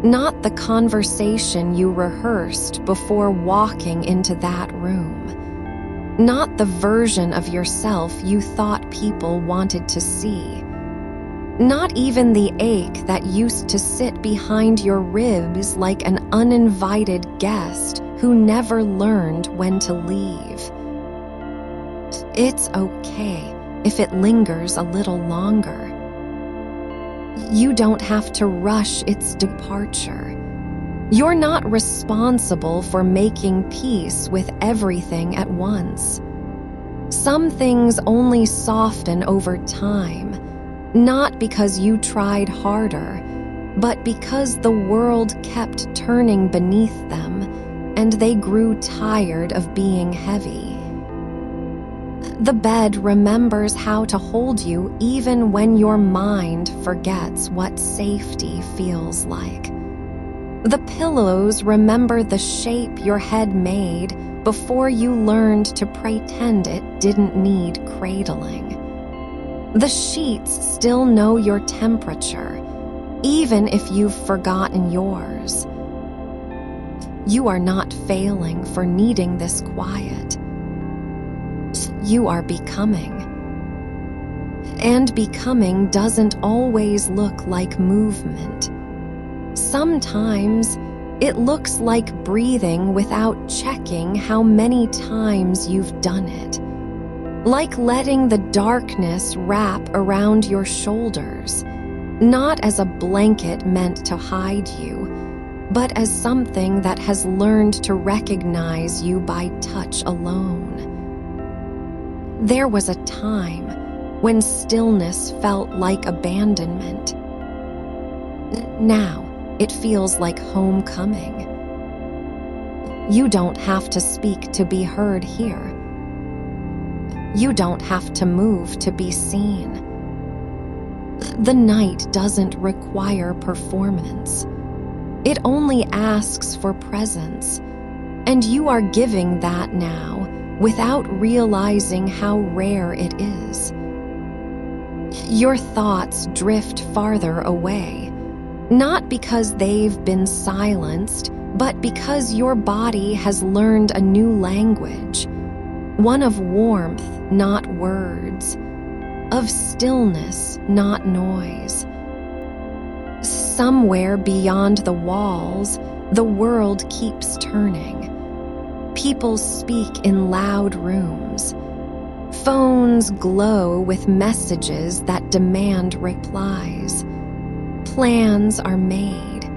Not the conversation you rehearsed before walking into that room. Not the version of yourself you thought people wanted to see. Not even the ache that used to sit behind your ribs like an uninvited guest who never learned when to leave. It's okay if it lingers a little longer. You don't have to rush its departure. You're not responsible for making peace with everything at once. Some things only soften over time, not because you tried harder, but because the world kept turning beneath them and they grew tired of being heavy. The bed remembers how to hold you even when your mind forgets what safety feels like. The pillows remember the shape your head made before you learned to pretend it didn't need cradling. The sheets still know your temperature, even if you've forgotten yours. You are not failing for needing this quiet. You are becoming. And becoming doesn't always look like movement. Sometimes it looks like breathing without checking how many times you've done it. Like letting the darkness wrap around your shoulders, not as a blanket meant to hide you, but as something that has learned to recognize you by touch alone. There was a time when stillness felt like abandonment. Now it feels like homecoming. You don't have to speak to be heard here. You don't have to move to be seen. The night doesn't require performance. It only asks for presence, and you are giving that now without realizing how rare it is. Your thoughts drift farther away, not because they've been silenced, but because your body has learned a new language, one of warmth, not words, of stillness, not noise. Somewhere beyond the walls, the world keeps turning. People speak in loud rooms. Phones glow with messages that demand replies. Plans are made.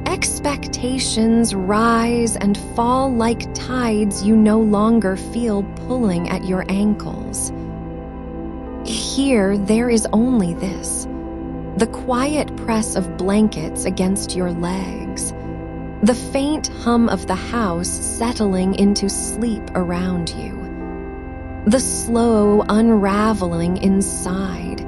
Expectations rise and fall like tides you no longer feel pulling at your ankles. Here, there is only this: the quiet press of blankets against your legs, the faint hum of the house settling into sleep around you, the slow unraveling inside,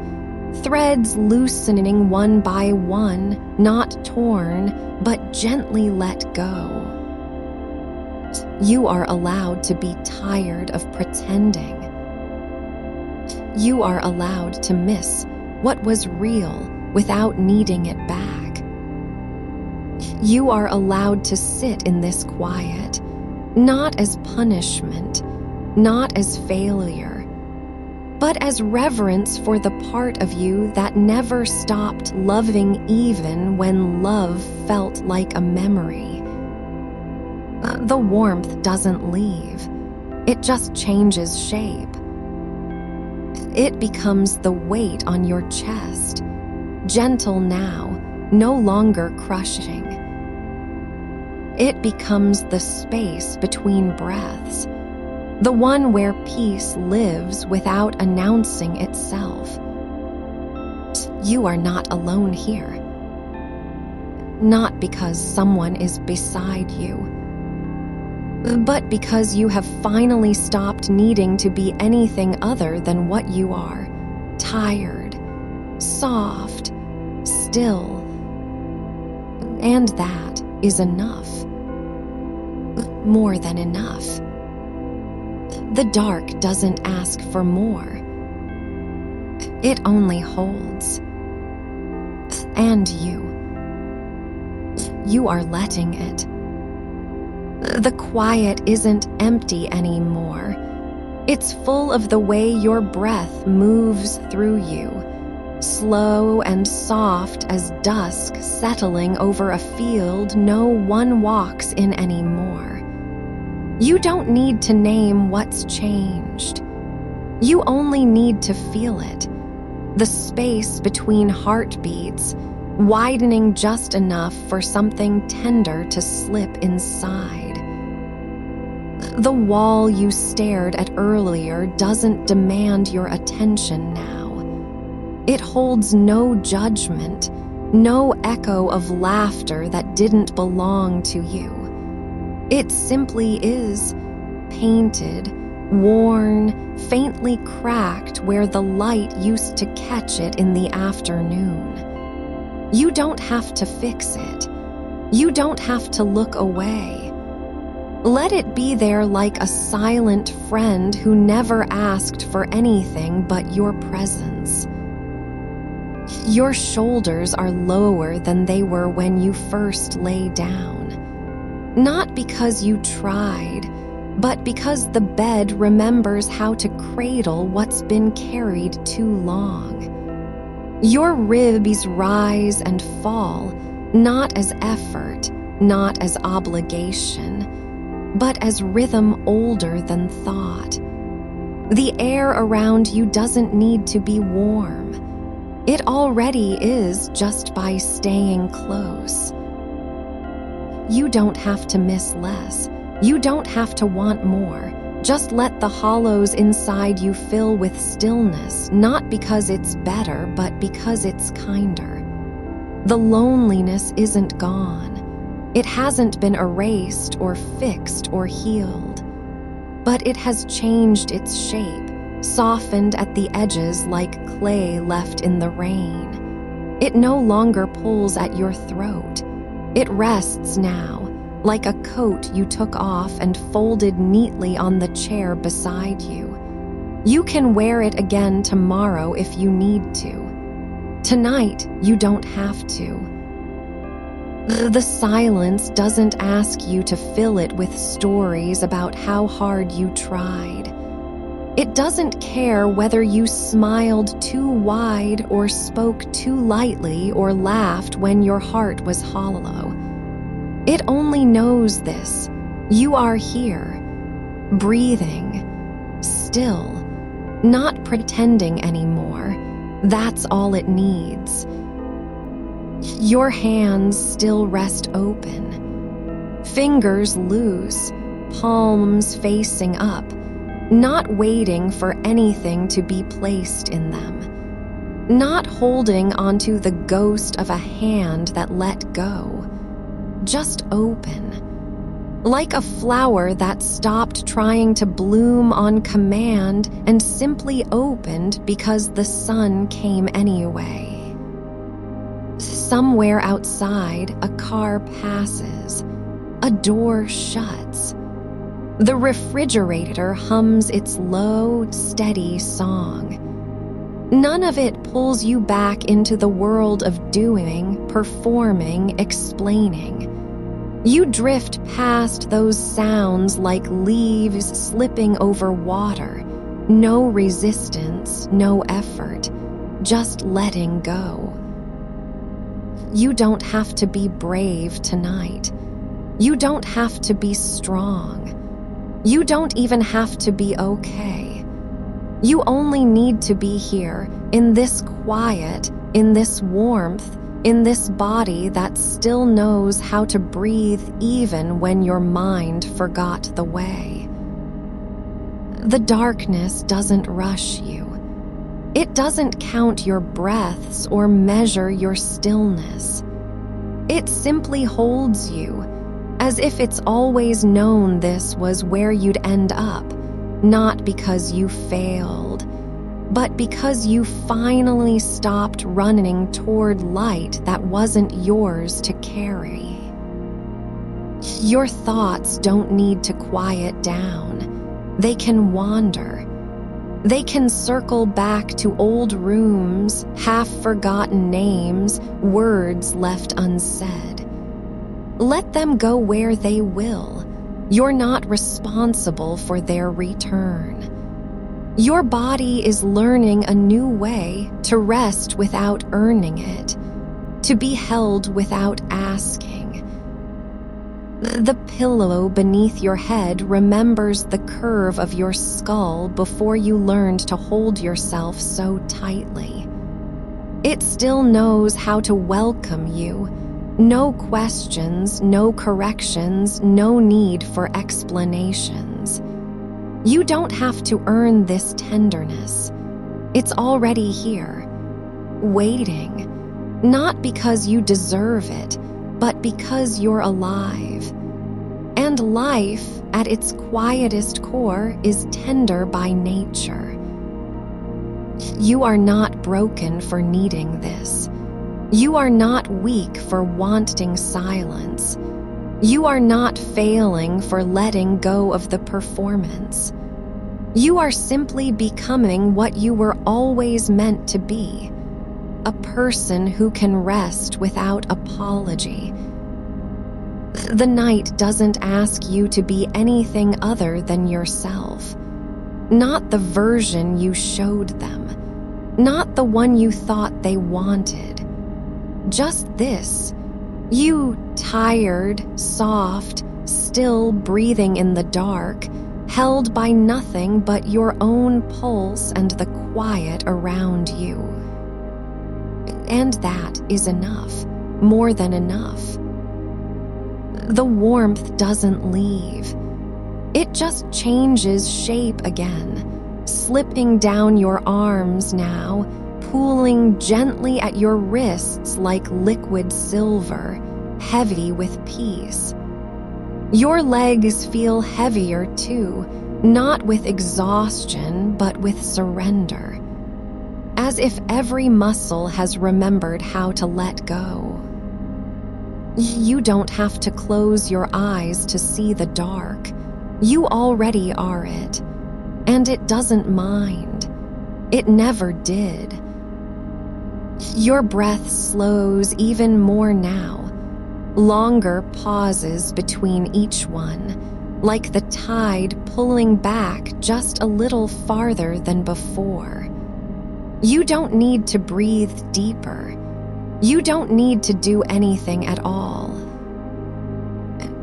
threads loosening one by one, not torn, but gently let go. You are allowed to be tired of pretending. You are allowed to miss what was real without needing it back. You are allowed to sit in this quiet, not as punishment, not as failure, but as reverence for the part of you that never stopped loving even when love felt like a memory. The warmth doesn't leave. It just changes shape. It becomes the weight on your chest, gentle now, no longer crushing. It becomes the space between breaths, the one where peace lives without announcing itself. You are not alone here. Not because someone is beside you, but because you have finally stopped needing to be anything other than what you are: tired, soft, still. And that is enough. More than enough. The dark doesn't ask for more. It only holds. And you are letting it. The quiet isn't empty anymore. It's full of the way your breath moves through you, slow and soft as dusk settling over a field no one walks in anymore. You don't need to name what's changed. You only need to feel it. The space between heartbeats, widening just enough for something tender to slip inside. The wall you stared at earlier doesn't demand your attention now. It holds no judgment, no echo of laughter that didn't belong to you. It simply is, painted, worn, faintly cracked where the light used to catch it in the afternoon. You don't have to fix it. You don't have to look away. Let it be there like a silent friend who never asked for anything but your presence. Your shoulders are lower than they were when you first lay down. Not because you tried, but because the bed remembers how to cradle what's been carried too long. Your ribs rise and fall, not as effort, not as obligation, but as rhythm older than thought. The air around you doesn't need to be warm. It already is just by staying close. You don't have to miss less. You don't have to want more. Just let the hollows inside you fill with stillness, not because it's better, but because it's kinder. The loneliness isn't gone. It hasn't been erased or fixed or healed. But it has changed its shape, softened at the edges like clay left in the rain. It no longer pulls at your throat. It rests now, like a coat you took off and folded neatly on the chair beside you. You can wear it again tomorrow if you need to. Tonight, you don't have to. The silence doesn't ask you to fill it with stories about how hard you tried. It doesn't care whether you smiled too wide or spoke too lightly or laughed when your heart was hollow. It only knows this. You are here, breathing, still, not pretending anymore. That's all it needs. Your hands still rest open, fingers loose, palms facing up, not waiting for anything to be placed in them, not holding onto the ghost of a hand that let go, just open, like a flower that stopped trying to bloom on command and simply opened because the sun came anyway. Somewhere outside, a car passes, a door shuts, The refrigerator hums its low, steady song. None of it pulls you back into the world of doing, performing, explaining. You drift past those sounds like leaves slipping over water. No resistance, no effort, just letting go. You don't have to be brave tonight. You don't have to be strong. You don't even have to be okay. You only need to be here, in this quiet, in this warmth, in this body that still knows how to breathe even when your mind forgot the way. The darkness doesn't rush you. It doesn't count your breaths or measure your stillness. It simply holds you, as if it's always known this was where you'd end up, not because you failed, but because you finally stopped running toward light that wasn't yours to carry. Your thoughts don't need to quiet down. They can wander. They can circle back to old rooms, half-forgotten names, words left unsaid. Let them go where they will. You're not responsible for their return. Your body is learning a new way to rest without earning it, to be held without asking. The pillow beneath your head remembers the curve of your skull before you learned to hold yourself so tightly. It still knows how to welcome you. No questions, no corrections, no need for explanations. You don't have to earn this tenderness. It's already here, waiting, not because you deserve it, but because you're alive. And life, at its quietest core, is tender by nature. You are not broken for needing this. You are not weak for wanting silence. You are not failing for letting go of the performance. You are simply becoming what you were always meant to be, a person who can rest without apology. The night doesn't ask you to be anything other than yourself, not the version you showed them, not the one you thought they wanted. Just this, you tired, soft, still breathing in the dark, held by nothing but your own pulse and the quiet around you. And that is enough, more than enough. The warmth doesn't leave. It just changes shape again, slipping down your arms now, pooling gently at your wrists like liquid silver, heavy with peace. Your legs feel heavier too, not with exhaustion, but with surrender, as if every muscle has remembered how to let go. You don't have to close your eyes to see the dark. You already are it, and it doesn't mind. It never did. Your breath slows even more now, longer pauses between each one, like the tide pulling back just a little farther than before. You don't need to breathe deeper. You don't need to do anything at all.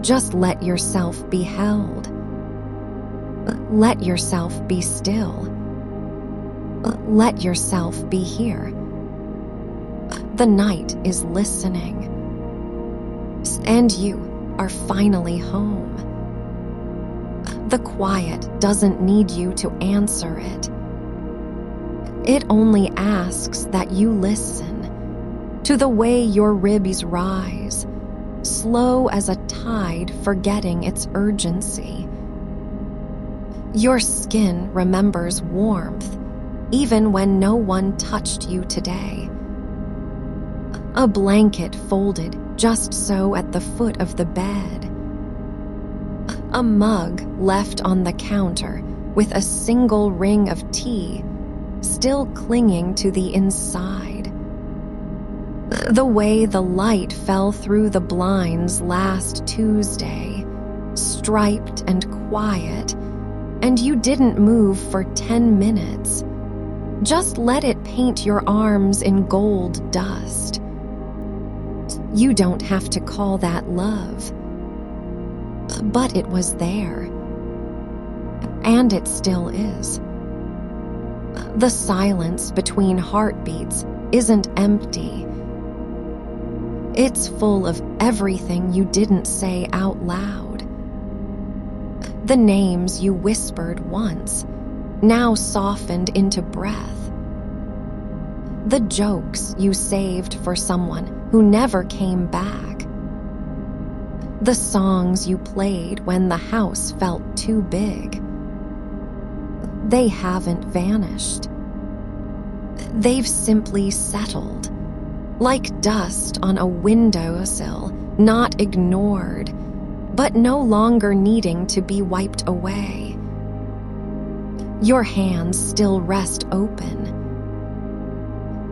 Just let yourself be held. Let yourself be still. Let yourself be here. The night is listening. And you are finally home. The quiet doesn't need you to answer it. It only asks that you listen to the way your ribs rise, slow as a tide forgetting its urgency. Your skin remembers warmth, even when no one touched you today. A blanket folded just so at the foot of the bed. A mug left on the counter with a single ring of tea still clinging to the inside. The way the light fell through the blinds last Tuesday, striped and quiet, and you didn't move for 10 minutes. Just let it paint your arms in gold dust. You don't have to call that love. But it was there. And it still is. The silence between heartbeats isn't empty. It's full of everything you didn't say out loud. The names you whispered once, now softened into breath. The jokes you saved for someone who never came back. The songs you played when the house felt too big. They haven't vanished. They've simply settled, like dust on a windowsill, not ignored, but no longer needing to be wiped away. Your hands still rest open.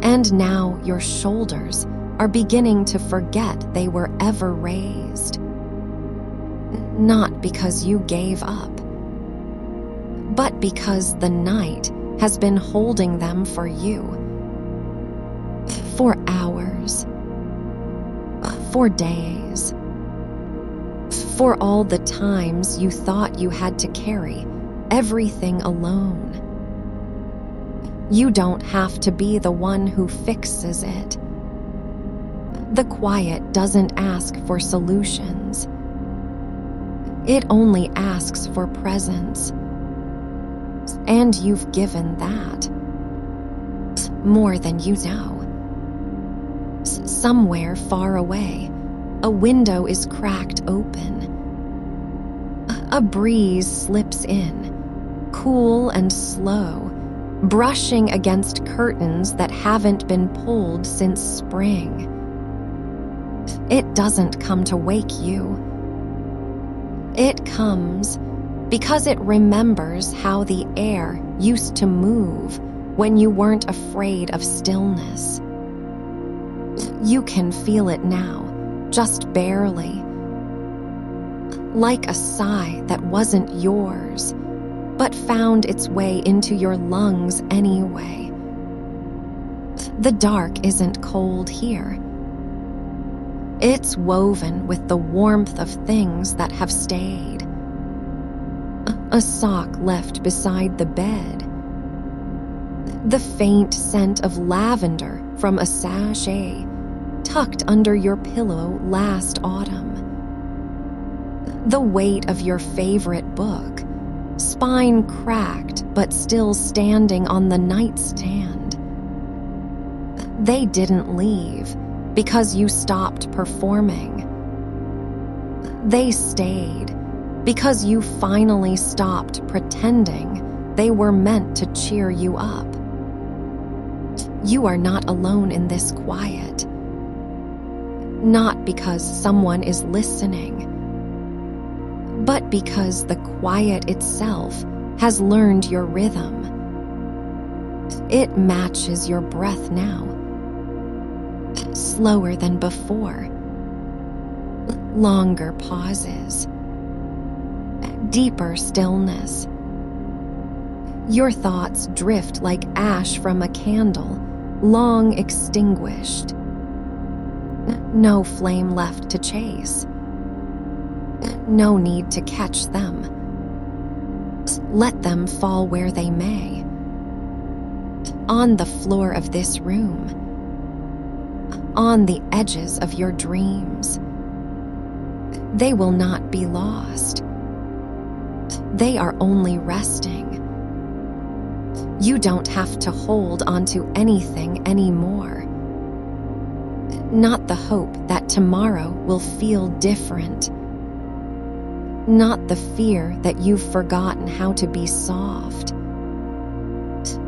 And now your shoulders are beginning to forget they were ever raised. Not because you gave up, but because the night has been holding them for you. For hours. For days. For all the times you thought you had to carry everything alone. You don't have to be the one who fixes it. The quiet doesn't ask for solutions. It only asks for presence. And you've given that. More than you know. Somewhere far away, a window is cracked open. A breeze slips in, cool and slow, brushing against curtains that haven't been pulled since spring. It doesn't come to wake you. It comes because it remembers how the air used to move when you weren't afraid of stillness. You can feel it now, just barely. Like a sigh that wasn't yours, but found its way into your lungs anyway. The dark isn't cold here. It's woven with the warmth of things that have stayed. A sock left beside the bed. The faint scent of lavender from a sachet tucked under your pillow last autumn. The weight of your favorite book, spine cracked but still standing on the nightstand. They didn't leave because you stopped performing. They stayed because you finally stopped pretending they were meant to cheer you up. You are not alone in this quiet. Not because someone is listening, but because the quiet itself has learned your rhythm. It matches your breath now, slower than before. Longer pauses, deeper stillness. Your thoughts drift like ash from a candle, long extinguished. No flame left to chase. No need to catch them. Let them fall where they may. On the floor of this room. On the edges of your dreams. They will not be lost. They are only resting. You don't have to hold onto anything anymore. Not the hope that tomorrow will feel different. Not the fear that you've forgotten how to be soft.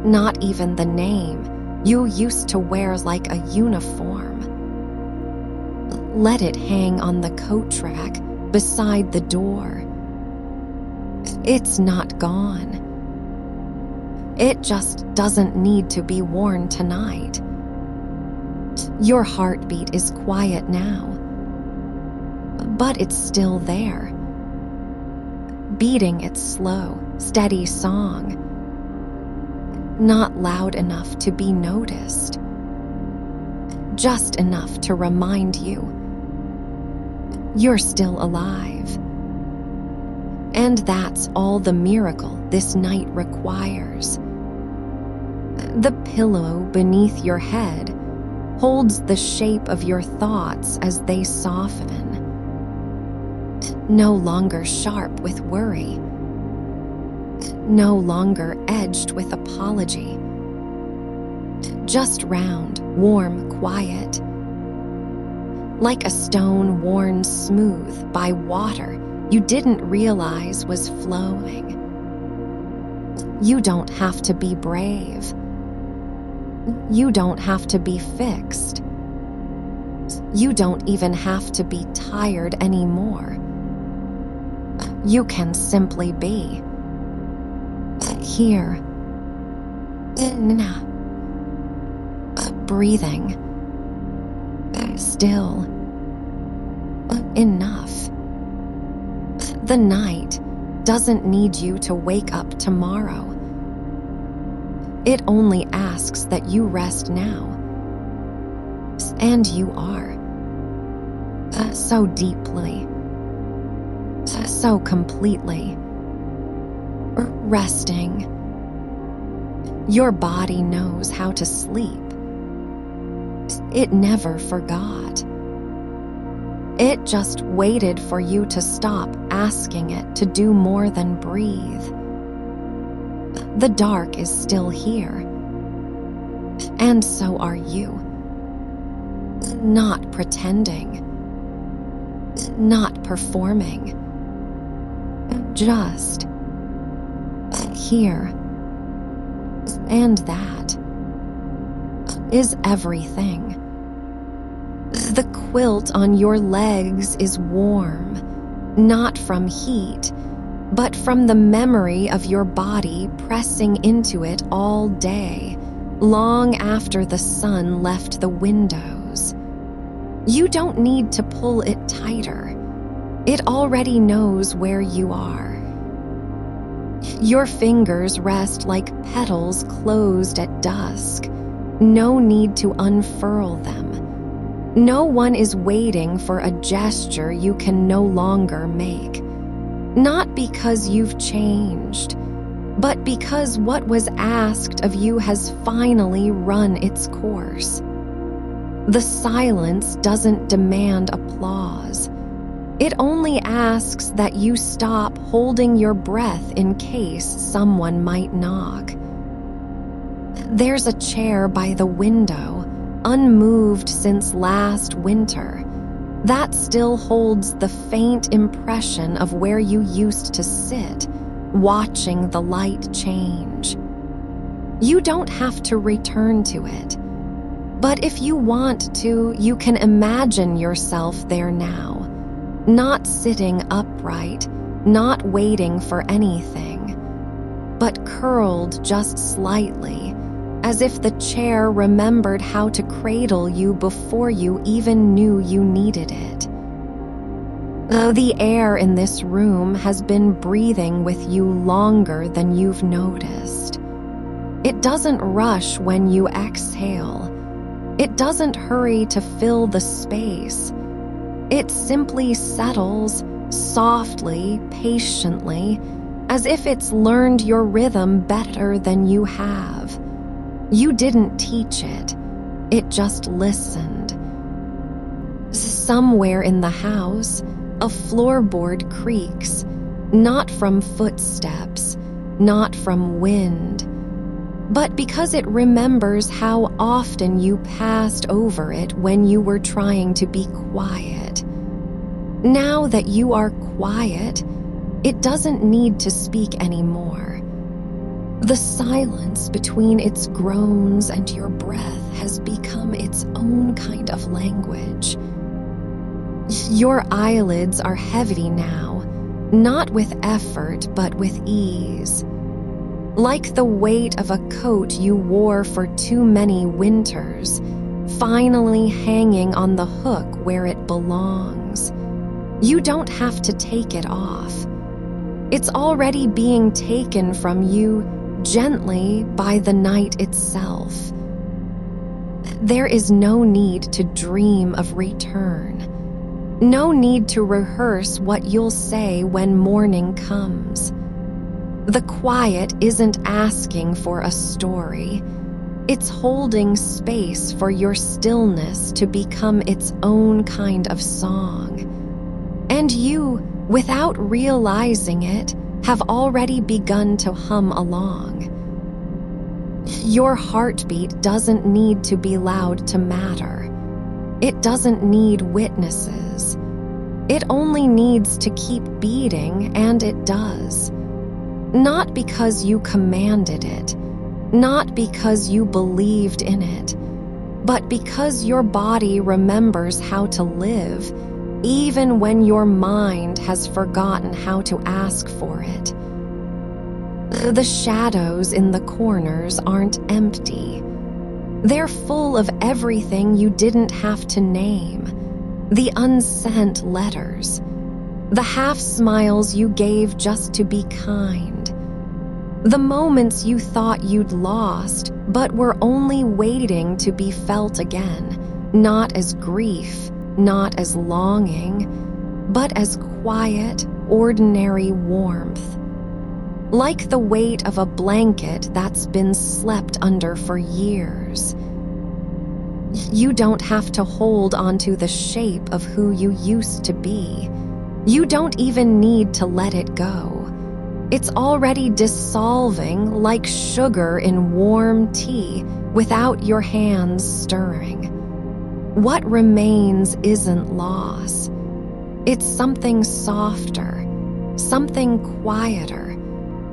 Not even the name you used to wear like a uniform. Let it hang on the coat rack beside the door. It's not gone. It just doesn't need to be worn tonight. Your heartbeat is quiet now, but it's still there, beating its slow, steady song, not loud enough to be noticed, just enough to remind you you're still alive. And that's all the miracle this night requires. The pillow beneath your head holds the shape of your thoughts as they soften, no longer sharp with worry, no longer edged with apology, just round, warm, quiet, like a stone worn smooth by water you didn't realize was flowing. You don't have to be brave. You don't have to be fixed. You don't even have to be tired anymore. You can simply be here, now, breathing, still, enough. The night doesn't need you to wake up tomorrow. It only asks that you rest now. And you are. So deeply. So completely. Resting. Your body knows how to sleep. It never forgot. It just waited for you to stop asking it to do more than breathe. The dark is still here. And so are you. Not pretending. Not performing. Just here. And that is everything. The quilt on your legs is warm, not from heat, but from the memory of your body pressing into it all day, long after the sun left the windows. You don't need to pull it tighter. It already knows where you are. Your fingers rest like petals closed at dusk. No need to unfurl them. No one is waiting for a gesture you can no longer make. Not because you've changed, but because what was asked of you has finally run its course. The silence doesn't demand applause. It only asks that you stop holding your breath in case someone might knock. There's a chair by the window, unmoved since last winter, that still holds the faint impression of where you used to sit, watching the light change. You don't have to return to it, but if you want to, you can imagine yourself there now, not sitting upright, not waiting for anything, but curled just slightly, as if the chair remembered how to cradle you before you even knew you needed it. Though the air in this room has been breathing with you longer than you've noticed. It doesn't rush when you exhale. It doesn't hurry to fill the space. It simply settles, softly, patiently, as if it's learned your rhythm better than you have. You didn't teach it. It just listened. Somewhere in the house, a floorboard creaks, not from footsteps, not from wind, but because it remembers how often you passed over it when you were trying to be quiet. Now that you are quiet, it doesn't need to speak anymore. The silence between its groans and your breath has become its own kind of language. Your eyelids are heavy now, not with effort but with ease. Like the weight of a coat you wore for too many winters, finally hanging on the hook where it belongs. You don't have to take it off. It's already being taken from you gently by the night itself. There is no need to dream of return. No need to rehearse what you'll say when morning comes. The quiet isn't asking for a story. It's holding space for your stillness to become its own kind of song. And you, without realizing it, have already begun to hum along. Your heartbeat doesn't need to be loud to matter. It doesn't need witnesses. It only needs to keep beating, and it does. Not because you commanded it, not because you believed in it, but because your body remembers how to live, even when your mind has forgotten how to ask for it. The shadows in the corners aren't empty. They're full of everything you didn't have to name. The unsent letters, the half-smiles you gave just to be kind, the moments you thought you'd lost but were only waiting to be felt again, not as grief, not as longing, but as quiet, ordinary warmth. Like the weight of a blanket that's been slept under for years. You don't have to hold onto the shape of who you used to be. You don't even need to let it go. It's already dissolving like sugar in warm tea without your hands stirring. What remains isn't loss. It's something softer, something quieter,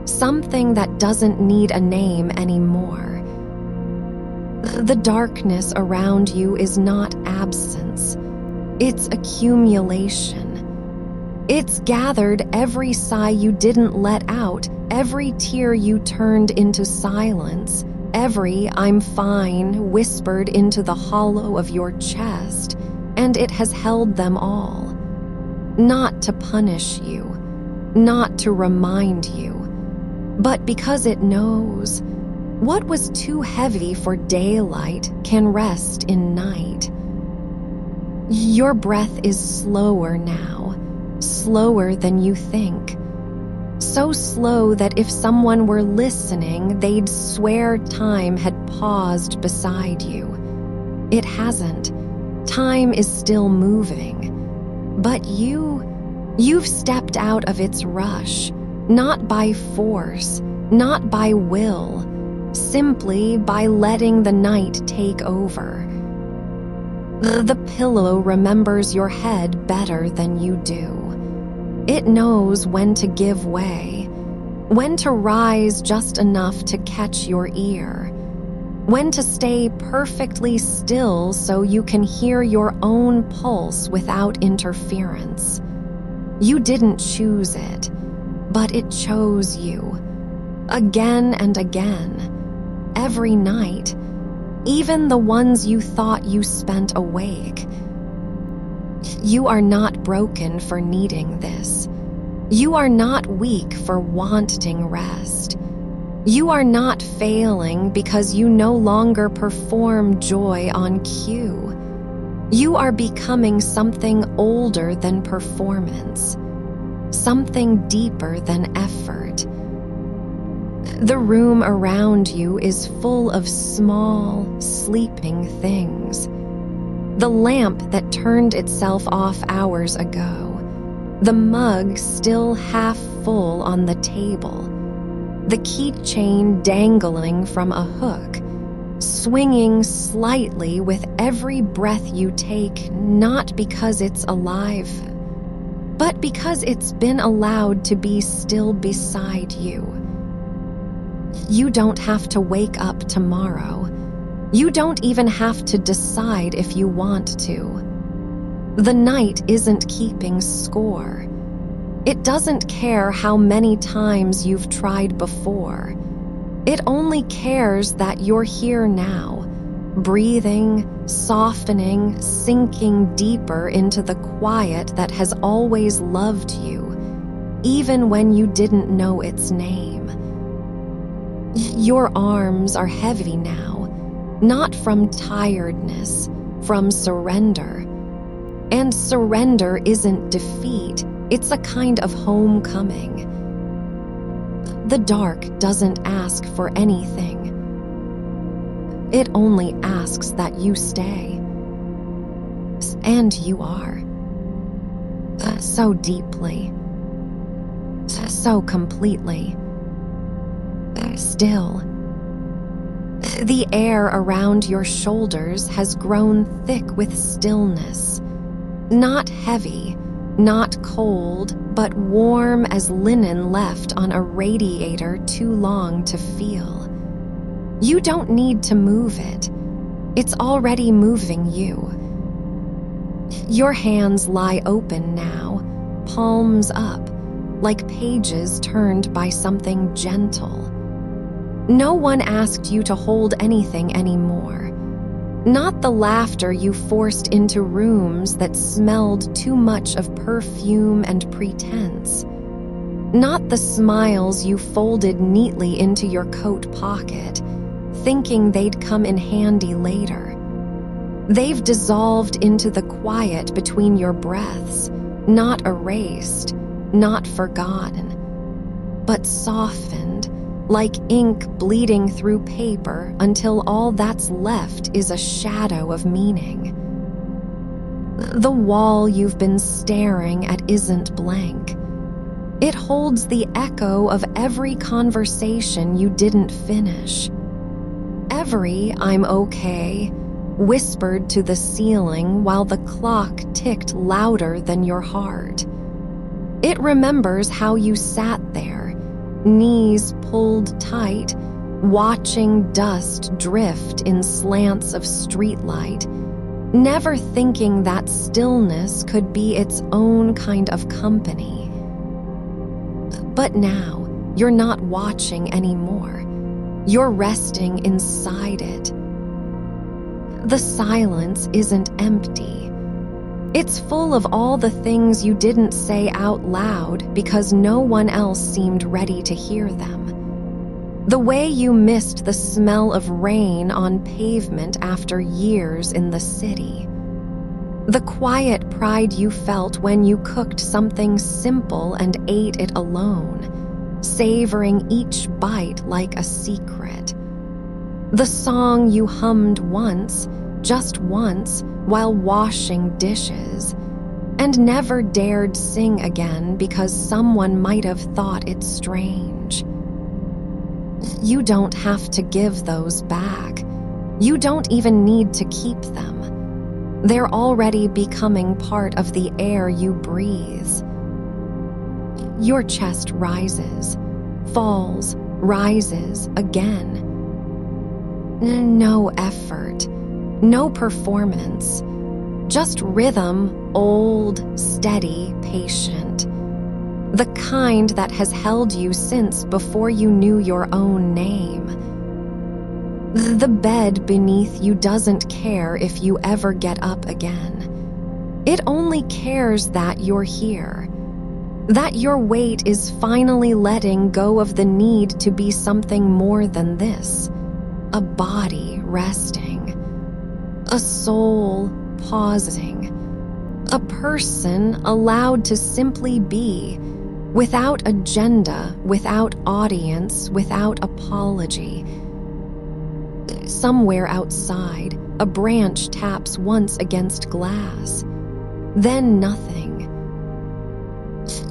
something that doesn't need a name anymore. The darkness around you is not absence. It's accumulation. It's gathered every sigh you didn't let out, every tear you turned into silence, every "I'm fine" whispered into the hollow of your chest, and it has held them all. Not to punish you, not to remind you, but because it knows what was too heavy for daylight can rest in night. Your breath is slower now, slower than you think. So slow that if someone were listening, they'd swear time had paused beside you. It hasn't. Time is still moving. But you've stepped out of its rush, not by force, not by will, simply by letting the night take over. The pillow remembers your head better than you do. It knows when to give way, when to rise just enough to catch your ear, when to stay perfectly still so you can hear your own pulse without interference. You didn't choose it, but it chose you. Again and again, every night, even the ones you thought you spent awake. You are not broken for needing this. You are not weak for wanting rest. You are not failing because you no longer perform joy on cue. You are becoming something older than performance, something deeper than effort. The room around you is full of small, sleeping things. The lamp that turned itself off hours ago. The mug still half full on the table. The keychain dangling from a hook, swinging slightly with every breath you take, not because it's alive, but because it's been allowed to be still beside you. You don't have to wake up tomorrow. You don't even have to decide if you want to. The night isn't keeping score. It doesn't care how many times you've tried before. It only cares that you're here now, breathing, softening, sinking deeper into the quiet that has always loved you, even when you didn't know its name. Your arms are heavy now, not from tiredness, from surrender. And surrender isn't defeat, it's a kind of homecoming. The dark doesn't ask for anything. It only asks that you stay. And you are. So deeply. So completely. Still. The air around your shoulders has grown thick with stillness. Not heavy, not cold, but warm as linen left on a radiator too long to feel. You don't need to move it. It's already moving you. Your hands lie open now, palms up, like pages turned by something gentle. No one asked you to hold anything anymore. Not the laughter you forced into rooms that smelled too much of perfume and pretense. Not the smiles you folded neatly into your coat pocket, thinking they'd come in handy later. They've dissolved into the quiet between your breaths, not erased, not forgotten, but softened, like ink bleeding through paper until all that's left is a shadow of meaning. The wall you've been staring at isn't blank. It holds the echo of every conversation you didn't finish. Every "I'm okay" whispered to the ceiling while the clock ticked louder than your heart. It remembers how you sat there, knees pulled tight, watching dust drift in slants of streetlight, never thinking that stillness could be its own kind of company. But now, you're not watching anymore. You're resting inside it. The silence isn't empty. It's full of all the things you didn't say out loud because no one else seemed ready to hear them. The way you missed the smell of rain on pavement after years in the city. The quiet pride you felt when you cooked something simple and ate it alone, savoring each bite like a secret. The song you hummed once, just once, while washing dishes, and never dared sing again because someone might have thought it strange. You don't have to give those back. You don't even need to keep them. They're already becoming part of the air you breathe. Your chest rises, falls, rises again. No effort. No performance, just rhythm, old, steady, patient. The kind that has held you since before you knew your own name. The bed beneath you doesn't care if you ever get up again. It only cares that you're here, that your weight is finally letting go of the need to be something more than this, a body resting. A soul pausing, a person allowed to simply be, without agenda, without audience, without apology. Somewhere outside, a branch taps once against glass, then nothing.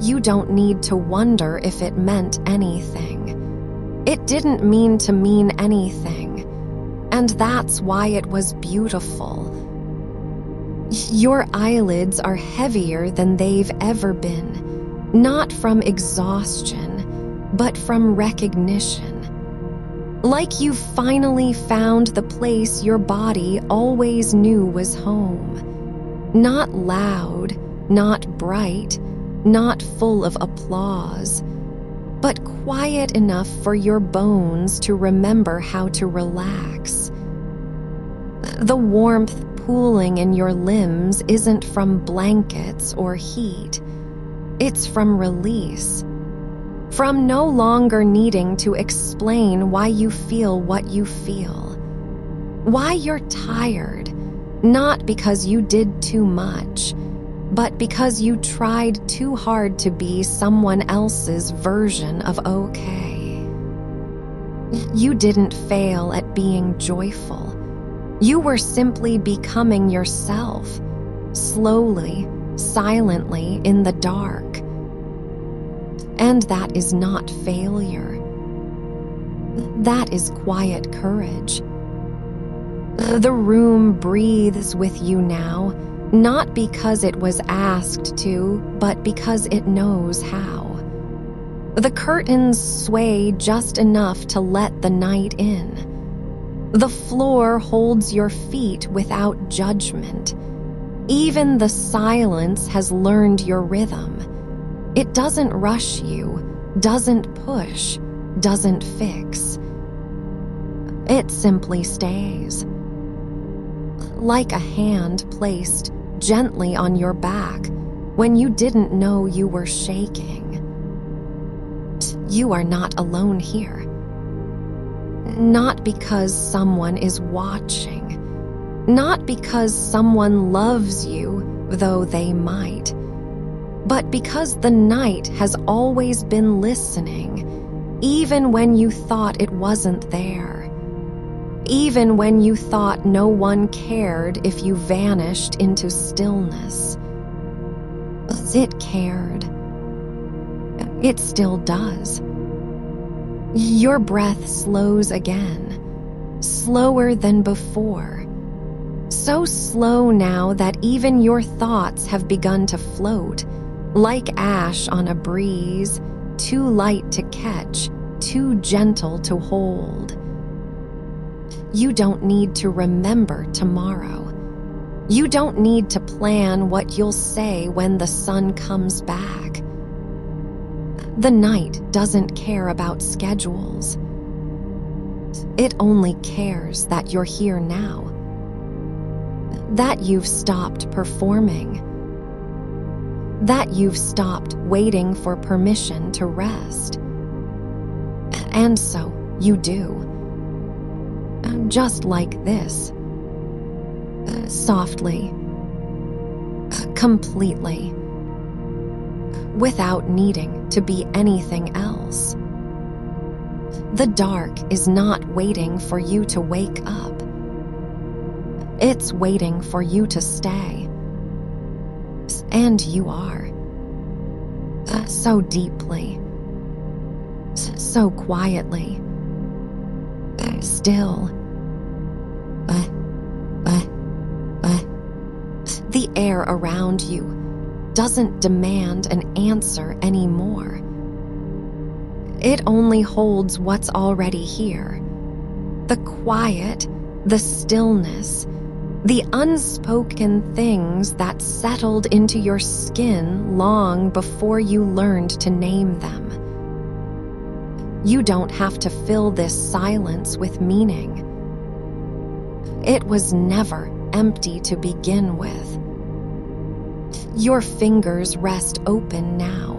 You don't need to wonder if it meant anything. It didn't mean to mean anything. And that's why it was beautiful. Your eyelids are heavier than they've ever been, not from exhaustion, but from recognition. Like you've finally found the place your body always knew was home. Not loud, not bright, not full of applause, but quiet enough for your bones to remember how to relax. The warmth pooling in your limbs isn't from blankets or heat. It's from release. From no longer needing to explain why you feel what you feel. Why you're tired, not because you did too much, but because you tried too hard to be someone else's version of okay. You didn't fail at being joyful. You were simply becoming yourself, slowly, silently, in the dark. And that is not failure. That is quiet courage. The room breathes with you now, not because it was asked to, but because it knows how. The curtains sway just enough to let the night in. The floor holds your feet without judgment. Even the silence has learned your rhythm. It doesn't rush you, doesn't push, doesn't fix. It simply stays. Like a hand placed gently on your back when you didn't know you were shaking. You are not alone here. Not because someone is watching. Not because someone loves you, though they might. But because the night has always been listening, even when you thought it wasn't there. Even when you thought no one cared if you vanished into stillness. It cared. It still does. Your breath slows again, slower than before. So slow now that even your thoughts have begun to float, like ash on a breeze, too light to catch, too gentle to hold. You don't need to remember tomorrow. You don't need to plan what you'll say when the sun comes back. The night doesn't care about schedules. It only cares that you're here now. That you've stopped performing. That you've stopped waiting for permission to rest. And so you do. Just like this. Softly. Completely. Without needing to be anything else. The dark is not waiting for you to wake up. It's waiting for you to stay. And you are. So deeply. So quietly. Still. The air around you doesn't demand an answer anymore. It only holds what's already here. The quiet, the stillness, the unspoken things that settled into your skin long before you learned to name them. You don't have to fill this silence with meaning. It was never empty to begin with. Your fingers rest open now,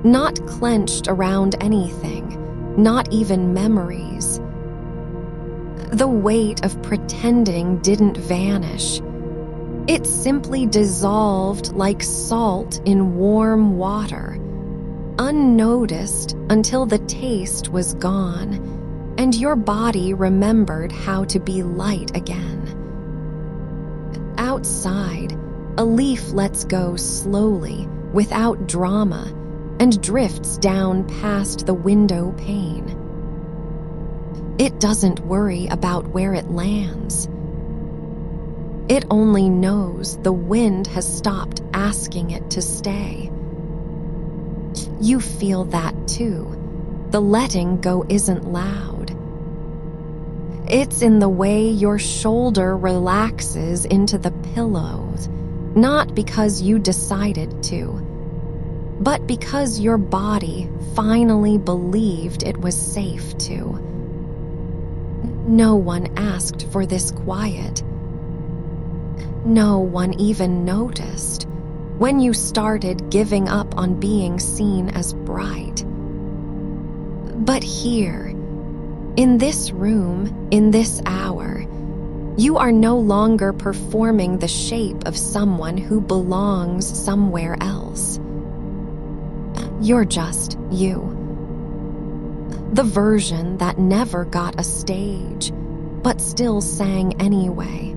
not clenched around anything, not even memories. The weight of pretending didn't vanish. It simply dissolved like salt in warm water, unnoticed until the taste was gone, and your body remembered how to be light again. Outside, a leaf lets go slowly, without drama, and drifts down past the window pane. It doesn't worry about where it lands. It only knows the wind has stopped asking it to stay. You feel that too. The letting go isn't loud. It's in the way your shoulder relaxes into the pillows, not because you decided to, but because your body finally believed it was safe to. No one asked for this quiet. No one even noticed when you started giving up on being seen as bright. But here, in this room, in this hour, you are no longer performing the shape of someone who belongs somewhere else. You're just you. The version that never got a stage, but still sang anyway.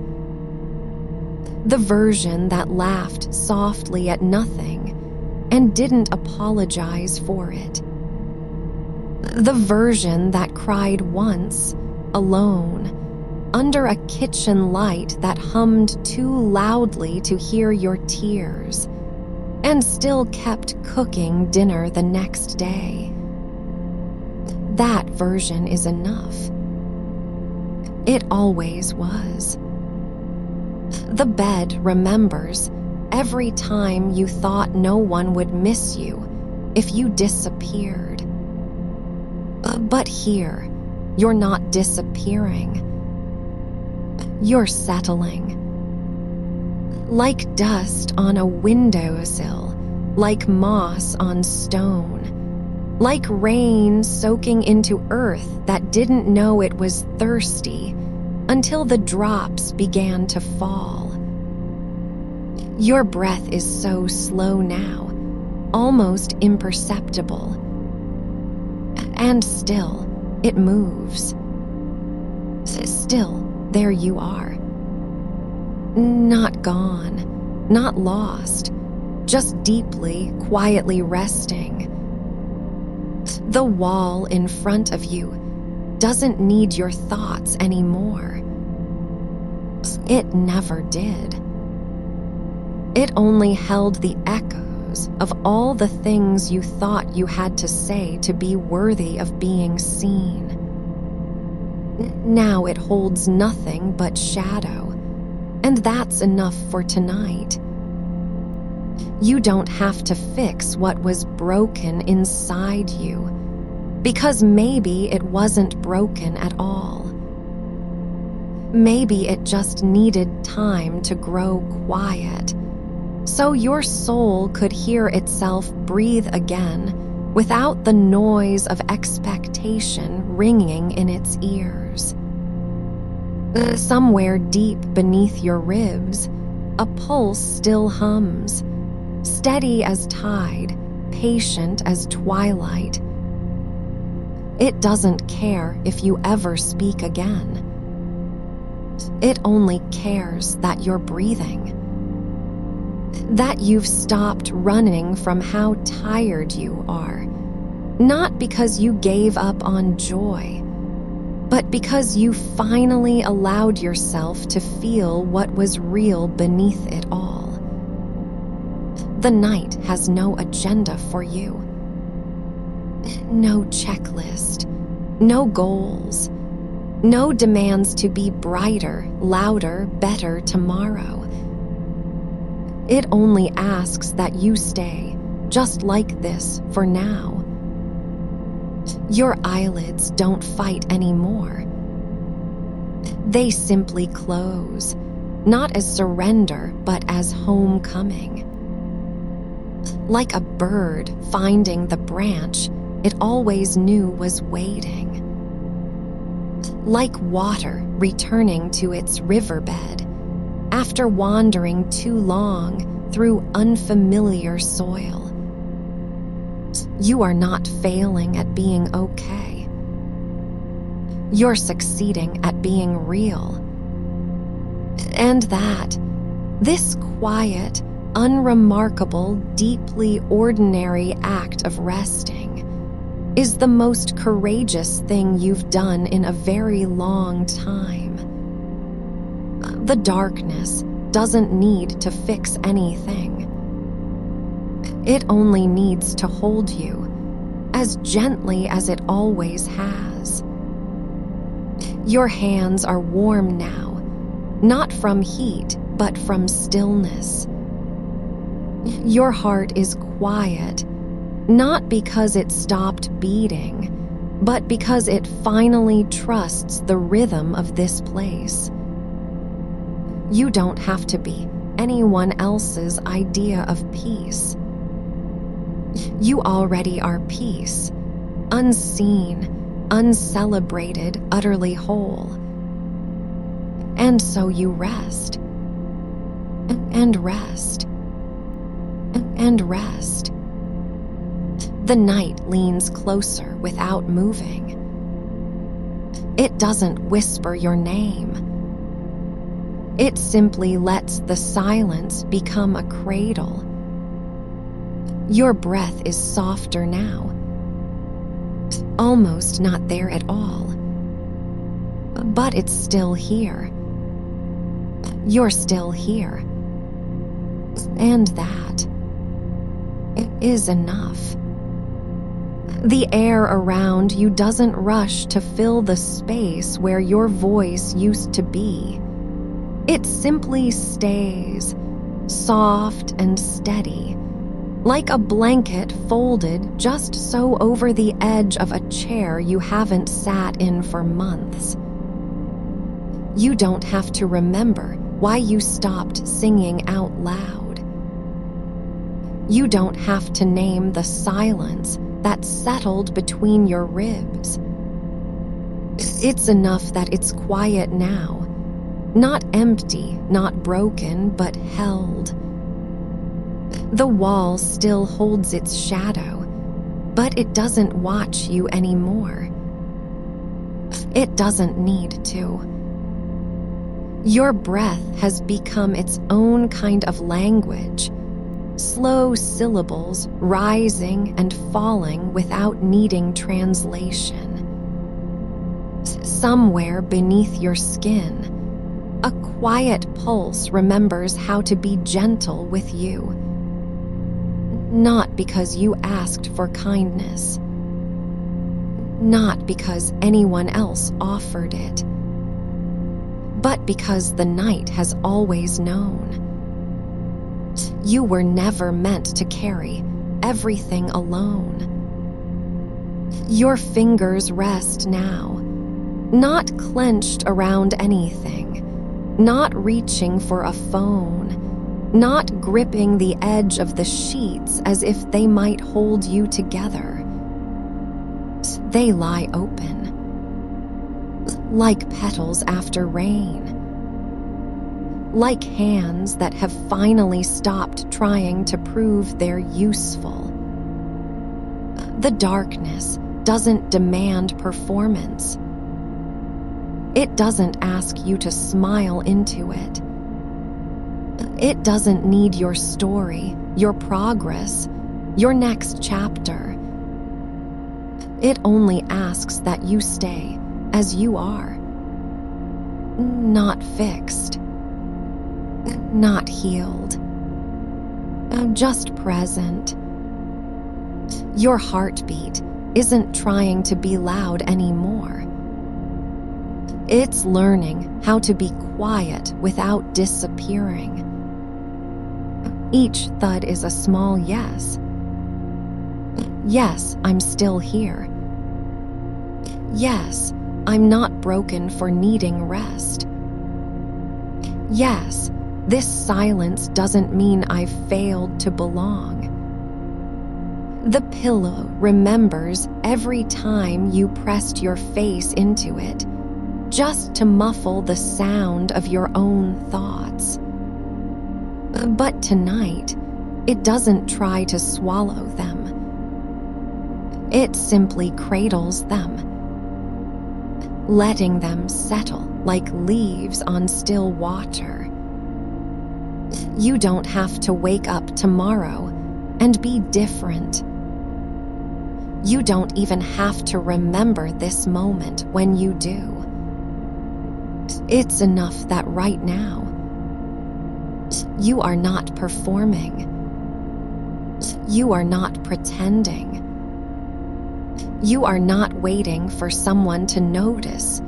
The version that laughed softly at nothing and didn't apologize for it. The version that cried once, alone, under a kitchen light that hummed too loudly to hear your tears, and still kept cooking dinner the next day. That version is enough. It always was. The bed remembers every time you thought no one would miss you if you disappeared. But here, you're not disappearing. You're settling. Like dust on a windowsill, like moss on stone, like rain soaking into earth that didn't know it was thirsty until the drops began to fall. Your breath is so slow now, almost imperceptible. And still, it moves. Still, there you are. Not gone, not lost, just deeply, quietly resting. The wall in front of you doesn't need your thoughts anymore. It never did. It only held the echoes of all the things you thought you had to say to be worthy of being seen. Now it holds nothing but shadow, and that's enough for tonight. You don't have to fix what was broken inside you, because maybe it wasn't broken at all. Maybe it just needed time to grow quiet, so your soul could hear itself breathe again without the noise of expectation ringing in its ears. Somewhere deep beneath your ribs, a pulse still hums, steady as tide, patient as twilight. It doesn't care if you ever speak again. It only cares that you're breathing, that you've stopped running from how tired you are, not because you gave up on joy, but because you finally allowed yourself to feel what was real beneath it all. The night has no agenda for you. No checklist, no goals, no demands to be brighter, louder, better tomorrow. It only asks that you stay just like this for now. Your eyelids don't fight anymore. They simply close, not as surrender, but as homecoming. Like a bird finding the branch it always knew was waiting. Like water returning to its riverbed after wandering too long through unfamiliar soil. You are not failing at being okay. You're succeeding at being real. And that, this quiet, unremarkable, deeply ordinary act of resting is the most courageous thing you've done in a very long time. The darkness doesn't need to fix anything. It only needs to hold you as gently as it always has. Your hands are warm now, not from heat, but from stillness. Your heart is quiet, Not because it stopped beating, but because it finally trusts the rhythm of this place. You don't have to be anyone else's idea of peace. You already are peace, unseen, uncelebrated, utterly whole. And so you rest, and rest, and rest. The night leans closer without moving. It doesn't whisper your name. It simply lets the silence become a cradle. Your breath is softer now, almost not there at all. But it's still here. You're still here. And that is enough. The air around you doesn't rush to fill the space where your voice used to be. It simply stays, soft and steady, like a blanket folded just so over the edge of a chair you haven't sat in for months. You don't have to remember why you stopped singing out loud. You don't have to name the silence that settled between your ribs. It's enough that it's quiet now, not empty, not broken, but held. The wall still holds its shadow, but it doesn't watch you anymore. It doesn't need to. Your breath has become its own kind of language, slow syllables rising and falling without needing translation. Somewhere beneath your skin, a quiet pulse remembers how to be gentle with you. Not because you asked for kindness, not because anyone else offered it, but because the night has always known. You were never meant to carry everything alone. Your fingers rest now, not clenched around anything, not reaching for a phone, not gripping the edge of the sheets as if they might hold you together. They lie open, like petals after rain, like hands that have finally stopped trying to prove they're useful. The darkness doesn't demand performance. It doesn't ask you to smile into it. It doesn't need your story, your progress, your next chapter. It only asks that you stay as you are. Not fixed, not healed, just present. Your heartbeat isn't trying to be loud anymore. It's learning how to be quiet without disappearing. Each thud is a small yes. Yes, I'm still here. Yes, I'm not broken for needing rest. Yes, this silence doesn't mean I've failed to belong. The pillow remembers every time you pressed your face into it, just to muffle the sound of your own thoughts. But tonight, it doesn't try to swallow them. It simply cradles them, letting them settle like leaves on still water. You don't have to wake up tomorrow and be different. You don't even have to remember this moment when you do. It's enough that right now, you are not performing. You are not pretending. You are not waiting for someone to notice.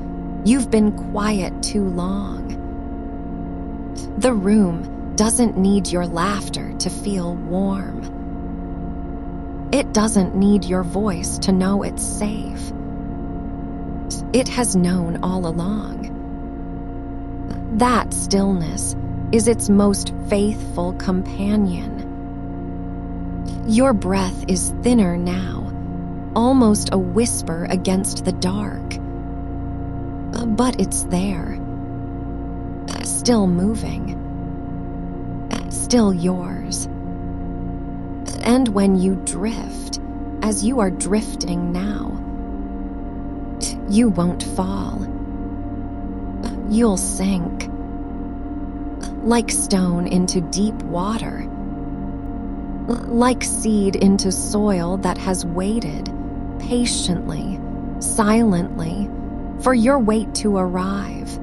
You've been quiet too long. The room doesn't need your laughter to feel warm. It doesn't need your voice to know it's safe. It has known all along. That stillness is its most faithful companion. Your breath is thinner now, almost a whisper against the dark. But it's there, still moving, still yours. And when you drift, as you are drifting now, you won't fall. You'll sink, like stone into deep water, like seed into soil that has waited patiently, silently, for your wait to arrive.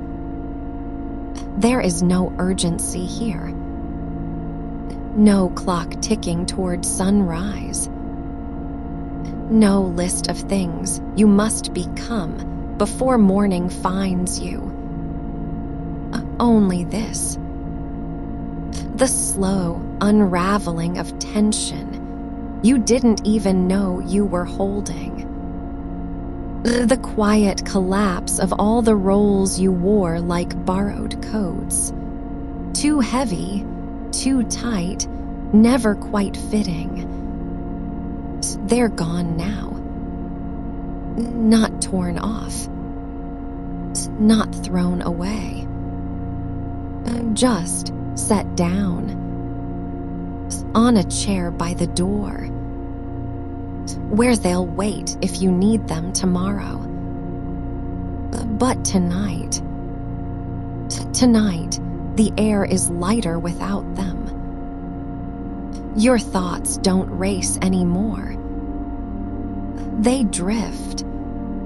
There is no urgency here. No clock ticking toward sunrise. No list of things you must become before morning finds you. Only this. The slow unraveling of tension you didn't even know you were holding. The quiet collapse of all the roles you wore like borrowed coats. Too heavy, too tight, never quite fitting. They're gone now. Not torn off. Not thrown away. Just set down. On a chair by the door, where they'll wait if you need them tomorrow. But tonight, the air is lighter without them. Your thoughts don't race anymore. They drift,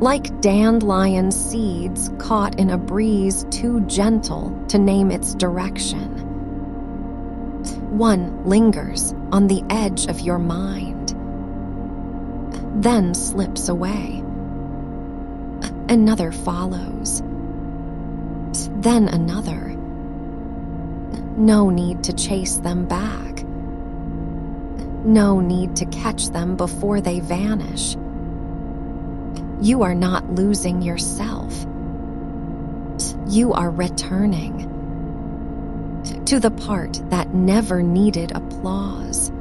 like dandelion seeds caught in a breeze too gentle to name its direction. One lingers on the edge of your mind, then slips away. Another follows, then another. No need to chase them back. No need to catch them before they vanish. You are not losing yourself. You are returning to the part that never needed applause.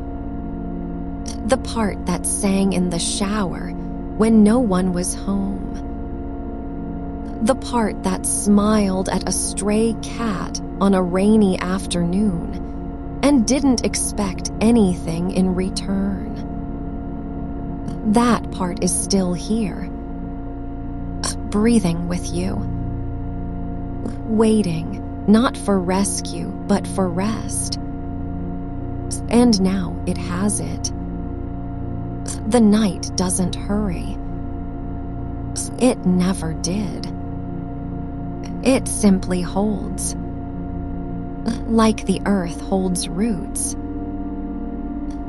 The part that sang in the shower when no one was home. The part that smiled at a stray cat on a rainy afternoon and didn't expect anything in return. That part is still here, breathing with you, waiting not for rescue but for rest. And now it has it. The night doesn't hurry. It never did. It simply holds, like the earth holds roots,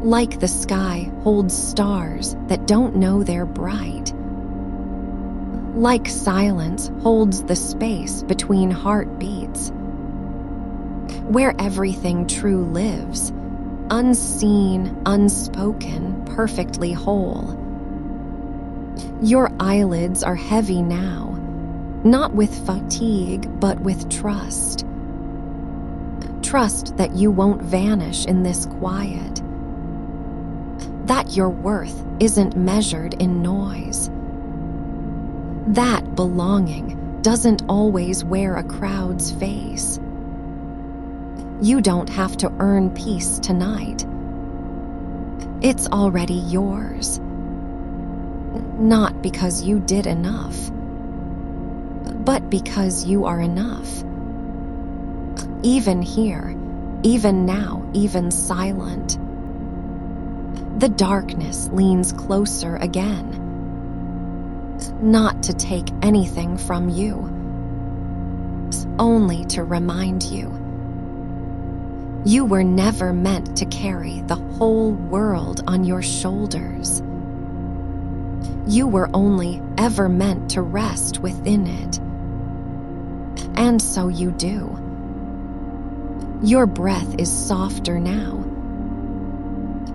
like the sky holds stars that don't know they're bright, like silence holds the space between heartbeats, where everything true lives, unseen, unspoken, perfectly whole. Your eyelids are heavy now, not with fatigue, but with trust. Trust that you won't vanish in this quiet. That your worth isn't measured in noise. That belonging doesn't always wear a crowd's face. You don't have to earn peace tonight. It's already yours. Not because you did enough, but because you are enough. Even here, even now, even silent. The darkness leans closer again, not to take anything from you, only to remind you. You were never meant to carry the whole world on your shoulders. You were only ever meant to rest within it. And so you do. Your breath is softer now.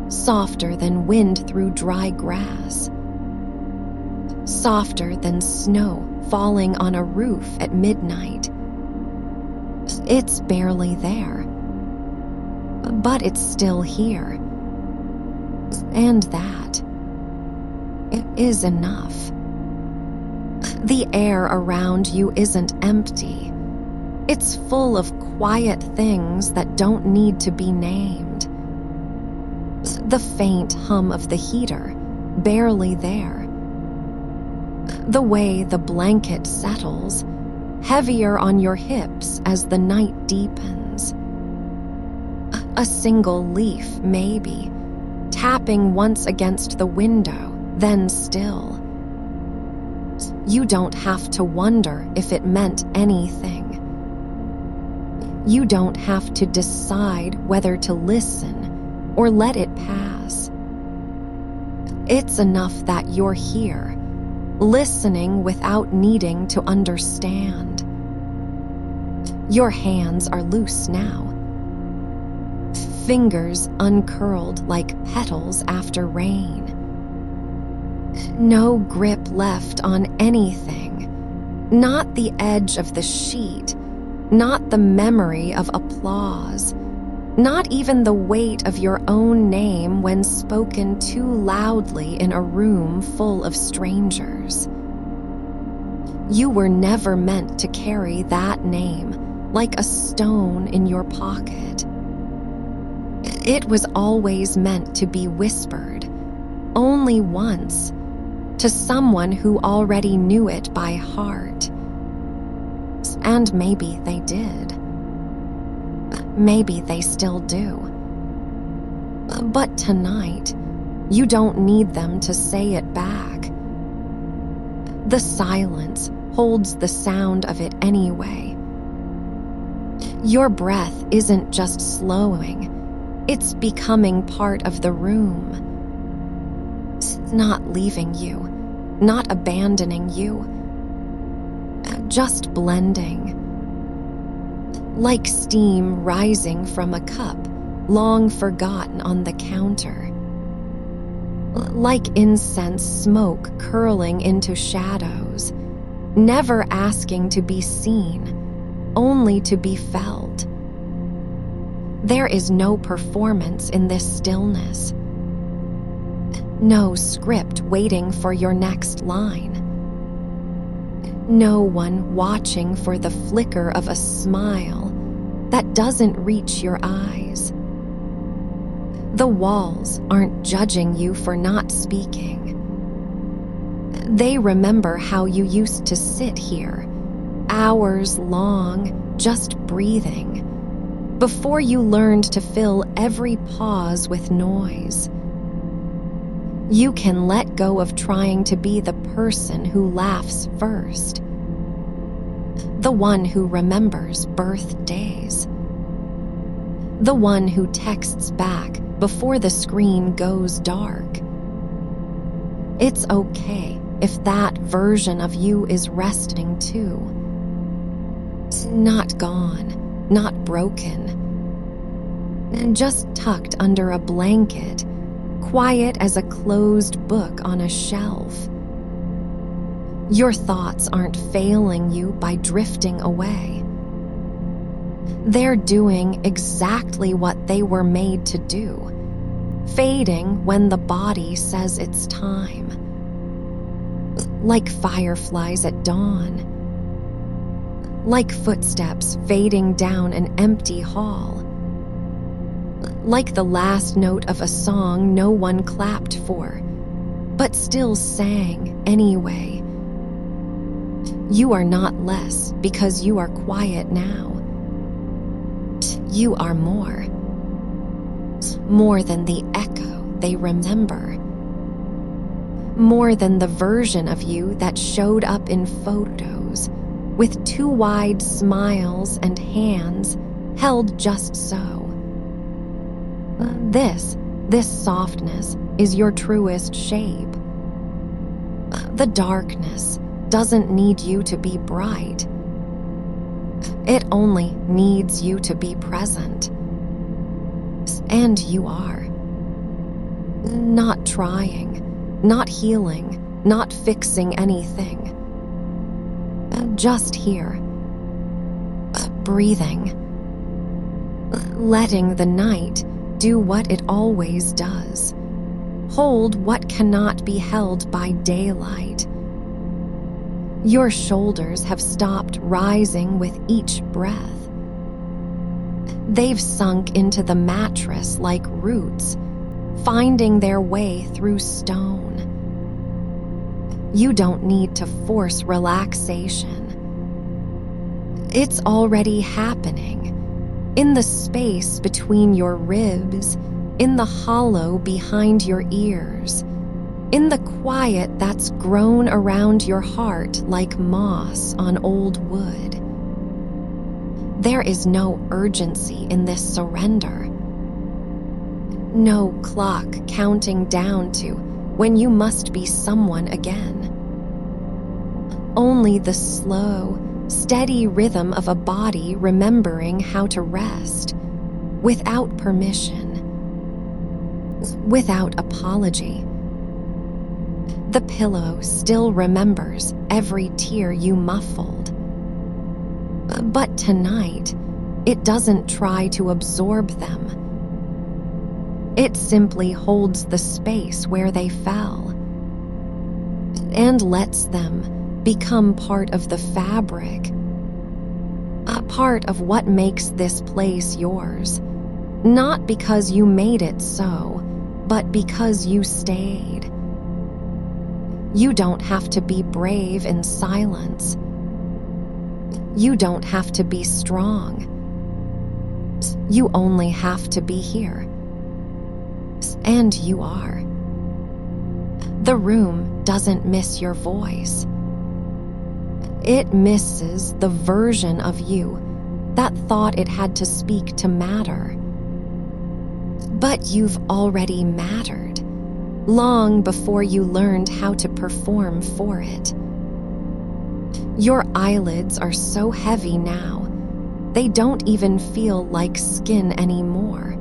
softer than wind through dry grass, softer than snow falling on a roof at midnight. It's barely there, but it's still here. And that it is enough. The air around you isn't empty. It's full of quiet things that don't need to be named. The faint hum of the heater, barely there. The way the blanket settles, heavier on your hips as the night deepens. A single leaf, maybe, tapping once against the window, then still. You don't have to wonder if it meant anything. You don't have to decide whether to listen or let it pass. It's enough that you're here, listening without needing to understand. Your hands are loose now, fingers uncurled like petals after rain. No grip left on anything, not the edge of the sheet, not the memory of applause, not even the weight of your own name when spoken too loudly in a room full of strangers. You were never meant to carry that name like a stone in your pocket. It was always meant to be whispered, only once, to someone who already knew it by heart. And maybe they did. Maybe they still do. But tonight, you don't need them to say it back. The silence holds the sound of it anyway. Your breath isn't just slowing, it's becoming part of the room. It's not leaving you, not abandoning you, just blending. Like steam rising from a cup long forgotten on the counter. Like incense smoke curling into shadows, never asking to be seen, only to be felt. There is no performance in this stillness. No script waiting for your next line. No one watching for the flicker of a smile that doesn't reach your eyes. The walls aren't judging you for not speaking. They remember how you used to sit here, hours long, just breathing, before you learned to fill every pause with noise. You can let go of trying to be the person who laughs first, the one who remembers birthdays, the one who texts back before the screen goes dark. It's okay if that version of you is resting too. It's not gone, not broken, and just tucked under a blanket, quiet as a closed book on a shelf. Your thoughts aren't failing you by drifting away. They're doing exactly what they were made to do, fading when the body says it's time. Like fireflies at dawn. Like footsteps fading down an empty hall. Like the last note of a song no one clapped for, but still sang anyway. You are not less because you are quiet now. You are more. More than the echo they remember. More than the version of you that showed up in photos, with two wide smiles and hands held just so. This softness is your truest shape. The darkness doesn't need you to be bright. It only needs you to be present. And you are. Not trying, not healing, not fixing anything. Just here, breathing, letting the night do what it always does. Hold what cannot be held by daylight. Your shoulders have stopped rising with each breath. They've sunk into the mattress like roots, finding their way through stone. You don't need to force relaxation. It's already happening, in the space between your ribs, in the hollow behind your ears, in the quiet that's grown around your heart like moss on old wood. There is no urgency in this surrender. No clock counting down to when you must be someone again. Only the slow, steady rhythm of a body remembering how to rest, without permission, without apology. The pillow still remembers every tear you muffled. But tonight, it doesn't try to absorb them. It simply holds the space where they fell and lets them become part of the fabric, a part of what makes this place yours, not because you made it so, but because you stayed. You don't have to be brave in silence. You don't have to be strong. You only have to be here. And you are. The room doesn't miss your voice. It misses the version of you that thought it had to speak to matter. But you've already mattered, long before you learned how to perform for it. Your eyelids are so heavy now, they don't even feel like skin anymore.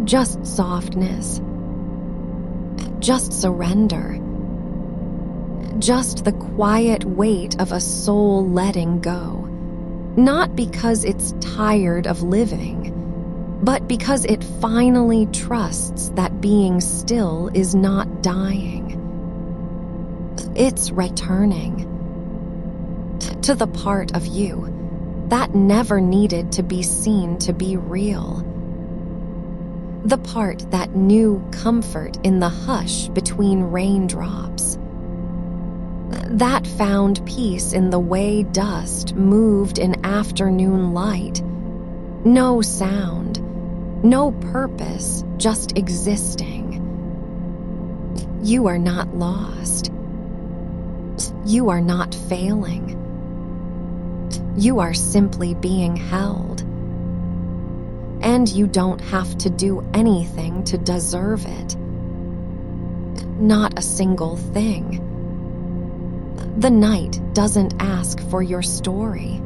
Just softness. Just surrender. Just the quiet weight of a soul letting go. Not because it's tired of living, but because it finally trusts that being still is not dying. It's returning to the part of you that never needed to be seen to be real. The part that knew comfort in the hush between raindrops. That found peace in the way dust moved in afternoon light. No sound, no purpose, just existing. You are not lost. You are not failing. You are simply being held. And you don't have to do anything to deserve it. Not a single thing. The night doesn't ask for your story.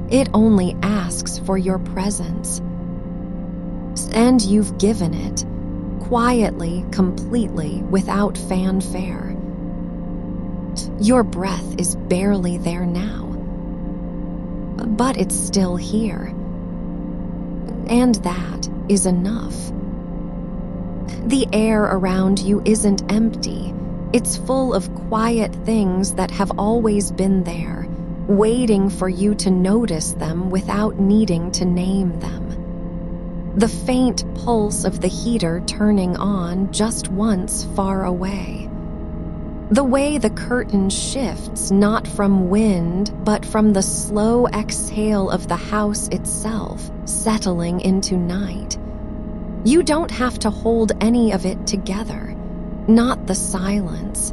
It only asks for your presence. And you've given it, quietly, completely, without fanfare. Your breath is barely there now, but it's still here. And that is enough. The air around you isn't empty. It's full of quiet things that have always been there, waiting for you to notice them without needing to name them. The faint pulse of the heater turning on just once far away. The way the curtain shifts not from wind, but from the slow exhale of the house itself, settling into night. You don't have to hold any of it together. Not the silence,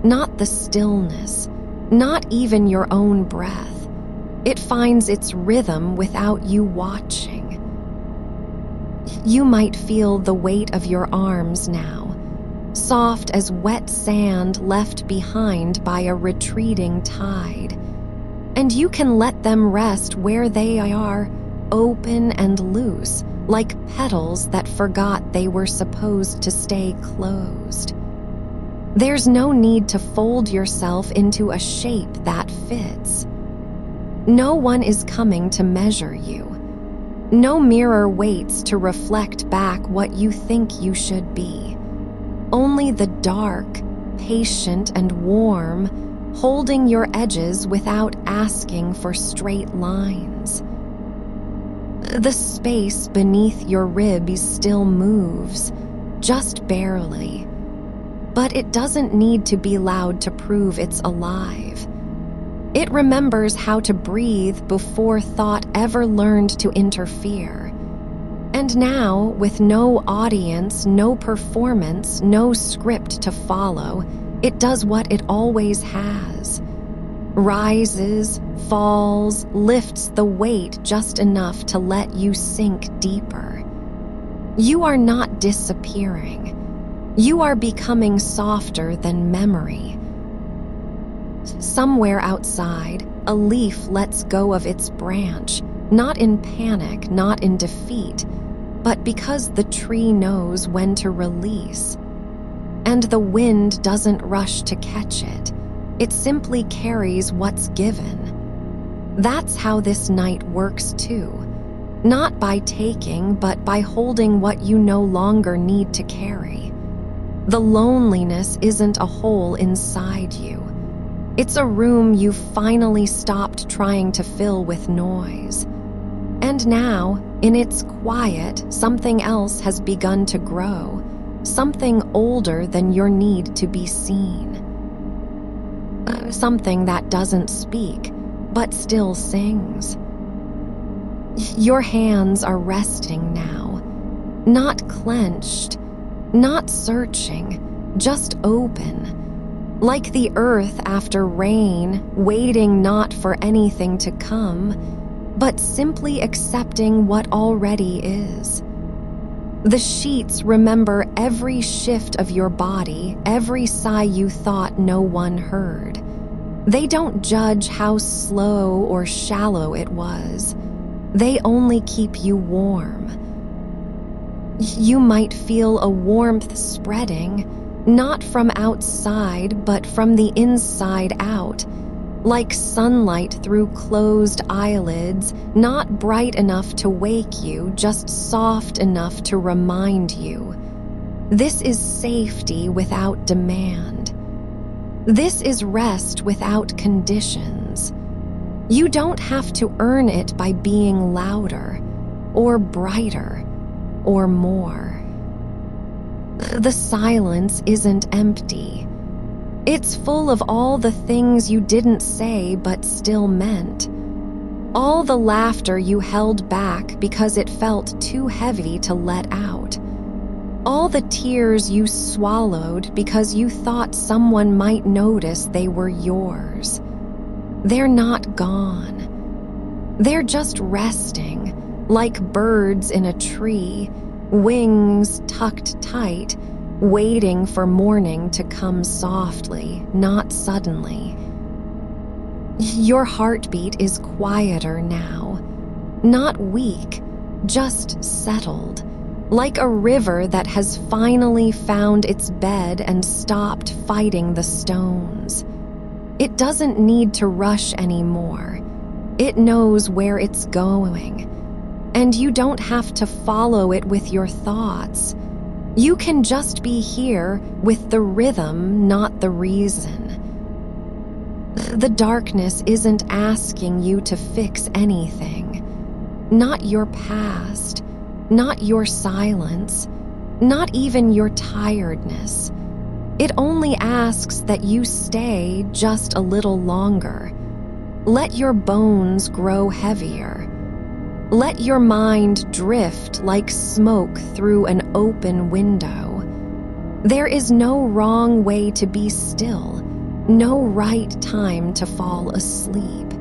not the stillness, not even your own breath. It finds its rhythm without you watching. You might feel the weight of your arms now, soft as wet sand left behind by a retreating tide. And you can let them rest where they are, open and loose, like petals that forgot they were supposed to stay closed. There's no need to fold yourself into a shape that fits. No one is coming to measure you. No mirror waits to reflect back what you think you should be. Only the dark, patient and warm, holding your edges without asking for straight lines. The space beneath your ribs still moves, just barely. But it doesn't need to be loud to prove it's alive. It remembers how to breathe before thought ever learned to interfere. And now, with no audience, no performance, no script to follow, it does what it always has. Rises, falls, lifts the weight just enough to let you sink deeper. You are not disappearing. You are becoming softer than memory. Somewhere outside, a leaf lets go of its branch, not in panic, not in defeat, but because the tree knows when to release. And the wind doesn't rush to catch it. It simply carries what's given. That's how this night works too. Not by taking, but by holding what you no longer need to carry. The loneliness isn't a hole inside you. It's a room you've finally stopped trying to fill with noise. And now, in its quiet, something else has begun to grow, something older than your need to be seen. Something that doesn't speak, but still sings. Your hands are resting now, not clenched, not searching, just open, like the earth after rain, waiting not for anything to come, but simply accepting what already is. The sheets remember every shift of your body, every sigh you thought no one heard. They don't judge how slow or shallow it was. They only keep you warm. You might feel a warmth spreading, not from outside, but from the inside out, like sunlight through closed eyelids, not bright enough to wake you, just soft enough to remind you. This is safety without demand. This is rest without conditions. You don't have to earn it by being louder, or brighter, or more. The silence isn't empty. It's full of all the things you didn't say but still meant. All the laughter you held back because it felt too heavy to let out. All the tears you swallowed because you thought someone might notice they were yours. They're not gone. They're just resting, like birds in a tree, wings tucked tight, waiting for morning to come softly, not suddenly. Your heartbeat is quieter now, not weak, just settled, like a river that has finally found its bed and stopped fighting the stones. It doesn't need to rush anymore. It knows where it's going, and you don't have to follow it with your thoughts. You can just be here with the rhythm, not the reason. The darkness isn't asking you to fix anything. Not your past, not your silence, not even your tiredness. It only asks that you stay just a little longer. Let your bones grow heavier. Let your mind drift like smoke through an open window. There is no wrong way to be still, no right time to fall asleep.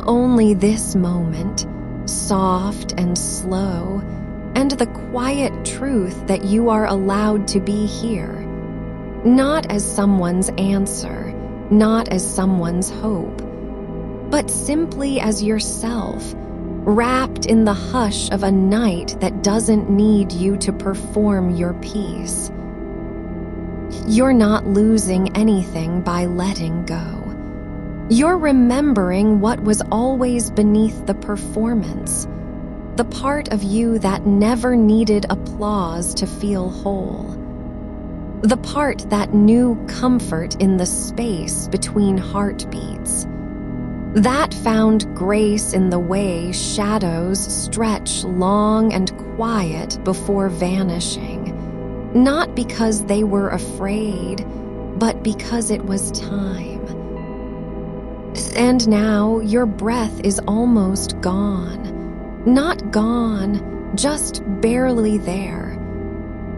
Only this moment, soft and slow, and the quiet truth that you are allowed to be here. Not as someone's answer, not as someone's hope, but simply as yourself, wrapped in the hush of a night that doesn't need you to perform your piece. You're not losing anything by letting go. You're remembering what was always beneath the performance, the part of you that never needed applause to feel whole, the part that knew comfort in the space between heartbeats, that found grace in the way shadows stretch long and quiet before vanishing, not because they were afraid, but because it was time. And now your breath is almost gone. Not gone, just barely there.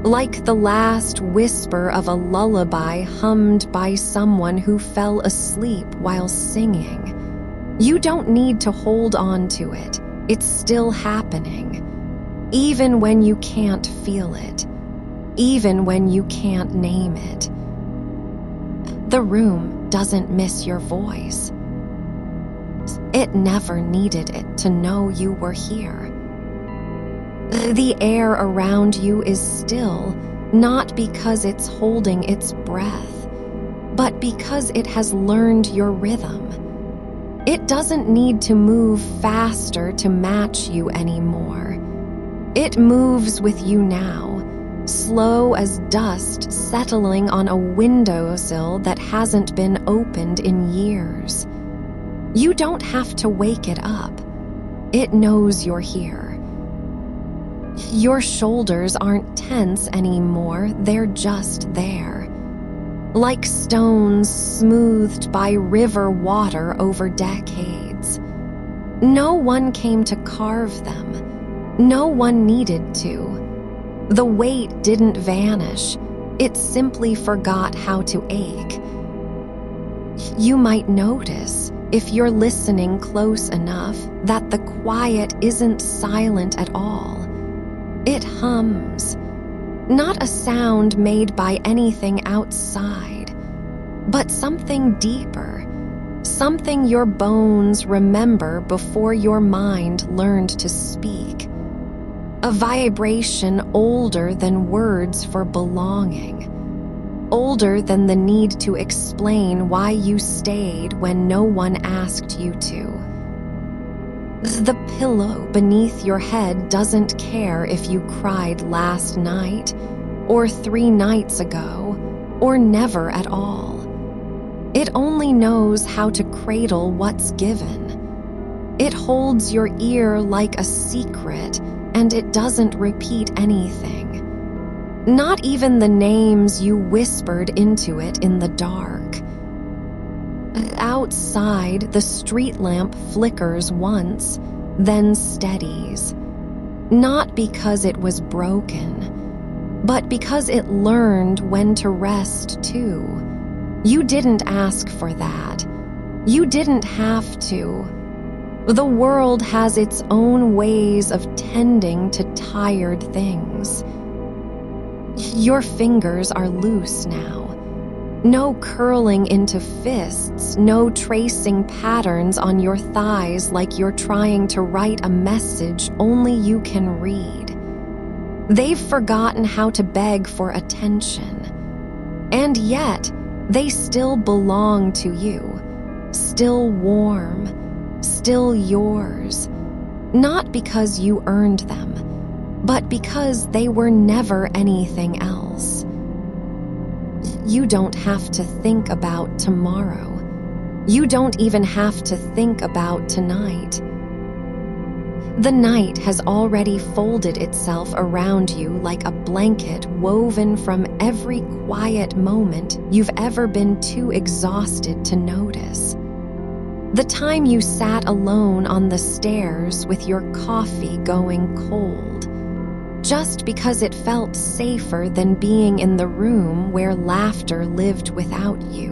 Like the last whisper of a lullaby hummed by someone who fell asleep while singing. You don't need to hold on to it. It's still happening. Even when you can't feel it. Even when you can't name it. The room doesn't miss your voice. It never needed it to know you were here. The air around you is still, not because it's holding its breath, but because it has learned your rhythm. It doesn't need to move faster to match you anymore. It moves with you now, slow as dust settling on a windowsill that hasn't been opened in years. You don't have to wake it up. It knows you're here. Your shoulders aren't tense anymore, they're just there. Like stones smoothed by river water over decades. No one came to carve them. No one needed to. The weight didn't vanish. It simply forgot how to ache. You might notice, if you're listening close enough, that the quiet isn't silent at all. It hums. Not a sound made by anything outside, but something deeper, something your bones remember before your mind learned to speak. A vibration older than words for belonging. Older than the need to explain why you stayed when no one asked you to. The pillow beneath your head doesn't care if you cried last night, or 3 nights ago, or never at all. It only knows how to cradle what's given. It holds your ear like a secret, and it doesn't repeat anything. Not even the names you whispered into it in the dark. Outside, the street lamp flickers once, then steadies. Not because it was broken, but because it learned when to rest too. You didn't ask for that. You didn't have to. The world has its own ways of tending to tired things. Your fingers are loose now. No curling into fists, no tracing patterns on your thighs like you're trying to write a message only you can read. They've forgotten how to beg for attention. And yet, they still belong to you. Still warm, still yours. Not because you earned them, but because they were never anything else. You don't have to think about tomorrow. You don't even have to think about tonight. The night has already folded itself around you like a blanket woven from every quiet moment you've ever been too exhausted to notice. The time you sat alone on the stairs with your coffee going cold, just because it felt safer than being in the room where laughter lived without you.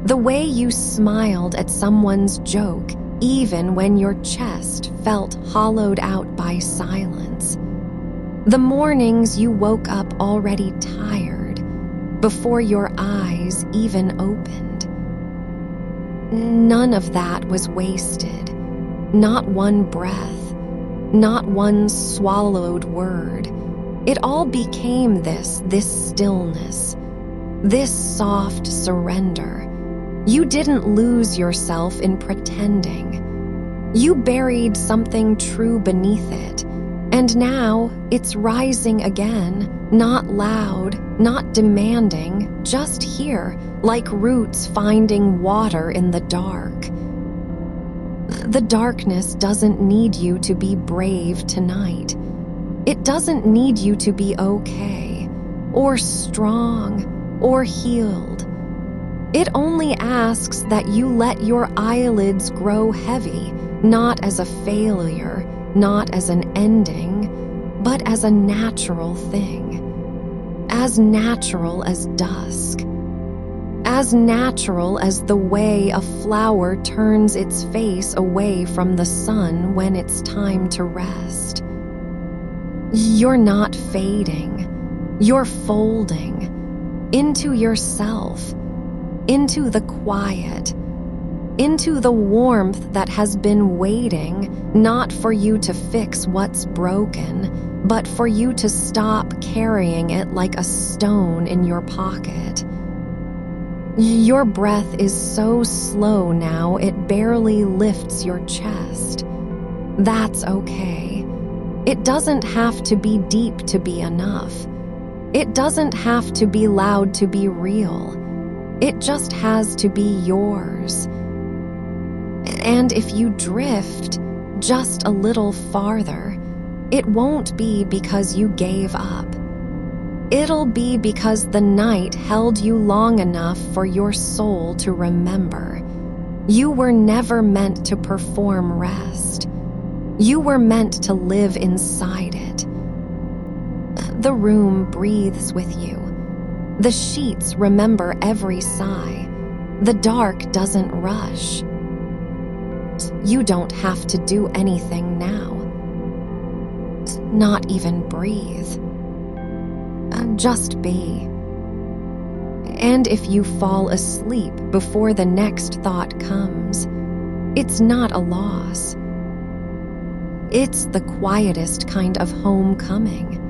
The way you smiled at someone's joke even when your chest felt hollowed out by silence. The mornings you woke up already tired, before your eyes even opened. None of that was wasted. not one breath, not one swallowed word. It all became this stillness, this soft surrender. You didn't lose yourself in pretending. You buried something true beneath it, and now it's rising again, not loud, not demanding, just here, like roots finding water in the dark. The darkness doesn't need you to be brave tonight. It doesn't need you to be okay, or strong, or healed. It only asks that you let your eyelids grow heavy, not as a failure, not as an ending, but as a natural thing. As natural as dusk. As natural as the way a flower turns its face away from the sun when it's time to rest. You're not fading. You're folding into yourself, into the quiet, into the warmth that has been waiting, not for you to fix what's broken, but for you to stop carrying it like a stone in your pocket. Your breath is so slow now it barely lifts your chest. That's okay. It doesn't have to be deep to be enough. It doesn't have to be loud to be real. It just has to be yours. And if you drift just a little farther, it won't be because you gave up. It'll be because the night held you long enough for your soul to remember. You were never meant to perform rest. You were meant to live inside it. The room breathes with you. The sheets remember every sigh. The dark doesn't rush. You don't have to do anything now. Not even breathe. Just be. And if you fall asleep before the next thought comes, it's not a loss. It's the quietest kind of homecoming.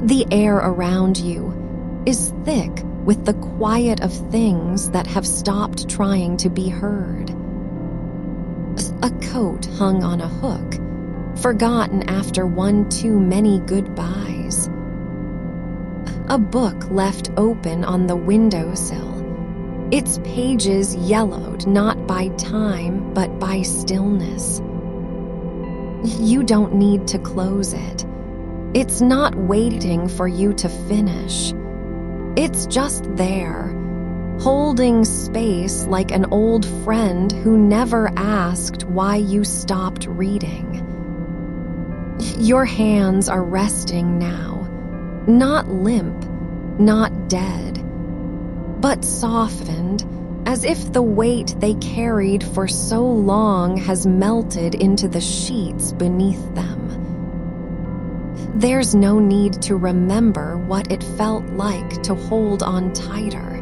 The air around you is thick with the quiet of things that have stopped trying to be heard. A coat hung on a hook, forgotten after one too many goodbyes. A book left open on the windowsill, its pages yellowed not by time but by stillness. You don't need to close it. It's not waiting for you to finish. It's just there, holding space like an old friend who never asked why you stopped reading. Your hands are resting now, not limp, not dead, but softened, as if the weight they carried for so long has melted into the sheets beneath them. There's no need to remember what it felt like to hold on tighter.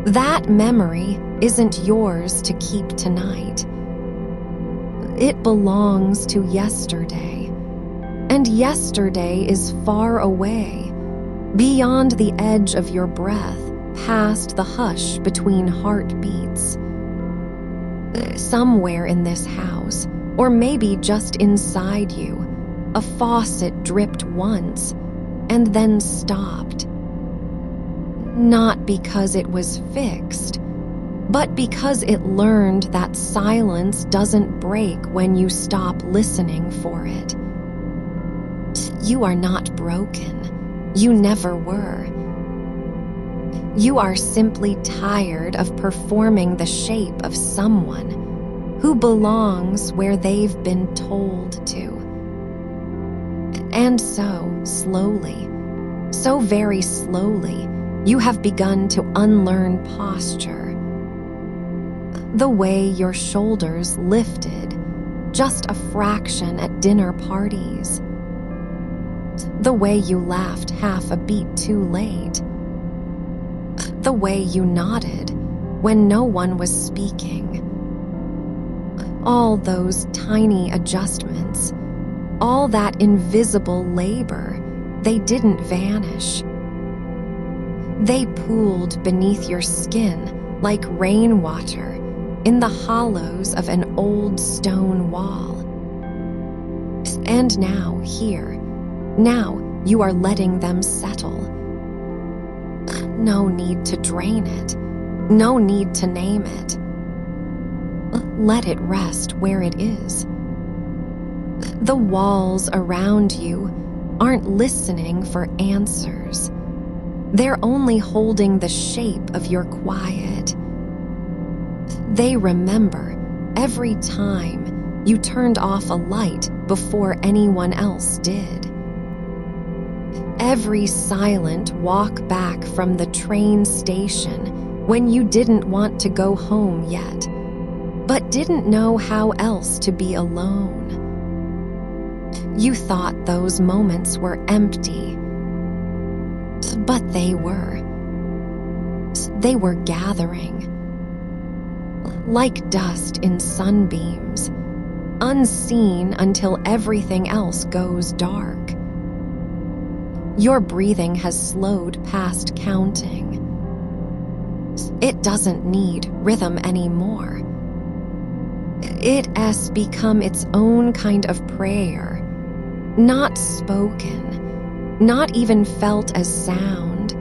That memory isn't yours to keep tonight. It belongs to yesterday, and yesterday is far away, beyond the edge of your breath, past the hush between heartbeats. Somewhere in this house, or maybe just inside you, a faucet dripped once and then stopped. Not because it was fixed, but because it learned that silence doesn't break when you stop listening for it. You are not broken. You never were. You are simply tired of performing the shape of someone who belongs where they've been told to. And so, slowly, so very slowly, you have begun to unlearn posture. The way your shoulders lifted, just a fraction at dinner parties. The way you laughed half a beat too late. The way you nodded when no one was speaking. All those tiny adjustments, all that invisible labor, they didn't vanish. They pooled beneath your skin like rainwater in the hollows of an old stone wall. And now, now you are letting them settle. No need to drain it, no need to name it. Let it rest where it is. The walls around you aren't listening for answers. They're only holding the shape of your quiet. They remember every time you turned off a light before anyone else did. Every silent walk back from the train station when you didn't want to go home yet, but didn't know how else to be alone. You thought those moments were empty, but they were. They were gathering, like dust in sunbeams, unseen until everything else goes dark. Your breathing has slowed past counting. It doesn't need rhythm anymore. It has become its own kind of prayer, not spoken, not even felt as sound,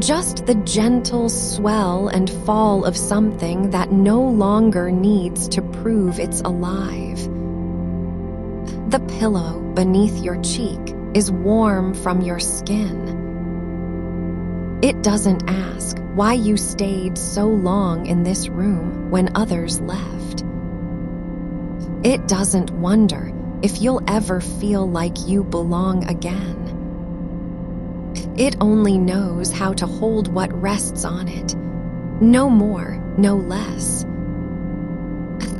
just the gentle swell and fall of something that no longer needs to prove it's alive. The pillow beneath your cheek is warm from your skin. It doesn't ask why you stayed so long in this room when others left. It doesn't wonder if you'll ever feel like you belong again. It only knows how to hold what rests on it, no more, no less.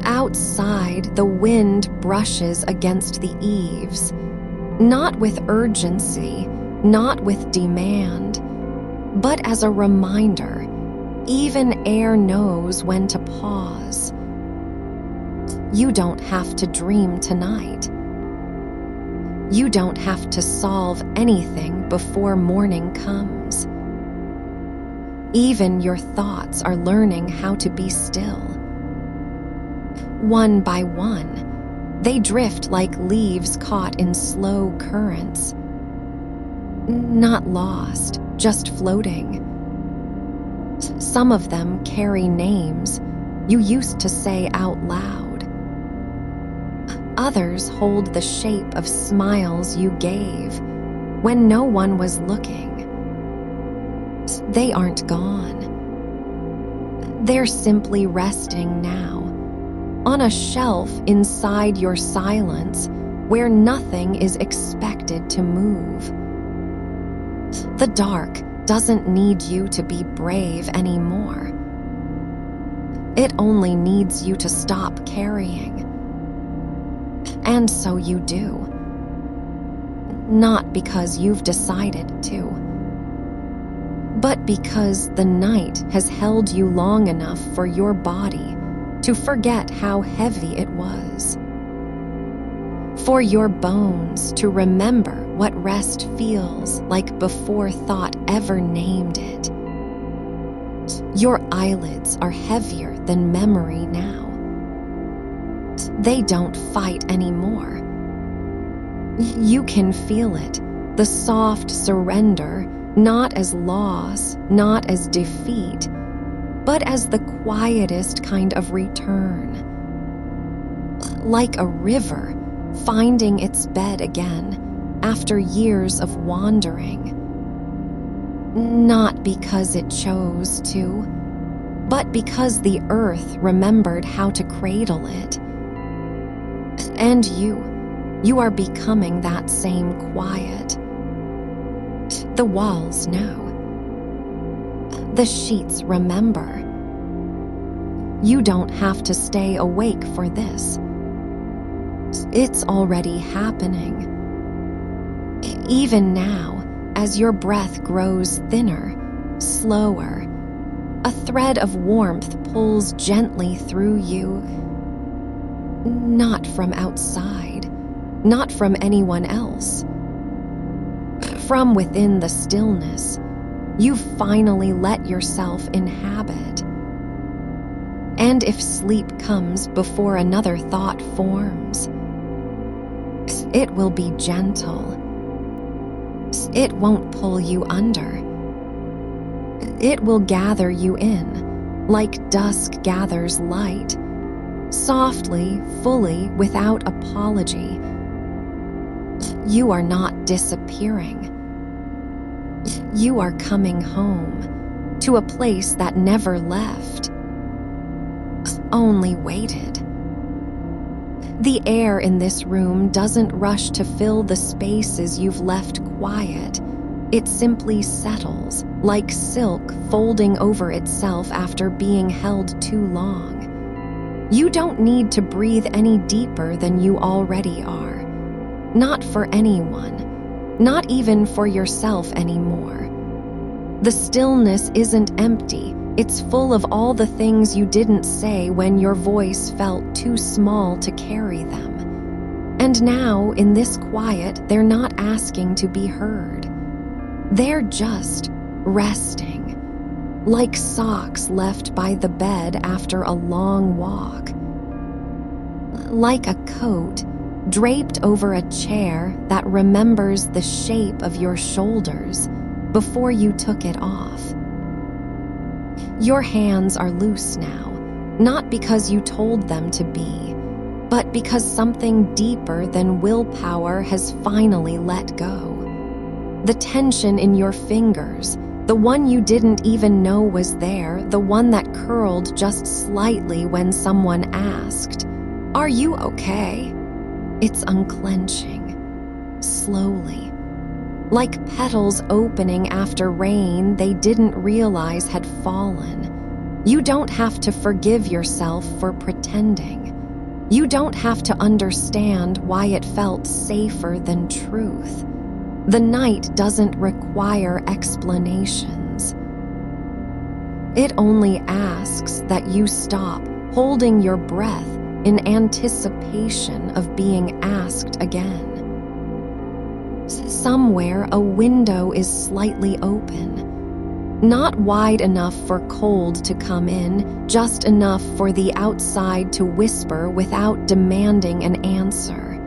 Outside, the wind brushes against the eaves, not with urgency, not with demand, but as a reminder. Even air knows when to pause. You don't have to dream tonight. You don't have to solve anything before morning comes. Even your thoughts are learning how to be still. One by one, they drift like leaves caught in slow currents. Not lost, just floating. Some of them carry names you used to say out loud. Others hold the shape of smiles you gave when no one was looking. They aren't gone. They're simply resting now, on a shelf inside your silence where nothing is expected to move. The dark doesn't need you to be brave anymore. It only needs you to stop carrying. And so you do. Not because you've decided to, but because the night has held you long enough for your body to forget how heavy it was. For your bones to remember what rest feels like before thought ever named it. Your eyelids are heavier than memory now. They don't fight anymore. You can feel it, the soft surrender, not as loss, not as defeat, but as the quietest kind of return. Like a river finding its bed again after years of wandering. Not because it chose to, but because the earth remembered how to cradle it. And you are becoming that same quiet. The walls know. The sheets remember. You don't have to stay awake for this. It's already happening. Even now, as your breath grows thinner, slower, a thread of warmth pulls gently through you. Not from outside, not from anyone else. From within the stillness, you've finally let yourself inhabit. And if sleep comes before another thought forms, it will be gentle. It won't pull you under. It will gather you in, like dusk gathers light, softly, fully, without apology. You are not disappearing. You are coming home, to a place that never left, only waited. The air in this room doesn't rush to fill the spaces you've left quiet. It simply settles, like silk folding over itself after being held too long. You don't need to breathe any deeper than you already are. Not for anyone, not even for yourself anymore. The stillness isn't empty. It's full of all the things you didn't say when your voice felt too small to carry them. And now, in this quiet, they're not asking to be heard. They're just resting, like socks left by the bed after a long walk. Like a coat draped over a chair that remembers the shape of your shoulders before you took it off. Your hands are loose now, not because you told them to be, but because something deeper than willpower has finally let go. The tension in your fingers, the one you didn't even know was there, the one that curled just slightly when someone asked, "Are you okay?" It's unclenching, slowly. Like petals opening after rain they didn't realize had fallen. You don't have to forgive yourself for pretending. You don't have to understand why it felt safer than truth. The night doesn't require explanations. It only asks that you stop holding your breath in anticipation of being asked again. Somewhere a window is slightly open. Not wide enough for cold to come in, just enough for the outside to whisper without demanding an answer.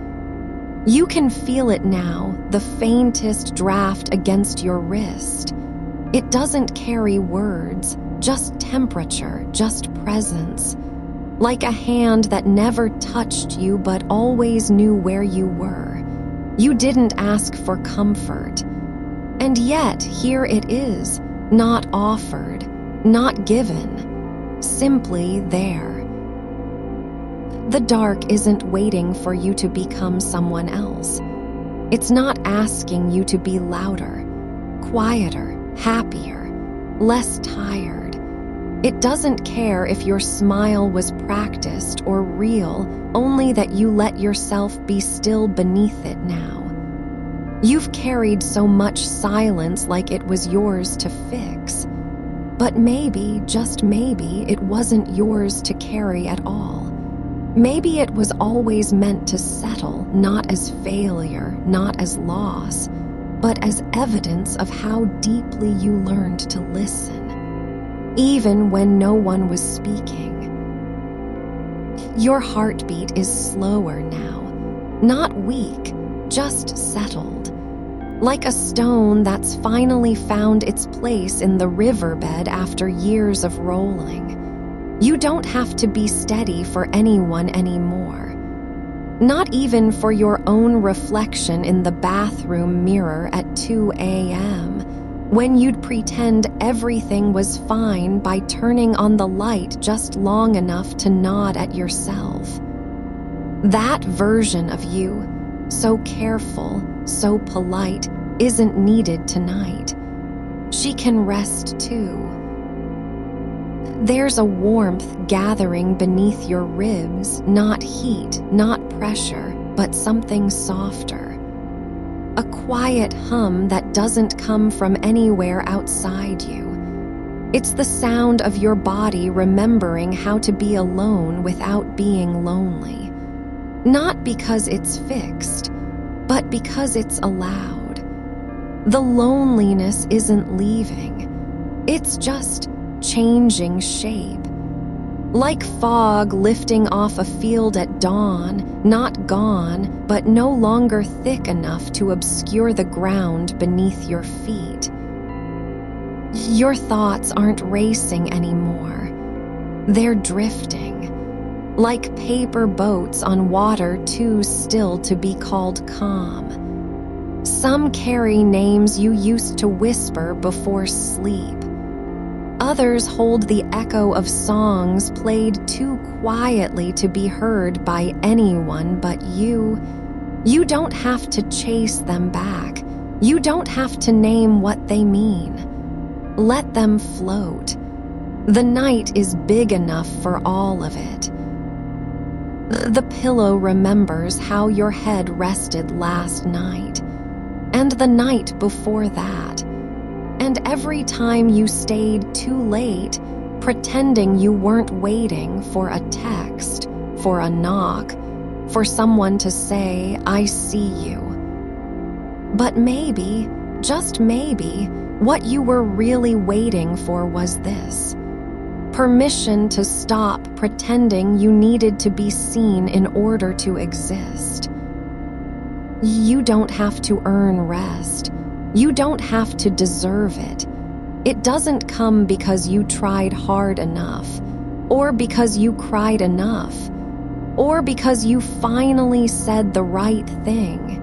You can feel it now, the faintest draft against your wrist. It doesn't carry words, just temperature, just presence. Like a hand that never touched you but always knew where you were. You didn't ask for comfort. And yet, here it is, not offered, not given, simply there. The dark isn't waiting for you to become someone else. It's not asking you to be louder, quieter, happier, less tired. It doesn't care if your smile was practiced or real, only that you let yourself be still beneath it now. You've carried so much silence like it was yours to fix. But maybe, just maybe, it wasn't yours to carry at all. Maybe it was always meant to settle, not as failure, not as loss, but as evidence of how deeply you learned to listen. Even when no one was speaking. Your heartbeat is slower now, not weak, just settled. Like a stone that's finally found its place in the riverbed after years of rolling. You don't have to be steady for anyone anymore. Not even for your own reflection in the bathroom mirror at 2 a.m., when you'd pretend everything was fine by turning on the light just long enough to nod at yourself. That version of you, so careful, so polite, isn't needed tonight. She can rest too. There's a warmth gathering beneath your ribs, not heat, not pressure, but something softer. A quiet hum that doesn't come from anywhere outside you. It's the sound of your body remembering how to be alone without being lonely. Not because it's fixed, but because it's allowed. The loneliness isn't leaving. It's just changing shape. Like fog lifting off a field at dawn, not gone, but no longer thick enough to obscure the ground beneath your feet. Your thoughts aren't racing anymore. They're drifting, like paper boats on water too still to be called calm. Some carry names you used to whisper before sleep. Others hold the echo of songs played too quietly to be heard by anyone but you. You don't have to chase them back. You don't have to name what they mean. Let them float. The night is big enough for all of it. The pillow remembers how your head rested last night, and the night before that, and every time you stayed too late, pretending you weren't waiting for a text, for a knock, for someone to say, "I see you." But maybe, just maybe, what you were really waiting for was this: permission to stop pretending you needed to be seen in order to exist. You don't have to earn rest. You don't have to deserve it. It doesn't come because you tried hard enough, or because you cried enough, or because you finally said the right thing.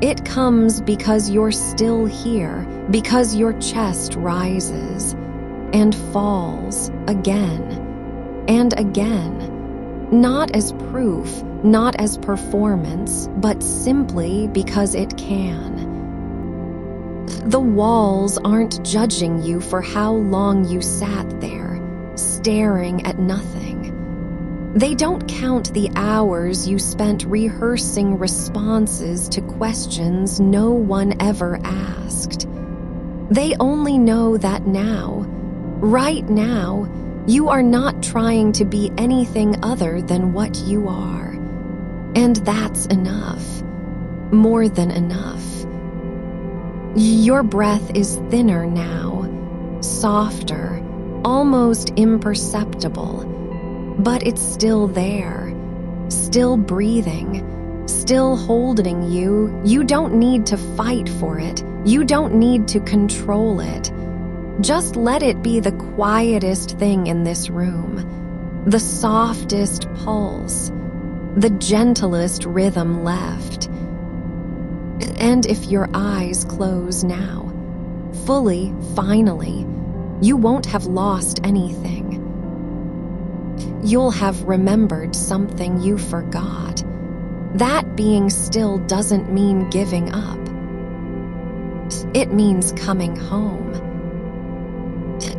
It comes because you're still here, because your chest rises and falls again and again. Not as proof, not as performance, but simply because it can. The walls aren't judging you for how long you sat there, staring at nothing. They don't count the hours you spent rehearsing responses to questions no one ever asked. They only know that now, right now, you are not trying to be anything other than what you are. And that's enough. More than enough. Your breath is thinner now, softer, almost imperceptible. But it's still there, still breathing, still holding you. You don't need to fight for it. You don't need to control it. Just let it be the quietest thing in this room, the softest pulse, the gentlest rhythm left. And if your eyes close now, fully, finally, you won't have lost anything. You'll have remembered something you forgot. That being still doesn't mean giving up. It means coming home.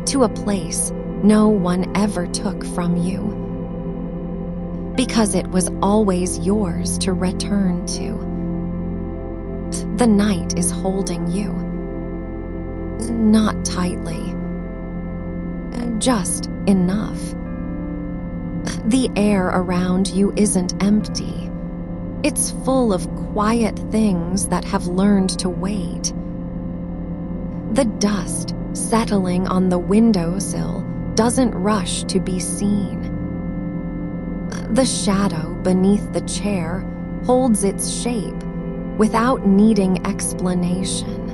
To a place no one ever took from you. Because it was always yours to return to. The night is holding you. Not tightly. Just enough. The air around you isn't empty. It's full of quiet things that have learned to wait. The dust settling on the windowsill doesn't rush to be seen. The shadow beneath the chair holds its shape without needing explanation.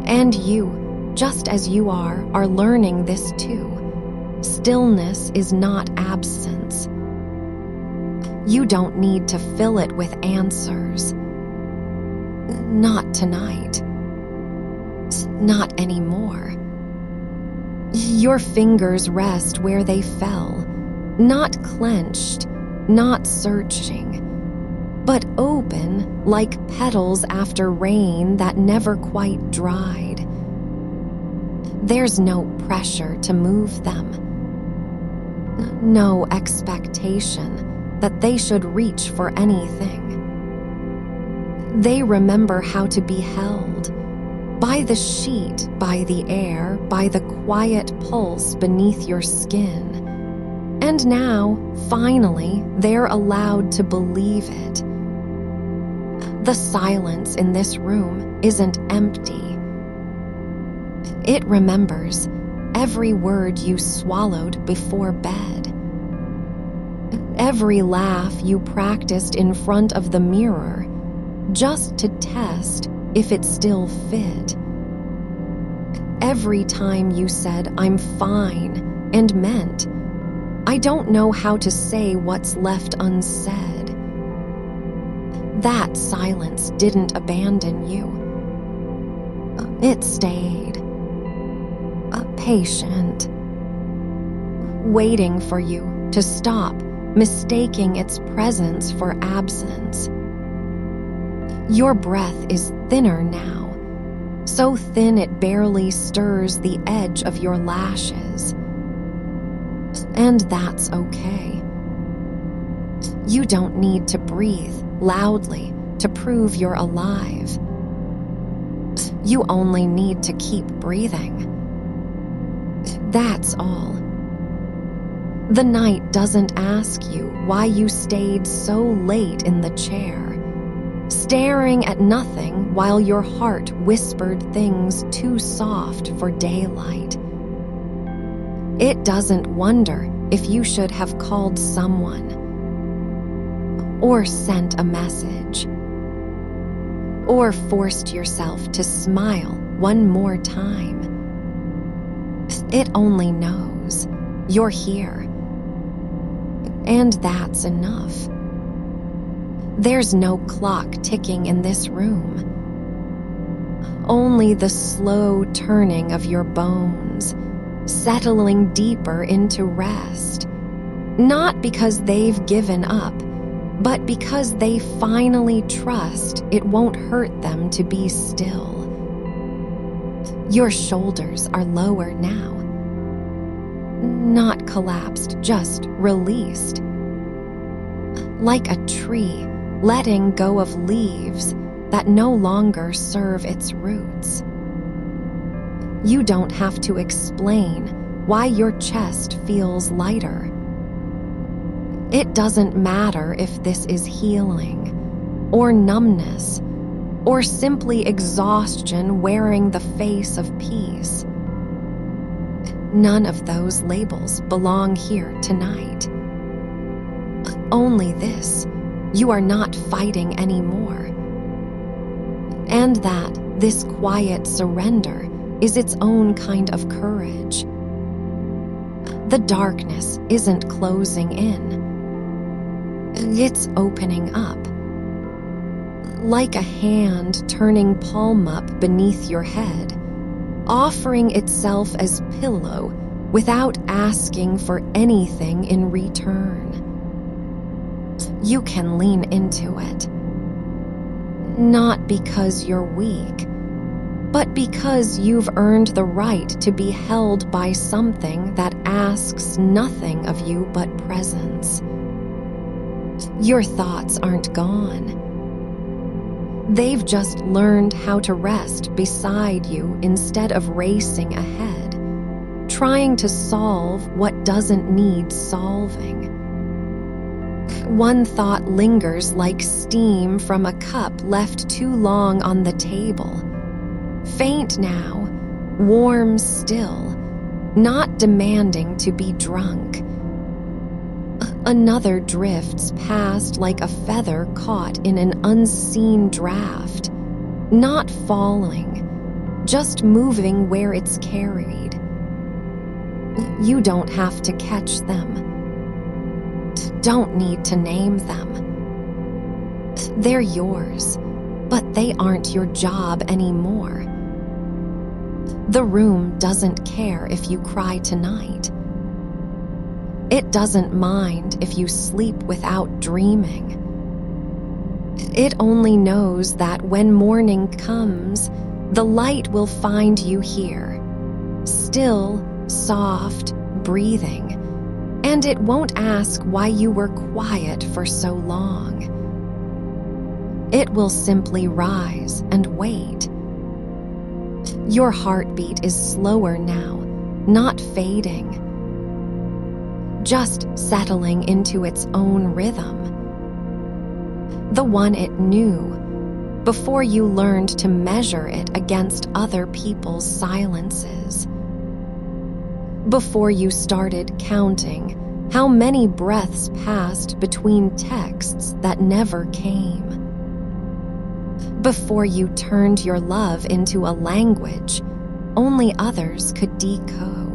And you, just as you are learning this too. Stillness is not absence. You don't need to fill it with answers. Not tonight. Not anymore. Your fingers rest where they fell, not clenched, not searching, but open like petals after rain that never quite dried. There's no pressure to move them. No expectation that they should reach for anything. They remember how to be held by the sheet, by the air, by the quiet pulse beneath your skin. And now, finally, they're allowed to believe it. The silence in this room isn't empty. It remembers every word you swallowed before bed, every laugh you practiced in front of the mirror just to test if it still fit, every time you said, "I'm fine," and meant, "I don't know how to say what's left unsaid." That silence didn't abandon you. It stayed, patient, waiting for you to stop mistaking its presence for absence. Your breath is thinner now, so thin it barely stirs the edge of your lashes. And that's okay. You don't need to breathe loudly to prove you're alive. You only need to keep breathing. That's all. The night doesn't ask you why you stayed so late in the chair, staring at nothing while your heart whispered things too soft for daylight. It doesn't wonder if you should have called someone, or sent a message, or forced yourself to smile one more time. It only knows you're here, and that's enough. There's no clock ticking in this room, only the slow turning of your bones, settling deeper into rest, not because they've given up, but because they finally trust it won't hurt them to be still. Your shoulders are lower now, not collapsed, just released, like a tree letting go of leaves that no longer serve its roots. You don't have to explain why your chest feels lighter. It doesn't matter if this is healing, or numbness, or simply exhaustion wearing the face of peace. None of those labels belong here tonight. Only this: you are not fighting anymore. And that this quiet surrender is its own kind of courage. The darkness isn't closing in. It's opening up, like a hand turning palm up beneath your head, offering itself as pillow without asking for anything in return. You can lean into it, not because you're weak, but because you've earned the right to be held by something that asks nothing of you but presence. Your thoughts aren't gone. They've just learned how to rest beside you instead of racing ahead, trying to solve what doesn't need solving. One thought lingers like steam from a cup left too long on the table. Faint now, warm still, not demanding to be drunk. Another drifts past like a feather caught in an unseen draft, not falling, just moving where it's carried. You don't have to catch them. Don't need to name them. They're yours, but they aren't your job anymore. The room doesn't care if you cry tonight. It doesn't mind if you sleep without dreaming. It only knows that when morning comes, the light will find you here, still, soft, breathing, and it won't ask why you were quiet for so long. It will simply rise and wait. Your heartbeat is slower now, not fading, just settling into its own rhythm. The one it knew before you learned to measure it against other people's silences. Before you started counting how many breaths passed between texts that never came. Before you turned your love into a language only others could decode.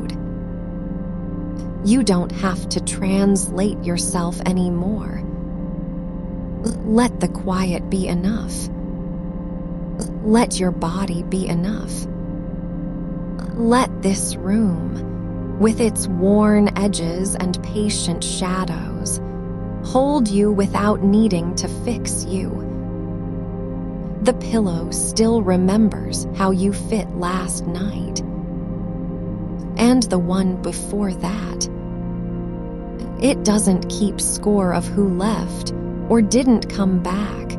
You don't have to translate yourself anymore. Let the quiet be enough. Let your body be enough. Let this room, with its worn edges and patient shadows, hold you without needing to fix you. The pillow still remembers how you fit last night, and the one before that. It doesn't keep score of who left or didn't come back.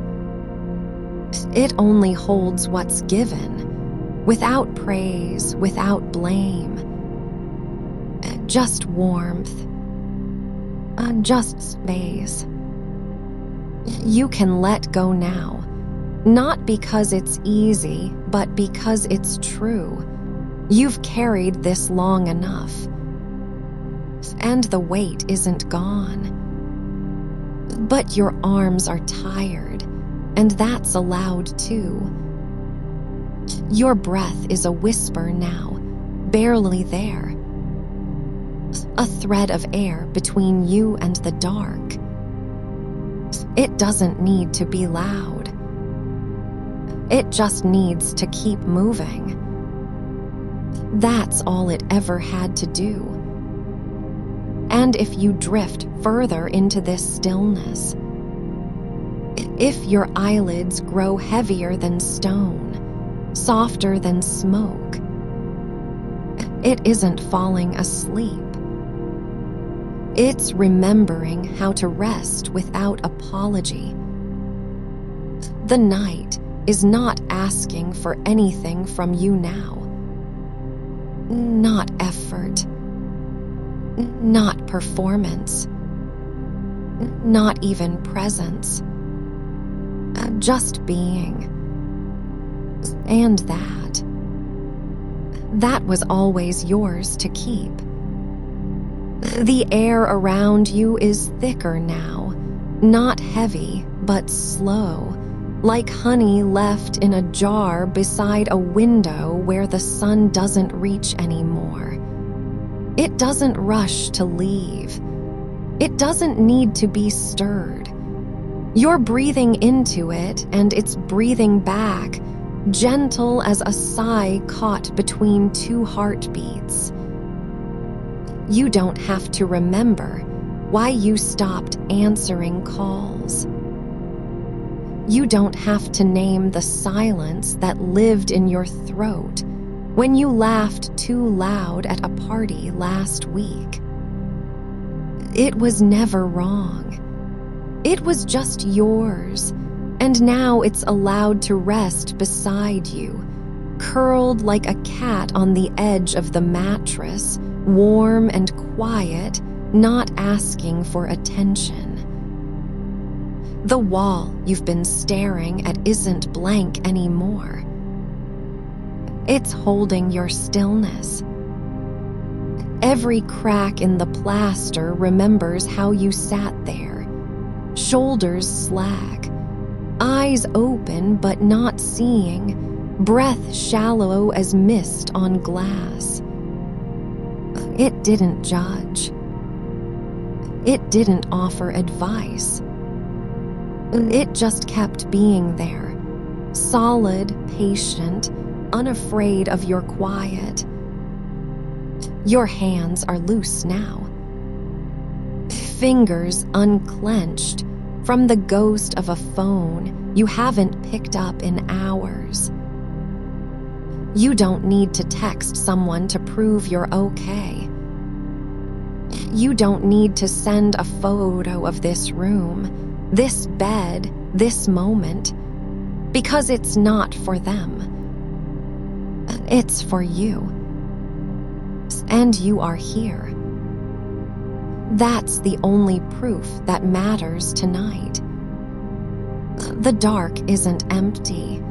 It only holds what's given, without praise, without blame. Just warmth, just space. You can let go now, not because it's easy, but because it's true. You've carried this long enough, and the weight isn't gone. But your arms are tired, and that's allowed too. Your breath is a whisper now, barely there. A thread of air between you and the dark. It doesn't need to be loud. It just needs to keep moving. That's all it ever had to do. And if you drift further into this stillness, if your eyelids grow heavier than stone, softer than smoke, it isn't falling asleep. It's remembering how to rest without apology. The night is not asking for anything from you now. Not effort. Not performance. Not even presence. Just being. And that was always yours to keep. The air around you is thicker now, not heavy, but slow, like honey left in a jar beside a window where the sun doesn't reach anymore. It doesn't rush to leave. It doesn't need to be stirred. You're breathing into it, and it's breathing back, gentle as a sigh caught between two heartbeats. You don't have to remember why you stopped answering calls. You don't have to name the silence that lived in your throat when you laughed too loud at a party last week. It was never wrong. It was just yours, and now it's allowed to rest beside you, curled like a cat on the edge of the mattress, warm and quiet, not asking for attention. The wall you've been staring at isn't blank anymore. It's holding your stillness. Every crack in the plaster remembers how you sat there, shoulders slack, eyes open but not seeing, breath shallow as mist on glass. It didn't judge. It didn't offer advice. It just kept being there, solid, patient, unafraid of your quiet. Your hands are loose now. Fingers unclenched from the ghost of a phone you haven't picked up in hours. You don't need to text someone to prove you're okay. You don't need to send a photo of this room, this bed, this moment, because it's not for them. It's for you. And you are here. That's the only proof that matters tonight. The dark isn't empty.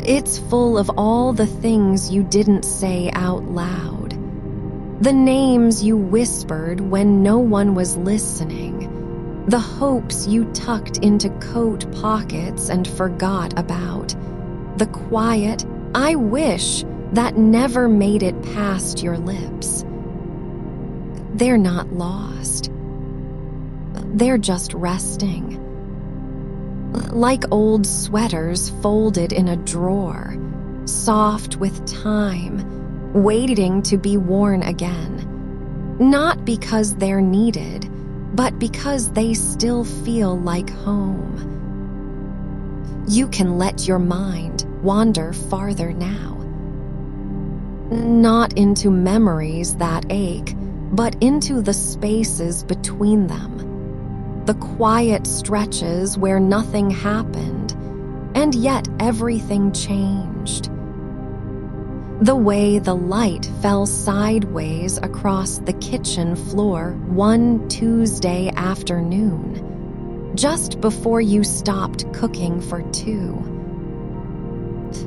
It's full of all the things you didn't say out loud. The names you whispered when no one was listening. The hopes you tucked into coat pockets and forgot about. The quiet, "I wish," that never made it past your lips. They're not lost. They're just resting. Like old sweaters folded in a drawer, soft with time, waiting to be worn again. Not because they're needed, but because they still feel like home. You can let your mind wander farther now. Not into memories that ache, but into the spaces between them. The quiet stretches where nothing happened, and yet everything changed. The way the light fell sideways across the kitchen floor one Tuesday afternoon, just before you stopped cooking for two.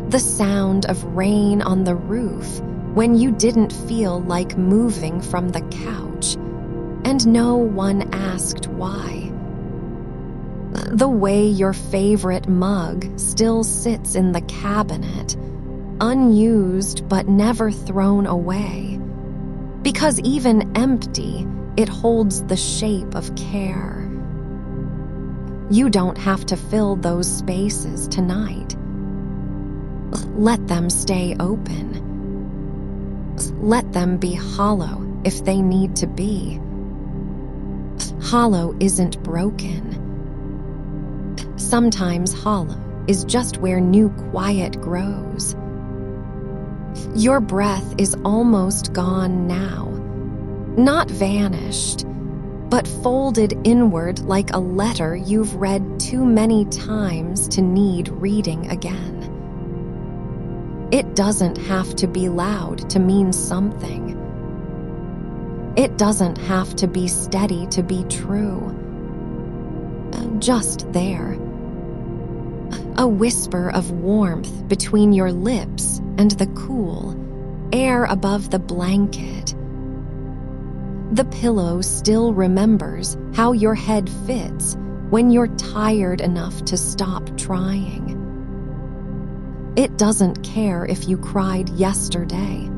The sound of rain on the roof when you didn't feel like moving from the couch, and no one asked why. The way your favorite mug still sits in the cabinet, unused but never thrown away, because even empty, it holds the shape of care. You don't have to fill those spaces tonight. Let them stay open. Let them be hollow if they need to be. Hollow isn't broken. Sometimes hollow is just where new quiet grows. Your breath is almost gone now, not vanished, but folded inward like a letter you've read too many times to need reading again. It doesn't have to be loud to mean something. It doesn't have to be steady to be true. Just there. A whisper of warmth between your lips and the cool air above the blanket. The pillow still remembers how your head fits when you're tired enough to stop trying. It doesn't care if you cried yesterday,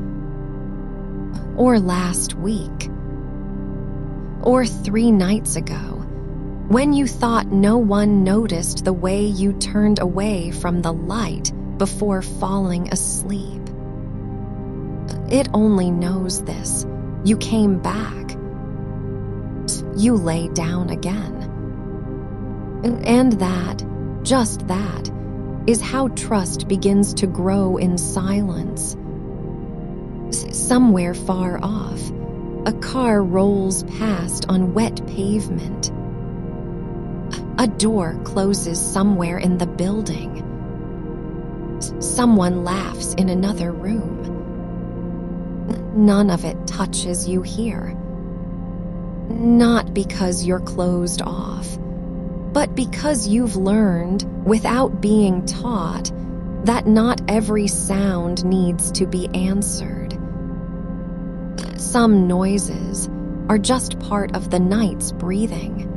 or last week, or 3 nights ago, when you thought no one noticed the way you turned away from the light before falling asleep. It only knows this. You came back. You lay down again. And that, just that, is how trust begins to grow in silence. Somewhere far off, a car rolls past on wet pavement. A door closes somewhere in the building. Someone laughs in another room. None of it touches you here. Not because you're closed off, but because you've learned, without being taught, that not every sound needs to be answered. Some noises are just part of the night's breathing.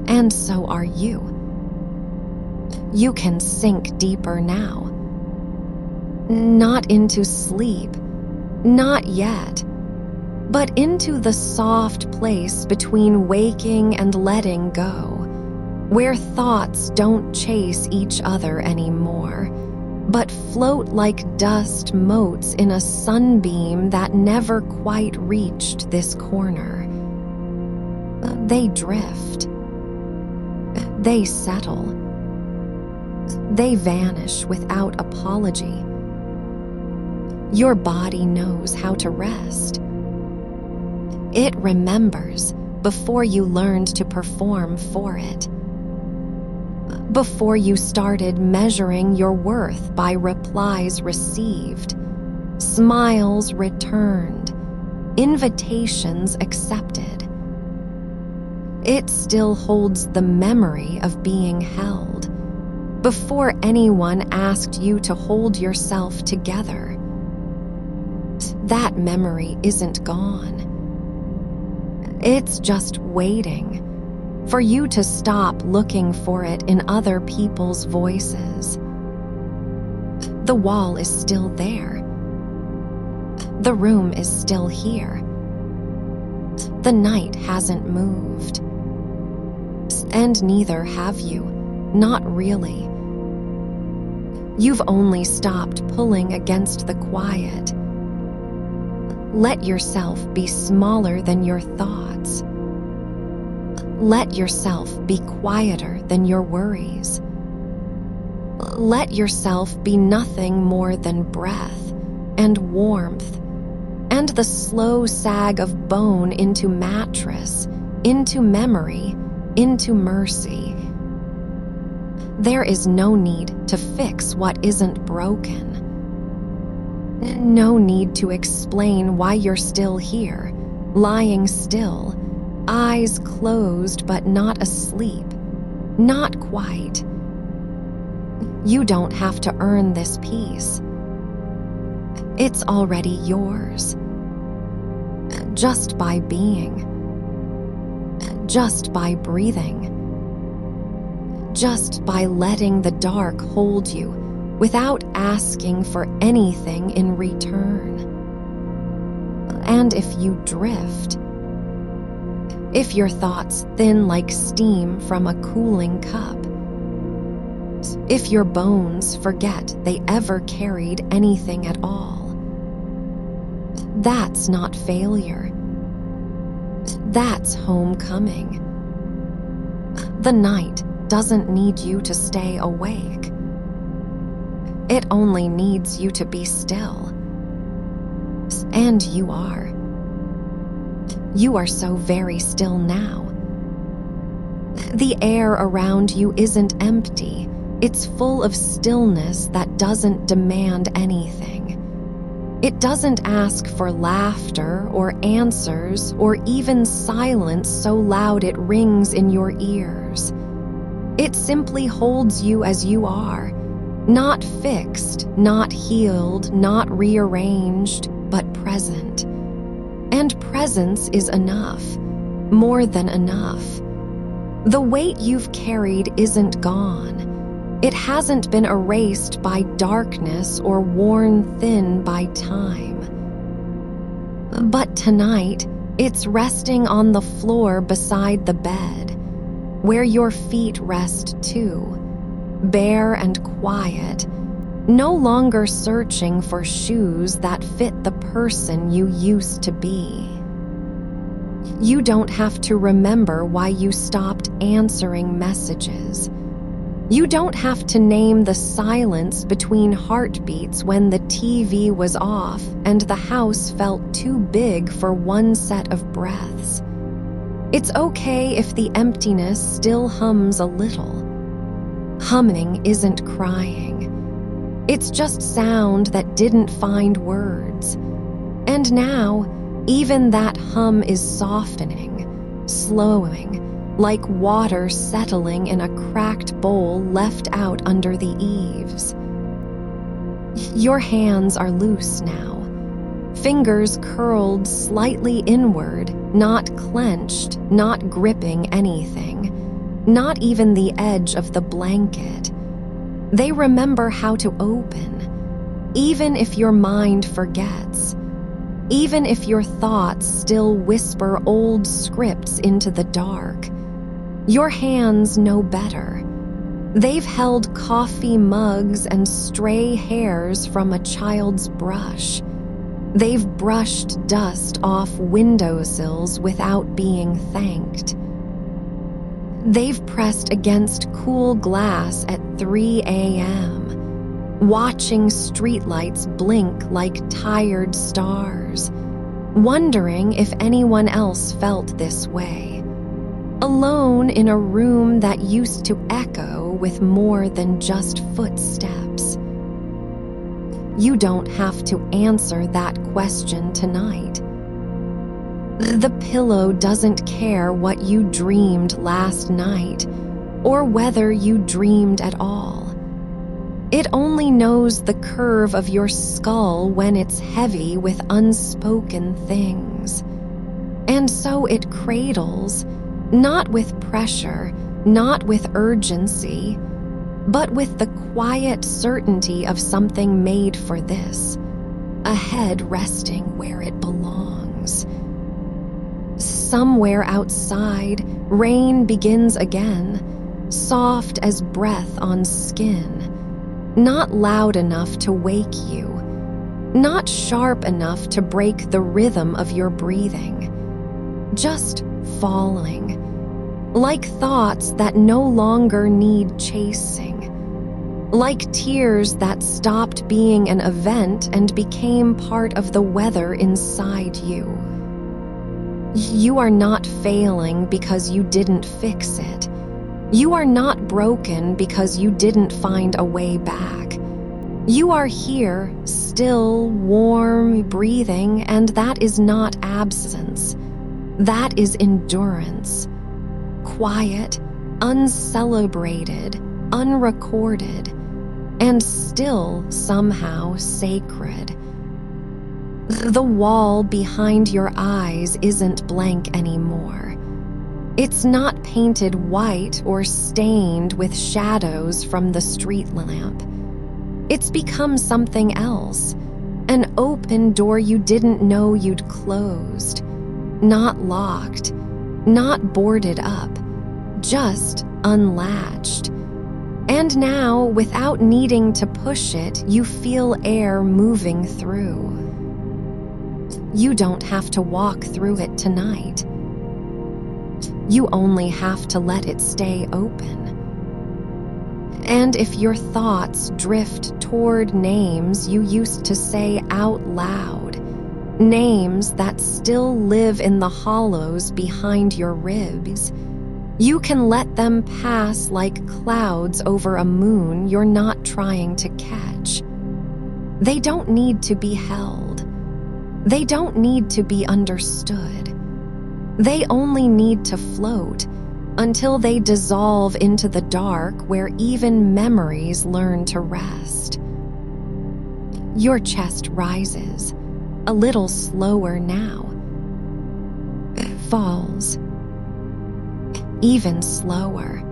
And so are you. You can sink deeper now. Not into sleep, not yet, but into the soft place between waking and letting go, where thoughts don't chase each other anymore, but float like dust motes in a sunbeam that never quite reached this corner. They drift. They settle. They vanish without apology. Your body knows how to rest. It remembers before you learned to perform for it. Before you started measuring your worth by replies received, smiles returned, invitations accepted. It still holds the memory of being held before anyone asked you to hold yourself together. That memory isn't gone. It's just waiting for you to stop looking for it in other people's voices. The wall is still there. The room is still here. The night hasn't moved. And neither have you, not really. You've only stopped pulling against the quiet. Let yourself be smaller than your thoughts. Let yourself be quieter than your worries. Let yourself be nothing more than breath and warmth and the slow sag of bone into mattress, into memory, into mercy. There is no need to fix what isn't broken. No need to explain why you're still here, lying still, eyes closed but not asleep. Not quite. You don't have to earn this peace. It's already yours. Just by being. Just by breathing. Just by letting the dark hold you without asking for anything in return. And if you drift, if your thoughts thin like steam from a cooling cup, if your bones forget they ever carried anything at all, that's not failure. That's homecoming. The night doesn't need you to stay awake. It only needs you to be still. And you are. You are so very still now. The air around you isn't empty. It's full of stillness that doesn't demand anything. It doesn't ask for laughter or answers or even silence so loud it rings in your ears. It simply holds you as you are, not fixed, not healed, not rearranged, but present. And presence is enough, more than enough. The weight you've carried isn't gone. It hasn't been erased by darkness or worn thin by time. But tonight, it's resting on the floor beside the bed, where your feet rest too, bare and quiet, no longer searching for shoes that fit the person you used to be. You don't have to remember why you stopped answering messages. You don't have to name the silence between heartbeats when the TV was off and the house felt too big for one set of breaths. It's okay if the emptiness still hums a little. Humming isn't crying. It's just sound that didn't find words. And now, even that hum is softening, slowing, like water settling in a cracked bowl left out under the eaves. Your hands are loose now, fingers curled slightly inward, not clenched, not gripping anything, not even the edge of the blanket. They remember how to open, even if your mind forgets, even if your thoughts still whisper old scripts into the dark. Your hands know better. They've held coffee mugs and stray hairs from a child's brush. They've brushed dust off windowsills without being thanked. They've pressed against cool glass at 3 a.m., watching streetlights blink like tired stars, wondering if anyone else felt this way. Alone in a room that used to echo with more than just footsteps. You don't have to answer that question tonight. The pillow doesn't care what you dreamed last night or whether you dreamed at all. It only knows the curve of your skull when it's heavy with unspoken things. And so it cradles, not with pressure, not with urgency, but with the quiet certainty of something made for this, a head resting where it belongs. Somewhere outside, rain begins again, soft as breath on skin, not loud enough to wake you, not sharp enough to break the rhythm of your breathing, just falling, like thoughts that no longer need chasing, like tears that stopped being an event and became part of the weather inside you. You are not failing because you didn't fix it. You are not broken because you didn't find a way back. You are here, still, warm, breathing, and that is not absence. That is endurance. Quiet, uncelebrated, unrecorded, and still somehow sacred. The wall behind your eyes isn't blank anymore. It's not painted white or stained with shadows from the street lamp. It's become something else, an open door you didn't know you'd closed, not locked, not boarded up, just unlatched. And now, without needing to push it, you feel air moving through. You don't have to walk through it tonight. You only have to let it stay open. And if your thoughts drift toward names you used to say out loud, names that still live in the hollows behind your ribs, you can let them pass like clouds over a moon you're not trying to catch. They don't need to be held. They don't need to be understood. They only need to float until they dissolve into the dark where even memories learn to rest. Your chest rises, a little slower now. Falls, even slower.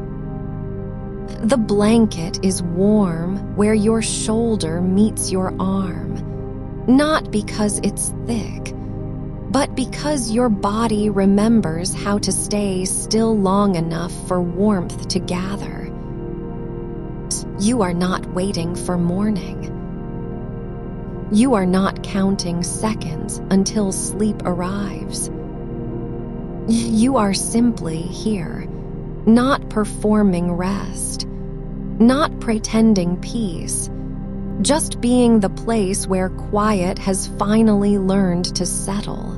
The blanket is warm where your shoulder meets your arm, not because it's thick, but because your body remembers how to stay still long enough for warmth to gather. You are not waiting for morning. You are not counting seconds until sleep arrives. You are simply here, not performing rest, not pretending peace, just being the place where quiet has finally learned to settle.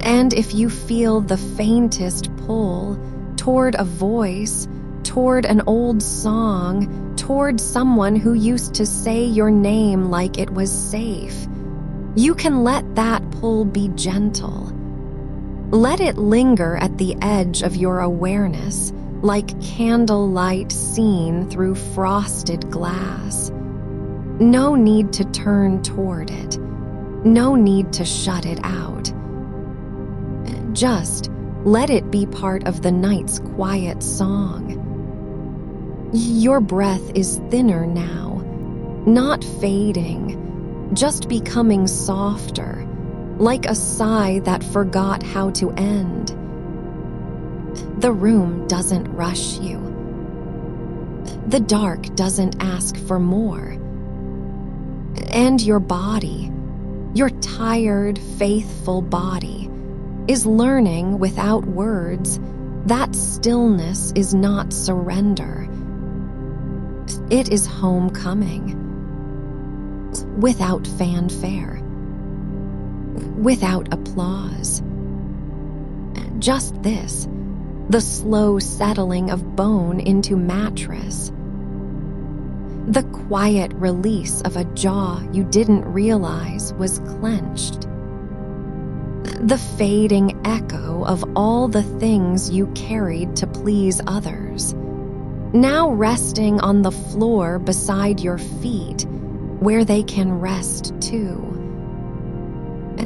And if you feel the faintest pull toward a voice, toward an old song, toward someone who used to say your name like it was safe, you can let that pull be gentle. Let it linger at the edge of your awareness, like candlelight seen through frosted glass. No need to turn toward it. No need to shut it out. Just let it be part of the night's quiet song. Your breath is thinner now, not fading, just becoming softer, like a sigh that forgot how to end. The room doesn't rush you. The dark doesn't ask for more. And your body, your tired, faithful body, is learning without words that stillness is not surrender. It is homecoming. Without fanfare. Without applause. Just this, the slow settling of bone into mattress. The quiet release of a jaw you didn't realize was clenched. the fading echo of all the things you carried to please others, now resting on the floor beside your feet where they can rest too.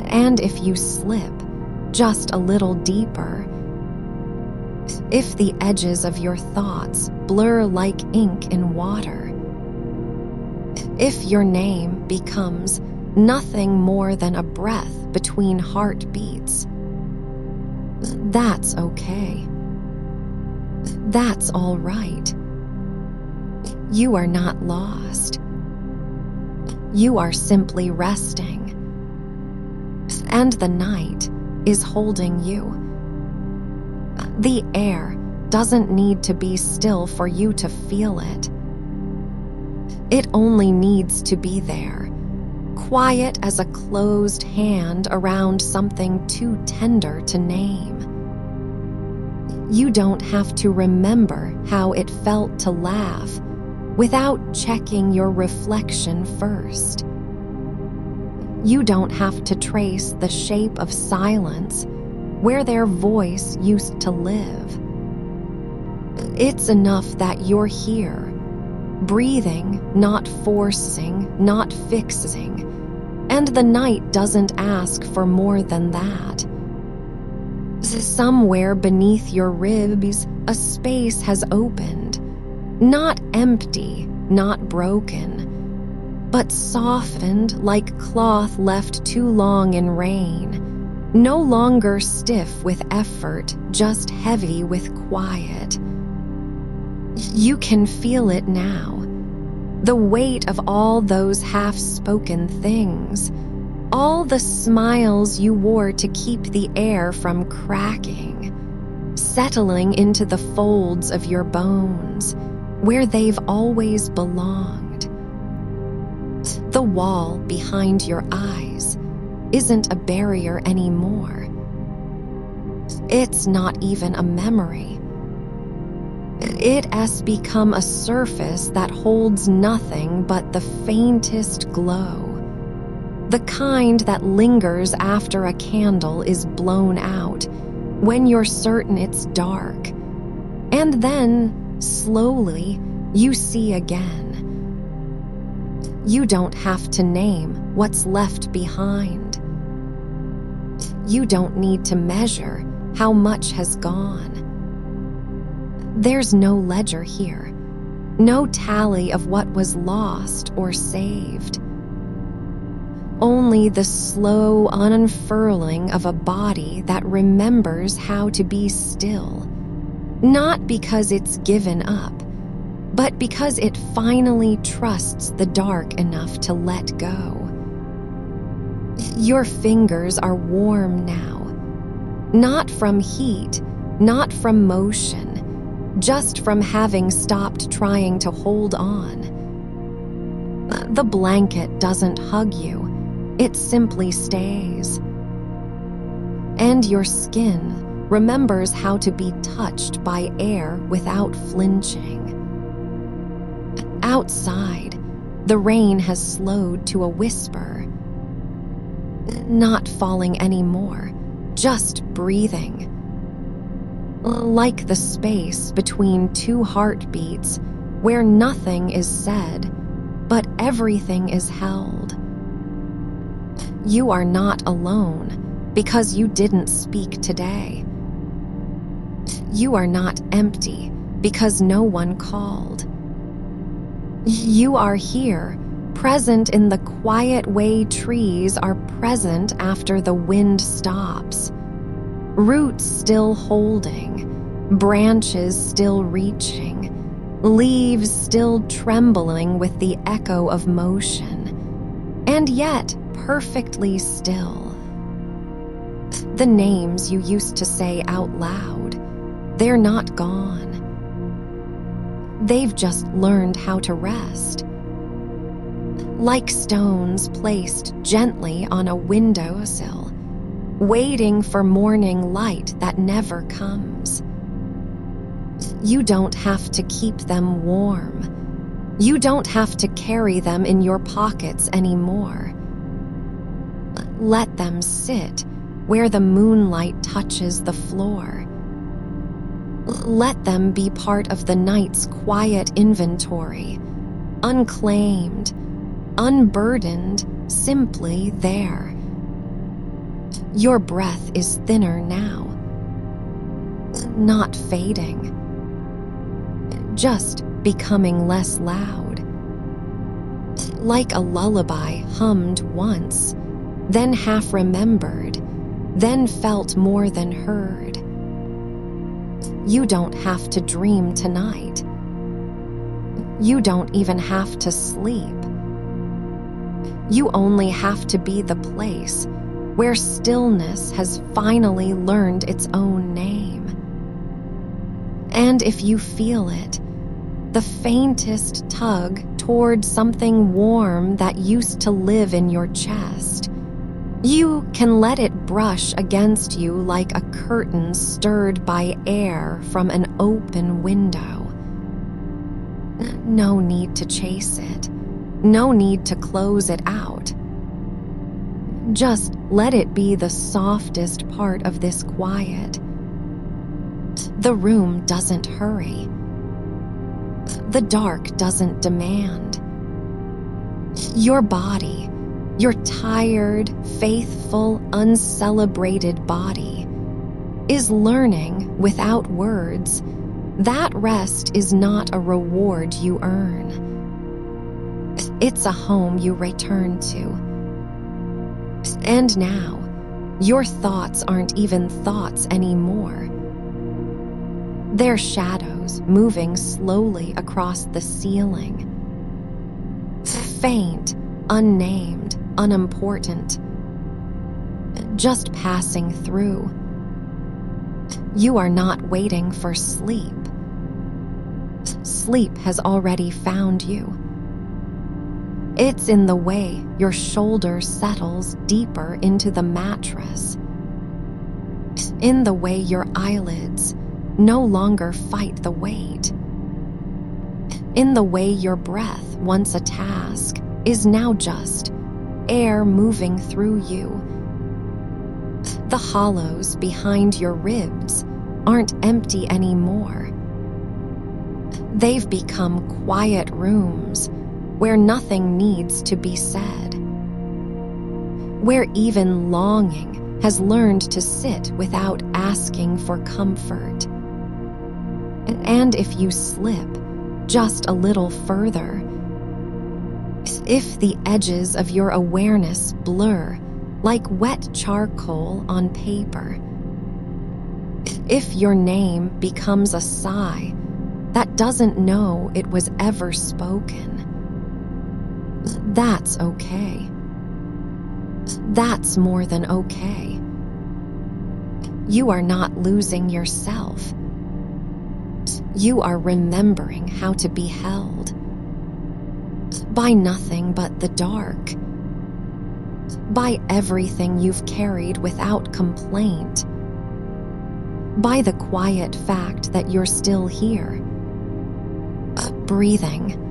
And if you slip just a little deeper, if the edges of your thoughts blur like ink in water, if your name becomes nothing more than a breath between heartbeats, that's okay. That's all right. You are not lost. You are simply resting. And the night is holding you. The air doesn't need to be still for you to feel it. It only needs to be there, quiet as a closed hand around something too tender to name. You don't have to remember how it felt to laugh without checking your reflection first. You don't have to trace the shape of silence where their voice used to live. It's enough that you're here, breathing, not forcing, not fixing, and the night doesn't ask for more than that. Somewhere beneath your ribs, a space has opened, not empty, not broken, but softened like cloth left too long in rain, no longer stiff with effort, just heavy with quiet. You can feel it now, the weight of all those half-spoken things, all the smiles you wore to keep the air from cracking, settling into the folds of your bones, where they've always belonged. The wall behind your eyes isn't a barrier anymore. It's not even a memory. It has become a surface that holds nothing but the faintest glow, the kind that lingers after a candle is blown out when you're certain it's dark, and then, slowly, you see again. You don't have to name what's left behind. You don't need to measure how much has gone. There's no ledger here, no tally of what was lost or saved. Only the slow unfurling of a body that remembers how to be still, not because it's given up, but because it finally trusts the dark enough to let go. Your fingers are warm now, not from heat, not from motion, just from having stopped trying to hold on. The blanket doesn't hug you, it simply stays. And your skin remembers how to be touched by air without flinching. Outside, the rain has slowed to a whisper. Not falling anymore, just breathing. Like the space between two heartbeats where nothing is said, but everything is held. You are not alone because you didn't speak today. You are not empty because no one called. You are here, present in the quiet way trees are present after the wind stops. Roots still holding, branches still reaching, leaves still trembling with the echo of motion, and yet perfectly still. The names you used to say out loud, they're not gone. They've just learned how to rest. Like stones placed gently on a windowsill, waiting for morning light that never comes. You don't have to keep them warm. You don't have to carry them in your pockets anymore. Let them sit where the moonlight touches the floor. Let them be part of the night's quiet inventory, unclaimed, unburdened, simply there. Your breath is thinner now, not fading, just becoming less loud. Like a lullaby hummed once, then half remembered, then felt more than heard. You don't have to dream tonight. You don't even have to sleep. You only have to be the place where stillness has finally learned its own name. And if you feel it, the faintest tug toward something warm that used to live in your chest, you can let it brush against you like a curtain stirred by air from an open window. No need to chase it. No need to close it out. Just let it be the softest part of this quiet. The room doesn't hurry. The dark doesn't demand. Your body, your tired, faithful, uncelebrated body, is learning without words that rest is not a reward you earn. It's a home you return to. And now, your thoughts aren't even thoughts anymore. They're shadows moving slowly across the ceiling. Faint, unnamed, unimportant. Just passing through. You are not waiting for sleep. Sleep has already found you. It's in the way your shoulder settles deeper into the mattress. In the way your eyelids no longer fight the weight. In the way your breath, once a task, is now just air moving through you. The hollows behind your ribs aren't empty anymore. They've become quiet rooms where nothing needs to be said, where even longing has learned to sit without asking for comfort. And if you slip just a little further, if the edges of your awareness blur like wet charcoal on paper, if your name becomes a sigh that doesn't know it was ever spoken, that's okay. That's more than okay. You are not losing yourself. You are remembering how to be held by nothing but the dark, by everything you've carried without complaint, by the quiet fact that you're still here, breathing,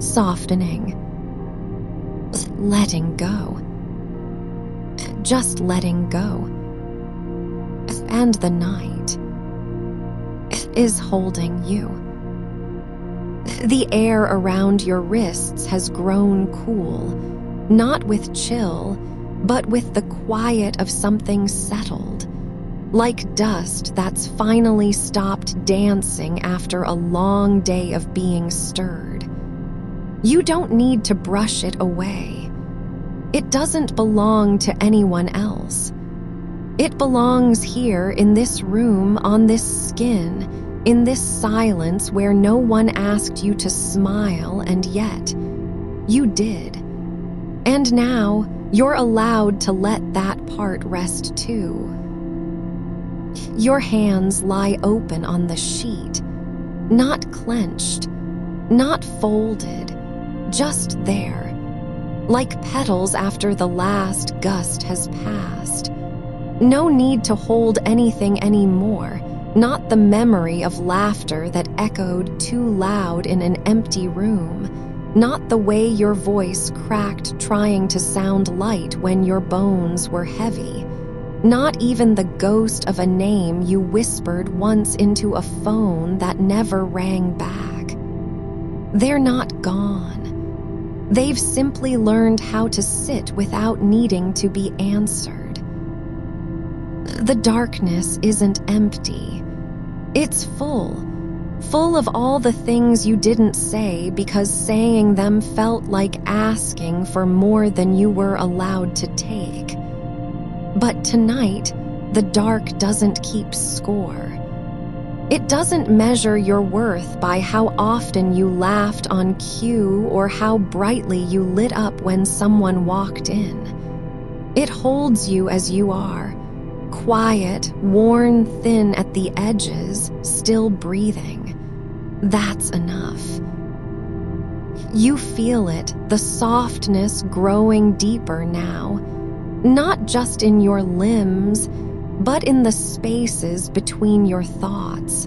softening, letting go, just letting go. And the night is holding you. The air around your wrists has grown cool, not with chill, but with the quiet of something settled, like dust that's finally stopped dancing after a long day of being stirred. You don't need to brush it away. It doesn't belong to anyone else. It belongs here in this room, on this skin, in this silence where no one asked you to smile, and yet you did. And now you're allowed to let that part rest too. Your hands lie open on the sheet, not clenched, not folded, just there, like petals after the last gust has passed. No need to hold anything anymore, not the memory of laughter that echoed too loud in an empty room, not the way your voice cracked trying to sound light when your bones were heavy, not even the ghost of a name you whispered once into a phone that never rang back. They're not gone. They've simply learned how to sit without needing to be answered. The darkness isn't empty. It's full of all the things you didn't say because saying them felt like asking for more than you were allowed to take. But tonight, the dark doesn't keep score. It doesn't measure your worth by how often you laughed on cue or how brightly you lit up when someone walked in. It holds you as you are, quiet, worn thin at the edges, still breathing. That's enough. You feel it, the softness growing deeper now, not just in your limbs, but in the spaces between your thoughts.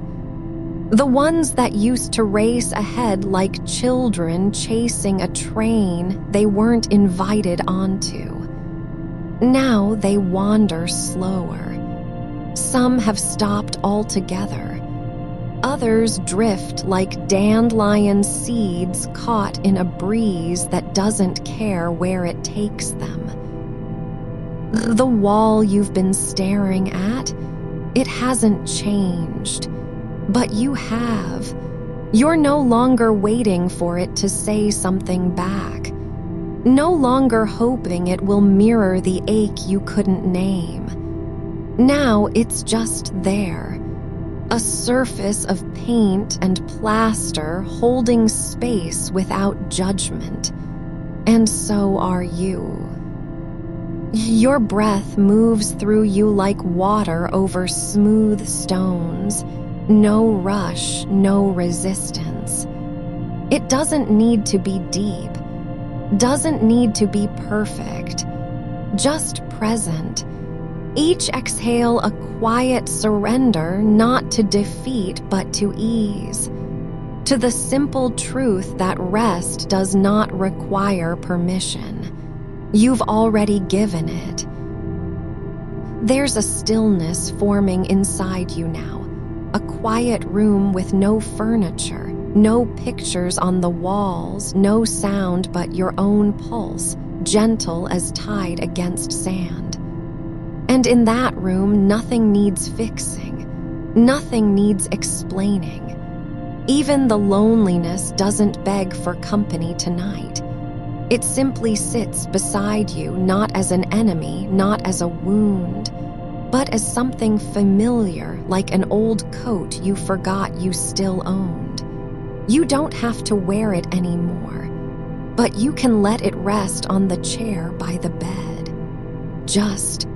The ones that used to race ahead like children chasing a train they weren't invited onto. Now they wander slower. Some have stopped altogether. Others drift like dandelion seeds caught in a breeze that doesn't care where it takes them. The wall you've been staring at, it hasn't changed, but you have. You're no longer waiting for it to say something back, no longer hoping it will mirror the ache you couldn't name. Now it's just there. A surface of paint and plaster holding space without judgment. And so are you. Your breath moves through you like water over smooth stones. No rush, no resistance. It doesn't need to be deep. Doesn't need to be perfect. Just present. Each exhale a quiet surrender, not to defeat but to ease. To the simple truth that rest does not require permission. You've already given it. There's a stillness forming inside you now. A quiet room with no furniture, no pictures on the walls, no sound but your own pulse, gentle as tide against sand. And in that room, nothing needs fixing. Nothing needs explaining. Even the loneliness doesn't beg for company tonight. It simply sits beside you, not as an enemy, not as a wound, but as something familiar, like an old coat you forgot you still owned. You don't have to wear it anymore, but you can let it rest on the chair by the bed. Just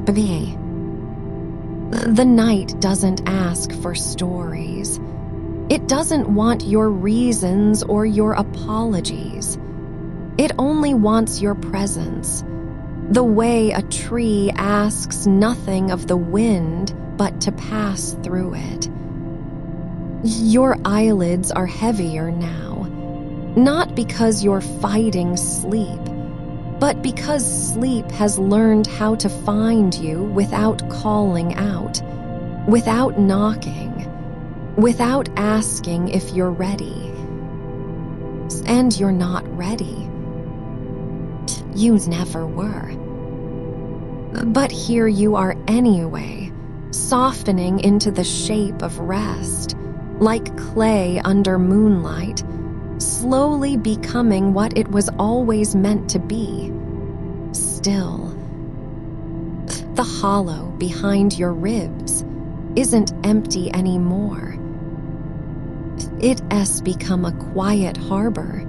be. The night doesn't ask for stories. It doesn't want your reasons or your apologies. It only wants your presence. The way a tree asks nothing of the wind but to pass through it. Your eyelids are heavier now, not because you're fighting sleep, but because sleep has learned how to find you without calling out, without knocking, without asking if you're ready. And you're not ready. You never were. But here you are anyway, softening into the shape of rest, like clay under moonlight, slowly becoming what it was always meant to be. Still. The hollow behind your ribs isn't empty anymore. It has become a quiet harbor,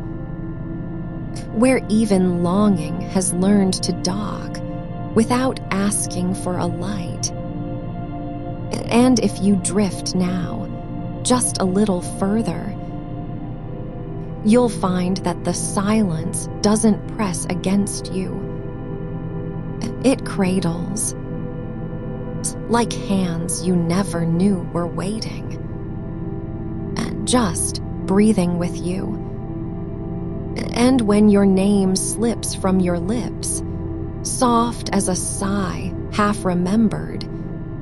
where even longing has learned to dock without asking for a light. And if you drift now, just a little further, you'll find that the silence doesn't press against you. It cradles, like hands you never knew were waiting, just breathing with you, And when your name slips from your lips, soft as a sigh, half remembered,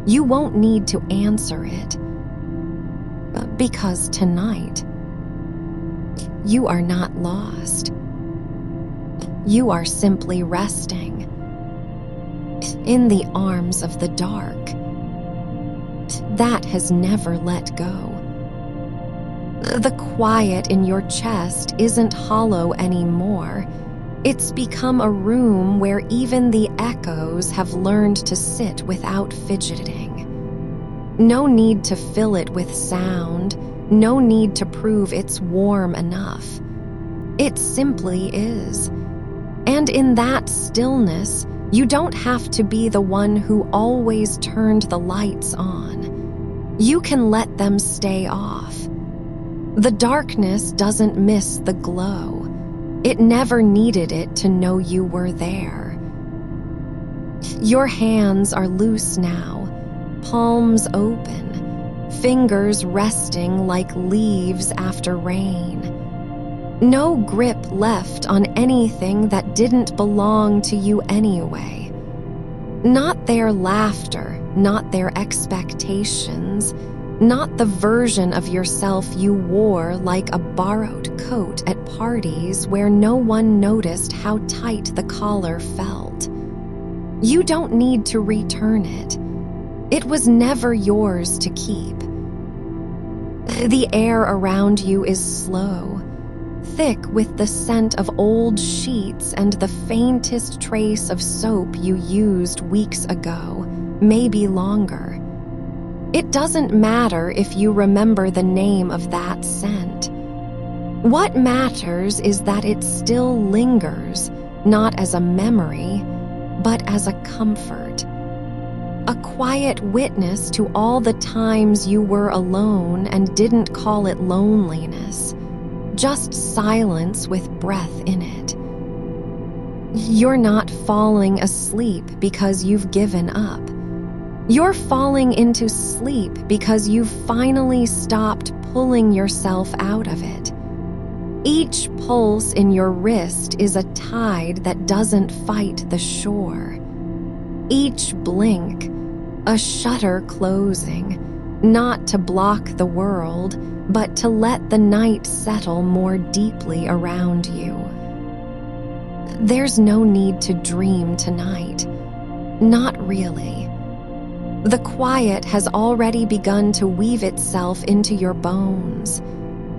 you won't need to answer it. Because tonight, you are not lost. You are simply resting in the arms of the dark that has never let go. The quiet in your chest isn't hollow anymore. It's become a room where even the echoes have learned to sit without fidgeting. No need to fill it with sound, no need to prove it's warm enough. It simply is. And in that stillness, you don't have to be the one who always turned the lights on. You can let them stay off. The darkness doesn't miss the glow. It never needed it to know you were there. Your hands are loose now, palms open, fingers resting like leaves after rain. No grip left on anything that didn't belong to you anyway. Not their laughter, not their expectations, not the version of yourself you wore like a borrowed coat at parties where no one noticed how tight the collar felt. You don't need to return it. It was never yours to keep. The air around you is slow, thick with the scent of old sheets and the faintest trace of soap you used weeks ago, maybe longer. It doesn't matter if you remember the name of that scent. What matters is that it still lingers, not as a memory, but as a comfort. A quiet witness to all the times you were alone and didn't call it loneliness, just silence with breath in it. You're not falling asleep because you've given up. You're falling into sleep because you've finally stopped pulling yourself out of it. Each pulse in your wrist is a tide that doesn't fight the shore. Each blink, a shutter closing, not to block the world, but to let the night settle more deeply around you. There's no need to dream tonight. Not really. The quiet has already begun to weave itself into your bones.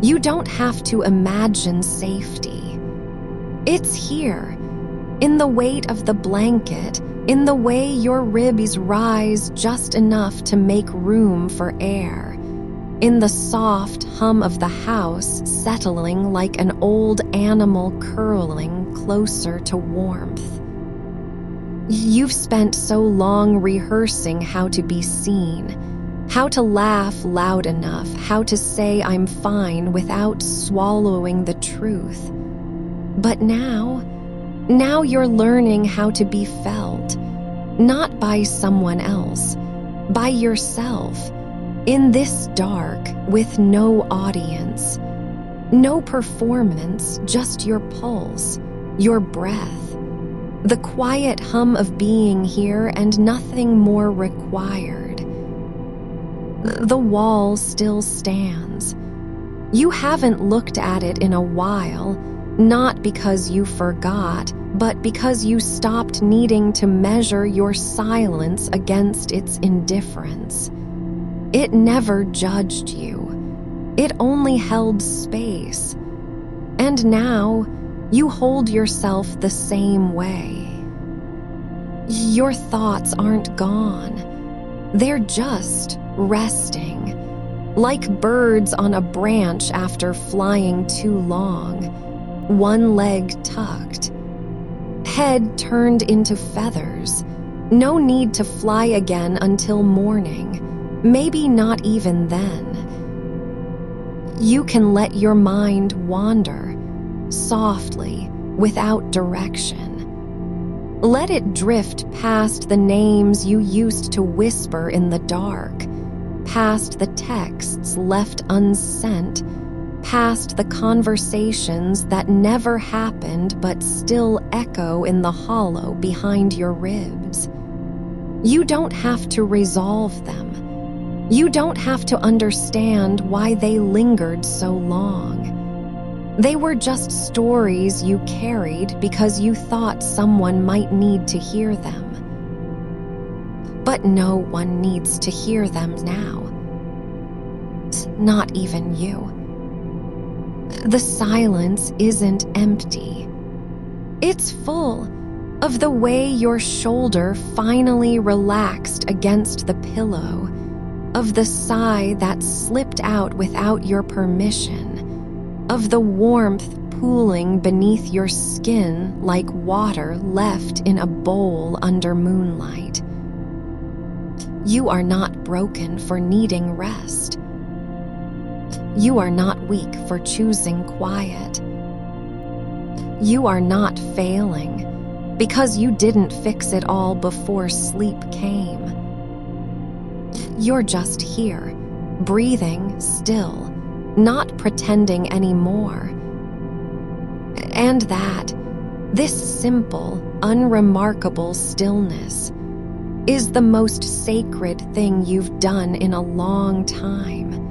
You don't have to imagine safety. It's here, in the weight of the blanket, in the way your ribs rise just enough to make room for air, in the soft hum of the house settling like an old animal curling closer to warmth. You've spent so long rehearsing how to be seen, how to laugh loud enough, how to say I'm fine without swallowing the truth. But now you're learning how to be felt, not by someone else, by yourself, in this dark with no audience, no performance, just your pulse, your breath. The quiet hum of being here and nothing more required. The wall still stands. You haven't looked at it in a while, not because you forgot, but because you stopped needing to measure your silence against its indifference. It never judged you. It only held space. And now, you hold yourself the same way. Your thoughts aren't gone. They're just resting, like birds on a branch after flying too long, one leg tucked, head turned into feathers. No need to fly again until morning, maybe not even then. You can let your mind wander, softly, without direction. Let it drift past the names you used to whisper in the dark, past the texts left unsent, past the conversations that never happened but still echo in the hollow behind your ribs. You don't have to resolve them. You don't have to understand why they lingered so long. They were just stories you carried because you thought someone might need to hear them. But no one needs to hear them now. Not even you. The silence isn't empty. It's full of the way your shoulder finally relaxed against the pillow, of the sigh that slipped out without your permission, of the warmth pooling beneath your skin like water left in a bowl under moonlight. You are not broken for needing rest. You are not weak for choosing quiet. You are not failing because you didn't fix it all before sleep came. You're just here, breathing still, not pretending anymore. And that, this simple, unremarkable stillness, is the most sacred thing you've done in a long time.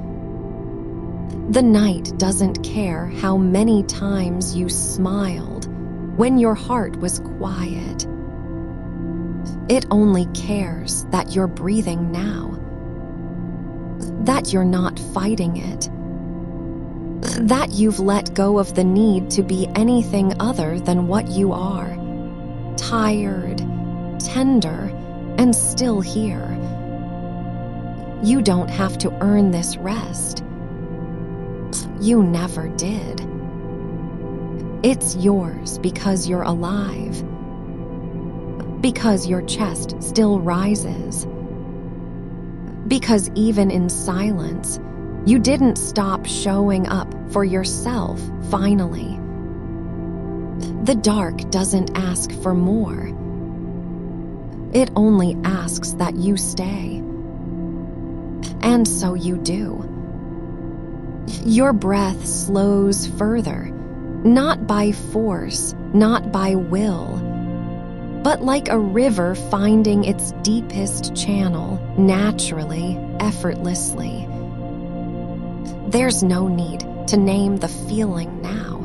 The night doesn't care how many times you smiled when your heart was quiet. It only cares that you're breathing now, that you're not fighting it, that you've let go of the need to be anything other than what you are, tired, tender, and still here. You don't have to earn this rest. You never did. It's yours because you're alive, because your chest still rises, because even in silence, you didn't stop showing up for yourself finally. The dark doesn't ask for more. It only asks that you stay. And so you do. Your breath slows further, not by force, not by will, but like a river finding its deepest channel naturally, effortlessly. There's no need to name the feeling now.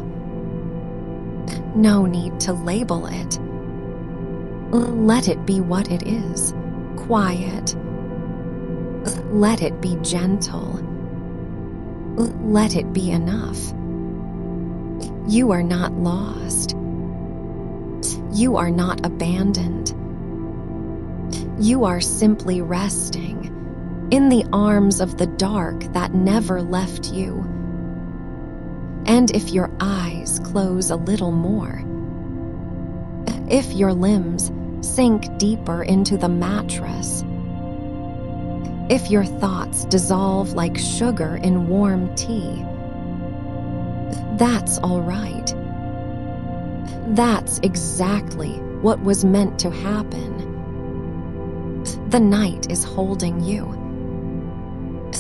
No need to label it. Let it be what it is, quiet. Let it be gentle. Let it be enough. You are not lost. You are not abandoned. You are simply resting in the arms of the dark that never left you. And if your eyes close a little more, if your limbs sink deeper into the mattress, if your thoughts dissolve like sugar in warm tea, that's all right. That's exactly what was meant to happen. The night is holding you.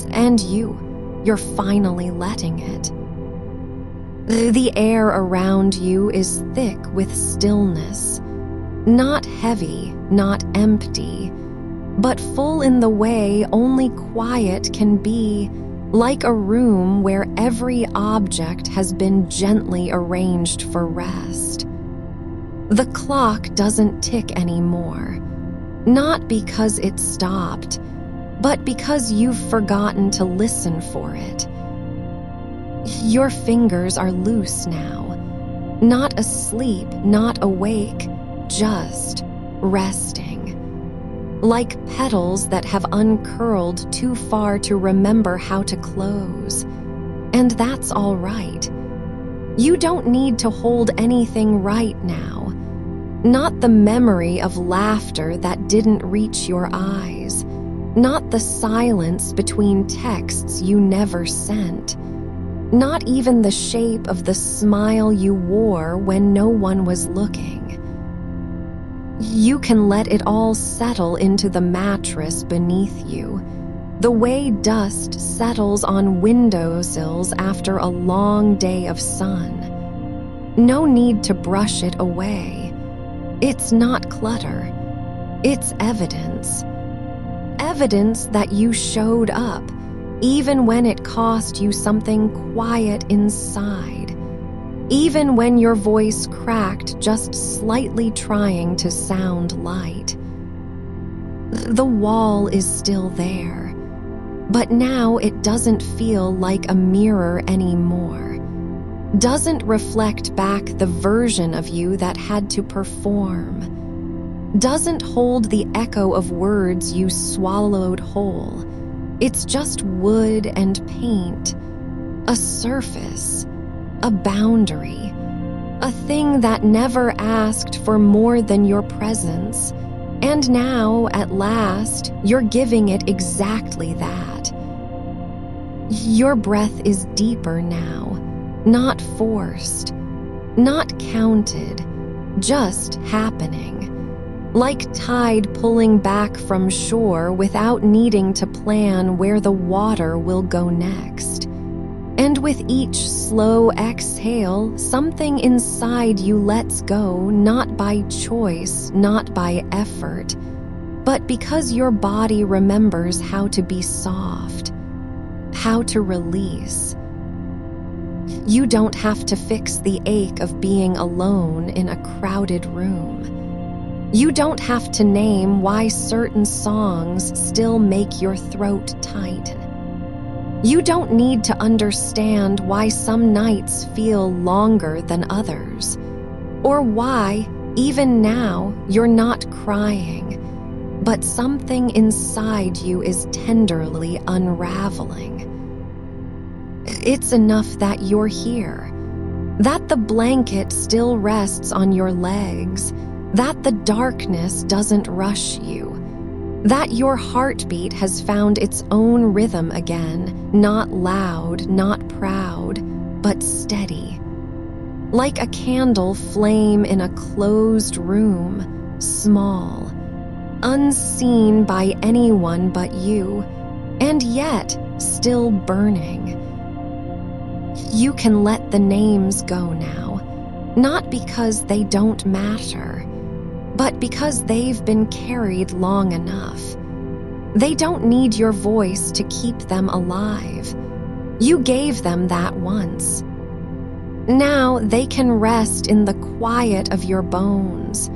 And you're finally letting it. The air around you is thick with stillness, not heavy, not empty, but full in the way only quiet can be, like a room where every object has been gently arranged for rest. The clock doesn't tick anymore, not because it stopped, but because you've forgotten to listen for it. Your fingers are loose now, not asleep, not awake, just resting. Like petals that have uncurled too far to remember how to close. And that's all right. You don't need to hold anything right now. Not the memory of laughter that didn't reach your eyes. Not the silence between texts you never sent. Not even the shape of the smile you wore when no one was looking. You can let it all settle into the mattress beneath you, The way dust settles on windowsills after a long day of sun. No need to brush it away. It's not clutter. It's evidence. Evidence that you showed up, even when it cost you something quiet inside. Even when your voice cracked just slightly trying to sound light. The wall is still there, but now it doesn't feel like a mirror anymore. Doesn't reflect back the version of you that had to perform. Doesn't hold the echo of words you swallowed whole. It's just wood and paint, a surface, a boundary, a thing that never asked for more than your presence. And now, at last, you're giving it exactly that. Your breath is deeper now, not forced, not counted, just happening. Like tide pulling back from shore without needing to plan where the water will go next. And with each slow exhale, something inside you lets go, not by choice, not by effort, but because your body remembers how to be soft, how to release. You don't have to fix the ache of being alone in a crowded room. You don't have to name why certain songs still make your throat tighten. You don't need to understand why some nights feel longer than others, or why, even now, you're not crying, but something inside you is tenderly unraveling. It's enough that you're here, that the blanket still rests on your legs, that the darkness doesn't rush you, that your heartbeat has found its own rhythm again, not loud, not proud, but steady. Like a candle flame in a closed room, small, unseen by anyone but you, and yet still burning. You can let the names go now, not because they don't matter, but because they've been carried long enough. They don't need your voice to keep them alive. You gave them that once. Now they can rest in the quiet of your bones,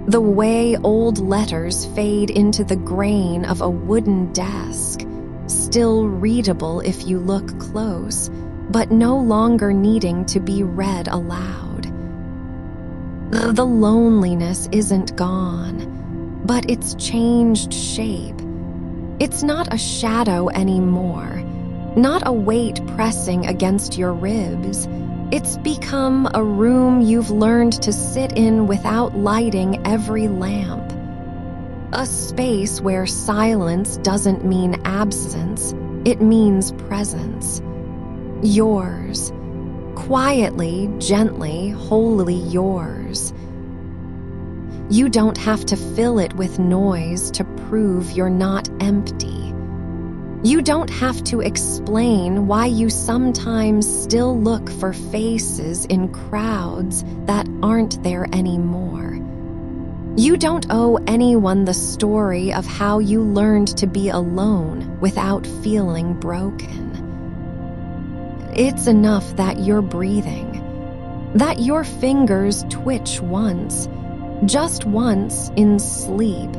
the way old letters fade into the grain of a wooden desk, still readable if you look close, but no longer needing to be read aloud. The loneliness isn't gone, but it's changed shape. It's not a shadow anymore, not a weight pressing against your ribs. It's become a room you've learned to sit in without lighting every lamp. A space where silence doesn't mean absence, it means presence. Yours. Quietly, gently, wholly yours. You don't have to fill it with noise to prove you're not empty. You don't have to explain why you sometimes still look for faces in crowds that aren't there anymore. You don't owe anyone the story of how you learned to be alone without feeling broken. It's enough that you're breathing, that your fingers twitch once, just once in sleep,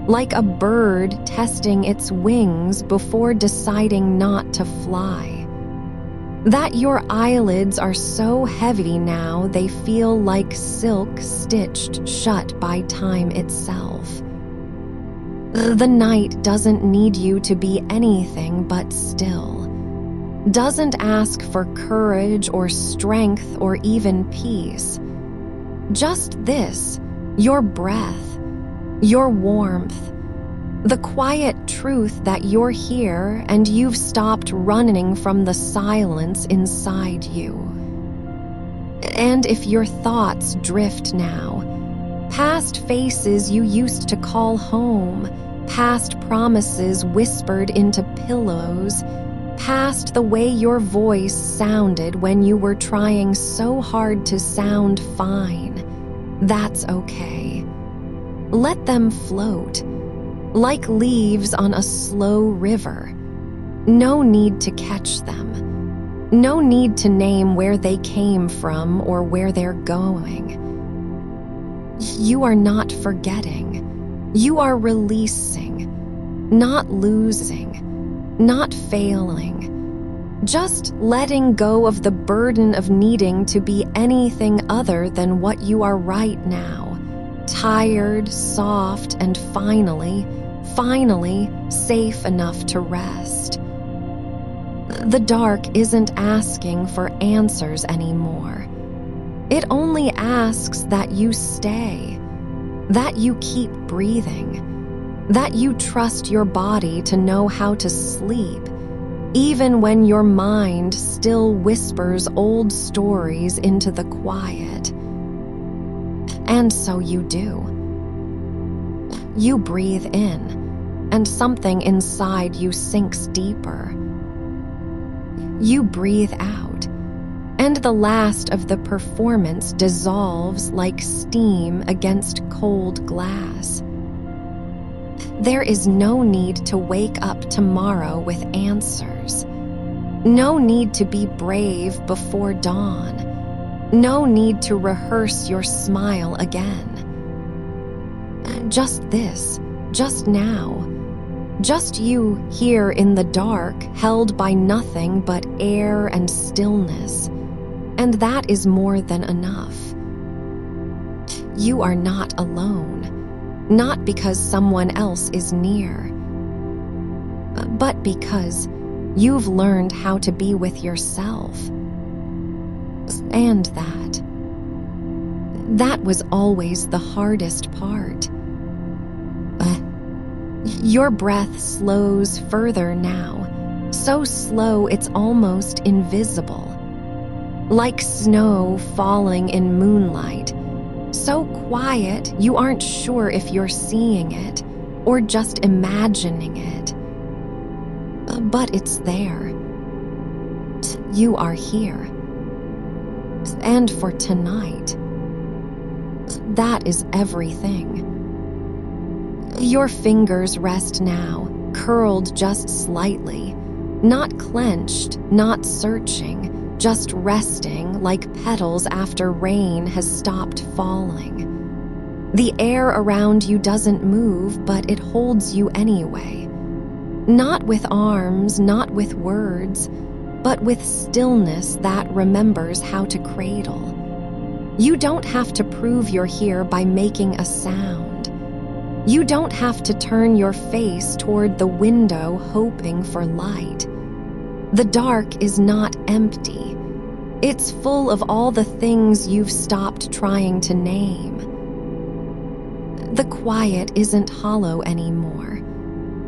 like a bird testing its wings before deciding not to fly. That your eyelids are so heavy now they feel like silk stitched shut by time itself. The night doesn't need you to be anything but still. Doesn't ask for courage or strength or even peace. Just this, your breath, your warmth, the quiet truth that you're here and you've stopped running from the silence inside you. And if your thoughts drift now, past faces you used to call home, past promises whispered into pillows, past the way your voice sounded when you were trying so hard to sound fine. That's okay. Let them float, like leaves on a slow river. No need to catch them. No need to name where they came from or where they're going. You are not forgetting. You are releasing, not losing, not failing. Just letting go of the burden of needing to be anything other than what you are right now. Tired, soft, and finally safe enough to rest. The dark isn't asking for answers anymore. It only asks that you stay, that you keep breathing, that you trust your body to know how to sleep, even when your mind still whispers old stories into the quiet. And so you do. You breathe in, and something inside you sinks deeper. You breathe out, and the last of the performance dissolves like steam against cold glass. There is no need to wake up tomorrow with answers. No need to be brave before dawn. No need to rehearse your smile again. Just this, just now. Just you here in the dark, held by nothing but air and stillness. And that is more than enough. You are not alone, not because someone else is near, but because you've learned how to be with yourself. And that was always the hardest part. Your breath slows further now, so slow it's almost invisible. Like snow falling in moonlight, so quiet you aren't sure if you're seeing it or just imagining it. But it's there. You are here. And for tonight, that is everything. Your fingers rest now, curled just slightly, not clenched, not searching, just resting like petals after rain has stopped falling. The air around you doesn't move, but it holds you anyway. Not with arms, not with words, but with stillness that remembers how to cradle. You don't have to prove you're here by making a sound. You don't have to turn your face toward the window hoping for light. The dark is not empty. It's full of all the things you've stopped trying to name. The quiet isn't hollow anymore.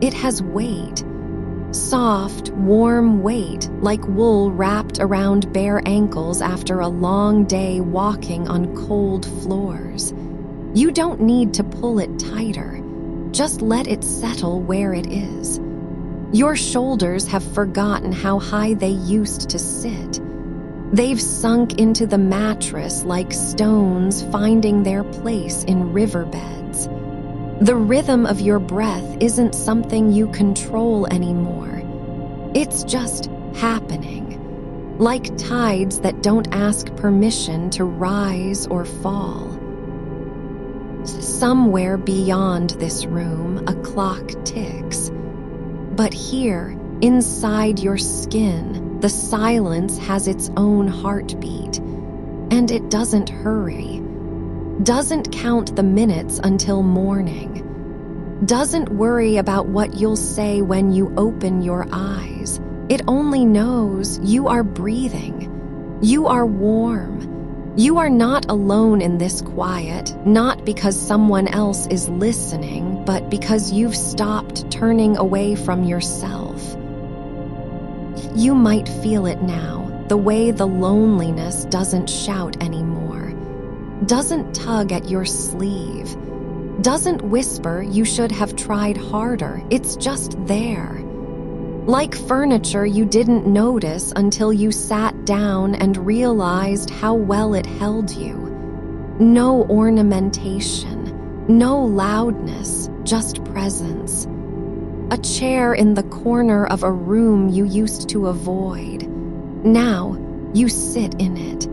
It has weight. Soft, warm weight like wool wrapped around bare ankles after a long day walking on cold floors. You don't need to pull it tighter. Just let it settle where it is. Your shoulders have forgotten how high they used to sit. They've sunk into the mattress like stones finding their place in riverbeds. The rhythm of your breath isn't something you control anymore. It's just happening, like tides that don't ask permission to rise or fall. Somewhere beyond this room, a clock ticks. But here, inside your skin, the silence has its own heartbeat. And it doesn't hurry. Doesn't count the minutes until morning. Doesn't worry about what you'll say when you open your eyes. It only knows you are breathing. You are warm. You are not alone in this quiet, not because someone else is listening, but because you've stopped turning away from yourself. You might feel it now, the way the loneliness doesn't shout anymore, doesn't tug at your sleeve, doesn't whisper you should have tried harder. It's just there. Like furniture you didn't notice until you sat down and realized how well it held you. No ornamentation, no loudness, just presence. A chair in the corner of a room you used to avoid. Now you sit in it,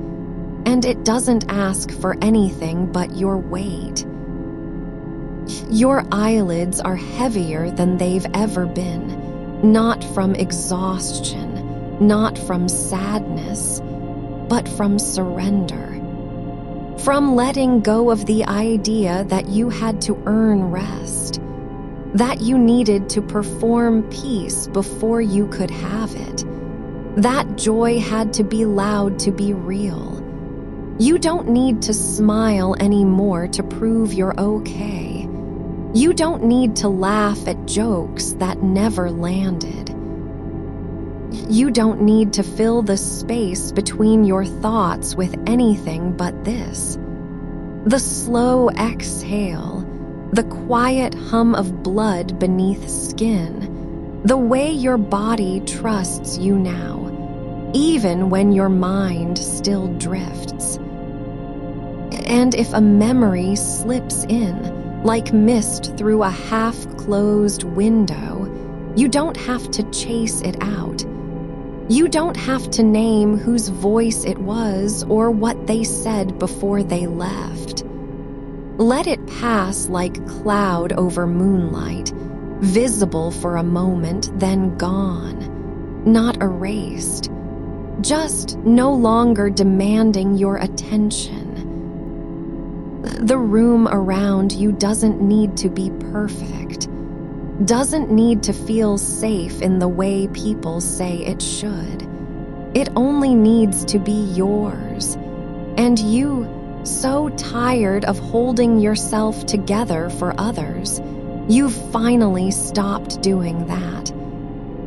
and it doesn't ask for anything but your weight. Your eyelids are heavier than they've ever been, not from exhaustion, not from sadness, but from surrender. From letting go of the idea that you had to earn rest, that you needed to perform peace before you could have it. That joy had to be loud to be real. You don't need to smile anymore to prove you're okay. You don't need to laugh at jokes that never landed. You don't need to fill the space between your thoughts with anything but this. The slow exhale, the quiet hum of blood beneath skin, the way your body trusts you now, even when your mind still drifts. And if a memory slips in, like mist through a half-closed window, you don't have to chase it out. You don't have to name whose voice it was or what they said before they left. Let it pass like cloud over moonlight, visible for a moment, then gone, not erased, just no longer demanding your attention. The room around you doesn't need to be perfect, doesn't need to feel safe in the way people say it should. It only needs to be yours. And you, so tired of holding yourself together for others, you've finally stopped doing that.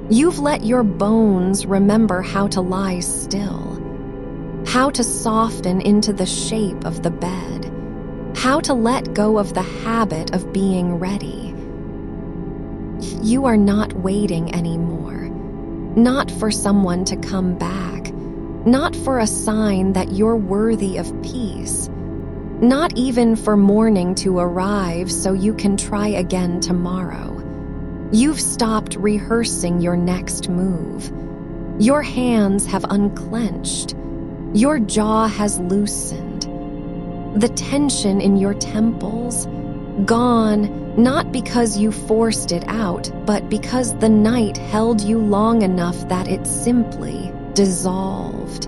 You've let your bones remember how to lie still, how to soften into the shape of the bed, how to let go of the habit of being ready. You are not waiting anymore, not for someone to come back, not for a sign that you're worthy of peace, not even for morning to arrive so you can try again tomorrow. You've stopped rehearsing your next move. Your hands have unclenched. Your jaw has loosened. The tension in your temples, gone, not because you forced it out, but because the night held you long enough that it simply dissolved.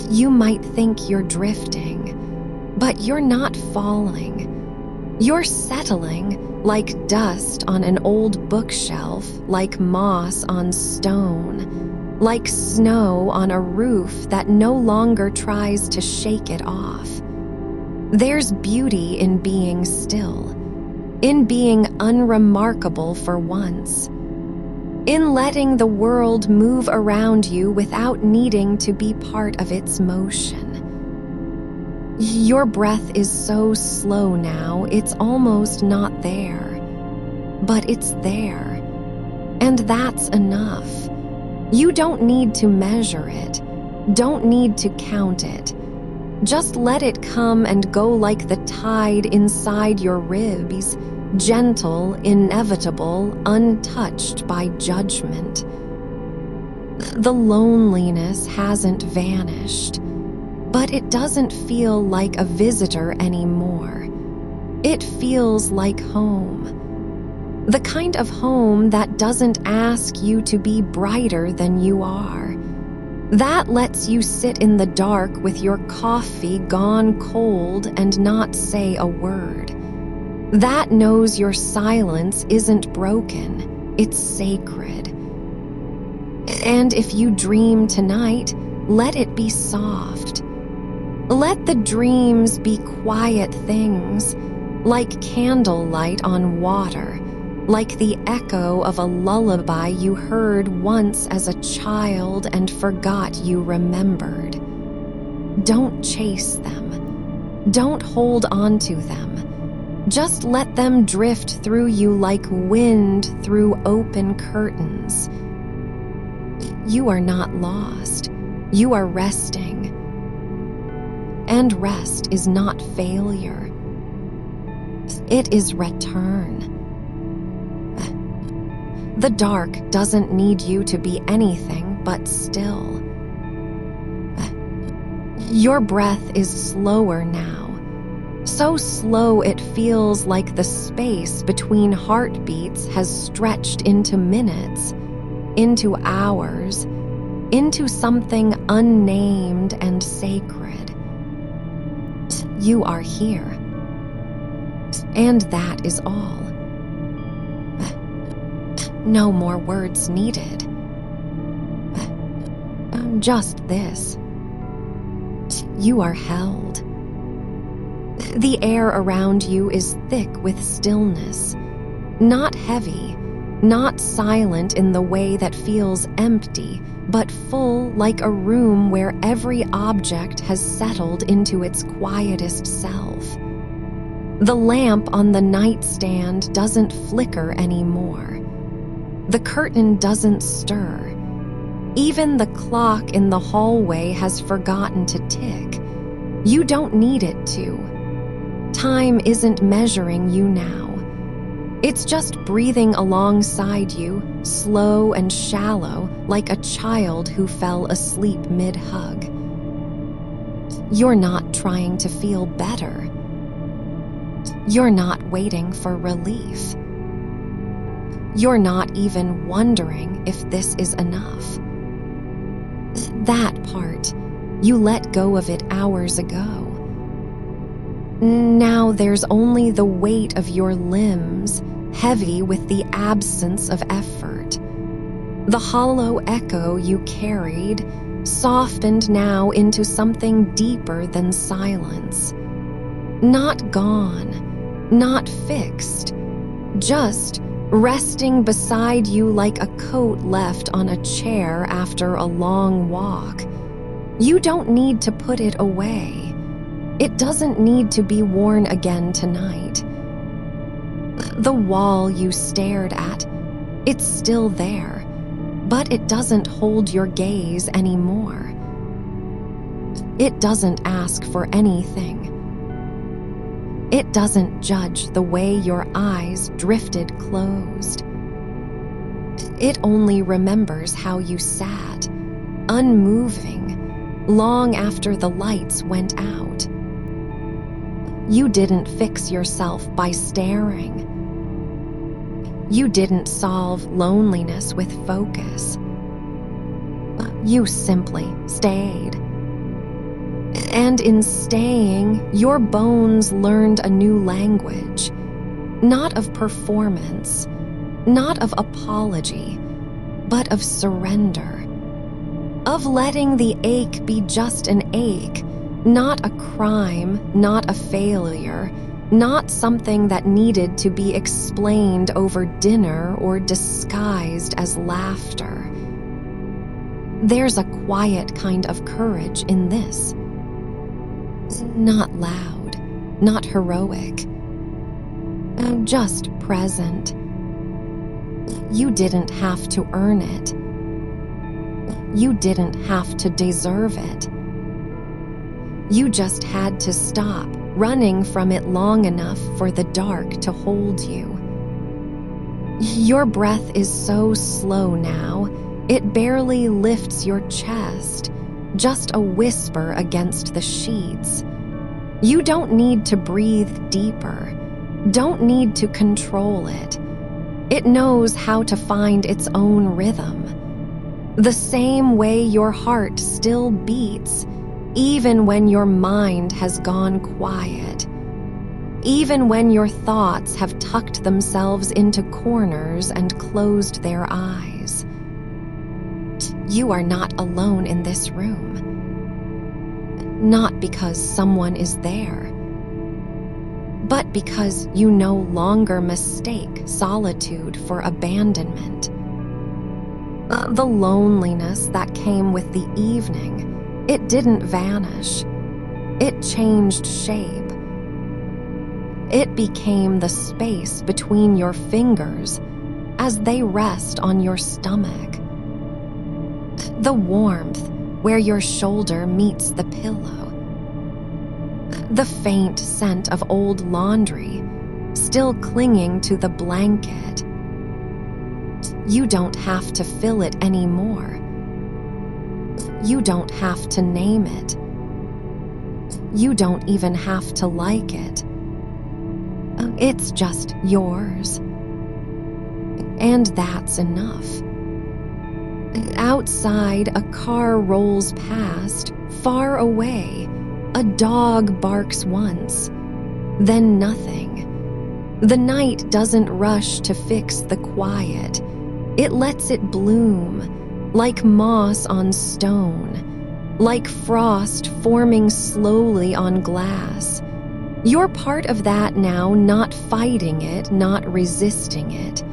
You might think you're drifting, but you're not falling. You're settling like dust on an old bookshelf, like moss on stone, like snow on a roof that no longer tries to shake it off. There's beauty in being still, in being unremarkable for once, in letting the world move around you without needing to be part of its motion. Your breath is so slow now, it's almost not there, but it's there, and that's enough. You don't need to measure it, don't need to count it. Just let it come and go like the tide inside your ribs, gentle, inevitable, untouched by judgment. The loneliness hasn't vanished, but it doesn't feel like a visitor anymore. It feels like home. The kind of home that doesn't ask you to be brighter than you are. That lets you sit in the dark with your coffee gone cold and not say a word. That knows your silence isn't broken, it's sacred. And if you dream tonight, let it be soft. Let the dreams be quiet things, like candlelight on water, like the echo of a lullaby you heard once as a child and forgot you remembered. Don't chase them. Don't hold on to them. Just let them drift through you like wind through open curtains. You are not lost. You are resting. And rest is not failure. It is return. The dark doesn't need you to be anything but still. Your breath is slower now. So slow it feels like the space between heartbeats has stretched into minutes, into hours, into something unnamed and sacred. You are here. And that is all. No more words needed. Just this. You are held. The air around you is thick with stillness, not heavy, not silent in the way that feels empty, but full like a room where every object has settled into its quietest self. The lamp on the nightstand doesn't flicker anymore. The curtain doesn't stir. Even the clock in the hallway has forgotten to tick. You don't need it to. Time isn't measuring you now. It's just breathing alongside you, slow and shallow, like a child who fell asleep mid-hug. You're not trying to feel better. You're not waiting for relief. You're not even wondering if this is enough. That part, you let go of it hours ago. Now there's only the weight of your limbs, heavy with the absence of effort. The hollow echo you carried, softened now into something deeper than silence. Not gone, not fixed, just resting beside you like a coat left on a chair after a long walk. You don't need to put it away. It doesn't need to be worn again tonight. The wall you stared at, it's still there, but it doesn't hold your gaze anymore. It doesn't ask for anything. It doesn't judge the way your eyes drifted closed. It only remembers how you sat, unmoving, long after the lights went out. You didn't fix yourself by staring. You didn't solve loneliness with focus. You simply stayed. And in staying, your bones learned a new language, not of performance, not of apology, but of surrender, of letting the ache be just an ache, not a crime, not a failure, not something that needed to be explained over dinner or disguised as laughter. There's a quiet kind of courage in this. Not loud, not heroic, just present. You didn't have to earn it. You didn't have to deserve it. You just had to stop running from it long enough for the dark to hold you. Your breath is so slow now, it barely lifts your chest, just a whisper against the sheets. You don't need to breathe deeper, don't need to control it. It knows how to find its own rhythm. The same way your heart still beats, even when your mind has gone quiet, even when your thoughts have tucked themselves into corners and closed their eyes. You are not alone in this room. Not because someone is there, but because you no longer mistake solitude for abandonment. The loneliness that came with the evening, it didn't vanish. It changed shape. It became the space between your fingers as they rest on your stomach. The warmth where your shoulder meets the pillow. The faint scent of old laundry still clinging to the blanket. You don't have to fill it anymore. You don't have to name it. You don't even have to like it. It's just yours. And that's enough. Outside, a car rolls past, far away. A dog barks once, then nothing. The night doesn't rush to fix the quiet. It lets it bloom, like moss on stone, like frost forming slowly on glass. You're part of that now, not fighting it, not resisting it,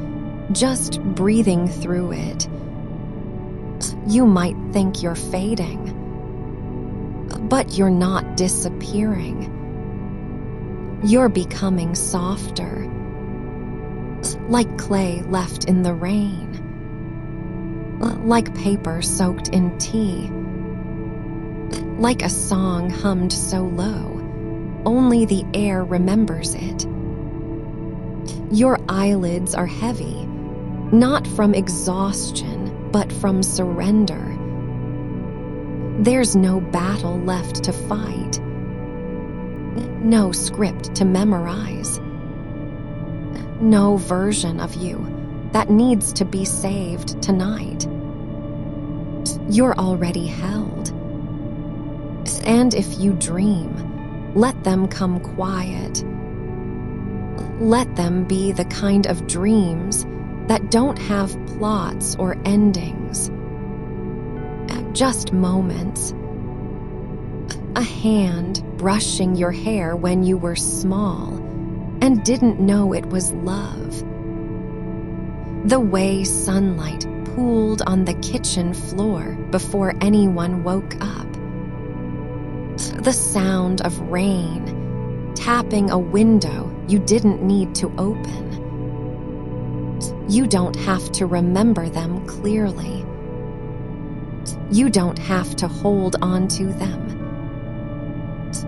just breathing through it. You might think you're fading, but you're not disappearing. You're becoming softer, like clay left in the rain, like paper soaked in tea, like a song hummed so low, only the air remembers it. Your eyelids are heavy, not from exhaustion, but from surrender. There's no battle left to fight, no script to memorize, no version of you that needs to be saved tonight. You're already held. And if you dream, let them come quiet. Let them be the kind of dreams that don't have plots or endings. Just moments. A hand brushing your hair when you were small and didn't know it was love. The way sunlight pooled on the kitchen floor before anyone woke up. The sound of rain tapping a window you didn't need to open. You don't have to remember them clearly. You don't have to hold on to them.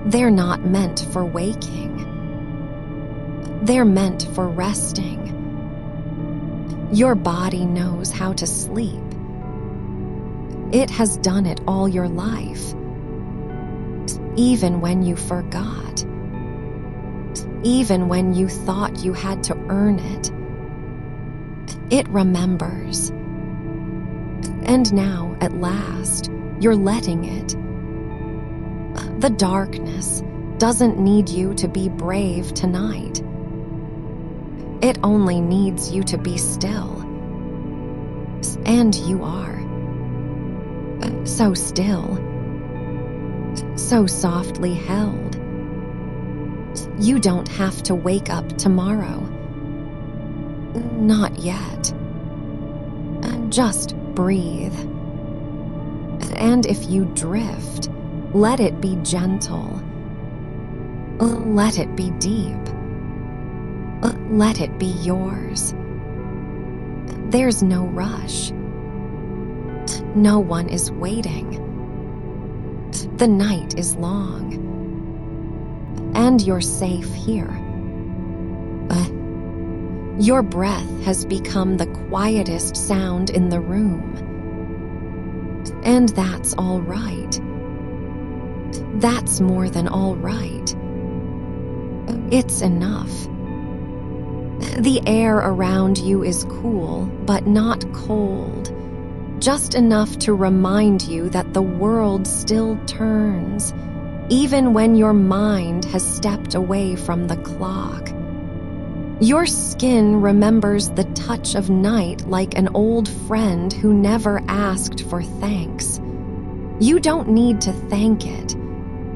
They're not meant for waking. They're meant for resting. Your body knows how to sleep. It has done it all your life. Even when you forgot. Even when you thought you had to earn it. It remembers. And now, at last, you're letting it. The darkness doesn't need you to be brave tonight. It only needs you to be still. And you are. So still. So softly held. You don't have to wake up tomorrow. Not yet. Just breathe. And if you drift, let it be gentle. Let it be deep. Let it be yours. There's no rush. No one is waiting. The night is long. And you're safe here. Your breath has become the quietest sound in the room. And that's all right. That's more than all right. It's enough. The air around you is cool, but not cold. Just enough to remind you that the world still turns, even when your mind has stepped away from the clock. Your skin remembers the touch of night like an old friend who never asked for thanks. You don't need to thank it.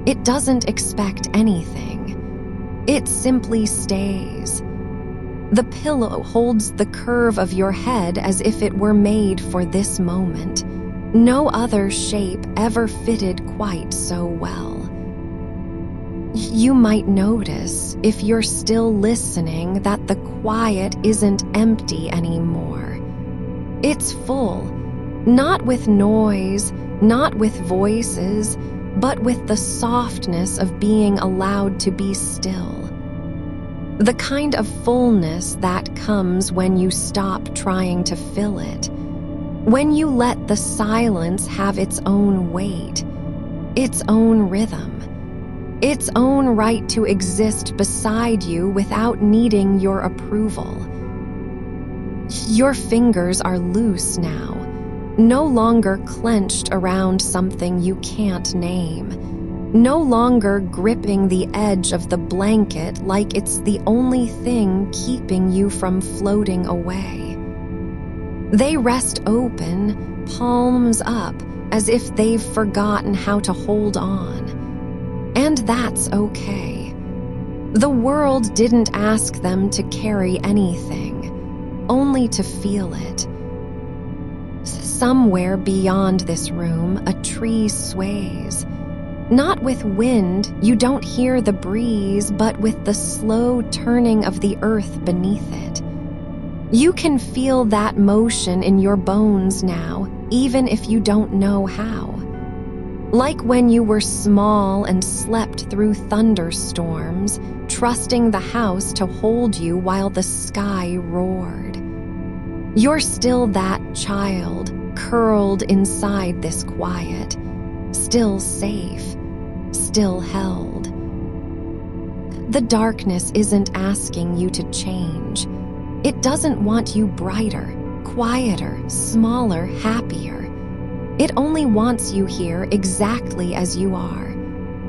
It doesn't expect anything. It simply stays. The pillow holds the curve of your head as if it were made for this moment. No other shape ever fitted quite so well. You might notice, if you're still listening, that the quiet isn't empty anymore. It's full, not with noise, not with voices, but with the softness of being allowed to be still. The kind of fullness that comes when you stop trying to fill it, when you let the silence have its own weight, its own rhythm, its own right to exist beside you without needing your approval. Your fingers are loose now, no longer clenched around something you can't name, no longer gripping the edge of the blanket like it's the only thing keeping you from floating away. They rest open, palms up, as if they've forgotten how to hold on. And that's okay. The world didn't ask them to carry anything, only to feel it. Somewhere beyond this room, a tree sways. Not with wind, you don't hear the breeze, but with the slow turning of the earth beneath it. You can feel that motion in your bones now, even if you don't know how. Like when you were small and slept through thunderstorms, trusting the house to hold you while the sky roared. You're still that child, curled inside this quiet, still safe, still held. The darkness isn't asking you to change. It doesn't want you brighter, quieter, smaller, happier. It only wants you here exactly as you are.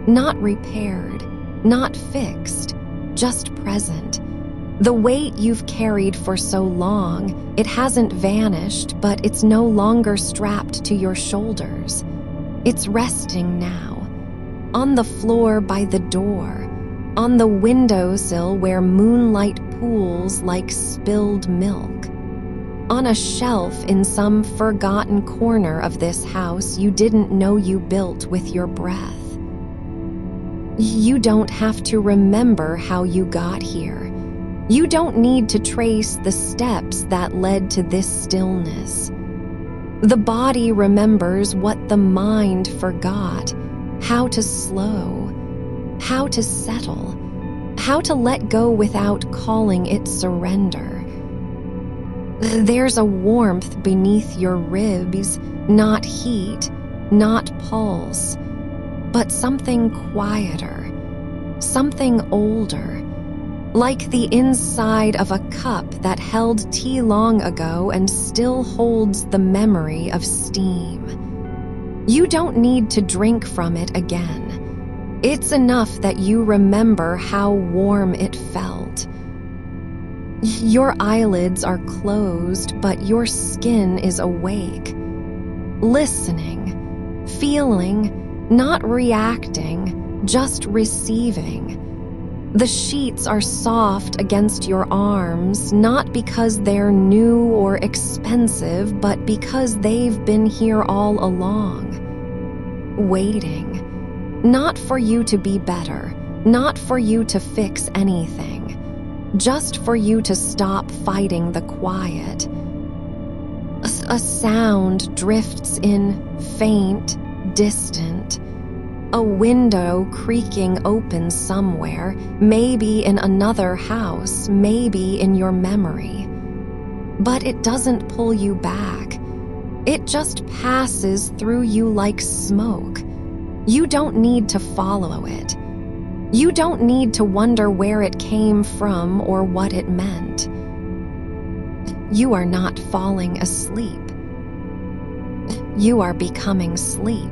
Not repaired, not fixed, just present. The weight you've carried for so long, it hasn't vanished, but it's no longer strapped to your shoulders. It's resting now, on the floor by the door, on the windowsill where moonlight pools like spilled milk. On a shelf in some forgotten corner of this house you didn't know you built with your breath. You don't have to remember how you got here. You don't need to trace the steps that led to this stillness. The body remembers what the mind forgot, how to slow, how to settle, how to let go without calling it surrender. There's a warmth beneath your ribs, not heat, not pulse, but something quieter, something older, like the inside of a cup that held tea long ago and still holds the memory of steam. You don't need to drink from it again. It's enough that you remember how warm it felt. Your eyelids are closed, but your skin is awake, listening, feeling, not reacting, just receiving. The sheets are soft against your arms, not because they're new or expensive, but because they've been here all along, waiting, not for you to be better, not for you to fix anything. Just for you to stop fighting the quiet. A sound drifts in, faint, distant. A window creaking open somewhere, maybe in another house, maybe in your memory. But it doesn't pull you back. It just passes through you like smoke. You don't need to follow it. You don't need to wonder where it came from or what it meant. You are not falling asleep. You are becoming sleep.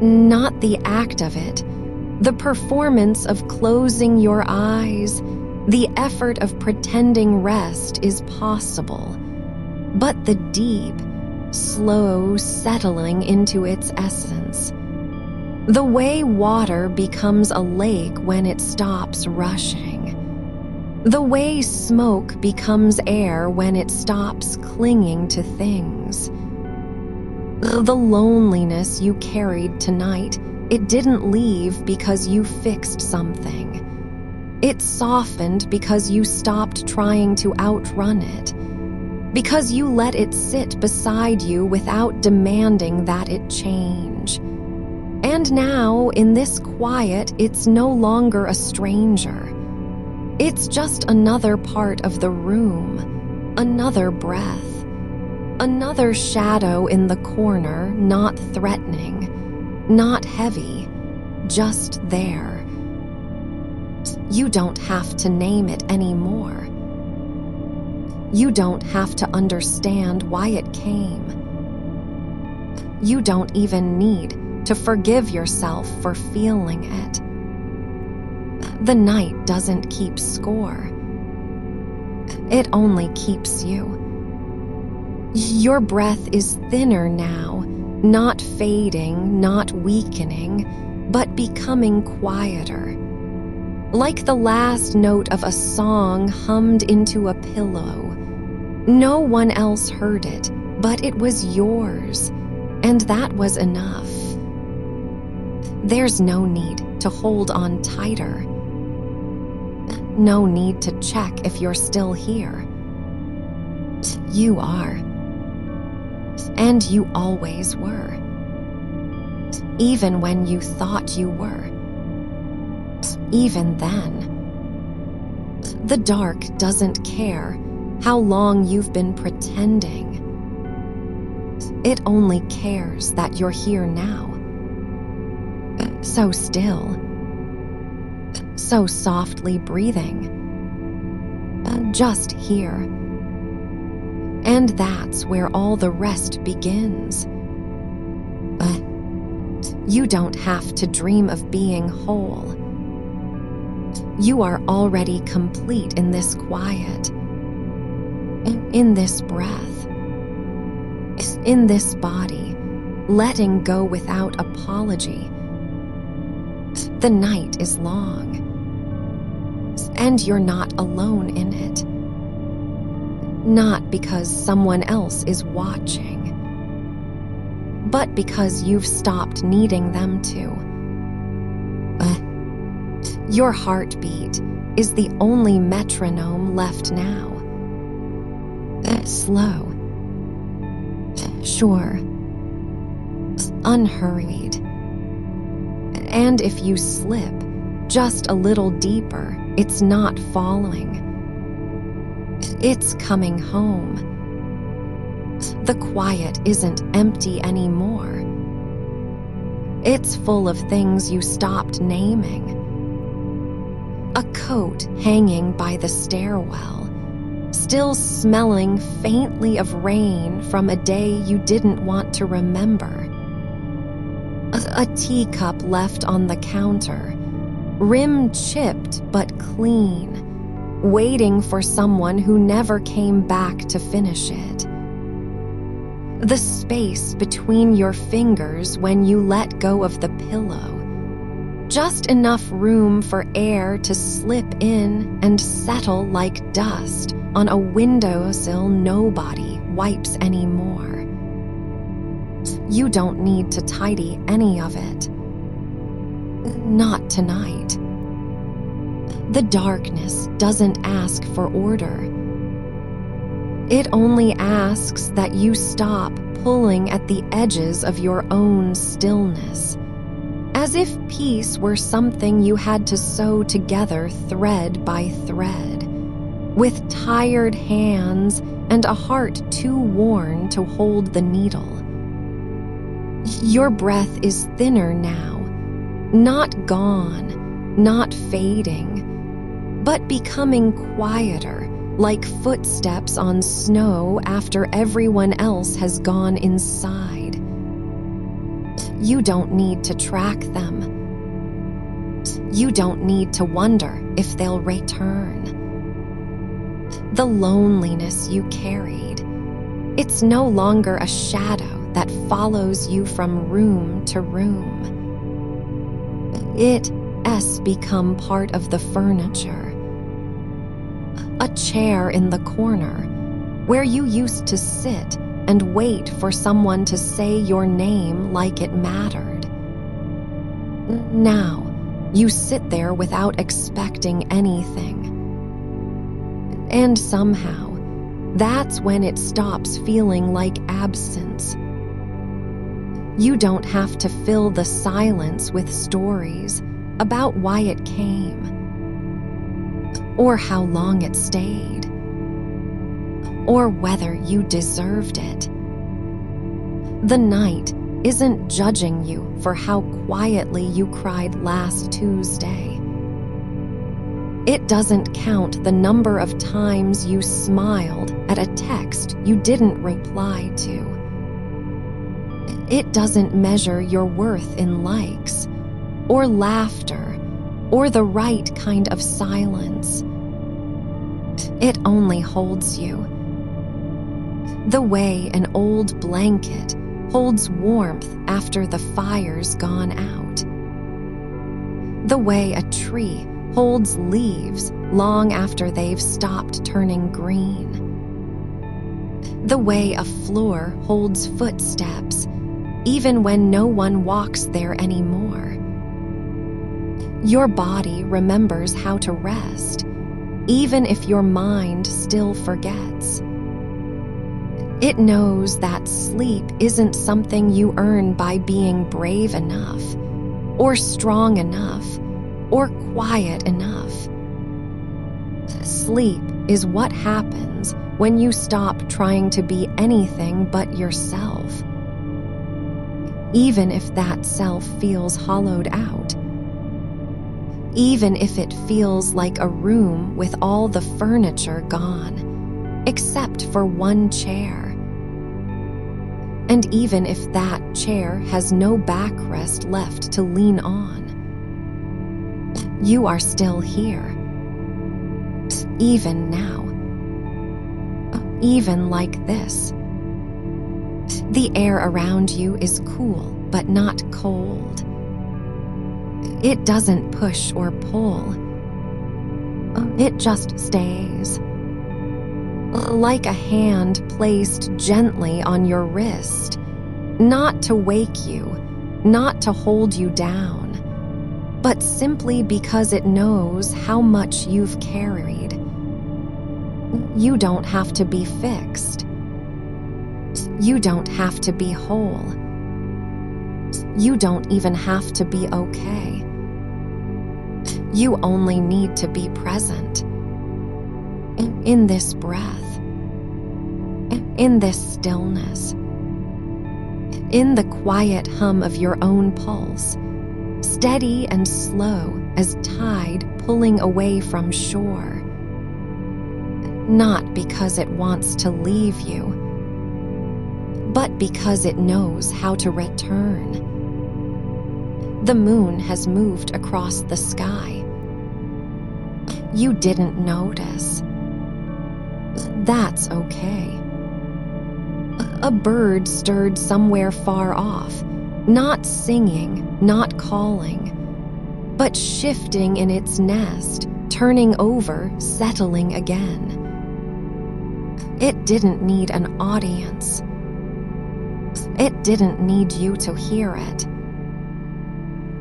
Not the act of it, the performance of closing your eyes, the effort of pretending rest is possible, but the deep, slow settling into its essence. The way water becomes a lake when it stops rushing. The way smoke becomes air when it stops clinging to things. The loneliness you carried tonight, It didn't leave because you fixed something. It softened because you stopped trying to outrun it, because you let it sit beside you without demanding that it change. And now, in this quiet, it's no longer a stranger. It's just another part of the room, another breath, another shadow in the corner, not threatening, not heavy, just there. You don't have to name it anymore. You don't have to understand why it came. You don't even need to forgive yourself for feeling it. The night doesn't keep score. It only keeps you. Your breath is thinner now, not fading, not weakening, but becoming quieter. Like the last note of a song hummed into a pillow. No one else heard it, but it was yours, and that was enough. There's no need to hold on tighter. No need to check if you're still here. You are. And you always were. Even when you thought you were. Even then. The dark doesn't care how long you've been pretending. It only cares that you're here now. So still. So softly breathing. Just here. And that's where all the rest begins. You don't have to dream of being whole. You are already complete in this quiet, in this breath, in this body, letting go without apology. The night is long, and you're not alone in it. Not because someone else is watching, but because you've stopped needing them to. Your heartbeat is the only metronome left now. Slow. Sure. Unhurried. And if you slip just a little deeper, it's not following. It's coming home. The quiet isn't empty anymore. It's full of things you stopped naming. A coat hanging by the stairwell, still smelling faintly of rain from a day you didn't want to remember. A teacup left on the counter, rim chipped but clean, waiting for someone who never came back to finish it. The space between your fingers when you let go of the pillow. Just enough room for air to slip in and settle like dust on a windowsill nobody wipes anymore. You don't need to tidy any of it. Not tonight. The darkness doesn't ask for order. It only asks that you stop pulling at the edges of your own stillness, as if peace were something you had to sew together thread by thread, with tired hands and a heart too worn to hold the needle. Your breath is thinner now, not gone, not fading, but becoming quieter, like footsteps on snow after everyone else has gone inside. You don't need to track them. You don't need to wonder if they'll return. The loneliness you carried, it's no longer a shadow that follows you from room to room. It has become part of the furniture. A chair in the corner where you used to sit and wait for someone to say your name like it mattered. Now, you sit there without expecting anything. And somehow, that's when it stops feeling like absence. You don't have to fill the silence with stories about why it came, or how long it stayed, or whether you deserved it. The night isn't judging you for how quietly you cried last Tuesday. It doesn't count the number of times you smiled at a text you didn't reply to. It doesn't measure your worth in likes, or laughter, or the right kind of silence. It only holds you. The way an old blanket holds warmth after the fire's gone out. The way a tree holds leaves long after they've stopped turning green. The way a floor holds footsteps even when no one walks there anymore. Your body remembers how to rest, even if your mind still forgets. It knows that sleep isn't something you earn by being brave enough, or strong enough, or quiet enough. Sleep is what happens when you stop trying to be anything but yourself, even if that self feels hollowed out. Even if it feels like a room with all the furniture gone, except for one chair. And even if that chair has no backrest left to lean on, you are still here. Even now. Even like this. The air around you is cool, but not cold. It doesn't push or pull. It just stays. Like a hand placed gently on your wrist, not to wake you, not to hold you down, but simply because it knows how much you've carried. You don't have to be fixed. You don't have to be whole. You don't even have to be okay. You only need to be present. In this breath. In this stillness. In the quiet hum of your own pulse, steady and slow as tide pulling away from shore. Not because it wants to leave you, but because it knows how to return. The moon has moved across the sky. You didn't notice. That's okay. A bird stirred somewhere far off, not singing, not calling, but shifting in its nest, turning over, settling again. It didn't need an audience. It didn't need you to hear it.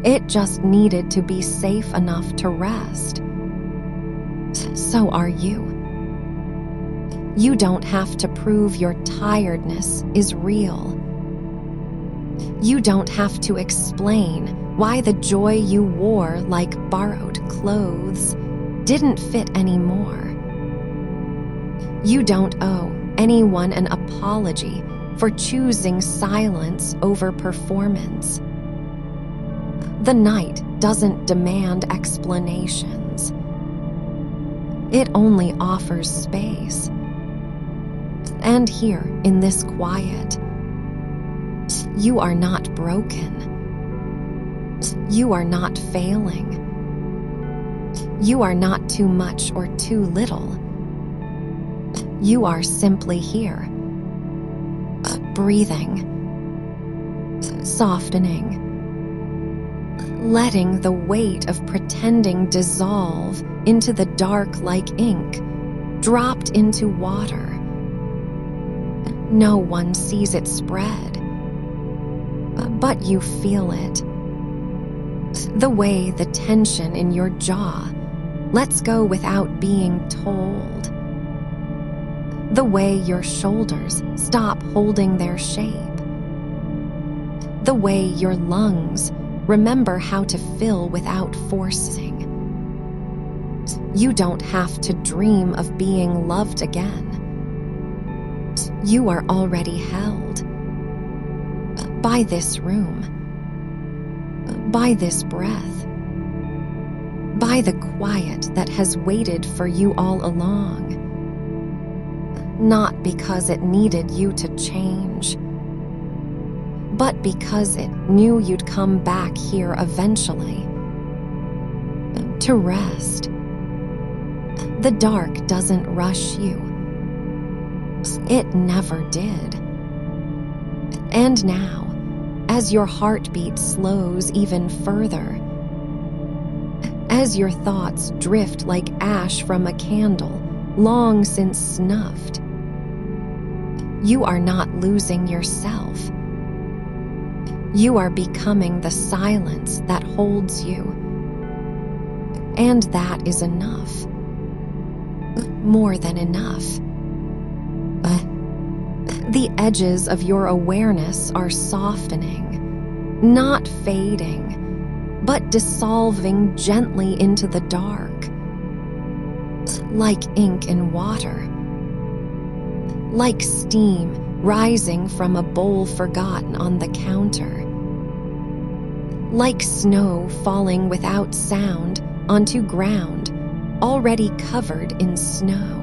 It just needed to be safe enough to rest. So are you. You don't have to prove your tiredness is real. You don't have to explain why the joy you wore like borrowed clothes didn't fit anymore. You don't owe anyone an apology for choosing silence over performance. The night doesn't demand explanations. It only offers space. And here, in this quiet, you are not broken. You are not failing. You are not too much or too little. You are simply here, breathing, softening, letting the weight of pretending dissolve into the dark like ink, dropped into water. No one sees it spread, but you feel it. The way the tension in your jaw lets go without being told. The way your shoulders stop holding their shape. The way your lungs remember how to fill without forcing. You don't have to dream of being loved again. You are already held by this room, by this breath, by the quiet that has waited for you all along. Not because it needed you to change, but because it knew you'd come back here eventually to rest. The dark doesn't rush you. It never did. And now, as your heartbeat slows even further, as your thoughts drift like ash from a candle long since snuffed, you are not losing yourself. You are becoming the silence that holds you. And that is enough. More than enough. The edges of your awareness are softening, not fading, but dissolving gently into the dark. Like ink in water. Like steam rising from a bowl forgotten on the counter. Like snow falling without sound onto ground already covered in snow.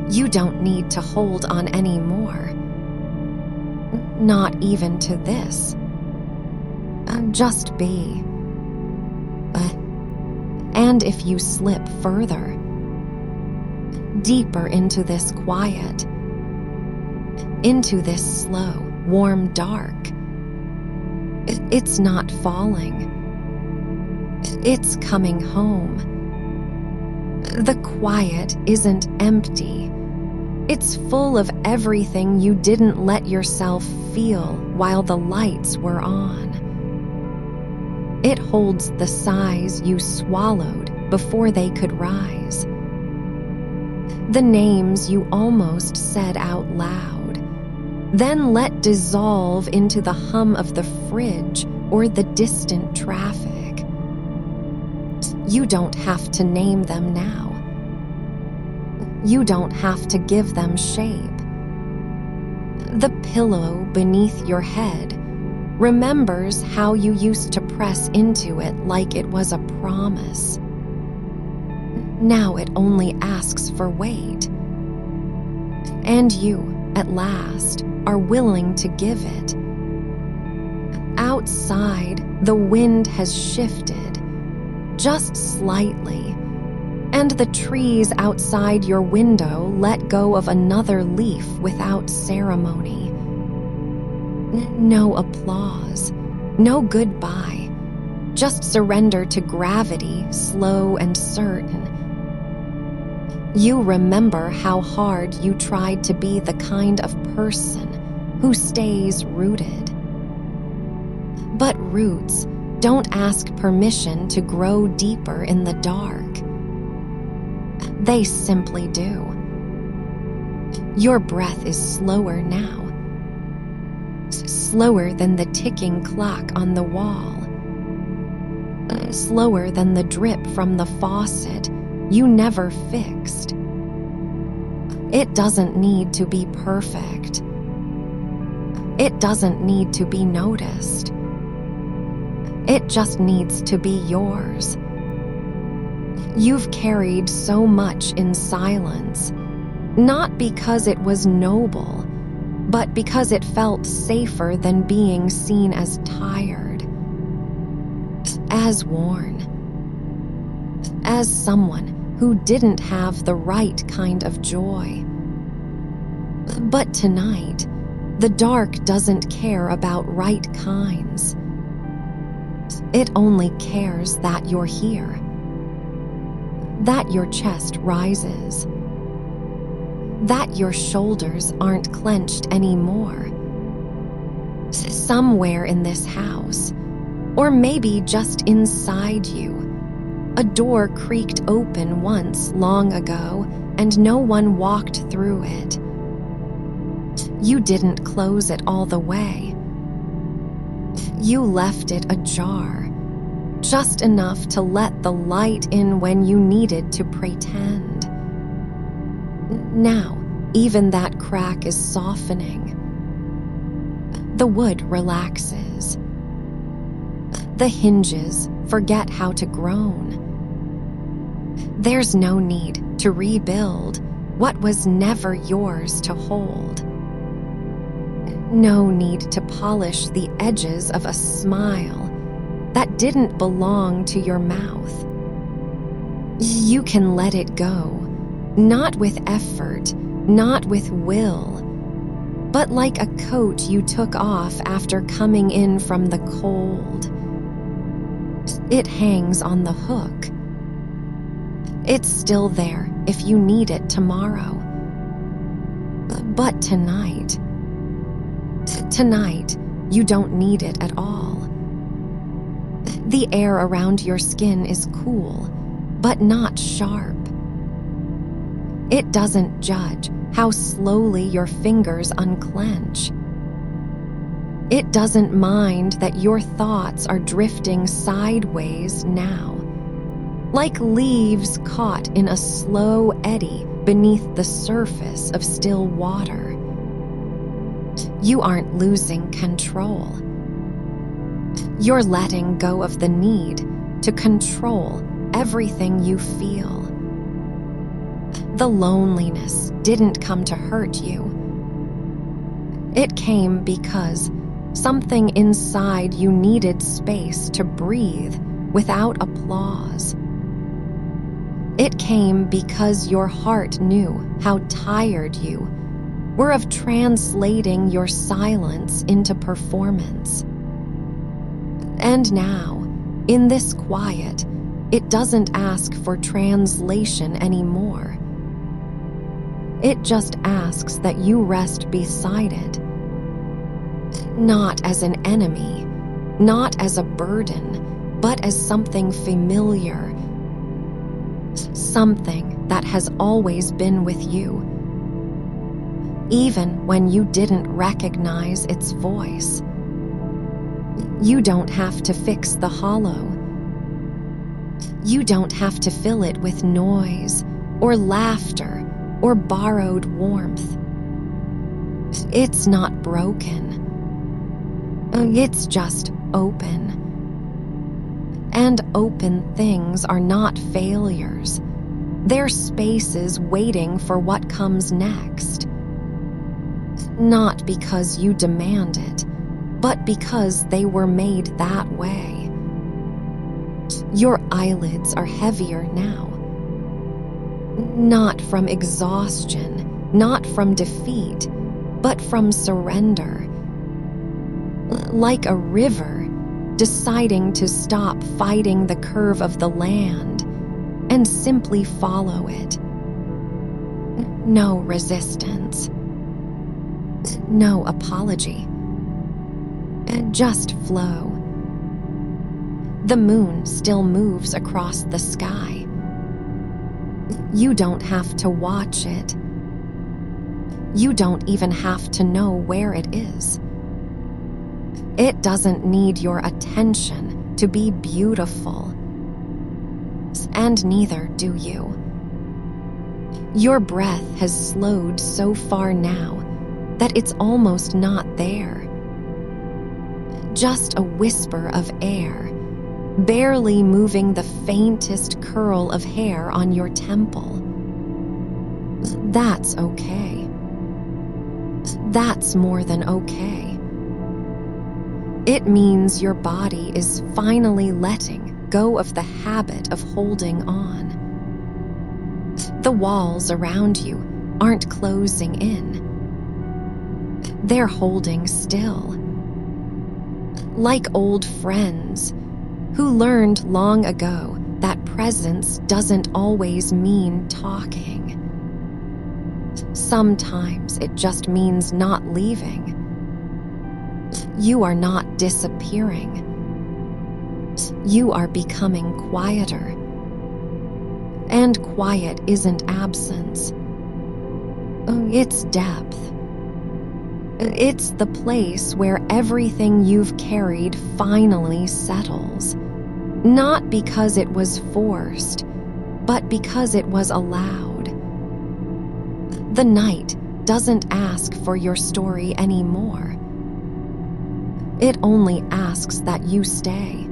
You don't need to hold on anymore. Not even to this. Just be. And if you slip further, deeper into this quiet, into this slow, warm dark, it's not falling. It's coming home. The quiet isn't empty. It's full of everything you didn't let yourself feel while the lights were on. It holds the sighs you swallowed before they could rise. The names you almost said out loud, then let dissolve into the hum of the fridge or the distant traffic. You don't have to name them now. You don't have to give them shape. The pillow beneath your head remembers how you used to press into it like it was a promise. Now it only asks for weight. And you, at last, are willing to give it. Outside, the wind has shifted, just slightly, and the trees outside your window let go of another leaf without ceremony. No applause, no goodbye, just surrender to gravity, slow and certain. You remember how hard you tried to be the kind of person who stays rooted. But roots don't ask permission to grow deeper in the dark. They simply do. Your breath is slower now. Slower than the ticking clock on the wall. Slower than the drip from the faucet you never fixed. It doesn't need to be perfect. It doesn't need to be noticed. It just needs to be yours. You've carried so much in silence, not because it was noble, but because it felt safer than being seen as tired, as worn, as someone who didn't have the right kind of joy. But tonight, the dark doesn't care about right kinds. It only cares that you're here, that your chest rises, that your shoulders aren't clenched anymore. Somewhere in this house, Or maybe just inside you. A door creaked open once long ago, and no one walked through it. You didn't close it all the way. You left it ajar, just enough to let the light in when you needed to pretend. Now, even that crack is softening. The wood relaxes. The hinges forget how to groan. There's no need to rebuild what was never yours to hold. No need to polish the edges of a smile that didn't belong to your mouth. You can let it go, not with effort, not with will, but like a coat you took off after coming in from the cold. It hangs on the hook. It's still there if you need it tomorrow. But tonight, you don't need it at all. The air around your skin is cool, but not sharp. It doesn't judge how slowly your fingers unclench. It doesn't mind that your thoughts are drifting sideways now, like leaves caught in a slow eddy beneath the surface of still water. You aren't losing control. You're letting go of the need to control everything you feel. The loneliness didn't come to hurt you. It came because something inside you needed space to breathe without applause. It came because your heart knew how tired you were of translating your silence into performance. And now, in this quiet, it doesn't ask for translation anymore. It just asks that you rest beside it. Not as an enemy, not as a burden, but as something familiar. Something that has always been with you, even when you didn't recognize its voice. You don't have to fix the hollow. You don't have to fill it with noise or laughter or borrowed warmth. It's not broken. It's just open. And open things are not failures. They're spaces waiting for what comes next. Not because you demand it, but because they were made that way. Your eyelids are heavier now. Not from exhaustion, not from defeat, but from surrender. Like a river deciding to stop fighting the curve of the land and simply follow it. No resistance. No apology. Just flow. The moon still moves across the sky. You don't have to watch it. You don't even have to know where it is. It doesn't need your attention to be beautiful. And neither do you. Your breath has slowed so far now that it's almost not there. Just a whisper of air, barely moving the faintest curl of hair on your temple. That's okay. That's more than okay. It means your body is finally letting go of the habit of holding on. The walls around you aren't closing in. They're holding still. Like old friends who learned long ago that presence doesn't always mean talking. Sometimes it just means not leaving. You are not disappearing. You are becoming quieter. And quiet isn't absence. It's depth. It's the place where everything you've carried finally settles. Not because it was forced, but because it was allowed. The night doesn't ask for your story anymore. It only asks that you stay.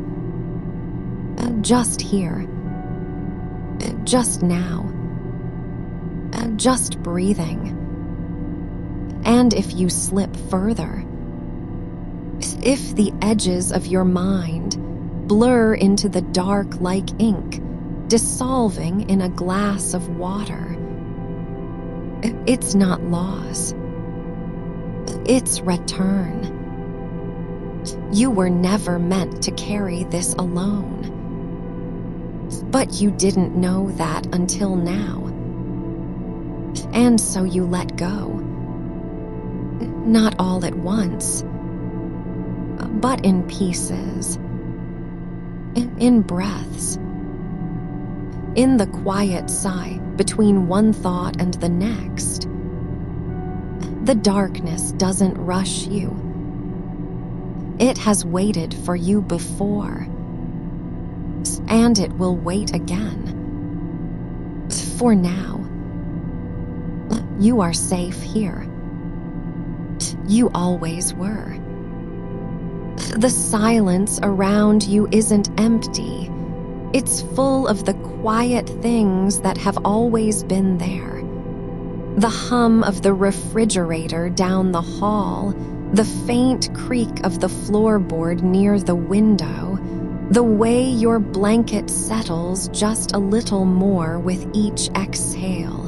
Just here. Just now. Just breathing. And if you slip further, if the edges of your mind blur into the dark like ink, dissolving in a glass of water, it's not loss. It's return. You were never meant to carry this alone. But you didn't know that until now. And so you let go. Not all at once, but in pieces, in breaths, in the quiet sigh between one thought and the next. The darkness doesn't rush you. It has waited for you before, and it will wait again. For now, you are safe here. You always were. The silence around you isn't empty. It's full of the quiet things that have always been there. The hum of the refrigerator down the hall, the faint creak of the floorboard near the window, the way your blanket settles just a little more with each exhale.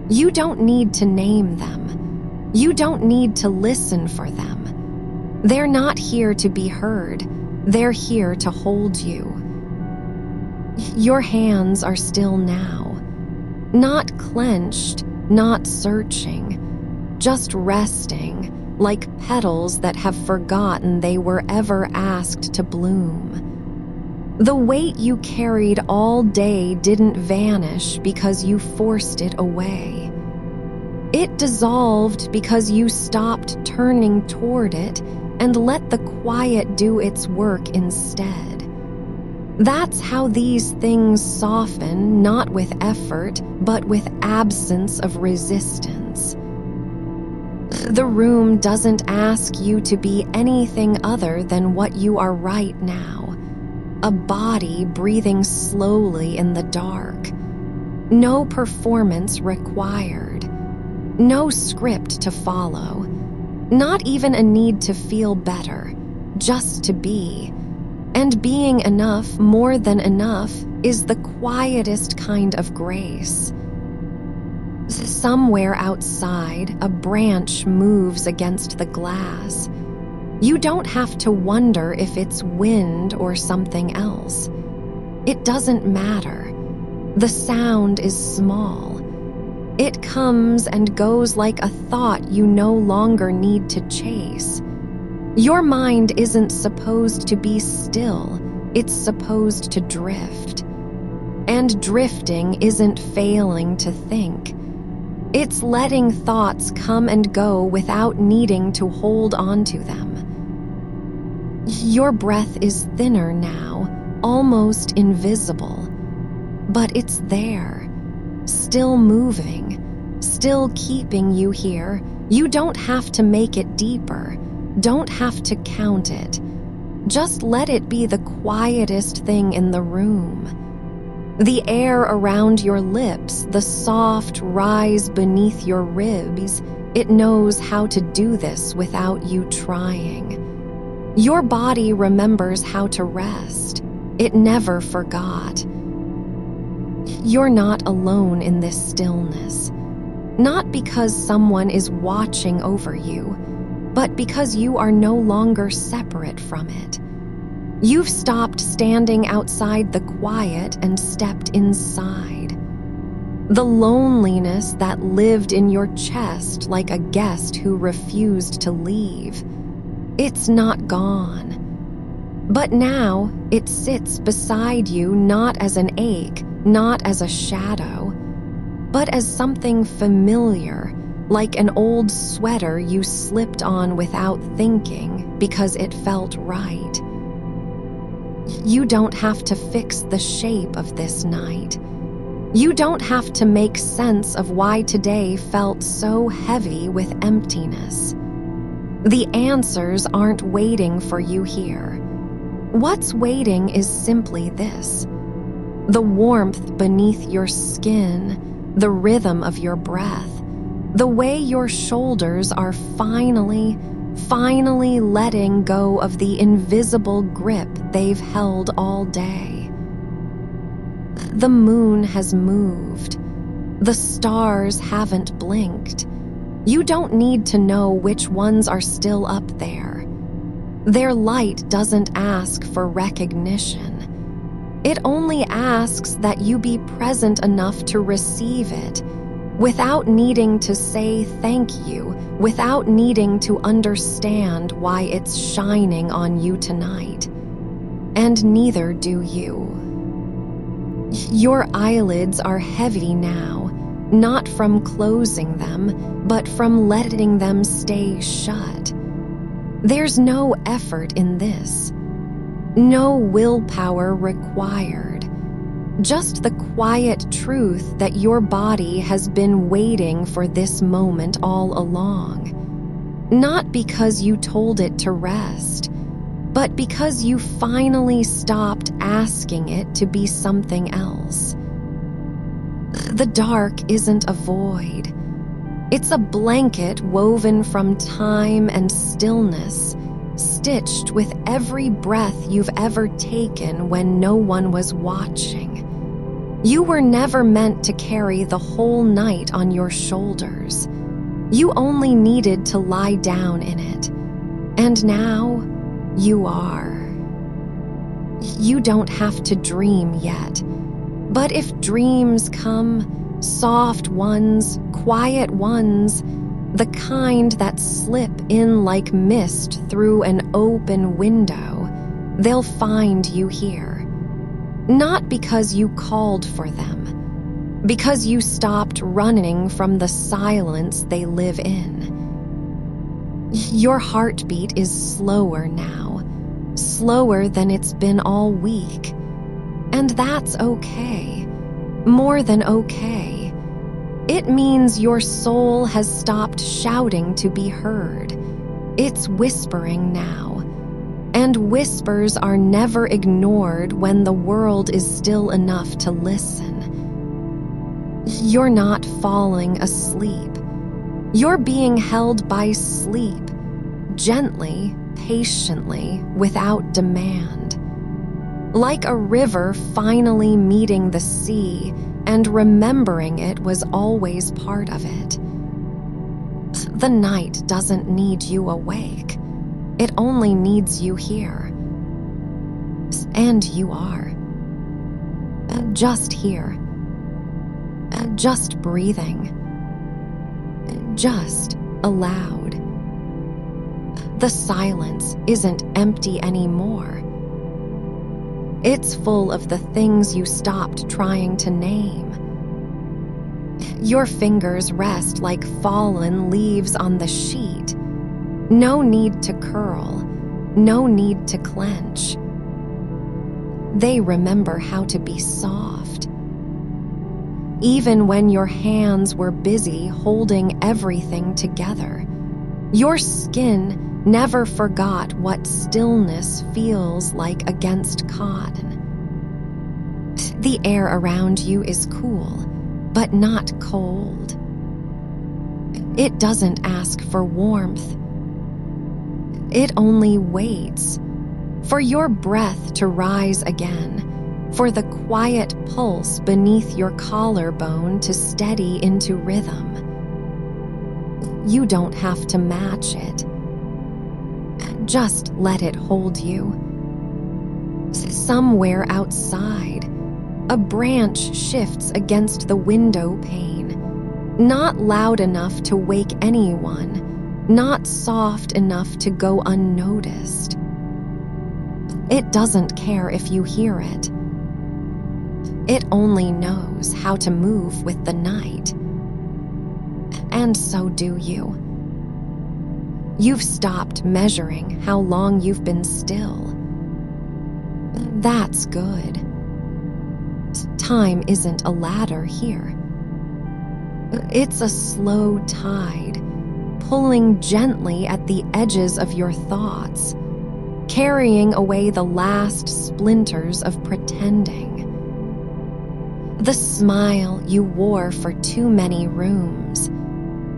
You don't need to name them. You don't need to listen for them. They're not here to be heard. They're here to hold you. Your hands are still now. Not clenched, not searching, just resting, like petals that have forgotten they were ever asked to bloom. The weight you carried all day didn't vanish because you forced it away. It dissolved because you stopped turning toward it and let the quiet do its work instead. That's how these things soften, not with effort, but with absence of resistance. The room doesn't ask you to be anything other than what you are right now. A body breathing slowly in the dark. No performance required. No script to follow. Not even a need to feel better. Just to be. And being enough, more than enough, is the quietest kind of grace. Somewhere outside, a branch moves against the glass. You don't have to wonder if it's wind or something else. It doesn't matter. The sound is small. It comes and goes like a thought you no longer need to chase. Your mind isn't supposed to be still. It's supposed to drift. And drifting isn't failing to think. It's letting thoughts come and go without needing to hold on to them. Your breath is thinner now, almost invisible. But it's there, still moving, still keeping you here. You don't have to make it deeper, don't have to count it. Just let it be the quietest thing in the room. The air around your lips, the soft rise beneath your ribs, it knows how to do this without you trying. Your body remembers how to rest. It never forgot. You're not alone in this stillness. Not because someone is watching over you, but because you are no longer separate from it. You've stopped standing outside the quiet and stepped inside. The loneliness that lived in your chest like a guest who refused to leave. It's not gone. But now it sits beside you not as an ache, not as a shadow, but as something familiar, like an old sweater you slipped on without thinking because it felt right. You don't have to fix the shape of this night. You don't have to make sense of why today felt so heavy with emptiness. The answers aren't waiting for you here. What's waiting is simply this: the warmth beneath your skin, the rhythm of your breath, the way your shoulders are finally letting go of the invisible grip they've held all day. The moon has moved. The stars haven't blinked. You don't need to know which ones are still up there. Their light doesn't ask for recognition. It only asks that you be present enough to receive it, without needing to say thank you, without needing to understand why it's shining on you tonight. And neither do you. Your eyelids are heavy now, not from closing them, but from letting them stay shut. There's no effort in this, no willpower required, just the quiet truth that your body has been waiting for this moment all along. Not because you told it to rest, but because you finally stopped asking it to be something else. The dark isn't a void. It's a blanket woven from time and stillness, stitched with every breath you've ever taken when no one was watching. You were never meant to carry the whole night on your shoulders. You only needed to lie down in it. And now, you are. You don't have to dream yet. But if dreams come, soft ones, quiet ones, the kind that slip in like mist through an open window, they'll find you here. Not because you called for them, because you stopped running from the silence they live in. Your heartbeat is slower now, slower than it's been all week. And that's okay, more than okay. It means your soul has stopped shouting to be heard. It's whispering now. And whispers are never ignored when the world is still enough to listen. You're not falling asleep. You're being held by sleep, gently, patiently, without demand. Like a river finally meeting the sea and remembering it was always part of it. The night doesn't need you awake. It only needs you here. And you are. Just here. Just breathing. Just aloud. The silence isn't empty anymore. It's full of the things you stopped trying to name. Your fingers rest like fallen leaves on the sheet. No need to curl, no need to clench. They remember how to be soft. Even when your hands were busy holding everything together, your skin never forgot what stillness feels like against cotton. The air around you is cool, but not cold. It doesn't ask for warmth. It only waits for your breath to rise again, for the quiet pulse beneath your collarbone to steady into rhythm. You don't have to match it. Just let it hold you. Somewhere outside, a branch shifts against the window pane, not loud enough to wake anyone, not soft enough to go unnoticed. It doesn't care if you hear it. It only knows how to move with the night. And so do you. You've stopped measuring how long you've been still. That's good. Time isn't a ladder here. It's a slow tide, pulling gently at the edges of your thoughts, carrying away the last splinters of pretending. The smile you wore for too many rooms,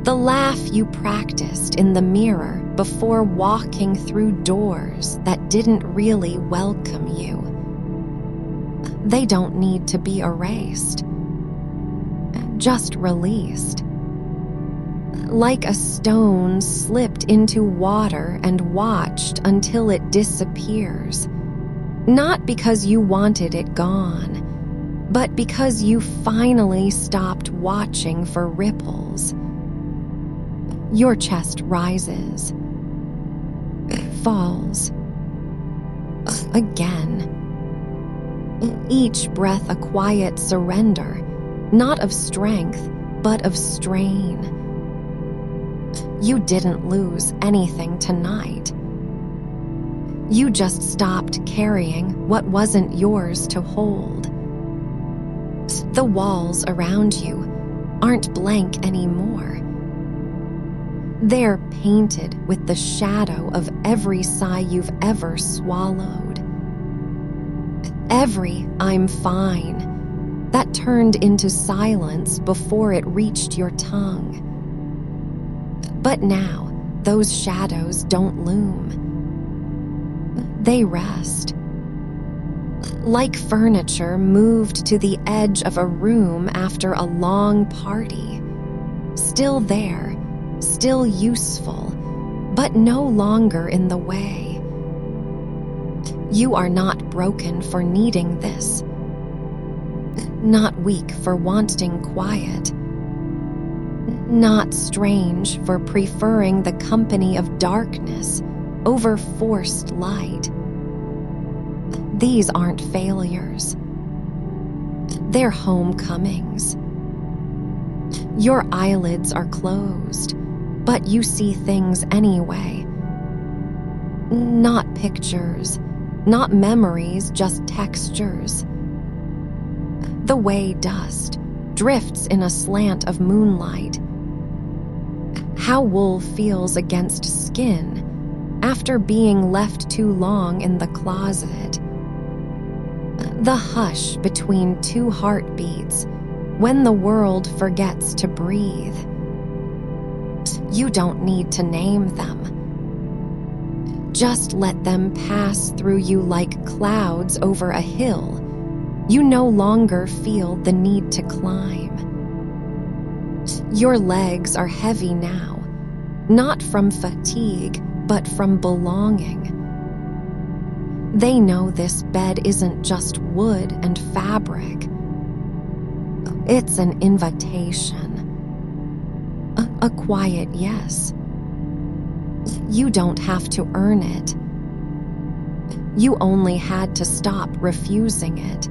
the laugh you practiced in the mirror before walking through doors that didn't really welcome you. They don't need to be erased, just released. Like a stone slipped into water and watched until it disappears, not because you wanted it gone, but because you finally stopped watching for ripples. Your chest rises, falls, again. Each breath a quiet surrender, not of strength, but of strain. You didn't lose anything tonight. You just stopped carrying what wasn't yours to hold. The walls around you aren't blank anymore. They're painted with the shadow of every sigh you've ever swallowed. Every "I'm fine" that turned into silence before it reached your tongue. But now, those shadows don't loom. They rest. Like furniture moved to the edge of a room after a long party. Still there, still useful, but no longer in the way. You are not broken for needing this. Not weak for wanting quiet. Not strange for preferring the company of darkness over forced light. These aren't failures. They're homecomings. Your eyelids are closed, but you see things anyway. Not pictures, not memories, just textures. The way dust drifts in a slant of moonlight. How wool feels against skin after being left too long in the closet. The hush between two heartbeats when the world forgets to breathe. You don't need to name them. Just let them pass through you like clouds over a hill you no longer feel the need to climb. Your legs are heavy now, not from fatigue, but from belonging. They know this bed isn't just wood and fabric. It's an invitation. A quiet yes. You don't have to earn it. You only had to stop refusing it.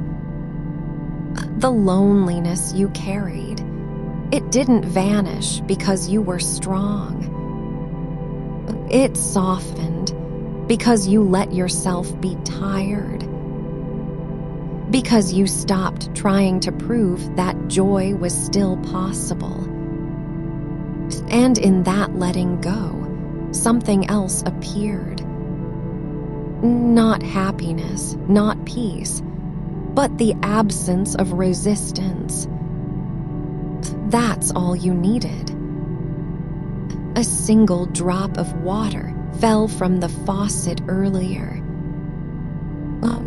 The loneliness you carried, it didn't vanish because you were strong. It softened because you let yourself be tired. Because you stopped trying to prove that joy was still possible. And in that letting go, something else appeared. Not happiness, not peace, but the absence of resistance. That's all you needed. A single drop of water fell from the faucet earlier.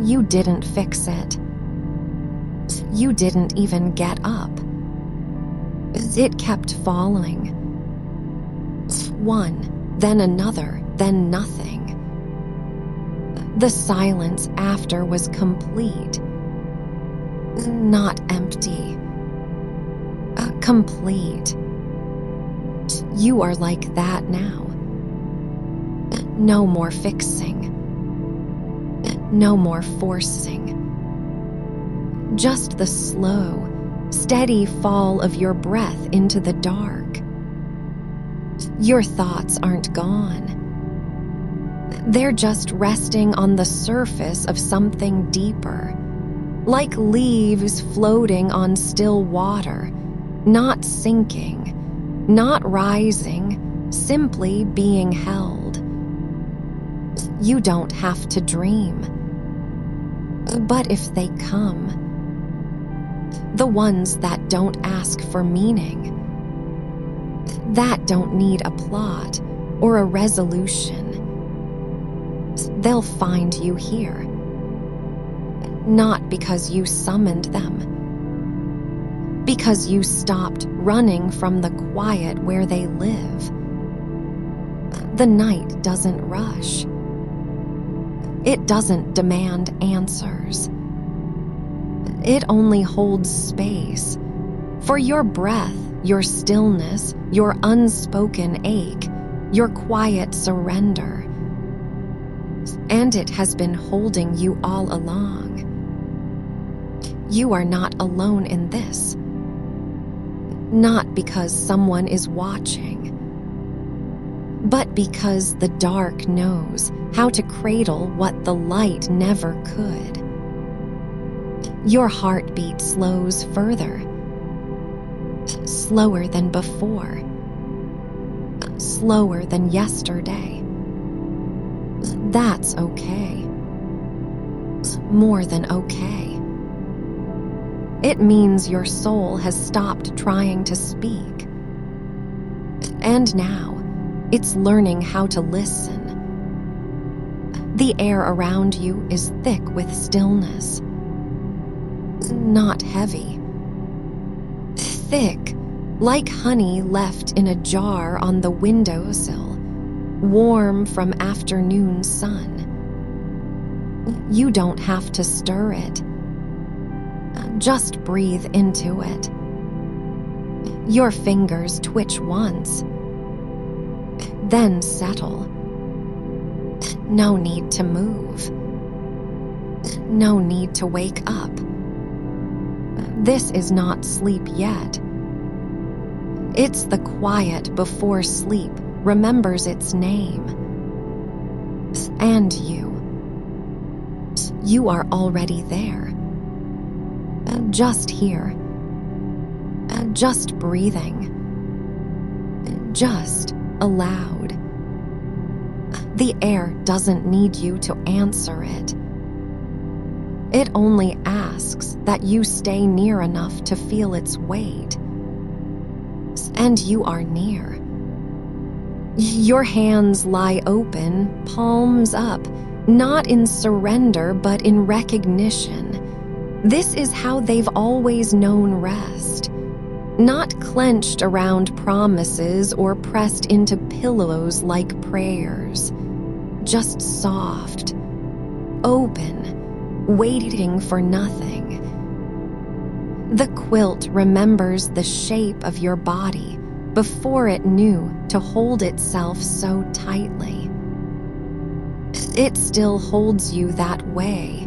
You didn't fix it. You didn't even get up. It kept falling. One, then another, then nothing. The silence after was complete. Not empty. Complete. You are like that now. No more fixing. No more forcing. Just the slow, steady fall of your breath into the dark. Your thoughts aren't gone. They're just resting on the surface of something deeper, like leaves floating on still water, not sinking, not rising, simply being held. You don't have to dream. But if they come, the ones that don't ask for meaning, that don't need a plot or a resolution, they'll find you here. Not because you summoned them, because you stopped running from the quiet where they live. The night doesn't rush. It doesn't demand answers. It only holds space for your breath, your stillness, your unspoken ache, your quiet surrender. And it has been holding you all along. You are not alone in this. Not because someone is watching, but because the dark knows how to cradle what the light never could. Your heartbeat slows further, slower than before, slower than yesterday. That's okay. More than okay. It means your soul has stopped trying to speak. And now, it's learning how to listen. The air around you is thick with stillness. Not heavy. Thick, like honey left in a jar on the windowsill, warm from afternoon sun. You don't have to stir it. Just breathe into it. Your fingers twitch once, then settle. No need to move. No need to wake up. This is not sleep yet. It's the quiet before sleep remembers its name. And you. You are already there. Just here. Just breathing. Just aloud. The air doesn't need you to answer it. It only asks that you stay near enough to feel its weight. And you are near. Your hands lie open, palms up, not in surrender but in recognition. This is how they've always known rest. Not clenched around promises or pressed into pillows like prayers. Just soft, open, waiting for nothing. The quilt remembers the shape of your body before it knew to hold itself so tightly. It still holds you that way,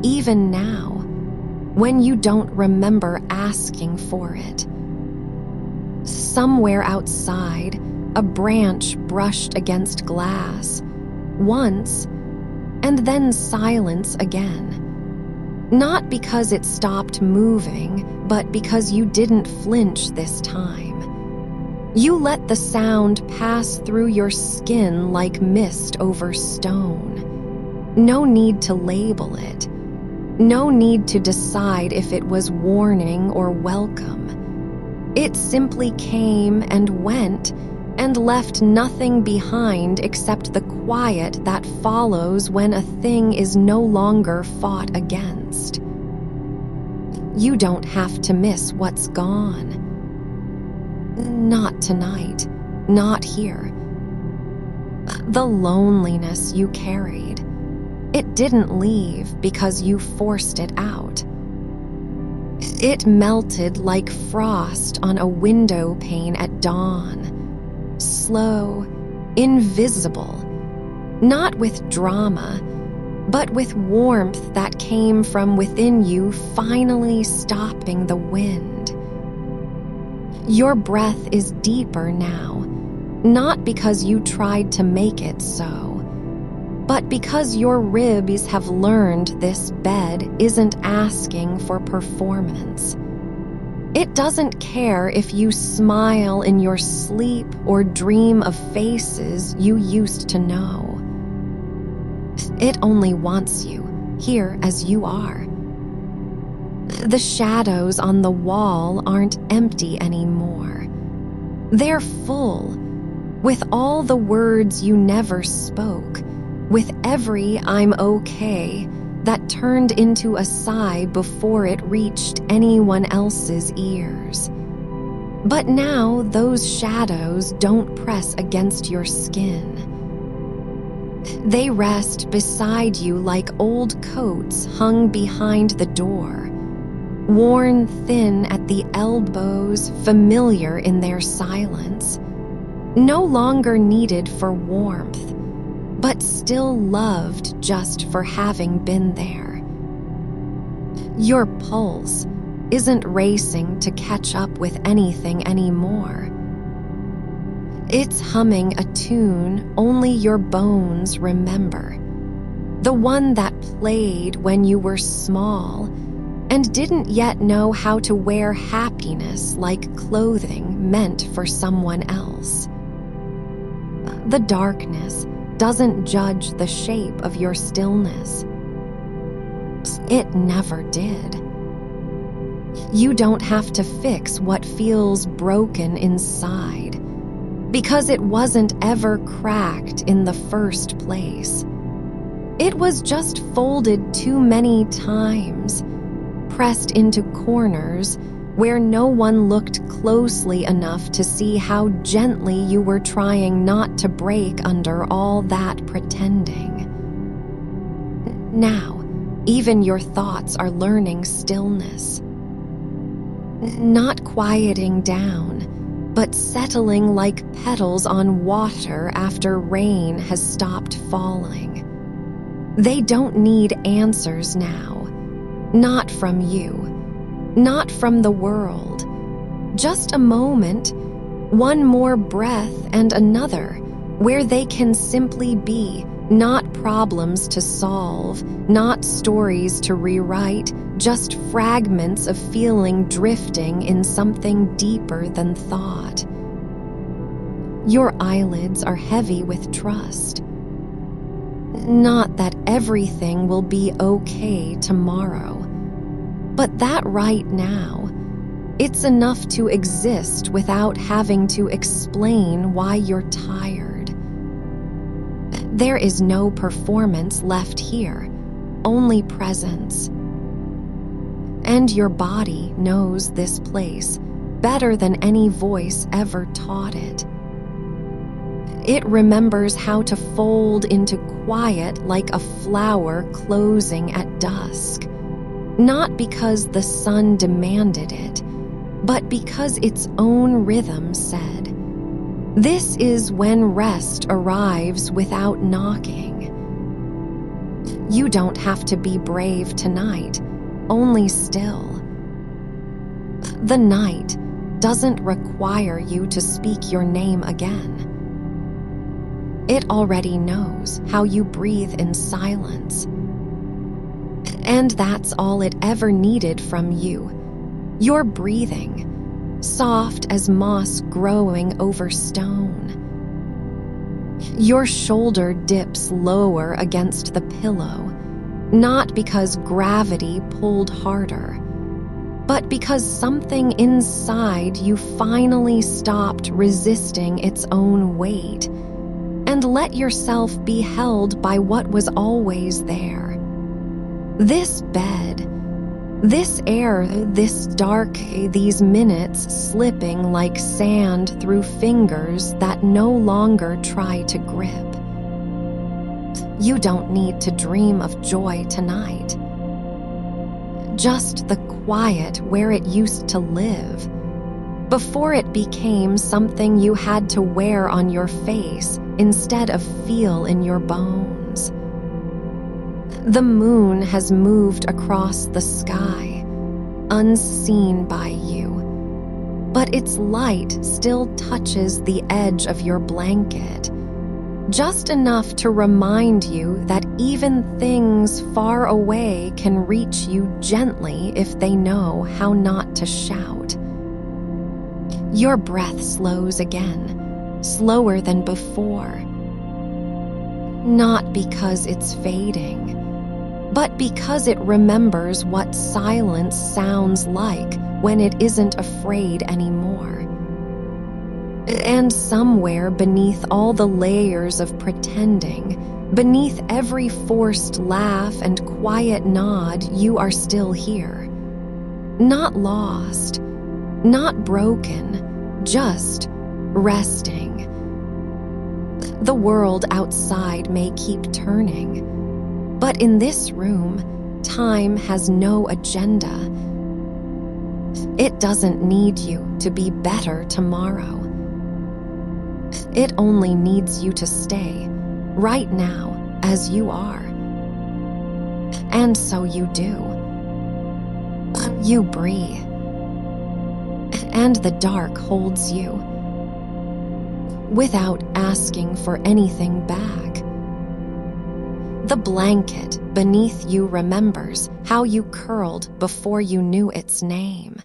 even now, when you don't remember asking for it. Somewhere outside, a branch brushed against glass, once, and then silence again. Not because it stopped moving, but because you didn't flinch this time. You let the sound pass through your skin like mist over stone. No need to label it. No need to decide if it was warning or welcome. It simply came and went and left nothing behind except the quiet that follows when a thing is no longer fought against. You don't have to miss what's gone. Not tonight, not here. The loneliness you carried, it didn't leave because you forced it out. It melted like frost on a window pane at dawn. Slow, invisible, not with drama, but with warmth that came from within you finally stopping the wind. Your breath is deeper now, not because you tried to make it so, but because your ribs have learned this bed isn't asking for performance. It doesn't care if you smile in your sleep or dream of faces you used to know. It only wants you, here as you are. The shadows on the wall aren't empty anymore. They're full, with all the words you never spoke, with every "I'm okay" that turned into a sigh before it reached anyone else's ears. But now those shadows don't press against your skin. They rest beside you like old coats hung behind the door, worn thin at the elbows, familiar in their silence, no longer needed for warmth, but still loved just for having been there. Your pulse isn't racing to catch up with anything anymore. It's humming a tune only your bones remember, the one that played when you were small and didn't yet know how to wear happiness like clothing meant for someone else. The darkness doesn't judge the shape of your stillness. It never did. You don't have to fix what feels broken inside, because it wasn't ever cracked in the first place. It was just folded too many times, pressed into corners where no one looked closely enough to see how gently you were trying not to break under all that pretending. Now, even your thoughts are learning stillness. Not quieting down, but settling like petals on water after rain has stopped falling. They don't need answers now, not from you, not from the world. Just a moment, one more breath and another, where they can simply be, not problems to solve, not stories to rewrite, just fragments of feeling drifting in something deeper than thought. Your eyelids are heavy with trust. Not that everything will be okay tomorrow, but that right now, it's enough to exist without having to explain why you're tired. There is no performance left here, only presence. And your body knows this place better than any voice ever taught it. It remembers how to fold into quiet like a flower closing at dusk, not because the sun demanded it, but because its own rhythm said, "This is when rest arrives without knocking." You don't have to be brave tonight, only still. The night doesn't require you to speak your name again. It already knows how you breathe in silence. And that's all it ever needed from you. Your breathing, soft as moss growing over stone. Your shoulder dips lower against the pillow, not because gravity pulled harder, but because something inside you finally stopped resisting its own weight and let yourself be held by what was always there. This bed, this air, this dark, these minutes slipping like sand through fingers that no longer try to grip. You don't need to dream of joy tonight. Just the quiet where it used to live, before it became something you had to wear on your face instead of feel in your bones. The moon has moved across the sky, unseen by you, but its light still touches the edge of your blanket, just enough to remind you that even things far away can reach you gently if they know how not to shout. Your breath slows again, slower than before. Not because it's fading, but because it remembers what silence sounds like when it isn't afraid anymore. And somewhere beneath all the layers of pretending, beneath every forced laugh and quiet nod, you are still here. Not lost, not broken, just resting. The world outside may keep turning, but in this room, time has no agenda. It doesn't need you to be better tomorrow. It only needs you to stay, right now, as you are. And so you do. You breathe. And the dark holds you, without asking for anything back. The blanket beneath you remembers how you curled before you knew its name.